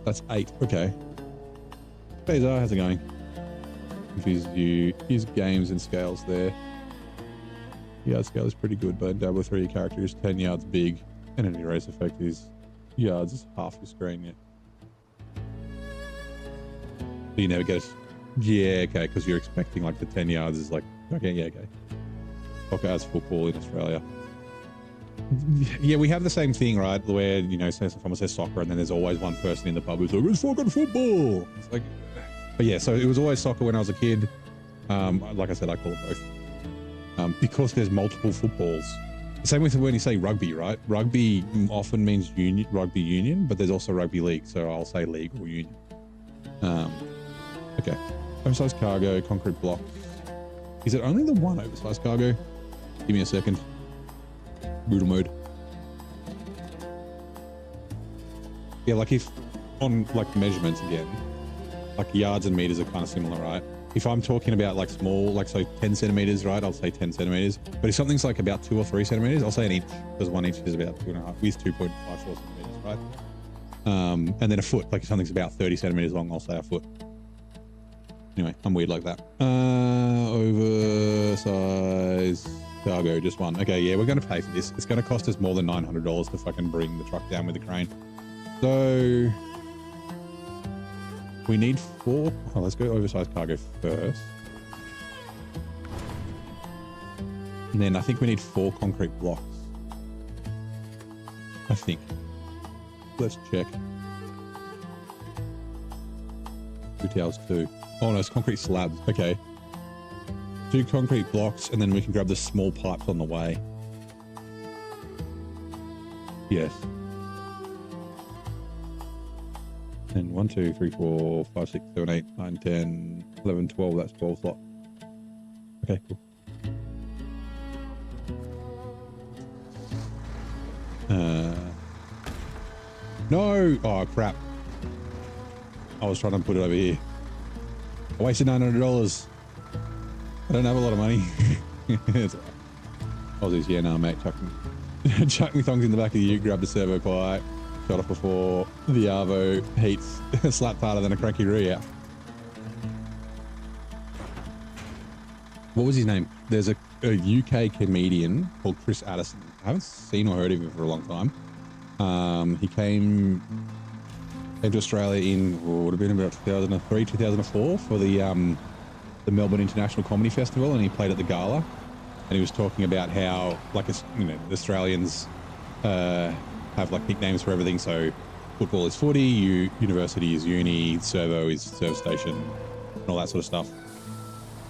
That's 8, okay. Hey Zara, how's it going? Confused you. Use games and scales there. Yard scale is pretty good, but in Diablo 3 your character is 10 yards big and an erase effect is yards is half your screen yet. So you never get it. Yeah, okay, because you're expecting like the 10 yards is like, okay, yeah, okay. Soccer as football in Australia. Yeah, we have the same thing, right? Where, someone says soccer and then there's always one person in the pub who's like, it's fucking football. It's like, but yeah, so it was always soccer when I was a kid. Like I said, I call it both. Because there's multiple footballs. Same with when you say rugby, right? Rugby often means rugby union, but there's also rugby league. So I'll say league or union. Okay. Oversized cargo, concrete blocks. Is it only the one oversized cargo? Give me a second. Brutal mode. Yeah, like if on like measurements again, like yards and meters are kind of similar, right? If I'm talking about like small, like so 10 centimeters, right? I'll say 10 centimeters. But if something's like about 2 or 3 centimeters, I'll say an inch, because 1 inch is about 2.5 with 2.54 centimeters, right? And then a foot, like if something's about 30 centimeters long, I'll say a foot. Anyway, I'm weird like that. Oversize cargo, just one. Okay, yeah, we're going to pay for this. It's going to cost us more than $900 to fucking bring the truck down with the crane. So we need 4. Oh, let's go oversized cargo first. And then I think we need 4 concrete blocks. I think. Let's check. 2 towels, 2. Oh no, it's concrete slabs. Okay. 2 concrete blocks, and then we can grab the small pipes on the way. Yes. And 1, 2, 3, 4, 5, 6, 7, 8, 9, 10, 11, 12. That's 12 slots. Okay, cool. No! Oh, crap. I was trying to put it over here. I wasted $900. I don't have a lot of money. It's all right. Aussies, yeah, no, mate. Chuck me thongs in the back of the ute, grab the servo pipe, shot off before the Arvo heats, slapped harder than a cranky roo out. What was his name? There's a UK comedian called Chris Addison. I haven't seen or heard of him for a long time. He came to Australia in, would have been about 2003, 2004 for the Melbourne International Comedy Festival, and he played at the gala. And he was talking about how, like, you know, Australians have like nicknames for everything. So football is footy, university is uni, servo is serve station, and all that sort of stuff.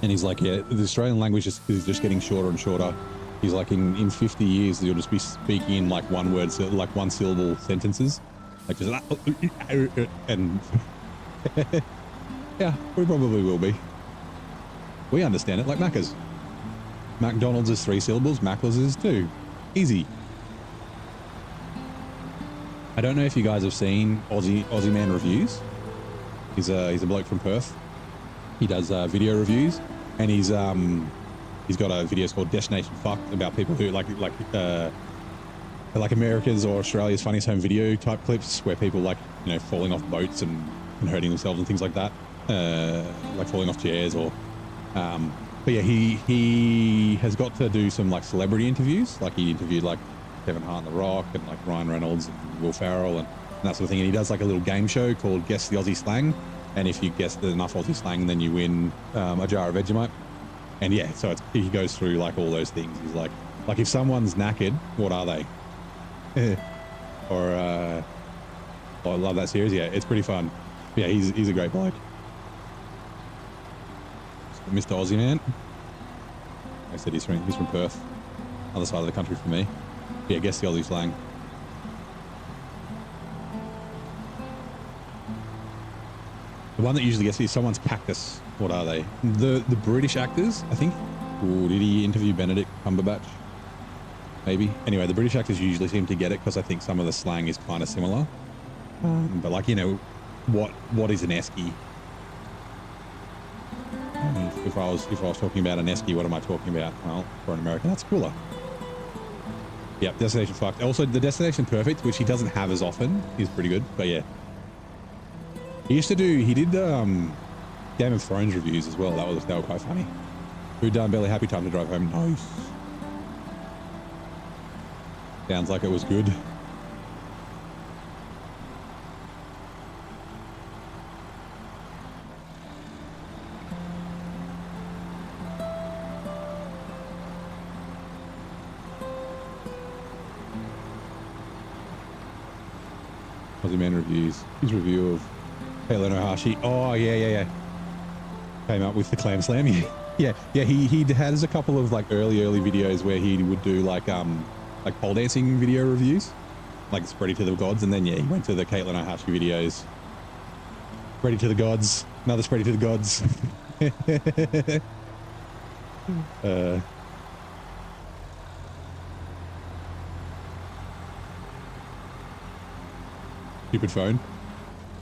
And he's like, yeah, the Australian language is just getting shorter and shorter. He's like, in 50 years, you'll just be speaking in like one word, so like 1 syllable sentences. Like just, and yeah, we probably will be. We understand it like Macca's. McDonald's is 3 syllables, Macca's is 2. Easy. I don't know if you guys have seen Aussie Man Reviews. He's a bloke from Perth. He does video reviews, and he's got a video called Destination Fucked about people who like America's or Australia's funniest home video type clips where people like, you know, falling off boats and hurting themselves and things like that, like falling off chairs or but yeah, he has got to do some like celebrity interviews. Like he interviewed like Kevin Hart and The Rock and like Ryan Reynolds and Will Ferrell and that sort of thing. And he does like a little game show called Guess the Aussie Slang. And if you guess enough Aussie slang, then you win a jar of Vegemite. And yeah, so he goes through like all those things. He's like if someone's knackered, what are they? Or I love that series. Yeah, it's pretty fun. Yeah, he's a great bloke. Mr. Aussie Man. I said he's from Perth, other side of the country from me. Yeah, guess the Aussie slang. The one that usually gets is someone's cactus. What are they? The British actors, I think. Ooh, did he interview Benedict Cumberbatch? Maybe. Anyway, the British actors usually seem to get it because I think some of the slang is kind of similar. But like, you know, what is an esky? If I was talking about an esky, what am I talking about? Well, for an American, that's cooler. Yep, Destination Fucked. Also, the Destination Perfect, which he doesn't have as often, is pretty good. But yeah. He did Game of Thrones reviews as well. They were quite funny. Who done Barely Happy Time to Drive Home? Nice. Sounds like it was good. Aussie Man Reviews. His review of Halo no Hashi. Oh, yeah. Came up with the Clam Slam. Yeah. He has a couple of like early videos where he would do like pole dancing video reviews, like Spready to the Gods, and then yeah, he went to the Caitlin Ohashi videos. Spready to the Gods, another Spready to the Gods. Stupid phone.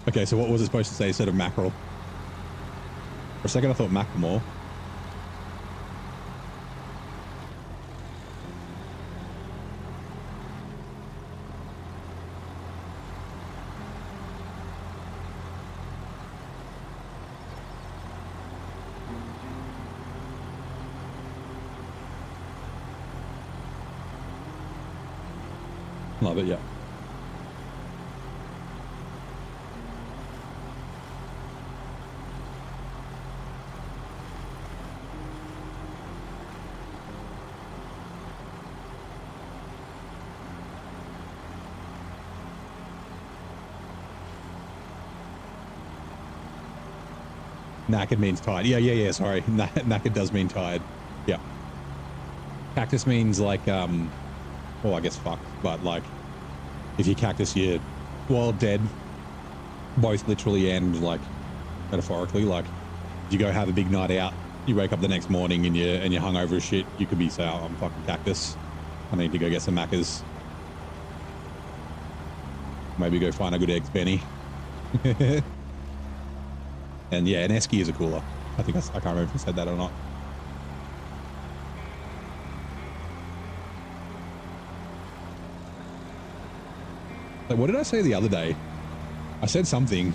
Okay, so what was it supposed to say instead of mackerel? For a second I thought Macklemore. Love it, yeah. Knackered means tired. Yeah. Sorry. Knackered does mean tired. Yeah. Cactus means like, well, I guess fucked, but like, if you cactus, you're, well, dead, both literally and like metaphorically. Like, you go have a big night out, you wake up the next morning and you're hungover as shit. You could be say, oh, I'm fucking cactus. I need to go get some Maccas. Maybe go find a good eggs Benny. And yeah, an esky is a cooler. I think I can't remember if I said that or not. Like, what did I say the other day? I said something.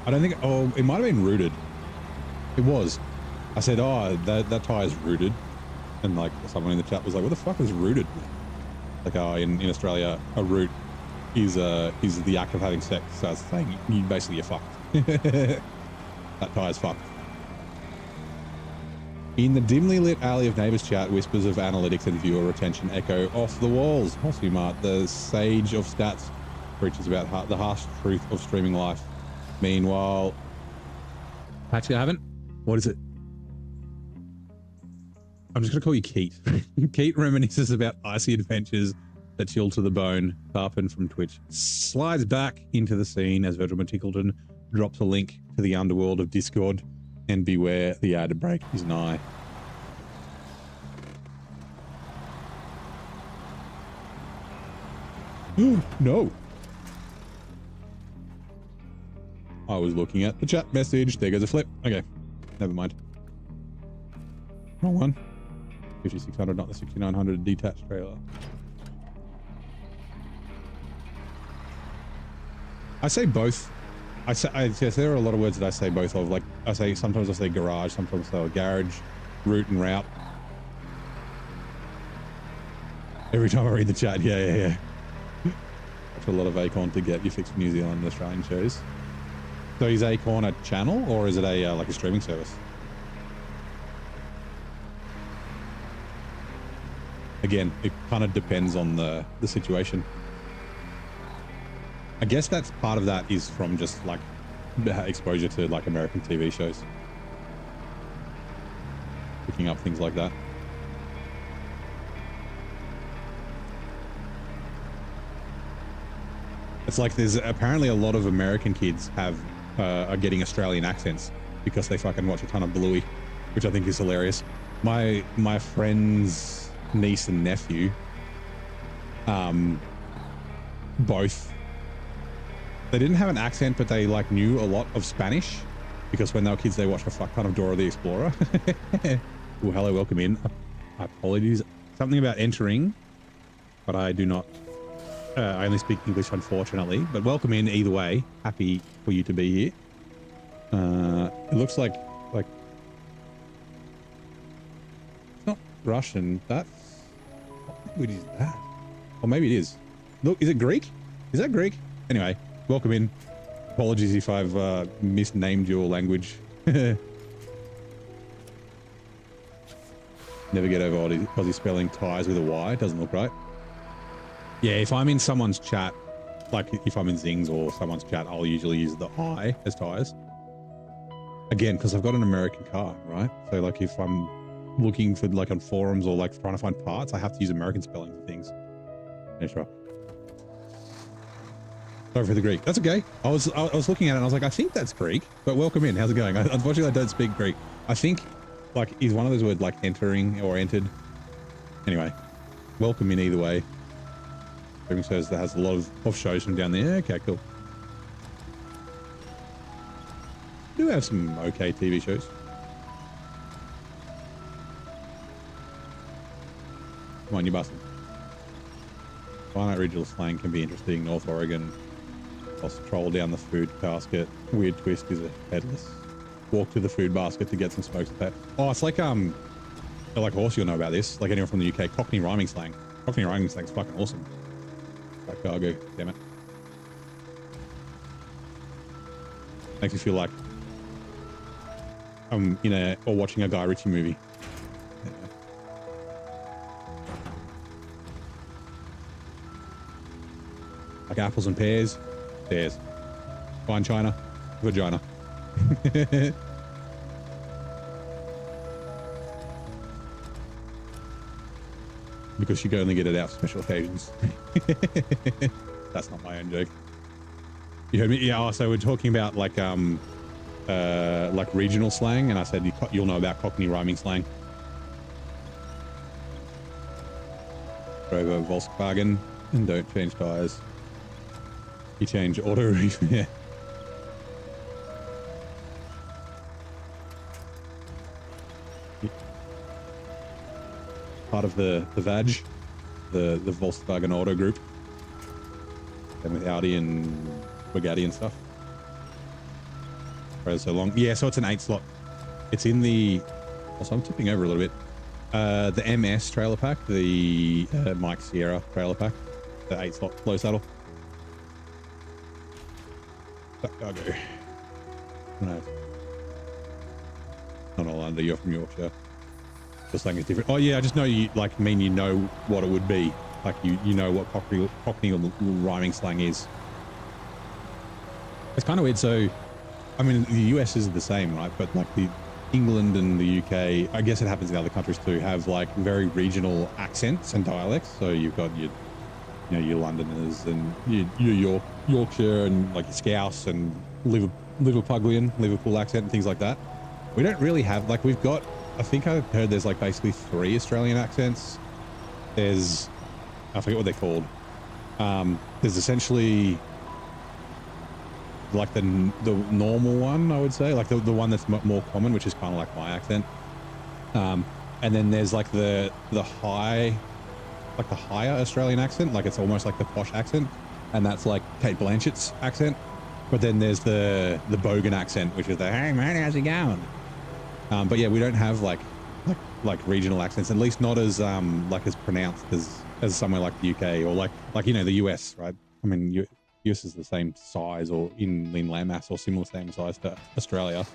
I don't think, oh, it might have been rooted. It was. I said, oh, that tire's rooted. And like someone in the chat was like, what the fuck is rooted? Like, oh, in Australia, a root is the act of having sex. So I was saying, you basically you're fucked. That tire's fucked. In the dimly lit alley of neighbors chat, whispers of analytics and viewer retention echo off the walls. Possibly Mart, the sage of stats, preaches about the harsh truth of streaming life. Meanwhile, actually, I haven't. What is it? I'm just gonna call you Keat. Keat reminisces about icy adventures that chill to the bone. Tarpon from Twitch slides back into the scene as Virgil Tickleton drops a link to the underworld of Discord, and beware, the ad break is nigh. No. I was looking at the chat message. There goes a flip. Okay, never mind. Wrong one. 5600, not the 6900 detached trailer. I say both. I guess there are a lot of words that I say both of. Like, sometimes I say garage, sometimes I say garage, route and route. Every time I read the chat, yeah. That's a lot of Acorn to get you fixed New Zealand and Australian shows. So is Acorn a channel or is it a like a streaming service? Again, it kind of depends on the situation. I guess that's part of that is from just like exposure to like American TV shows. Picking up things like that. It's like there's apparently a lot of American kids are getting Australian accents because they fucking watch a ton of Bluey, which I think is hilarious. My friend's niece and nephew, both, they didn't have an accent, but they like knew a lot of Spanish because when they were kids, they watched a fuck ton of Dora the Explorer. Oh, hello, welcome in. Apologies. Something about entering, but I do not. I only speak English, unfortunately, but welcome in either way. Happy for you to be here. It looks like it's not Russian. That's, what language is that? Or maybe it is. Look, is it Greek? Is that Greek? Anyway, welcome in. Apologies if I've misnamed your language. Never get over Aussie spelling ties with a Y. It doesn't look right. Yeah, if I'm in someone's chat, like if I'm in Zings or someone's chat, I'll usually use the I as tires. Again, because I've got an American car, right? So like if I'm looking for like on forums or like trying to find parts, I have to use American spelling for things. Yeah, sure. Sorry for the Greek. That's okay. I was looking at it and I was like, I think that's Greek, but welcome in. How's it going? Unfortunately, I don't speak Greek. I think like is one of those words like entering or entered. Anyway, welcome in either way. Streaming shows that has a lot of shows from down there. Okay, cool. We do have some okay TV shows. Come on, you bastard. Finite regional slang can be interesting. North Oregon. Lost troll down the food basket. Weird twist is a headless. Walk to the food basket to get some smoked pet. Oh, it's like Horse, you'll know about this. Like anyone from the UK, Cockney rhyming slang. Cockney rhyming slang's fucking awesome. That cargo, damn it. Makes me feel like I'm or watching a Guy Ritchie movie. Yeah. Like apples and pears, pears. Fine china, vagina. Because you can only get it out for special occasions. That's not my own joke. You heard me? Yeah. So we're talking about like regional slang, and I said you'll know about Cockney rhyming slang. Drove a Volkswagen and don't change tires. You change auto. Yeah. Part of the VAG, the Volkswagen Auto Group, and with Audi and Bugatti and stuff. So long. Yeah, so it's an 8 slot. It's in the. Also, I'm tipping over a little bit. The MS trailer pack, the Mike Sierra trailer pack, the 8 slot low saddle. Cargo. No. Not all under. You're from Yorkshire. The slang is different. Oh yeah, I just know you you know what it would be. Like you know what Cockney rhyming slang is. It's kind of weird. So, I mean, the US is the same, right? But like the England and the UK, I guess it happens in other countries too, have like very regional accents and dialects. So you've got your Londoners and your Yorkshire and like your Scouse and Liverpudlian accent and things like that. We don't really have we've got. I think I heard there's like basically 3 Australian accents. There's, I forget what they're called. There's essentially like the normal one, I would say, like the one that's more common, which is kind of like my accent. And then there's like the higher Australian accent, like it's almost like the posh accent, and that's like Kate Blanchett's accent. But then there's the Bogan accent, which is the hey man, how's it going? But yeah, we don't have like regional accents, at least not as as pronounced as somewhere like the UK or like the US, right? I mean, US is the same size or in landmass or similar same size to Australia,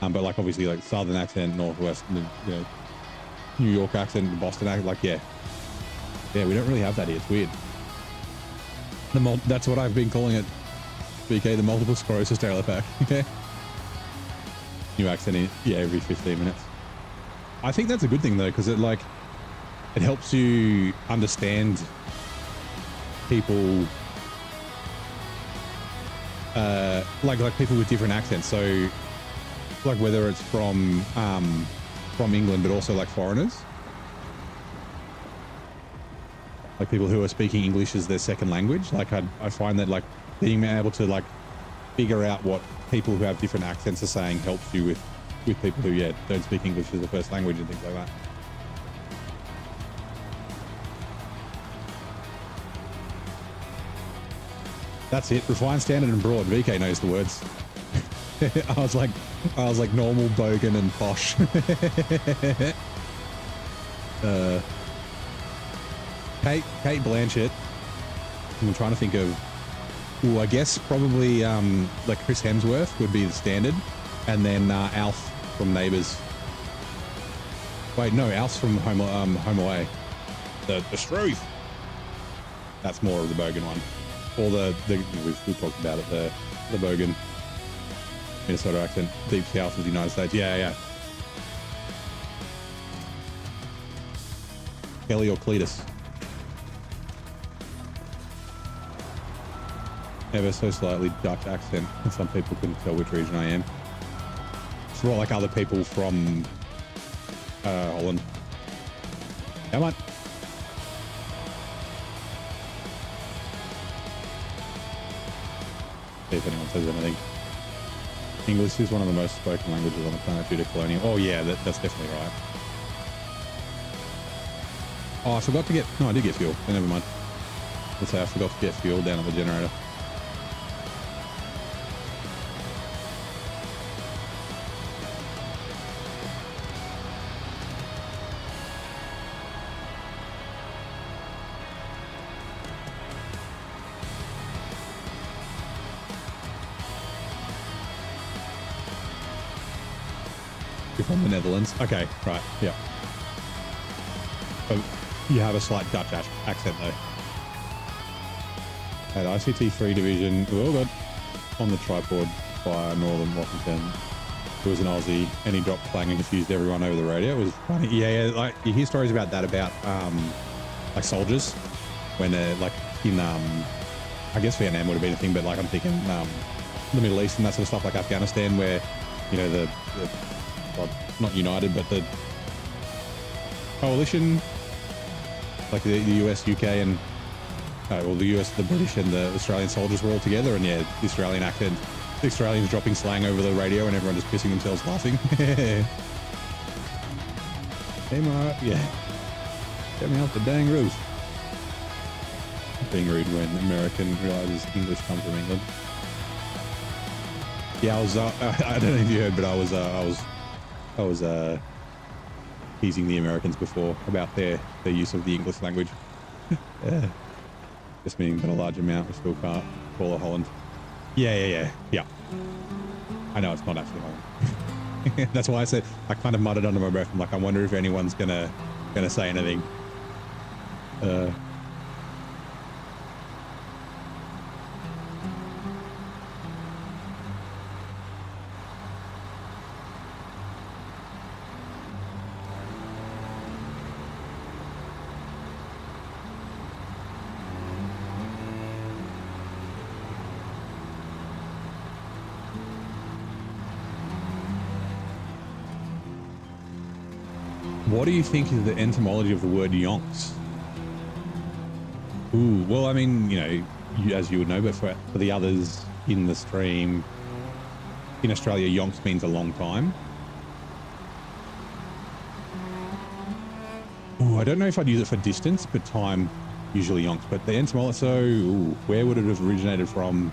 but like obviously like Southern accent, Northwest, New York accent, Boston accent, yeah, we don't really have that here. It's weird. That's what I've been calling it, BK, the multiple sclerosis trailer pack. New accent every 15 minutes. I think that's a good thing though, because it helps you understand people, like people with different accents. So like whether it's from England, but also like foreigners, like people who are speaking English as their second language. Like I find that like being able to figure out what people who have different accents are saying helps you with people who don't speak English as a first language and things like that. That's it. Refined, standard, and broad. VK knows the words. I was like normal, bogan, and posh. Kate Blanchett. I'm trying to think of. Ooh, I guess probably like Chris Hemsworth would be the standard, and then Alf from Neighbours. Wait, no, Alf's from Home Away. The Struth. That's more of the bogan one, or the we've talked about it. The bogan Minnesota accent, deep south of the United States. Yeah. Kelly or Cletus. Ever so slightly Dutch accent, and some people couldn't tell which region I am. It's more like other people from Holland. Come on. See if anyone says anything. English is one of the most spoken languages on the planet due to colonial. Oh yeah, that's definitely right. Oh, I forgot to get. No, I did get fuel. Never mind. Let's say I forgot to get fuel down at the generator. you're from the Netherlands. Okay, right, yeah. But you have a slight Dutch accent though. At ICT3 division, oh god, on the tripod by Northern Washington. It was an Aussie, and he dropped Clang and confused everyone over the radio. It was funny. Yeah, like you hear stories about that, about like soldiers when they're like in I guess Vietnam would have been a thing, but like I'm thinking the Middle East and that sort of stuff, like Afghanistan, where you know the well, not united, but the coalition, like the US, UK, and well, the US, the British, and the Australian soldiers were all together, and yeah, the Australian accent, the Australians dropping slang over the radio, and everyone just pissing themselves laughing. Hey, Mark, yeah, get me off the dang roof. Being rude when American realizes English comes from England. Yeah, I was. I don't know if you heard, but I was teasing the Americans before about their use of the English language. Just meaning that a large amount we still can't call it Holland. Yeah. I know it's not actually Holland. That's why I said, I kind of muttered under my breath. I'm like, I wonder if anyone's gonna say anything. What do you think is the etymology of the word yonks? Ooh, well, I mean, you know, as you would know, but for the others in the stream, in Australia, yonks means a long time. Ooh, I don't know if I'd use it for distance, but time usually yonks. But the etymology, so where would it have originated from?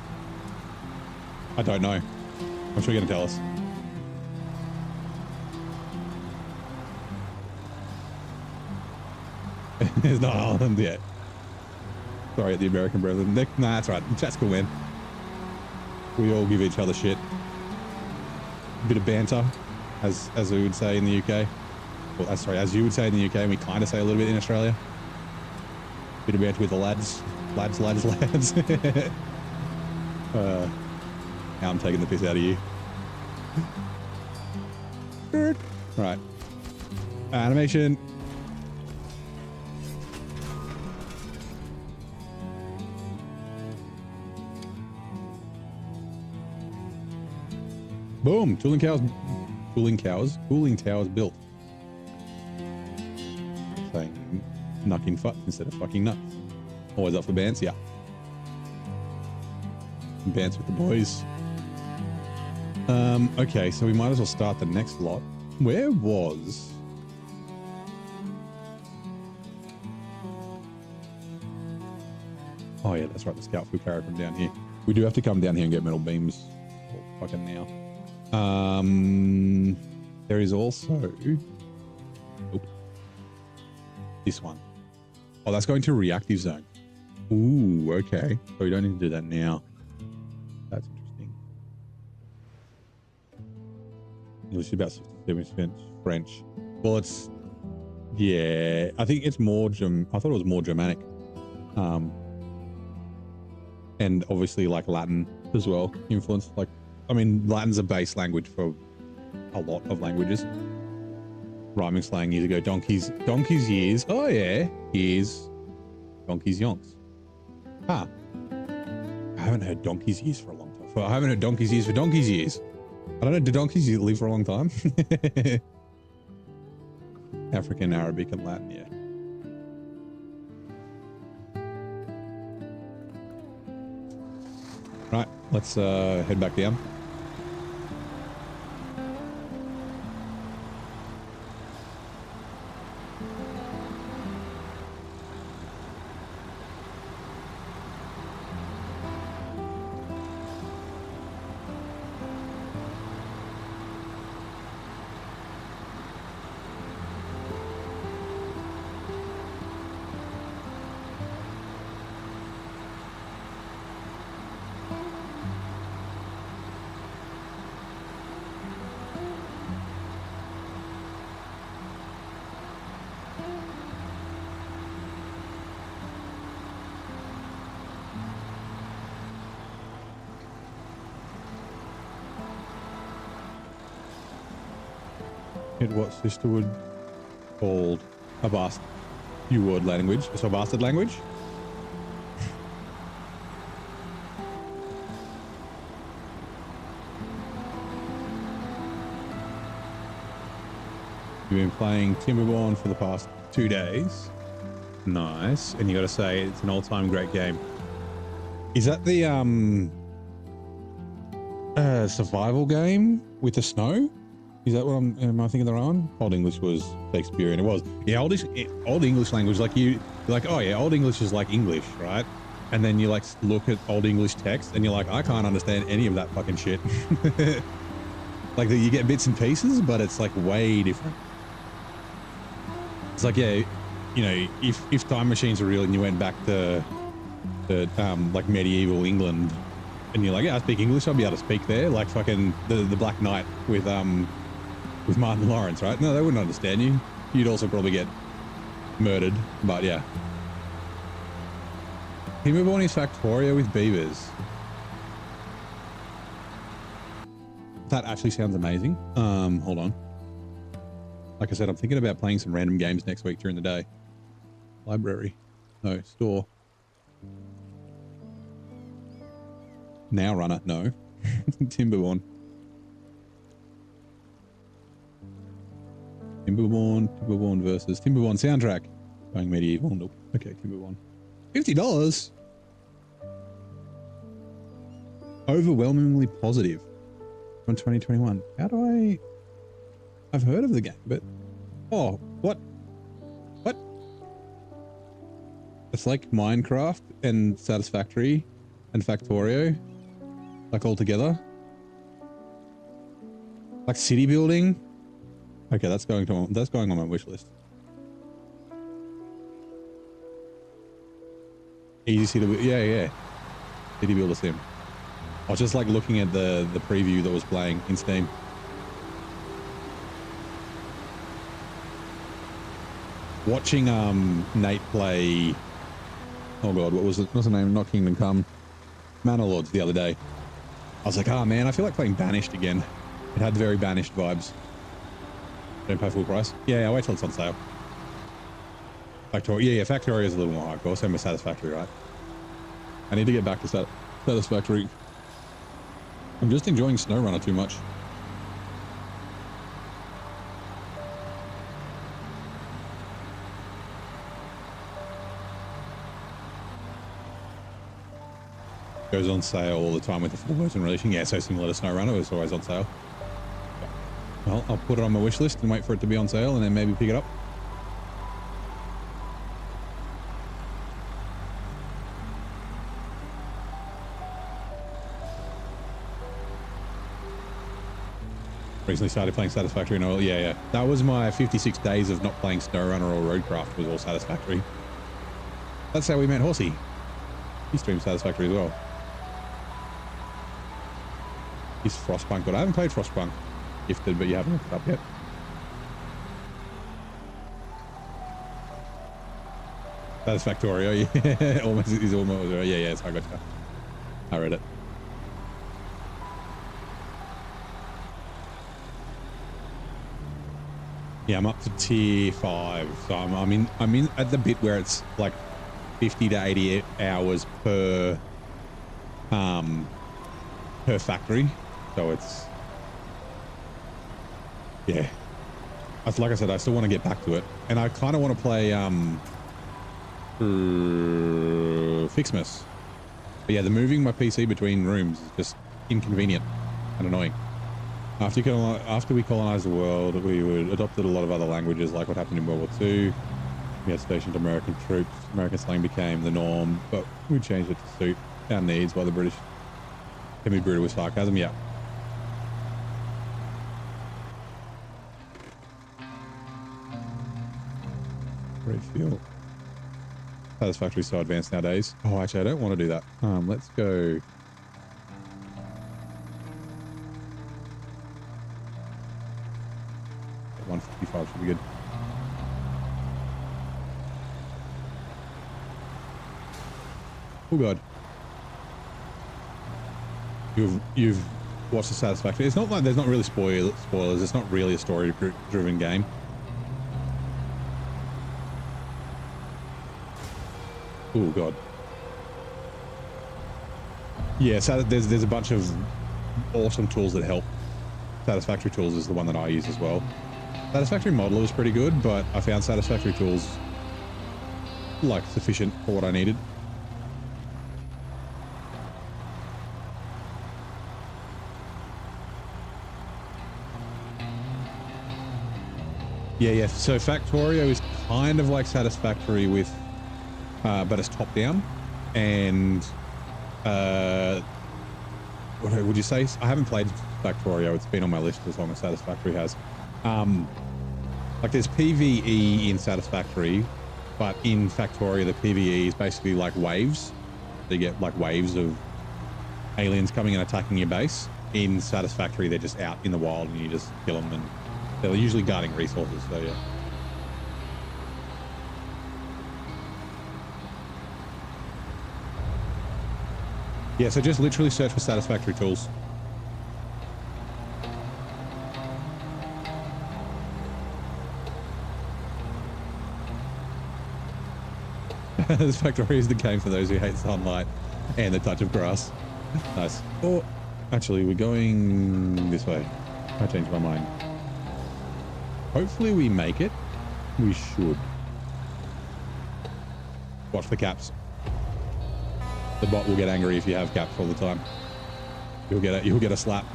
I don't know. I'm sure you're going to tell us. It's not Holland yet. Sorry, at the American brethren. Nah, that's right. Chat's cool, man. We all give each other shit. A bit of banter, as we would say in the UK. Well, sorry, as you would say in the UK, and we kind of say a little bit in Australia. Bit of banter with the lads. Lads. Now I'm taking the piss out of you. Right. Animation. Boom! Cooling towers built. Saying knucking fuck instead of fucking nuts. Always up for bands, yeah. Bands with the boys. Okay, so we might as well start the next lot. Where was... Oh yeah, that's right, the scout food carrier from down here. We do have to come down here and get metal beams. Oh, fucking now. There is also this one. Oh, that's going to reactive zone. Ooh, okay. So we don't need to do that now. That's interesting. It's about 67% French. Well, it's, yeah, I think it's more, I thought it was more Germanic. And obviously like Latin as well, influence. Like, I mean, Latin's a base language for a lot of languages. Rhyming slang years ago, donkeys years. Oh yeah, years. Donkeys yonks. Ah. I haven't heard donkeys years for a long time. I haven't heard donkeys years for donkeys years. I don't know, do donkeys live for a long time? African, Arabic, and Latin, yeah. Right, let's head back down. It what sisterhood called a bastard word language. So a bastard language. You've been playing Timberborn for the past 2 days. Nice. And you got to say it's an all-time great game. Is that the survival game with the snow? Is that what am I thinking the right one? Old English was Shakespearean. It was. Yeah, old English language, like oh yeah, Old English is like English, right? And then you like look at Old English text and you're like, I can't understand any of that fucking shit. Like you get bits and pieces, but it's like way different. It's like, yeah, you know, if time machines were real and you went back to like medieval England and you're like, yeah, I speak English, I'll be able to speak there, like fucking the Black Knight with Martin Lawrence, right? No, they wouldn't understand you. You'd also probably get murdered, but yeah. Timberborn is Factorio with beavers. That actually sounds amazing. Hold on. Like I said, I'm thinking about playing some random games next week during the day. Library. No, store. SnowRunner. No. Timberborn. Timberborn versus Timberborn soundtrack. Going medieval. Nope. Okay, Timberborn. $50. Overwhelmingly positive from 2021. How do I've heard of the game, but oh, what? It's like Minecraft and Satisfactory and Factorio, like all together. Like city building. Okay, that's going on my wish list. Easy city, yeah. City builder sim. I was just like looking at the preview that was playing in Steam. Watching Nate play, oh god, what was it? What's the name? Not Kingdom Come, Manor Lords the other day. I was like, oh man, I feel like playing Banished again. It had very Banished vibes. Don't pay full price. Yeah, I'll wait till it's on sale. Factorio, yeah, Factorio is a little more hardcore. Same with Satisfactory, right? I need to get back to Satisfactory. I'm just enjoying SnowRunner too much. Goes on sale all the time with the full version releasing. Yeah, so similar to SnowRunner, it's always on sale. Well, I'll put it on my wish list and wait for it to be on sale and then maybe pick it up. Recently started playing Satisfactory and all. Yeah. That was my 56 days of not playing SnowRunner or Roadcraft was all Satisfactory. That's how we met Horsey. He streams Satisfactory as well. He's Frostpunk, but I haven't played Frostpunk. Gifted, but you haven't looked it up yet. Satisfactorio, yeah. Almost, he's almost, yeah, so I got you. I read it. Yeah, I'm up to tier 5, so I'm in at the bit where it's like 50 to 80 hours per factory, so it's yeah. Like I said, I still want to get back to it, and I kind of want to play Fixmas. But yeah, the moving my PC between rooms is just inconvenient and annoying. After we colonized the world, we adopted a lot of other languages, like what happened in World War II. We had stationed American troops. American slang became the norm, but we changed it to suit our needs while the British can be brutal with sarcasm. Yeah. Refuel. Satisfactory so advanced nowadays. Oh, actually, I don't want to do that. Let's go. $155 should be good. Oh god. You've watch the Satisfactory. It's not like there's not really spoilers. It's not really a story-driven game. Oh god. Yeah, so there's a bunch of awesome tools that help. Satisfactory Tools is the one that I use as well. Satisfactory Modeler was pretty good, but I found Satisfactory Tools like sufficient for what I needed. Yeah. So Factorio is kind of like Satisfactory with, but it's top down. And what would you say? I haven't played Factorio. It's been on my list as long as Satisfactory has. Like there's PvE in Satisfactory, but in Factorio the PvE is basically like waves. You get like waves of aliens coming and attacking your base. In Satisfactory they're just out in the wild and you just kill them, and they're usually guarding resources. So yeah. Yeah, so just literally search for Satisfactory Tools. Satisfactory is the game for those who hate sunlight and the touch of grass. Nice. Oh, actually, we're going this way. I changed my mind. Hopefully we make it. We should. Watch the caps. The bot will get angry if you have caps all the time. You'll get a slap.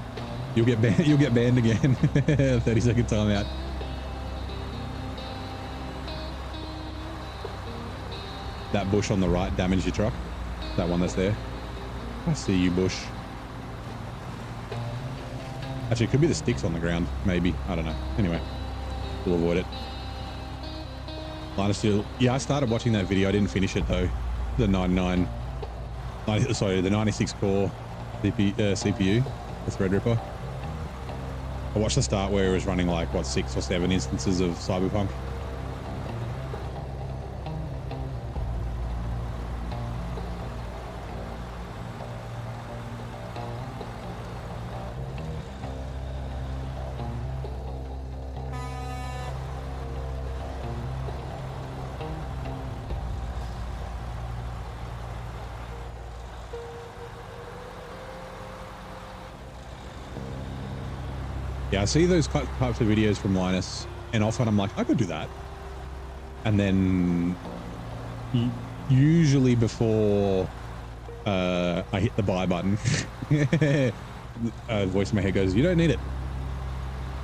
You'll get banned again. 30-second timeout. That bush on the right damaged your truck. That one that's there. I see you, bush. Actually, it could be the sticks on the ground. Maybe. I don't know. Anyway, we'll avoid it. Line of Steel. Yeah, I started watching that video. I didn't finish it though. The 96 core CPU, the Threadripper. I watched the start where it was running like, what, 6 or 7 instances of Cyberpunk. Yeah, I see those types of videos from Linus, and often I'm like, I could do that. And then usually before I hit the buy button, a voice in my head goes, you don't need it.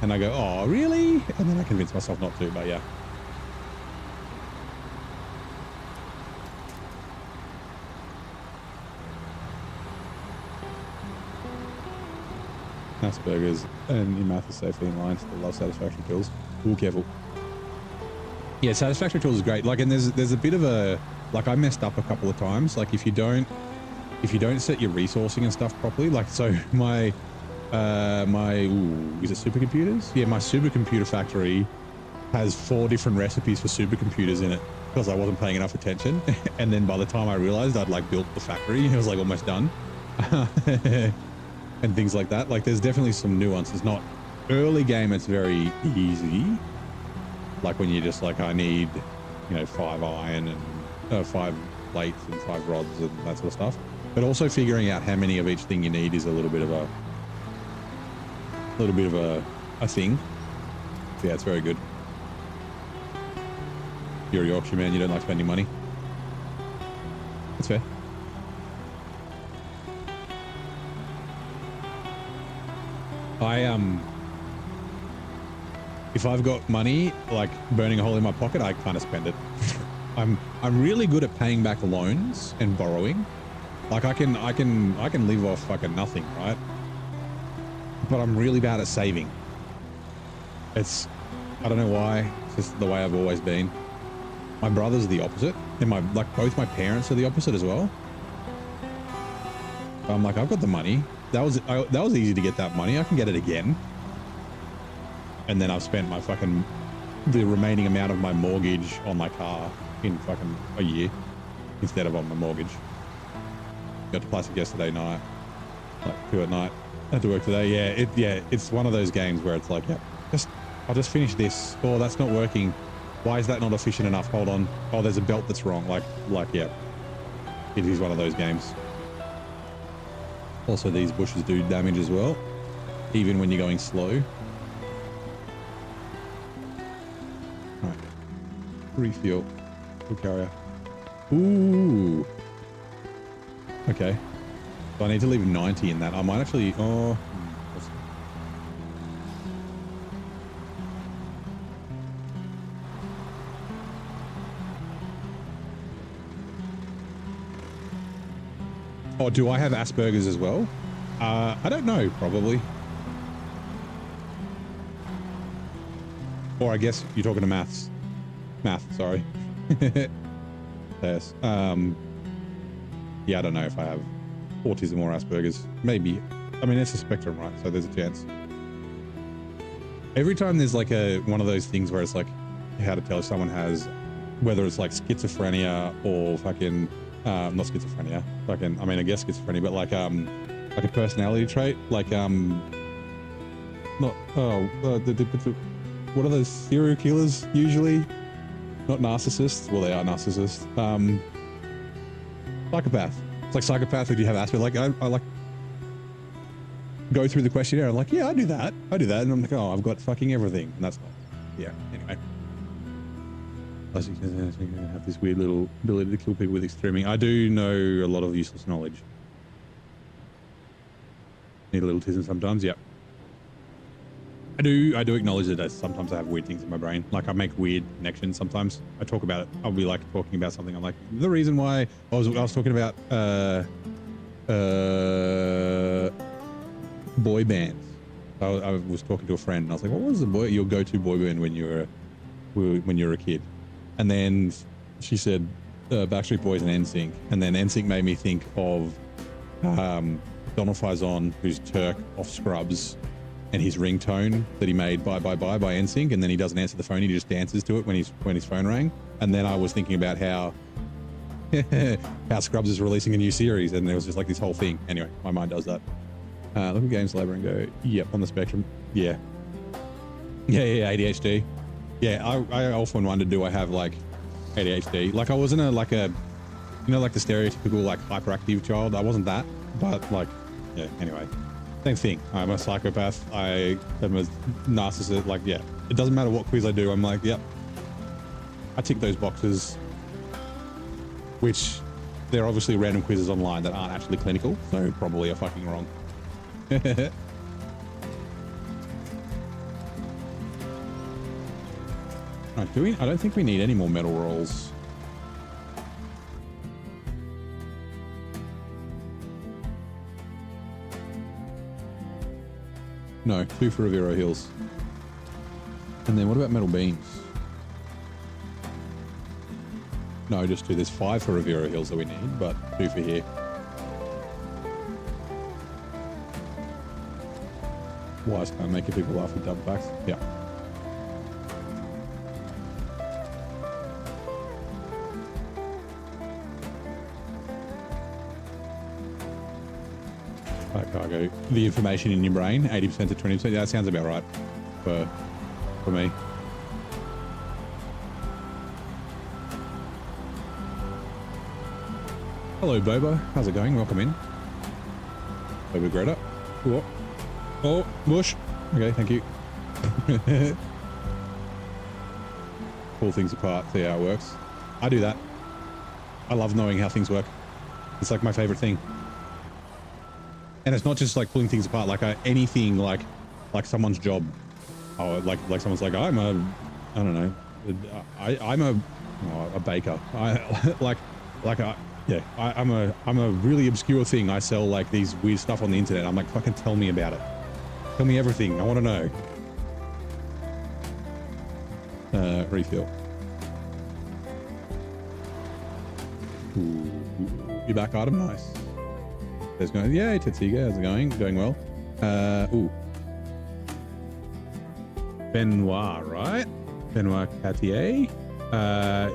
And I go, oh, really? And then I convince myself not to, but yeah. Nice burgers, and your mouth is safely in line. Still love Satisfactory Tools. Ooh, careful. Yeah, Satisfactory Tools is great. Like, and there's a bit of a, like, I messed up a couple of times. Like, if you don't set your resourcing and stuff properly, like, so my is it supercomputers? Yeah, my supercomputer factory has 4 different recipes for supercomputers in it because I wasn't paying enough attention. And then by the time I realized I'd like built the factory, it was like almost done. And things like that. Like, there's definitely some nuances. Not early game, it's very easy. Like when you're just like, I need, 5 iron and 5 plates and 5 rods and that sort of stuff. But also figuring out how many of each thing you need is a little bit of a thing. Yeah, it's very good. You're a Yorkshire man, you don't like spending money. That's fair. If I've got money like burning a hole in my pocket, I kind of spend it. I'm really good at paying back loans and borrowing. Like I can live off fucking nothing, right? But I'm really bad at saving. I don't know why. It's just the way I've always been. My brother's the opposite, and both my parents are the opposite as well. I'm like, I've got the money. That was easy to get that money. I can get it again. And then I've spent the remaining amount of my mortgage on my car in fucking a year instead of on my mortgage. Got to plastic yesterday night, like 2 at night. Had to work today. It's one of those games where it's like, I'll just finish this. Oh, that's not working. Why is that not efficient enough? Hold on. Oh, there's a belt that's wrong. Yeah. It is one of those games. Also, these bushes do damage as well, even when you're going slow. Right. Refuel. Full carrier. Ooh. Okay. So I need to leave 90 in that. I might actually... Oh... Oh, do I have Asperger's as well? I don't know, probably. Or I guess you're talking to maths. Math, sorry. Yes. Yeah, I don't know if I have autism or Asperger's. Maybe. I mean, it's a spectrum, right? So there's a chance. Every time there's like one of those things where it's like how to tell if someone has, whether it's like schizophrenia or fucking... not schizophrenia, fucking, I mean, I guess schizophrenia, but like a personality trait, like, not, what are those serial killers usually? Not narcissists. Well, they are narcissists. Psychopath. It's like psychopath if you have Asperger's. Like, I like go through the questionnaire. I'm like, yeah, I do that. And I'm like, oh, I've got fucking everything. And that's not, yeah, anyway. Plus, you can have this weird little ability to kill people with extreming. I do know a lot of useless knowledge. Need a little tism sometimes, yeah. I do acknowledge that sometimes I have weird things in my brain. Like I make weird connections sometimes. I talk about it. I'll be like talking about something. I'm like, the reason why I was talking about boy bands. I was talking to a friend and I was like, what was your go-to boy band when you were a kid? And then she said Backstreet Boys and NSYNC. And then NSYNC made me think of Donald Faison, who's Turk off Scrubs, and his ringtone that he made by NSYNC. And then he doesn't answer the phone. He just dances to it when his phone rang. And then I was thinking about how Scrubs is releasing a new series. And there was just like this whole thing. Anyway, my mind does that. Look at Games Labor and go, yep, on the spectrum. Yeah, ADHD. Yeah, I often wondered, do I have like ADHD? Like I wasn't like the stereotypical like hyperactive child. I wasn't that, but like, yeah, anyway, same thing. I'm a psychopath. I am a narcissist. Like, yeah, it doesn't matter what quiz I do. I'm like, yep, I tick those boxes, which they're obviously random quizzes online that aren't actually clinical. So probably are fucking wrong. Right, I don't think we need any more metal rolls. No, 2 for Rivero Hills. And then what about metal beams? No, just 2. There's 5 for Rivero Hills that we need, but 2 for here. Wise can't make people laugh with double backs. Yeah. Cargo. The information in your brain, 80% to 20%. That sounds about right for me. Hello, Boba. How's it going? Welcome in. Boba Greta. Oh, Bush. Okay, thank you. Pull things apart, see how it works. I do that. I love knowing how things work. It's like my favorite thing. And it's not just like pulling things apart, like anything like someone's job. Oh, like someone's like, I'm a baker. I'm a really obscure thing. I sell like these weird stuff on the internet. I'm like, fucking tell me about it. Tell me everything. I want to know. Refill. Ooh, you're back, Adam. Nice. There's going. Yay, Tetsiga. How's it going? Going well. Ooh. Benoit, right? Benoit Cartier.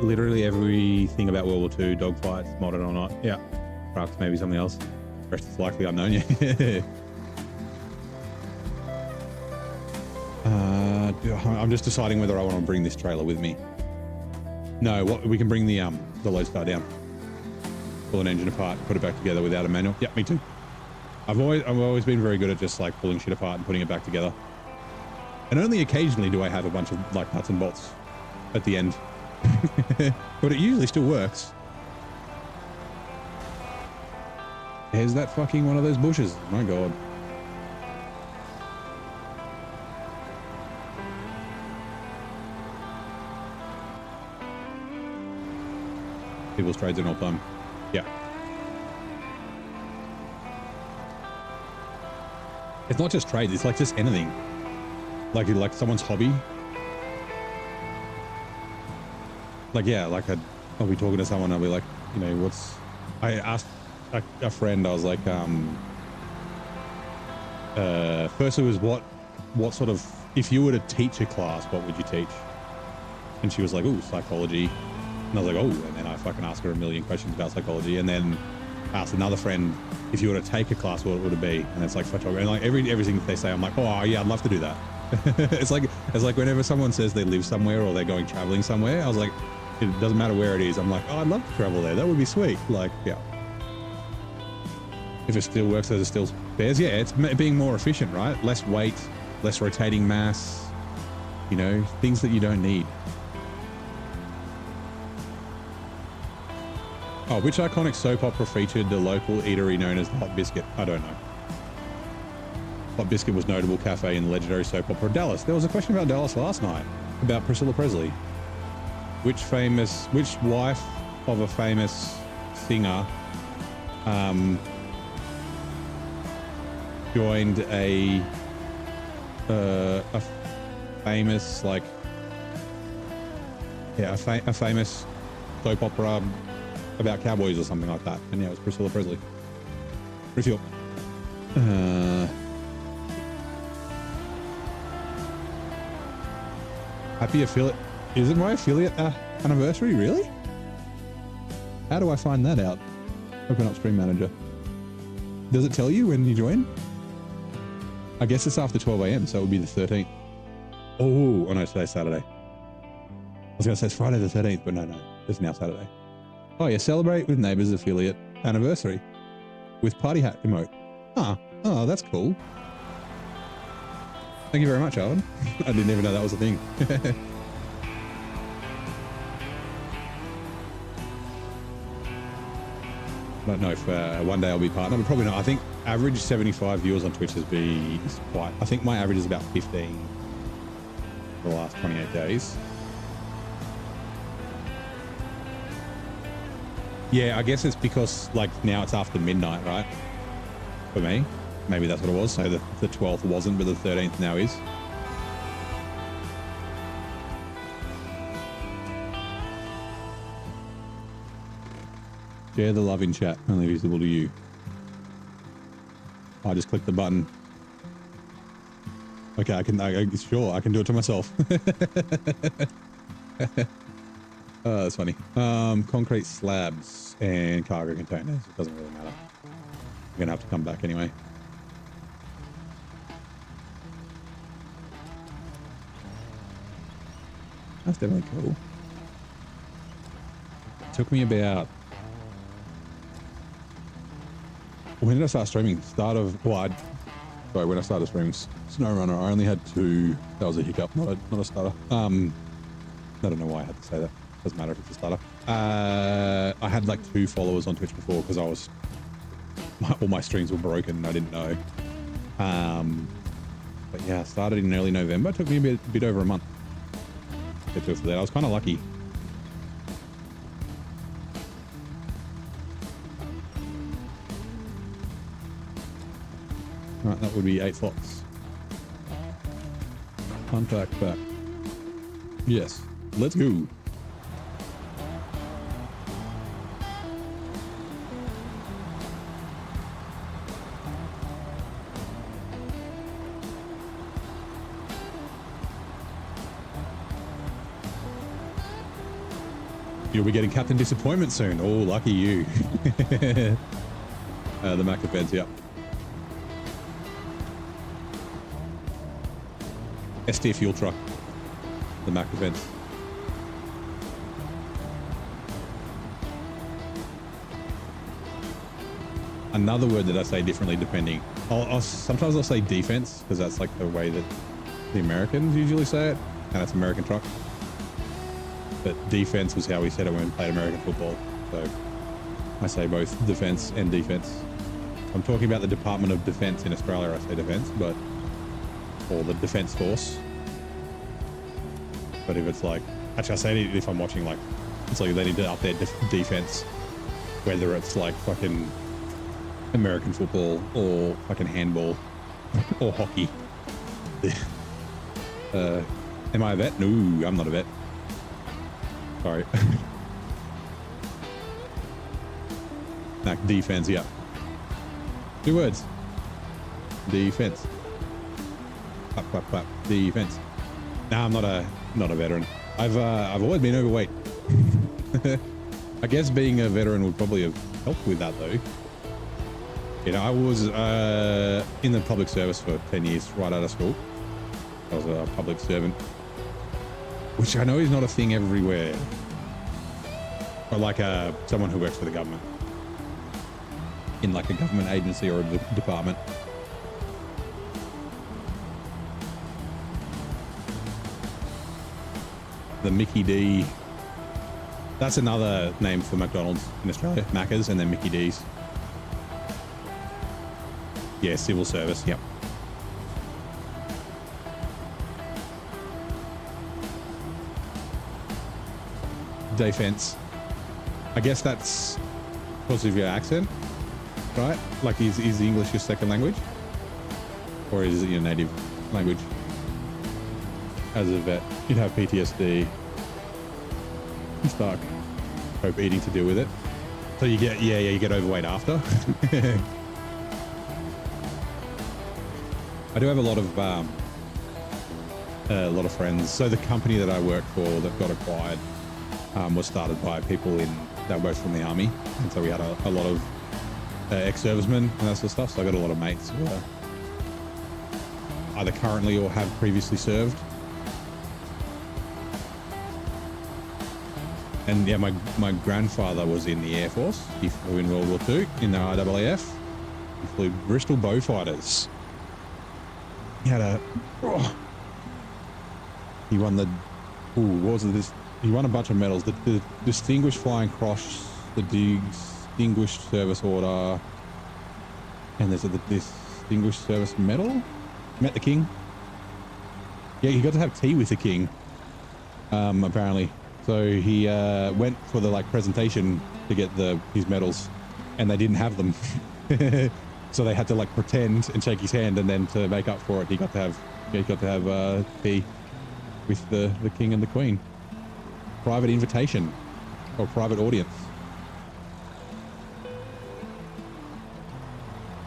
Literally everything about World War II, dogfights, modern or not. Yeah. Perhaps maybe something else. Rest is likely unknown. Yeah. I'm just deciding whether I want to bring this trailer with me. No, we can bring the Lodestar down. Pull an engine apart, put it back together without a manual. Yeah, me too. I've always been very good at just like pulling shit apart and putting it back together. And only occasionally do I have a bunch of like nuts and bolts at the end. But it usually still works. There's that fucking one of those bushes. My God. People's trades in all time. Yeah. It's not just trades, it's like just anything. Like someone's hobby. Like, yeah, like I'll be talking to someone, I'll be like, you know, I asked a friend, I was like, first it was what sort of, if you were to teach a class, what would you teach? And she was like, oh, psychology. And I was like, oh, and then I fucking asked her a million questions about psychology, and then asked another friend, if you were to take a class, what would it be? And it's like photography. And like everything they say, I'm like, oh yeah, I'd love to do that. it's like whenever someone says they live somewhere or they're going traveling somewhere, I was like, it doesn't matter where it is. I'm like, oh, I'd love to travel there. That would be sweet. Like, yeah. If it still works as it still bears, yeah, it's being more efficient, right? Less weight, less rotating mass, you know, things that you don't need. Oh, which iconic soap opera featured the local eatery known as the Hot Biscuit? I don't know. Hot Biscuit was notable cafe in the legendary soap opera Dallas. There was a question about Dallas last night, about Priscilla Presley. Which wife of a famous singer joined a famous, like, yeah, a famous soap opera about cowboys or something like that. And yeah, it was Priscilla Presley. Refuel. Happy affiliate. Is it my affiliate anniversary? Really? How do I find that out? Open up Stream Manager. Does it tell you when you join? I guess it's after 12 a.m, so it would be the 13th. Oh no, today's Saturday. I was going to say it's Friday the 13th, but no, it's now Saturday. Oh yeah, celebrate with neighbors affiliate anniversary with party hat emote. Oh, that's cool. Thank you very much, Alan. I didn't even know that was a thing. I don't know if one day I'll be partner, but probably not. I think average 75 viewers on Twitch is quite, I think my average is about 15 for the last 28 days. Yeah, I guess it's because like now it's after midnight, right? For me, maybe that's what it was. So the 12th wasn't, but the 13th now is. Share the love in chat, only visible to you. I just click the button. Okay, I can do it to myself. Oh, that's funny. Concrete slabs and cargo containers. It doesn't really matter. I'm gonna have to come back anyway. That's definitely cool. It took me about... When did I start streaming? When I started streaming SnowRunner, I only had 2. That was a hiccup, not a starter. I don't know why I had to say that. Doesn't matter if it's a starter. I had like 2 followers on Twitch before because all my streams were broken and I didn't know. But yeah, I started in early November. It took me a bit over a month to get to it for that. I was kind of lucky. Right, that would be 8 slots. Contact back. Yes, let's go. You'll be getting Captain Disappointment soon. Oh, lucky you. The Mac of beds, yep. ST fuel truck. The Mac defense. Another word that I say differently depending. Sometimes I'll say defense because that's like the way that the Americans usually say it, and it's American truck. But defense was how we said it when we played American football. So I say both defense and defense. I'm talking about the Department of Defense in Australia. I say defense, or the Defense Force. But if it's like, actually, I say it if I'm watching like, it's like they need to up their defense, whether it's like fucking American football or fucking handball or hockey. Am I a vet? No, I'm not a vet. Sorry. Like defense, yeah. 2 words. Defense. Clap, clap, clap. Defense. Nah, I'm not a veteran. I've always been overweight. I guess being a veteran would probably have helped with that though. You know, I was in the public service for 10 years right out of school. I was a public servant, which I know is not a thing everywhere. Or like someone who works for the government. In like a government agency or a department. The Mickey D. That's another name for McDonald's in Australia. Macca's and then Mickey D's. Yeah, civil service, yep. Defense. I guess that's because of your accent, right? Like, is English your second language? Or is it your native language? As a vet, you'd have PTSD. You start hope eating to deal with it. So you get, you get overweight after. I do have a lot of friends. So the company that I work for that got acquired was started by people that worked from the army, and so we had a lot of ex-servicemen and that sort of stuff. So I got a lot of mates who are either currently or have previously served. And yeah, my grandfather was in the Air Force. He flew in World War II in the RAAF. He flew Bristol Beaufighters. He had he won he won a bunch of medals. The Distinguished Flying Cross, the Distinguished Service Order, and there's the Distinguished Service Medal. Met the King. Yeah, he got to have tea with the King, apparently. So he went for the presentation to get his medals, and they didn't have them. So they had to pretend and shake his hand, and then to make up for it, he got to have tea with the King and the Queen. Private invitation or private audience.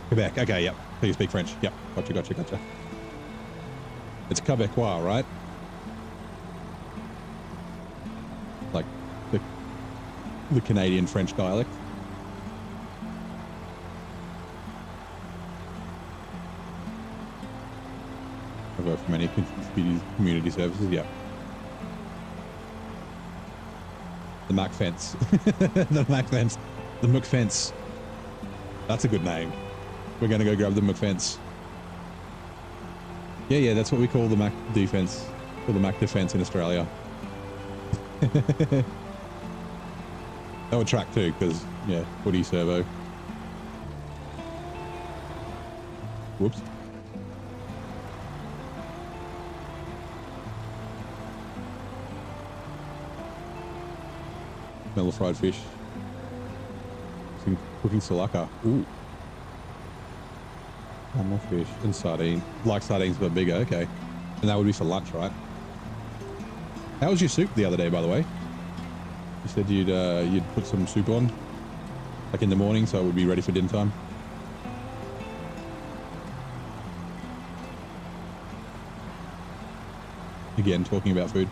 Quebec. Okay, yep. So you speak French. Yep. Gotcha. It's Quebecois, right? Like the Canadian French dialect. I've worked for many community services, yeah. The Mac Fence. The Mac Fence. The McFence. That's a good name. We're going to go grab the McFence. Yeah, that's what we call the Mac defense. Or the Mac defense in Australia. That would track too, because, yeah, footy servo. Whoops. Smell of fried fish. Some cooking salaka. Ooh. One more fish and sardine. Like sardines, but bigger. Okay. And that would be for lunch, right? How was your soup the other day, by the way? You said you'd put some soup on, like in the morning, so it would be ready for dinner time. Again, talking about food.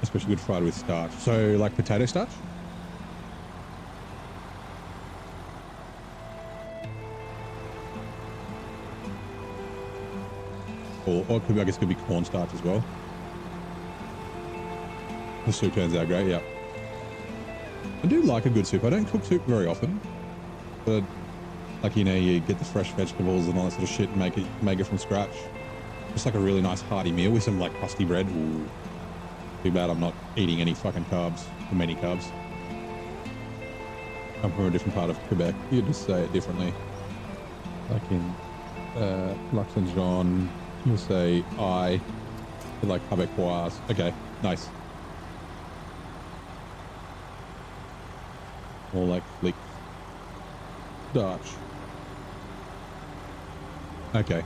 Especially good fried with starch. So like potato starch? or it could be, I guess it could be cornstarch as well. The soup turns out great, yeah. I do like a good soup. I don't cook soup very often, but like, you know, you get the fresh vegetables and all that sort of shit and make it from scratch. Just like a really nice hearty meal with some like crusty bread. Ooh. Too bad I'm not eating any fucking carbs, or many carbs. I'm from a different part of Quebec. You just say it differently. Like in Lac Saint Jean, you'll say I, like Quebecois. Okay, nice. More like flick. Dutch. Okay.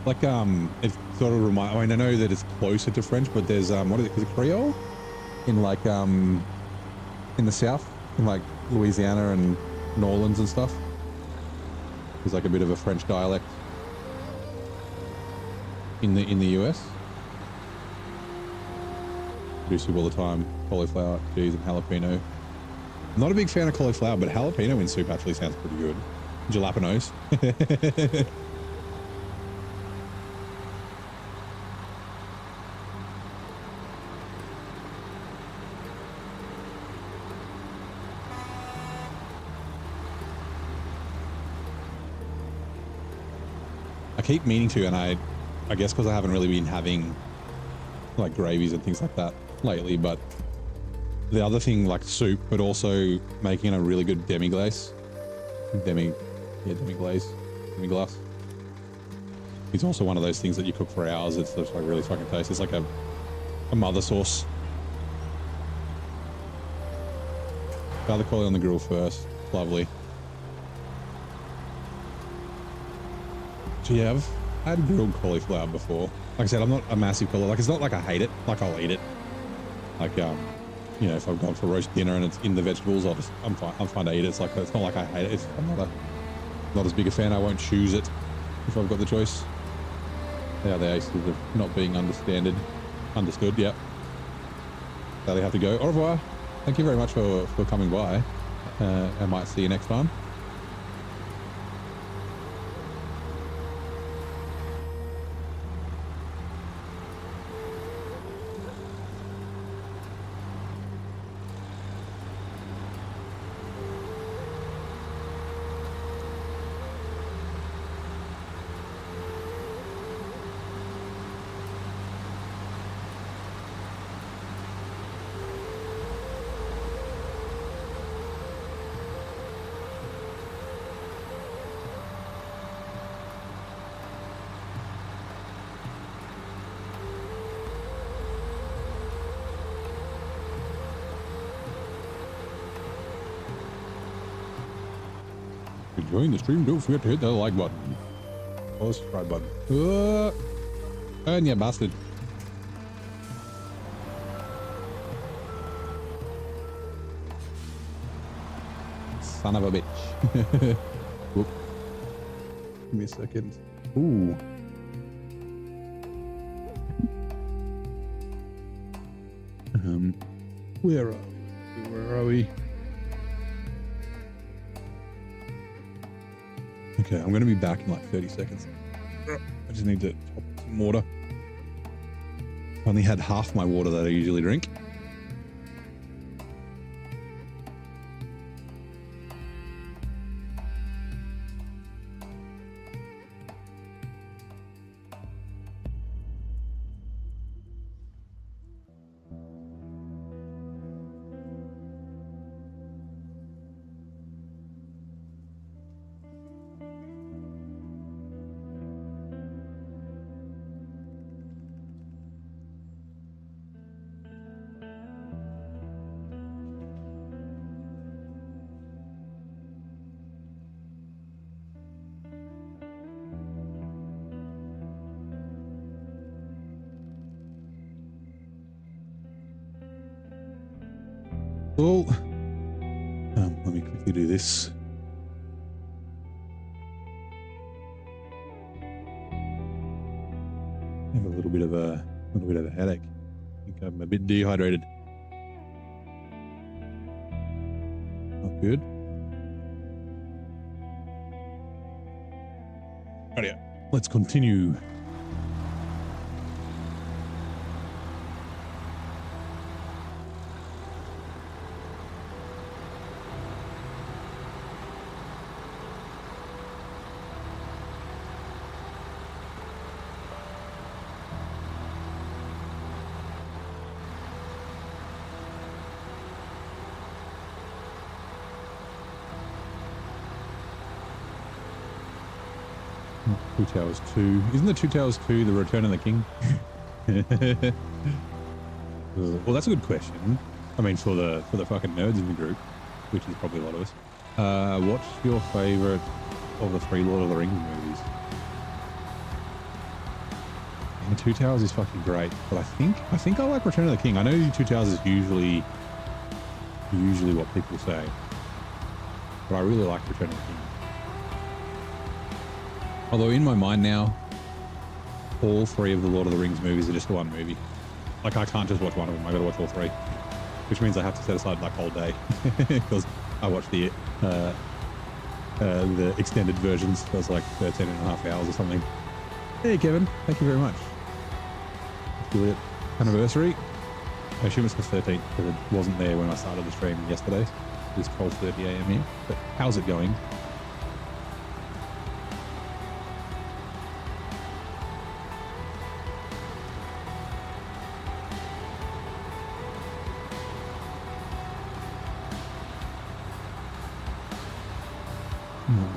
Like, it sort of I mean, I know that it's closer to French, but there's, what is it Creole? In like, in the South, in like Louisiana and New Orleans and stuff. There's like a bit of a French dialect in the US. Do soup all the time. Cauliflower, cheese, and jalapeno. I'm not a big fan of cauliflower, but jalapeno in soup actually sounds pretty good. Jalapenos. I keep meaning to, and I guess because I haven't really been having like gravies and things like that lately, but the other thing, like soup, but also making a really good demi-glace. Demi-glace. It's also one of those things that you cook for hours. It's just like really fucking tasty. It's like a mother sauce. Garlic oil on the grill first. Lovely. So yeah, I've had grilled cauliflower before. Like I said, I'm not a massive cauliflower. Like, it's not like I hate it. Like, I'll eat it. Like, you know, if I've gone for roast dinner and it's in the vegetables, I'm fine to eat it. It's like, it's not like I hate it. I'm not as big a fan. I won't choose it if I've got the choice. Yeah, the aces of not being understood. Yeah. So they have to go. Au revoir. Thank you very much for coming by. I might see you next time. Enjoying the stream, don't forget to hit that like button. Or the subscribe button. And yeah, bastard. Son of a bitch. Whoop. Give me a second. Ooh. Where are we? Okay, I'm going to be back in like 30 seconds. I just need to top some water. I only had half my water that I usually drink. Well, let me quickly do this. I have a little bit of a headache. I think I'm a bit dehydrated. Not good. Right, let's continue. Two Towers 2. Isn't the Two Towers 2 the Return of the King? Well, that's a good question. I mean, for the fucking nerds in the group, which is probably a lot of us. What's your favorite of the 3 Lord of the Rings movies? And Two Towers is fucking great, but I think I like Return of the King. I know Two Towers is usually what people say, but I really like Return of the King. Although in my mind now, all 3 of the Lord of the Rings movies are just one movie. Like, I can't just watch one of them. I gotta watch all 3, which means I have to set aside like whole day because I watch the extended versions. So it's like 13 and a half hours or something. Hey, Kevin. Thank you very much. Affiliate anniversary. I assume it's the 13th because it wasn't there when I started the stream yesterday. It's 12:30 a.m. here. But how's it going?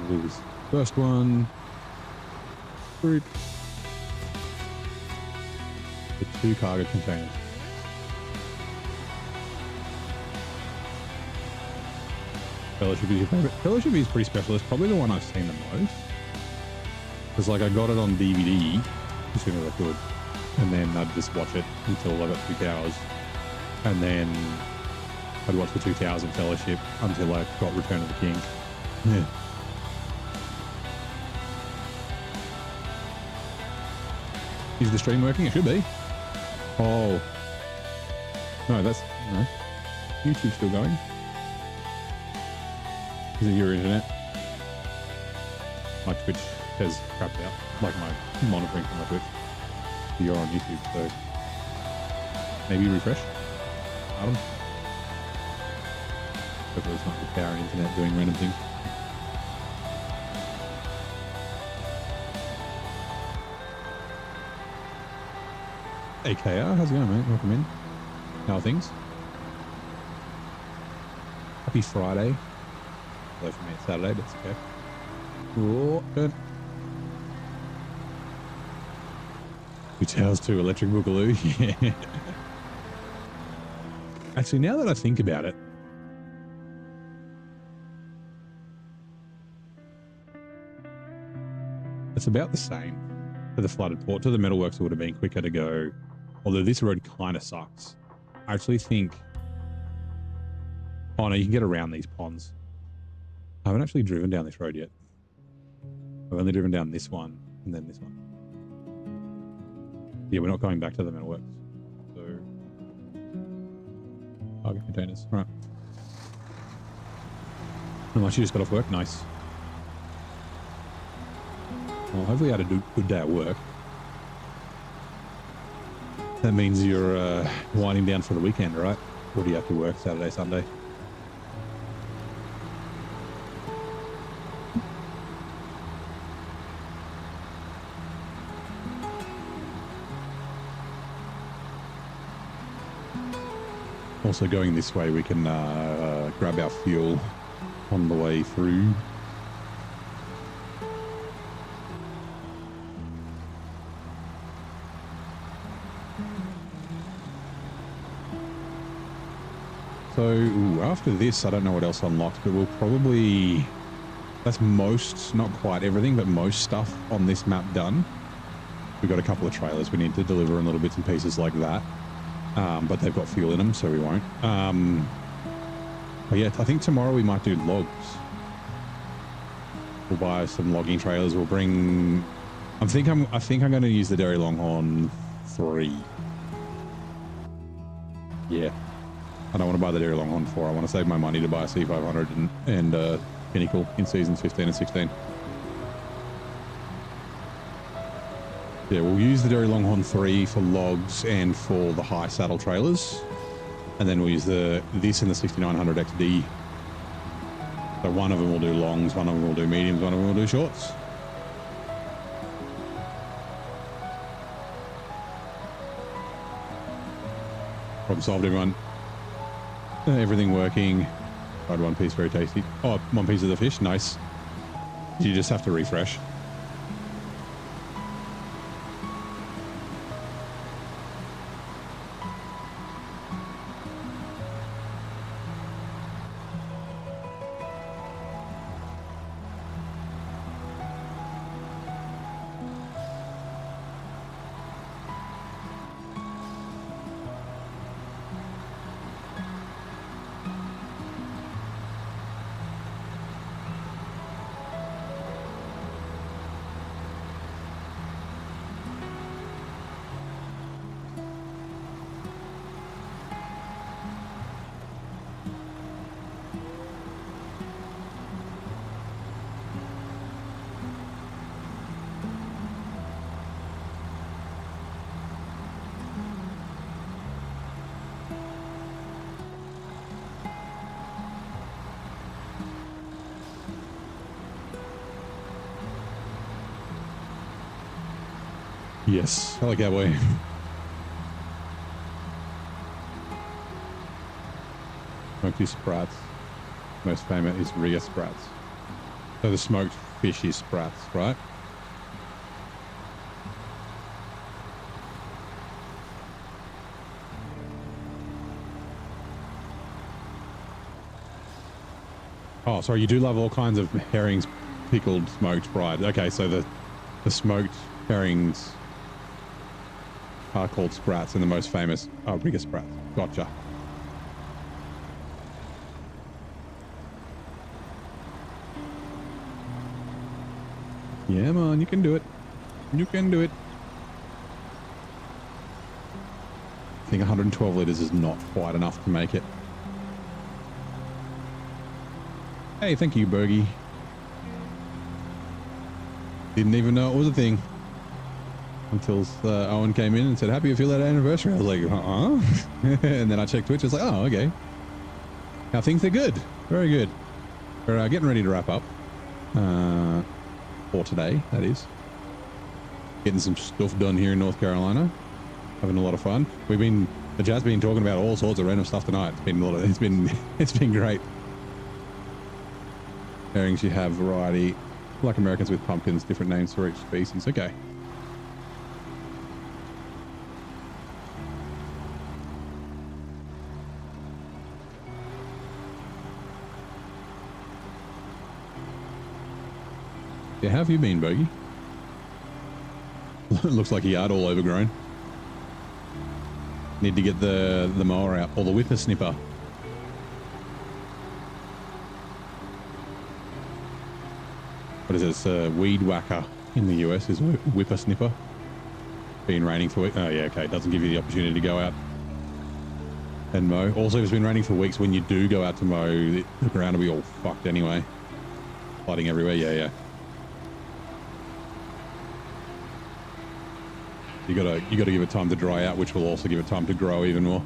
Lose. First one. Fruit. The 2 cargo containers. Fellowship is your favorite. Fellowship is pretty special. It's probably the one I've seen the most. Because like I got it on DVD as soon as I could. And then I'd just watch it until I got 2 Towers. And then I'd watch the 2 Towers and Fellowship until I got Return of the King. Yeah. Is the stream working? It should be. Oh. No, that's... No. YouTube's still going. Is it your internet? My Twitch has crapped out. Like my monitoring from my Twitch. You're on YouTube, so... Maybe refresh? Adam? Hopefully it's not the power and internet doing random things. Hey KR, how's it going, mate? Welcome in. How are things? Happy Friday. Although for me it's Saturday, but it's okay. Oh, good. 2 Towers 2 Electric Boogaloo. Yeah. Actually, now that I think about it, it's about the same for the flooded port. To the metalworks, it would have been quicker to go. Although this road kind of sucks. I actually think... Oh no, you can get around these ponds. I haven't actually driven down this road yet. I've only driven down this one and then this one. Yeah, we're not going back to the metalworks. So... Target containers. All right. Unless you just got off work. Nice. Well, hopefully you had a good day at work. That means you're winding down for the weekend, right? Or do you have to work Saturday, Sunday? Also going this way, we can grab our fuel on the way through. So after this, I don't know what else unlocked, but we'll probably, that's most, not quite everything, but most stuff on this map done. We've got a couple of trailers we need to deliver and little bits and pieces like that. But they've got fuel in them, so we won't. But yeah, I think tomorrow we might do logs. We'll buy some logging trailers. We'll bring, I think I'm going to use the Dairy Longhorn 3. Yeah. I don't want to buy the Dairy Longhorn 4. I want to save my money to buy a C500 and Pinnacle in seasons 15 and 16. Yeah, we'll use the Dairy Longhorn 3 for logs and for the high saddle trailers. And then we'll use this and the 6900 XD. So one of them will do longs, one of them will do mediums, one of them will do shorts. Problem solved, everyone. Everything working. Tried one piece, very tasty. Oh, one piece of the fish, nice. You just have to refresh. Yes, I like that way. Smoked sprats. Most famous is rigger sprats. So the smoked fish is sprats, right? Oh, sorry, you do love all kinds of herrings, pickled, smoked, fried. Okay, so the smoked herrings are called sprats, and the most famous are rigger sprats. Gotcha. Yeah, man, you can do it. You can do it. I think 112 liters is not quite enough to make it. Hey, thank you, Bergie. Didn't even know it was a thing until Owen came in and said, happy you feel that anniversary. I was like, and then I checked Twitch. It's like, oh, okay. Now things are good. Very good. We're getting ready to wrap up. For today, that is. Getting some stuff done here in North Carolina. Having a lot of fun. The Jazz been talking about all sorts of random stuff tonight. It's been great. Herrings, you have variety. Like Americans with pumpkins, different names for each species. Okay. Yeah, how have you been, Bogey? Looks like a yard all overgrown. Need to get the mower out, or the whippersnipper. What is it? It's a weed whacker in the US is whippersnipper. Been raining for weeks. Oh yeah, okay. It doesn't give you the opportunity to go out and mow. Also, it's been raining for weeks. When you do go out to mow, the ground will be all fucked anyway. Flooding everywhere. Yeah. You gotta give it time to dry out, which will also give it time to grow even more.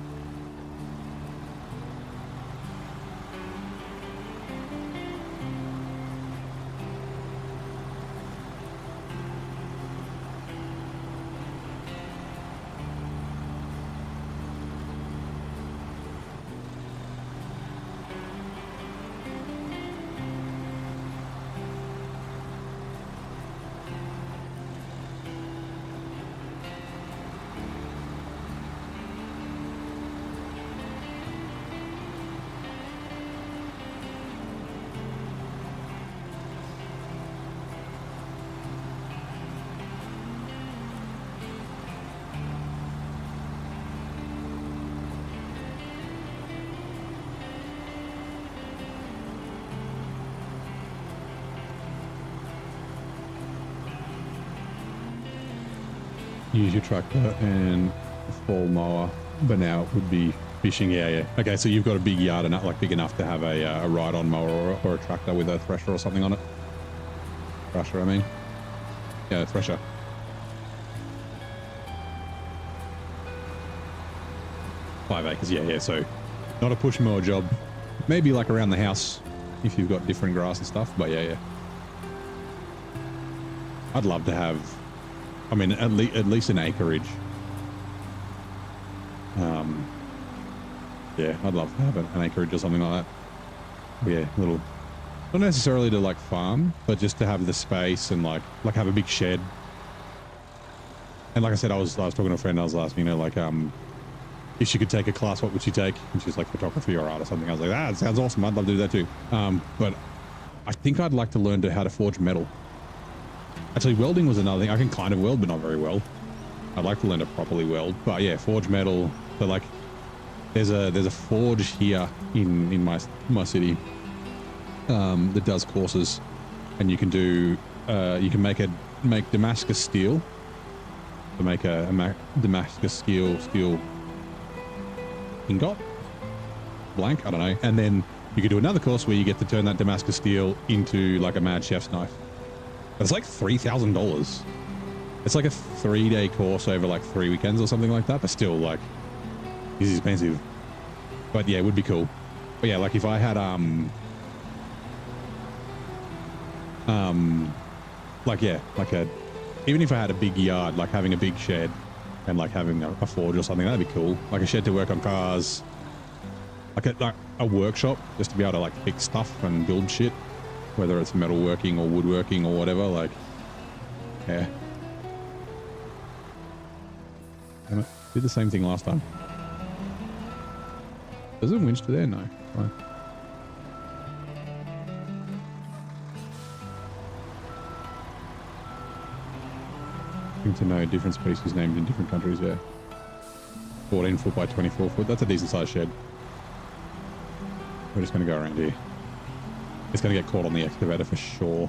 Use your tractor and fall mower, but now it would be Fishing, yeah. Okay, so you've got a big yard and not like big enough to have a ride-on mower or a tractor with a thresher or something on it. Thrasher, I mean. Yeah, thresher. Five acres, yeah. So not a push mower job. Maybe like around the house if you've got different grass and stuff, but yeah. I'd love to have, I mean, at least an acreage. Yeah, I'd love to have an acreage or something like that. Yeah, little, not necessarily to like farm, but just to have the space and like have a big shed. And like I said, I was talking to a friend. I was asking her like, if she could take a class, what would she take? And she's like photography or art or something. I was like, that sounds awesome. I'd love to do that too. But I think I'd like to learn how to forge metal. Actually, welding was another thing. I can kind of weld, but not very well. I'd like to learn to properly weld. But yeah, forge metal. So like, there's a forge here in my city that does courses, and you can do you can make Damascus steel to make a Damascus steel ingot blank. I don't know, and then you can do another course where you get to turn that Damascus steel into like a mad chef's knife. But it's like $3,000. It's like a 3-day course over like 3 weekends or something like that. But still, like, it's expensive. But yeah, it would be cool. But yeah, like if I had even if I had a big yard, like having a big shed and like having a forge or something, that'd be cool. Like a shed to work on cars, like a workshop just to be able to like fix stuff and build shit, whether it's metalworking or woodworking or whatever. Like, yeah. Damn it. Did the same thing last time. Does it winch to there? No. Fine. Seem to know different species named in different countries, yeah. 14 foot by 24 foot. That's a decent sized shed. We're just going to go around here. It's going to get caught on the excavator for sure.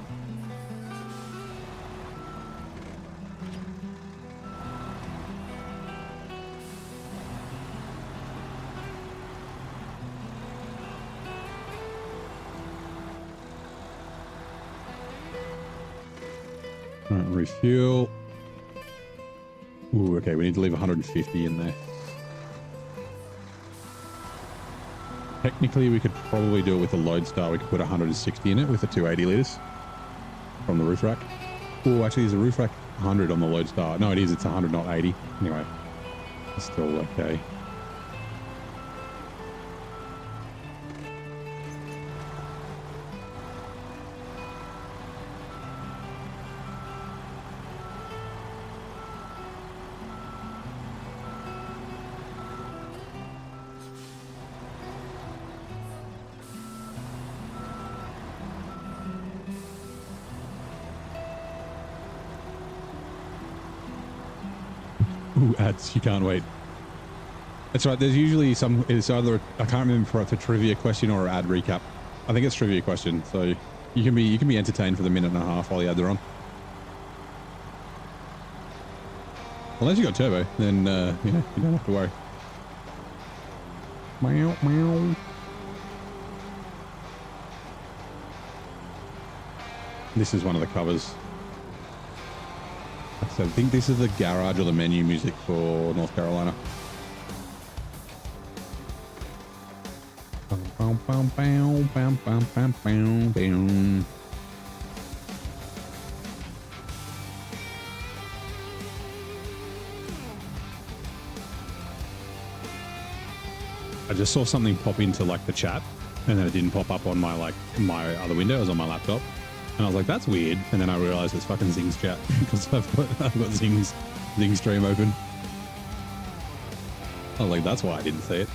All right, refuel. Ooh, okay, we need to leave 150 in there. Technically, we could probably do it with a Lodestar. We could put 160 in it with the 280 liters from the roof rack. Oh, actually, is a roof rack 100 on the Lodestar? No, it is. It's 100, not 80. Anyway, it's still okay. Ooh, ads. You can't wait. That's right. There's usually it's either, I can't remember if it's a trivia question or an ad recap. I think it's trivia question. So you can be entertained for the minute and a half while the ads are on. Unless you got turbo, then, you don't have to worry. Meow, meow. This is one of the covers. So I think this is the garage or the menu music for North Carolina. I just saw something pop into like the chat, and then it didn't pop up on my other window. It was on my laptop. And I was like, that's weird. And then I realized it's fucking Zing's chat because I've got Zing's stream open. I was like, that's why I didn't see it.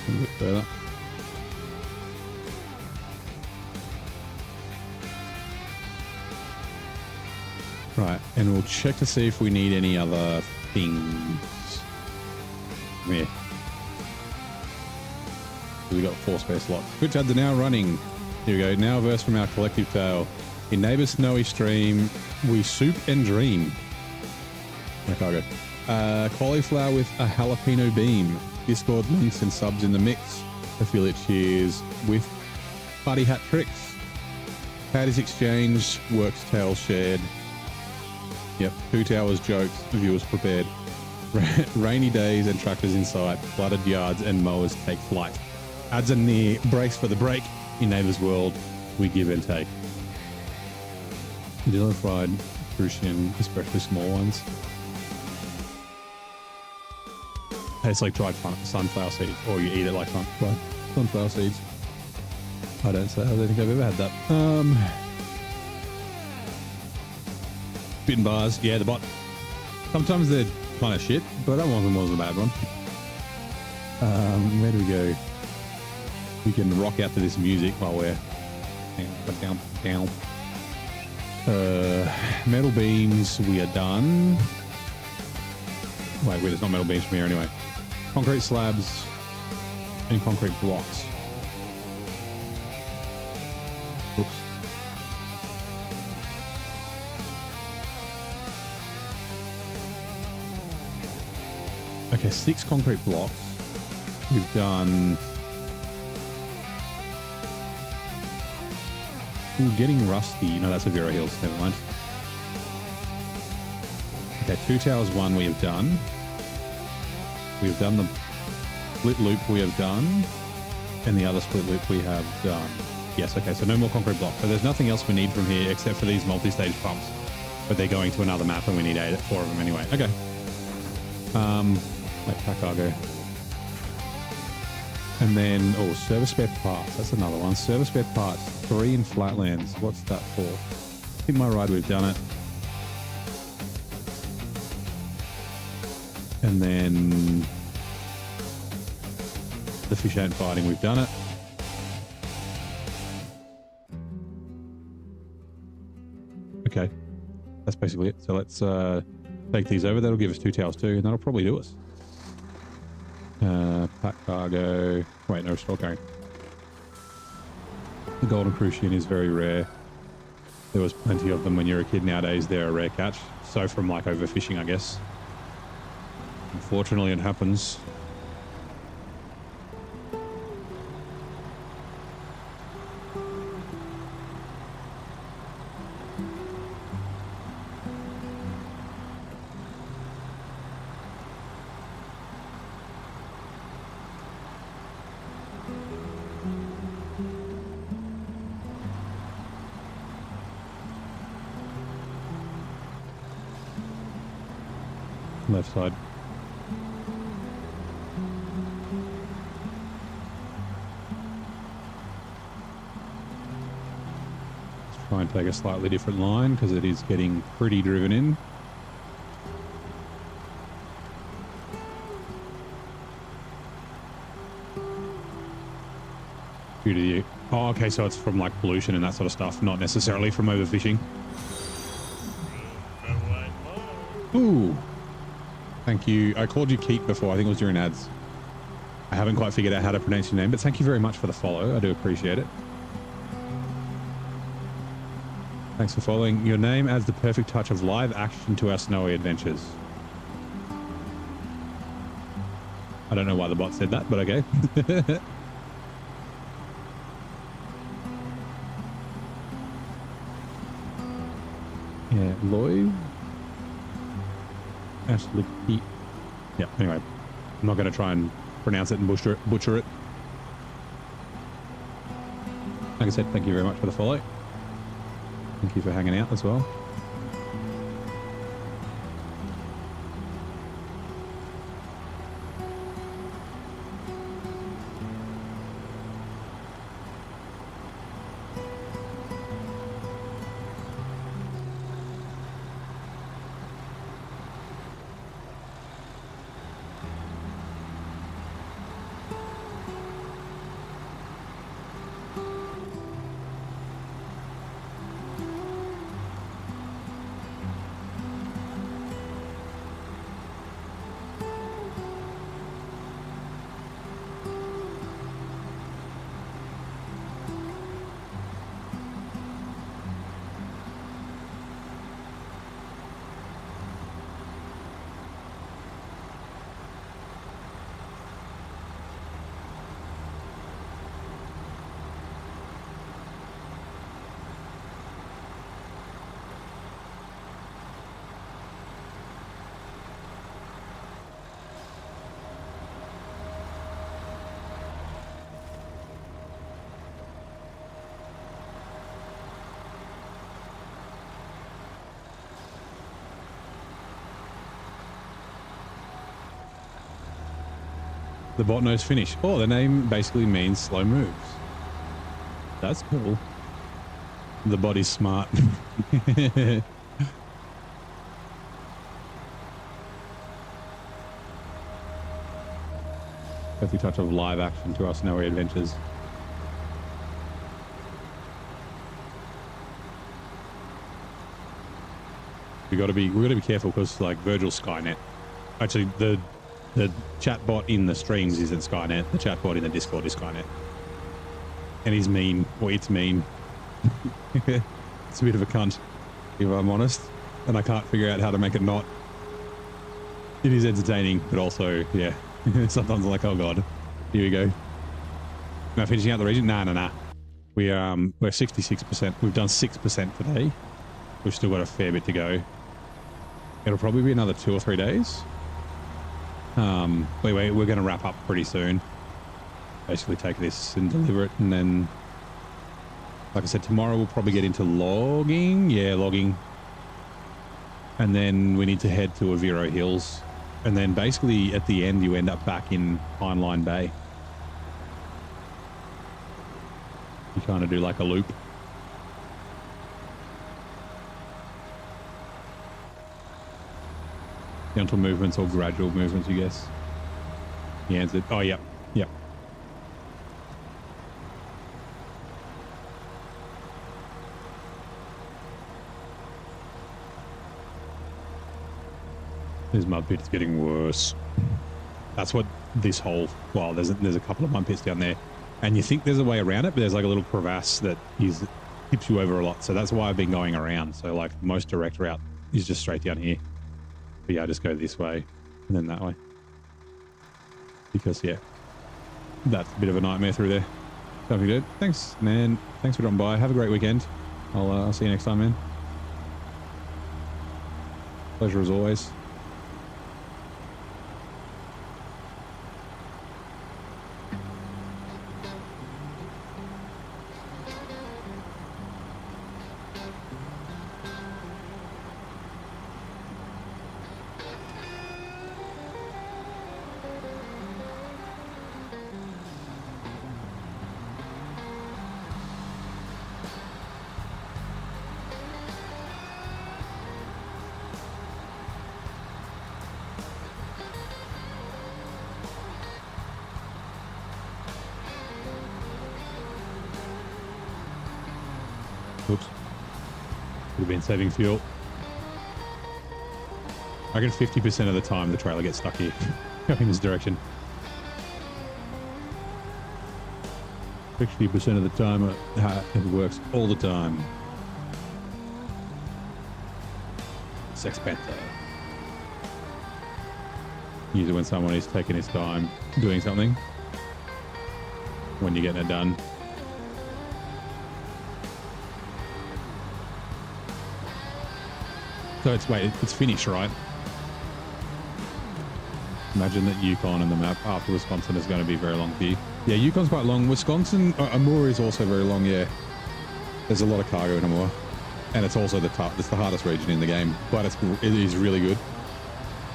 A bit further. Right, and we'll check to see if we need any other things. Yeah. We got 4 spare slots. Twitch ads are now running. Here we go. Now a verse from our collective tale. In neighbor's snowy stream, we soup and dream. My cargo. Cauliflower with a jalapeno beam. Discord links and subs in the mix. Affiliate cheers with party hat tricks. Patties exchanged. Works tales shared. Yep. 2 towers jokes. Viewers prepared. Rainy days and tractors in sight. Flooded yards and mowers take flight. Ads are near. Brace for the break. In neighbor's world, we give and take. Dilla fried crucian, especially small ones. Tastes like dried sunflower seeds, or you eat it like dried sunflower seeds. I don't think I've ever had that. Bitten bars, yeah, the bot. Sometimes they're kind of shit, but that one wasn't a bad one. Where do we go? We can rock out to this music while we're down. Metal beams, we are done. Wait, there's not metal beams from here anyway. Concrete slabs and concrete blocks. Oops. Okay, 6 concrete blocks. We've done... Ooh, getting rusty. No, that's a Vera Hills. Never mind. Okay, 2 towers 1 we have done. We've done the split loop we have done. And the other split loop we have done. Yes, okay, so no more concrete blocks. So there's nothing else we need from here except for these multi-stage pumps. But they're going to another map and we need 4 of them anyway. Okay. Like pack cargo. And then, service spare parts. That's another one. Service spare parts. 3 in Flatlands. What's that for? I think my ride, we've done it. And then the fish ain't fighting. We've done it. Okay. That's basically it. So let's take these over. That'll give us 2 towers too, and that'll probably do us. Pack cargo. Wait, no, store carrying. The golden crucian is very rare. There was plenty of them when you were a kid. Nowadays, they're a rare catch. So from like overfishing, I guess. Unfortunately, it happens. Left side. Let's try and take a slightly different line because it is getting pretty driven in. Due to the... Oh, okay, so it's from like pollution and that sort of stuff, not necessarily from overfishing. Ooh. Thank you. I called you Keith before. I think it was during ads. I haven't quite figured out how to pronounce your name, but thank you very much for the follow. I do appreciate it. Thanks for following. Your name adds the perfect touch of live action to our snowy adventures. I don't know why the bot said that, but okay. Yeah, Lloyd. Ashley Pete. Yeah, anyway. I'm not going to try and pronounce it and butcher it. Like I said, thank you very much for the follow. Thank you for hanging out as well. The bot knows Finnish. Oh, the name basically means slow moves. That's cool. The bot is smart. Perfect touch of live action to our snowy adventures. We gotta be careful because like Virgil's Skynet. Actually, the chat bot in the streams isn't Skynet. The chat bot in the Discord is Skynet, and he's mean. Or it's mean. It's a bit of a cunt, if I'm honest, and I can't figure out how to make it not. It is entertaining, but also, yeah, sometimes I'm like, oh god, here we go. Am I finishing out the region? Nah. We're 66%. We've done 6% today. We've still got a fair bit to go. It'll probably be another 2 or 3 days. Anyway, we're going to wrap up pretty soon. Basically take this and deliver it, and then, like I said, tomorrow we'll probably get into logging. Yeah, logging. And then we need to head to Aviro Hills. And then basically at the end you end up back in Heinlein Bay. You kind of do like a loop. Gentle movements or gradual movements, I guess. He answered. Oh, yep. Yep. This mud pit's getting worse. That's what this whole... Well, there's a couple of mud pits down there. And you think there's a way around it, but there's like a little crevasse that tips you over a lot. So that's why I've been going around. So like most direct route is just straight down here. But yeah, I just go this way and then that way. Because yeah, that's a bit of a nightmare through there. Don't be good. Thanks, man. Thanks for dropping by. Have a great weekend. I'll see you next time, man. Pleasure as always. Oops. Could have been saving fuel. I reckon 50% of the time the trailer gets stuck here, going this direction. 60% of the time it works all the time. Sex Panther. Use it when someone is taking his time doing something. When you're getting it done. So it's finished, right? Imagine that Yukon and the map after Wisconsin is going to be very long for you. Yeah, Yukon's quite long. Wisconsin, Amur is also very long, yeah. There's a lot of cargo in Amur. And it's also it's the hardest region in the game, but it is really good.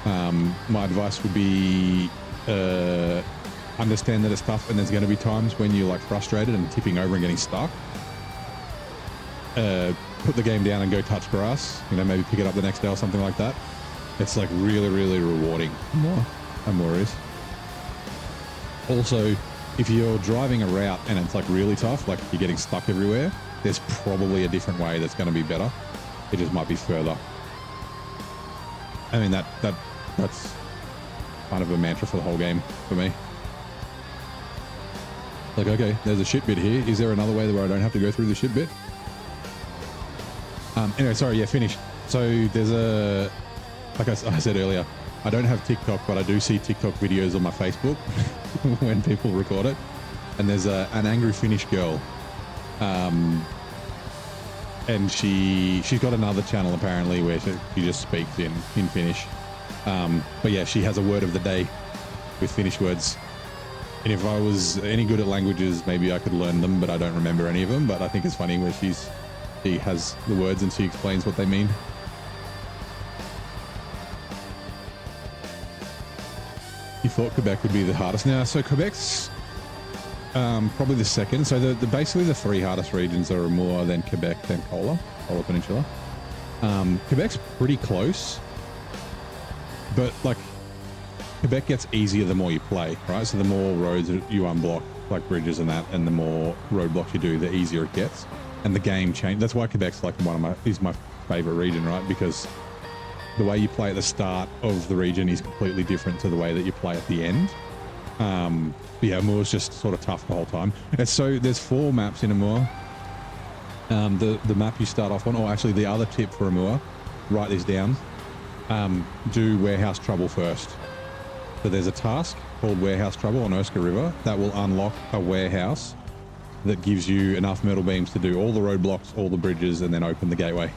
My advice would be understand that it's tough and there's going to be times when you're like frustrated and tipping over and getting stuck. Put the game down and go touch grass, you know, maybe pick it up the next day or something like that. It's like really, really rewarding. More is. Also, if you're driving a route and it's like really tough, like you're getting stuck everywhere, there's probably a different way that's going to be better. It just might be further. I mean, that's kind of a mantra for the whole game for me. Like, okay, there's a shit bit here. Is there another way where I don't have to go through the shit bit? Anyway, sorry, yeah, finished. So there's like I said earlier, I don't have TikTok, but I do see TikTok videos on my Facebook when people record it. And there's an angry Finnish girl. And she's got another channel apparently where she just speaks in Finnish. But yeah, she has a word of the day with Finnish words. And if I was any good at languages, maybe I could learn them, but I don't remember any of them. But I think it's funny where she has the words and she explains what they mean. You thought Quebec would be the hardest. Now, so Quebec's probably the second. So the basically the three hardest regions are Amur, then Quebec, then Kola Peninsula. Quebec's pretty close, but like Quebec gets easier the more you play, right? So the more roads you unblock, like bridges and that, and the more roadblocks you do, the easier it gets. And the game change. That's why Quebec's like is my favorite region, right? Because the way you play at the start of the region is completely different to the way that you play at the end. Yeah, Amur's just sort of tough the whole time. And so there's 4 maps in Amur. The map you start off on, or actually the other tip for Amur, write this down, do warehouse trouble first. So there's a task called warehouse trouble on Erska River that will unlock a warehouse that gives you enough metal beams to do all the roadblocks, all the bridges, and then open the gateway.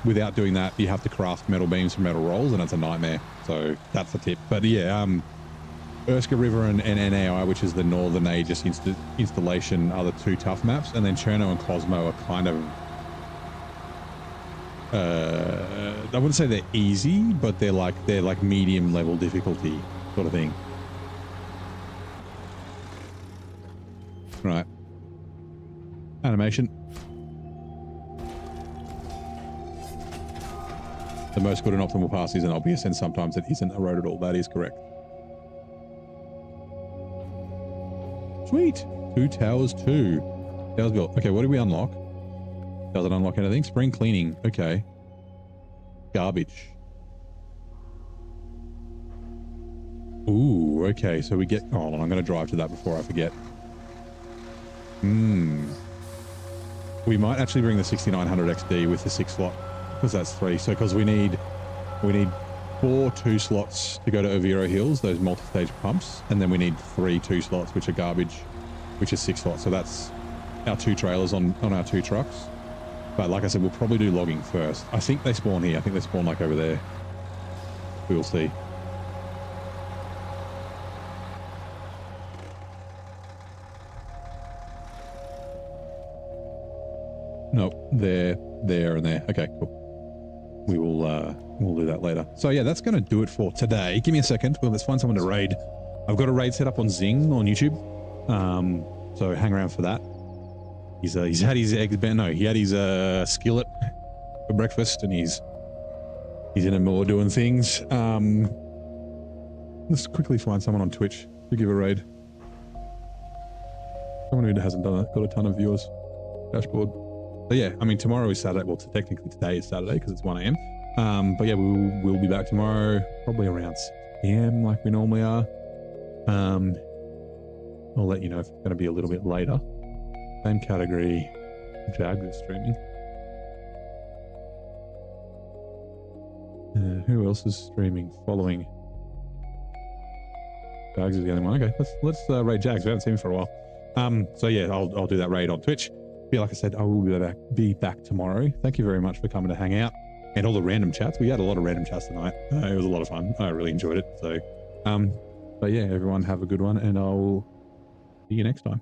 Without doing that, you have to craft metal beams from metal rolls, and it's a nightmare. So that's the tip. But yeah, Erska River and NAI, which is the Northern Aegis installation, are the 2 tough maps, and then Cherno and Cosmo are kind of I wouldn't say they're easy, but they're like medium level difficulty sort of thing. Right. Animation. The most good and optimal pass isn't obvious, and sometimes it isn't a road at all. That is correct. Sweet. 2 towers, 2. Towers built. Okay, what did we unlock? Does it unlock anything? Spring cleaning. Okay. Garbage. Ooh, okay. So we get... Hold on, I'm going to drive to that before I forget. We might actually bring the 6900 XD with the 6 slot, because that's 3. So because we need 4 2 slots to go to Oviro Hills, those multi-stage pumps, and then we need 3 2 slots, which are garbage, which is 6 slots. So that's our 2 trailers on our 2 trucks. But like I said, we'll probably do logging first. I think they spawn here. I think they spawn like over there. We will see. Nope, there, and there. Okay, cool. We will we'll do that later. So yeah, that's going to do it for today. Give me a second. Well, let's find someone to raid. I've got a raid set up on Zing on YouTube. So hang around for that. He's had his eggs. No, he had his skillet for breakfast, and he's in a more doing things. Let's quickly find someone on Twitch to give a raid. Someone who hasn't got a ton of viewers. Dashboard. So yeah, I mean, tomorrow is Saturday. Well, technically today is Saturday because it's 1 a.m. But yeah, we'll be back tomorrow, probably around 6 p.m. like we normally are. I'll let you know if it's going to be a little bit later. Same category. Jags is streaming. Who else is streaming? Following. Jags is the only one. Okay, let's raid Jags. We haven't seen him for a while. So yeah, I'll do that raid on Twitch. But like I said, I will be back tomorrow. Thank you very much for coming to hang out and all the random chats. We had a lot of random chats tonight. It was a lot of fun. I really enjoyed it. So, but yeah, everyone have a good one, and I'll see you next time.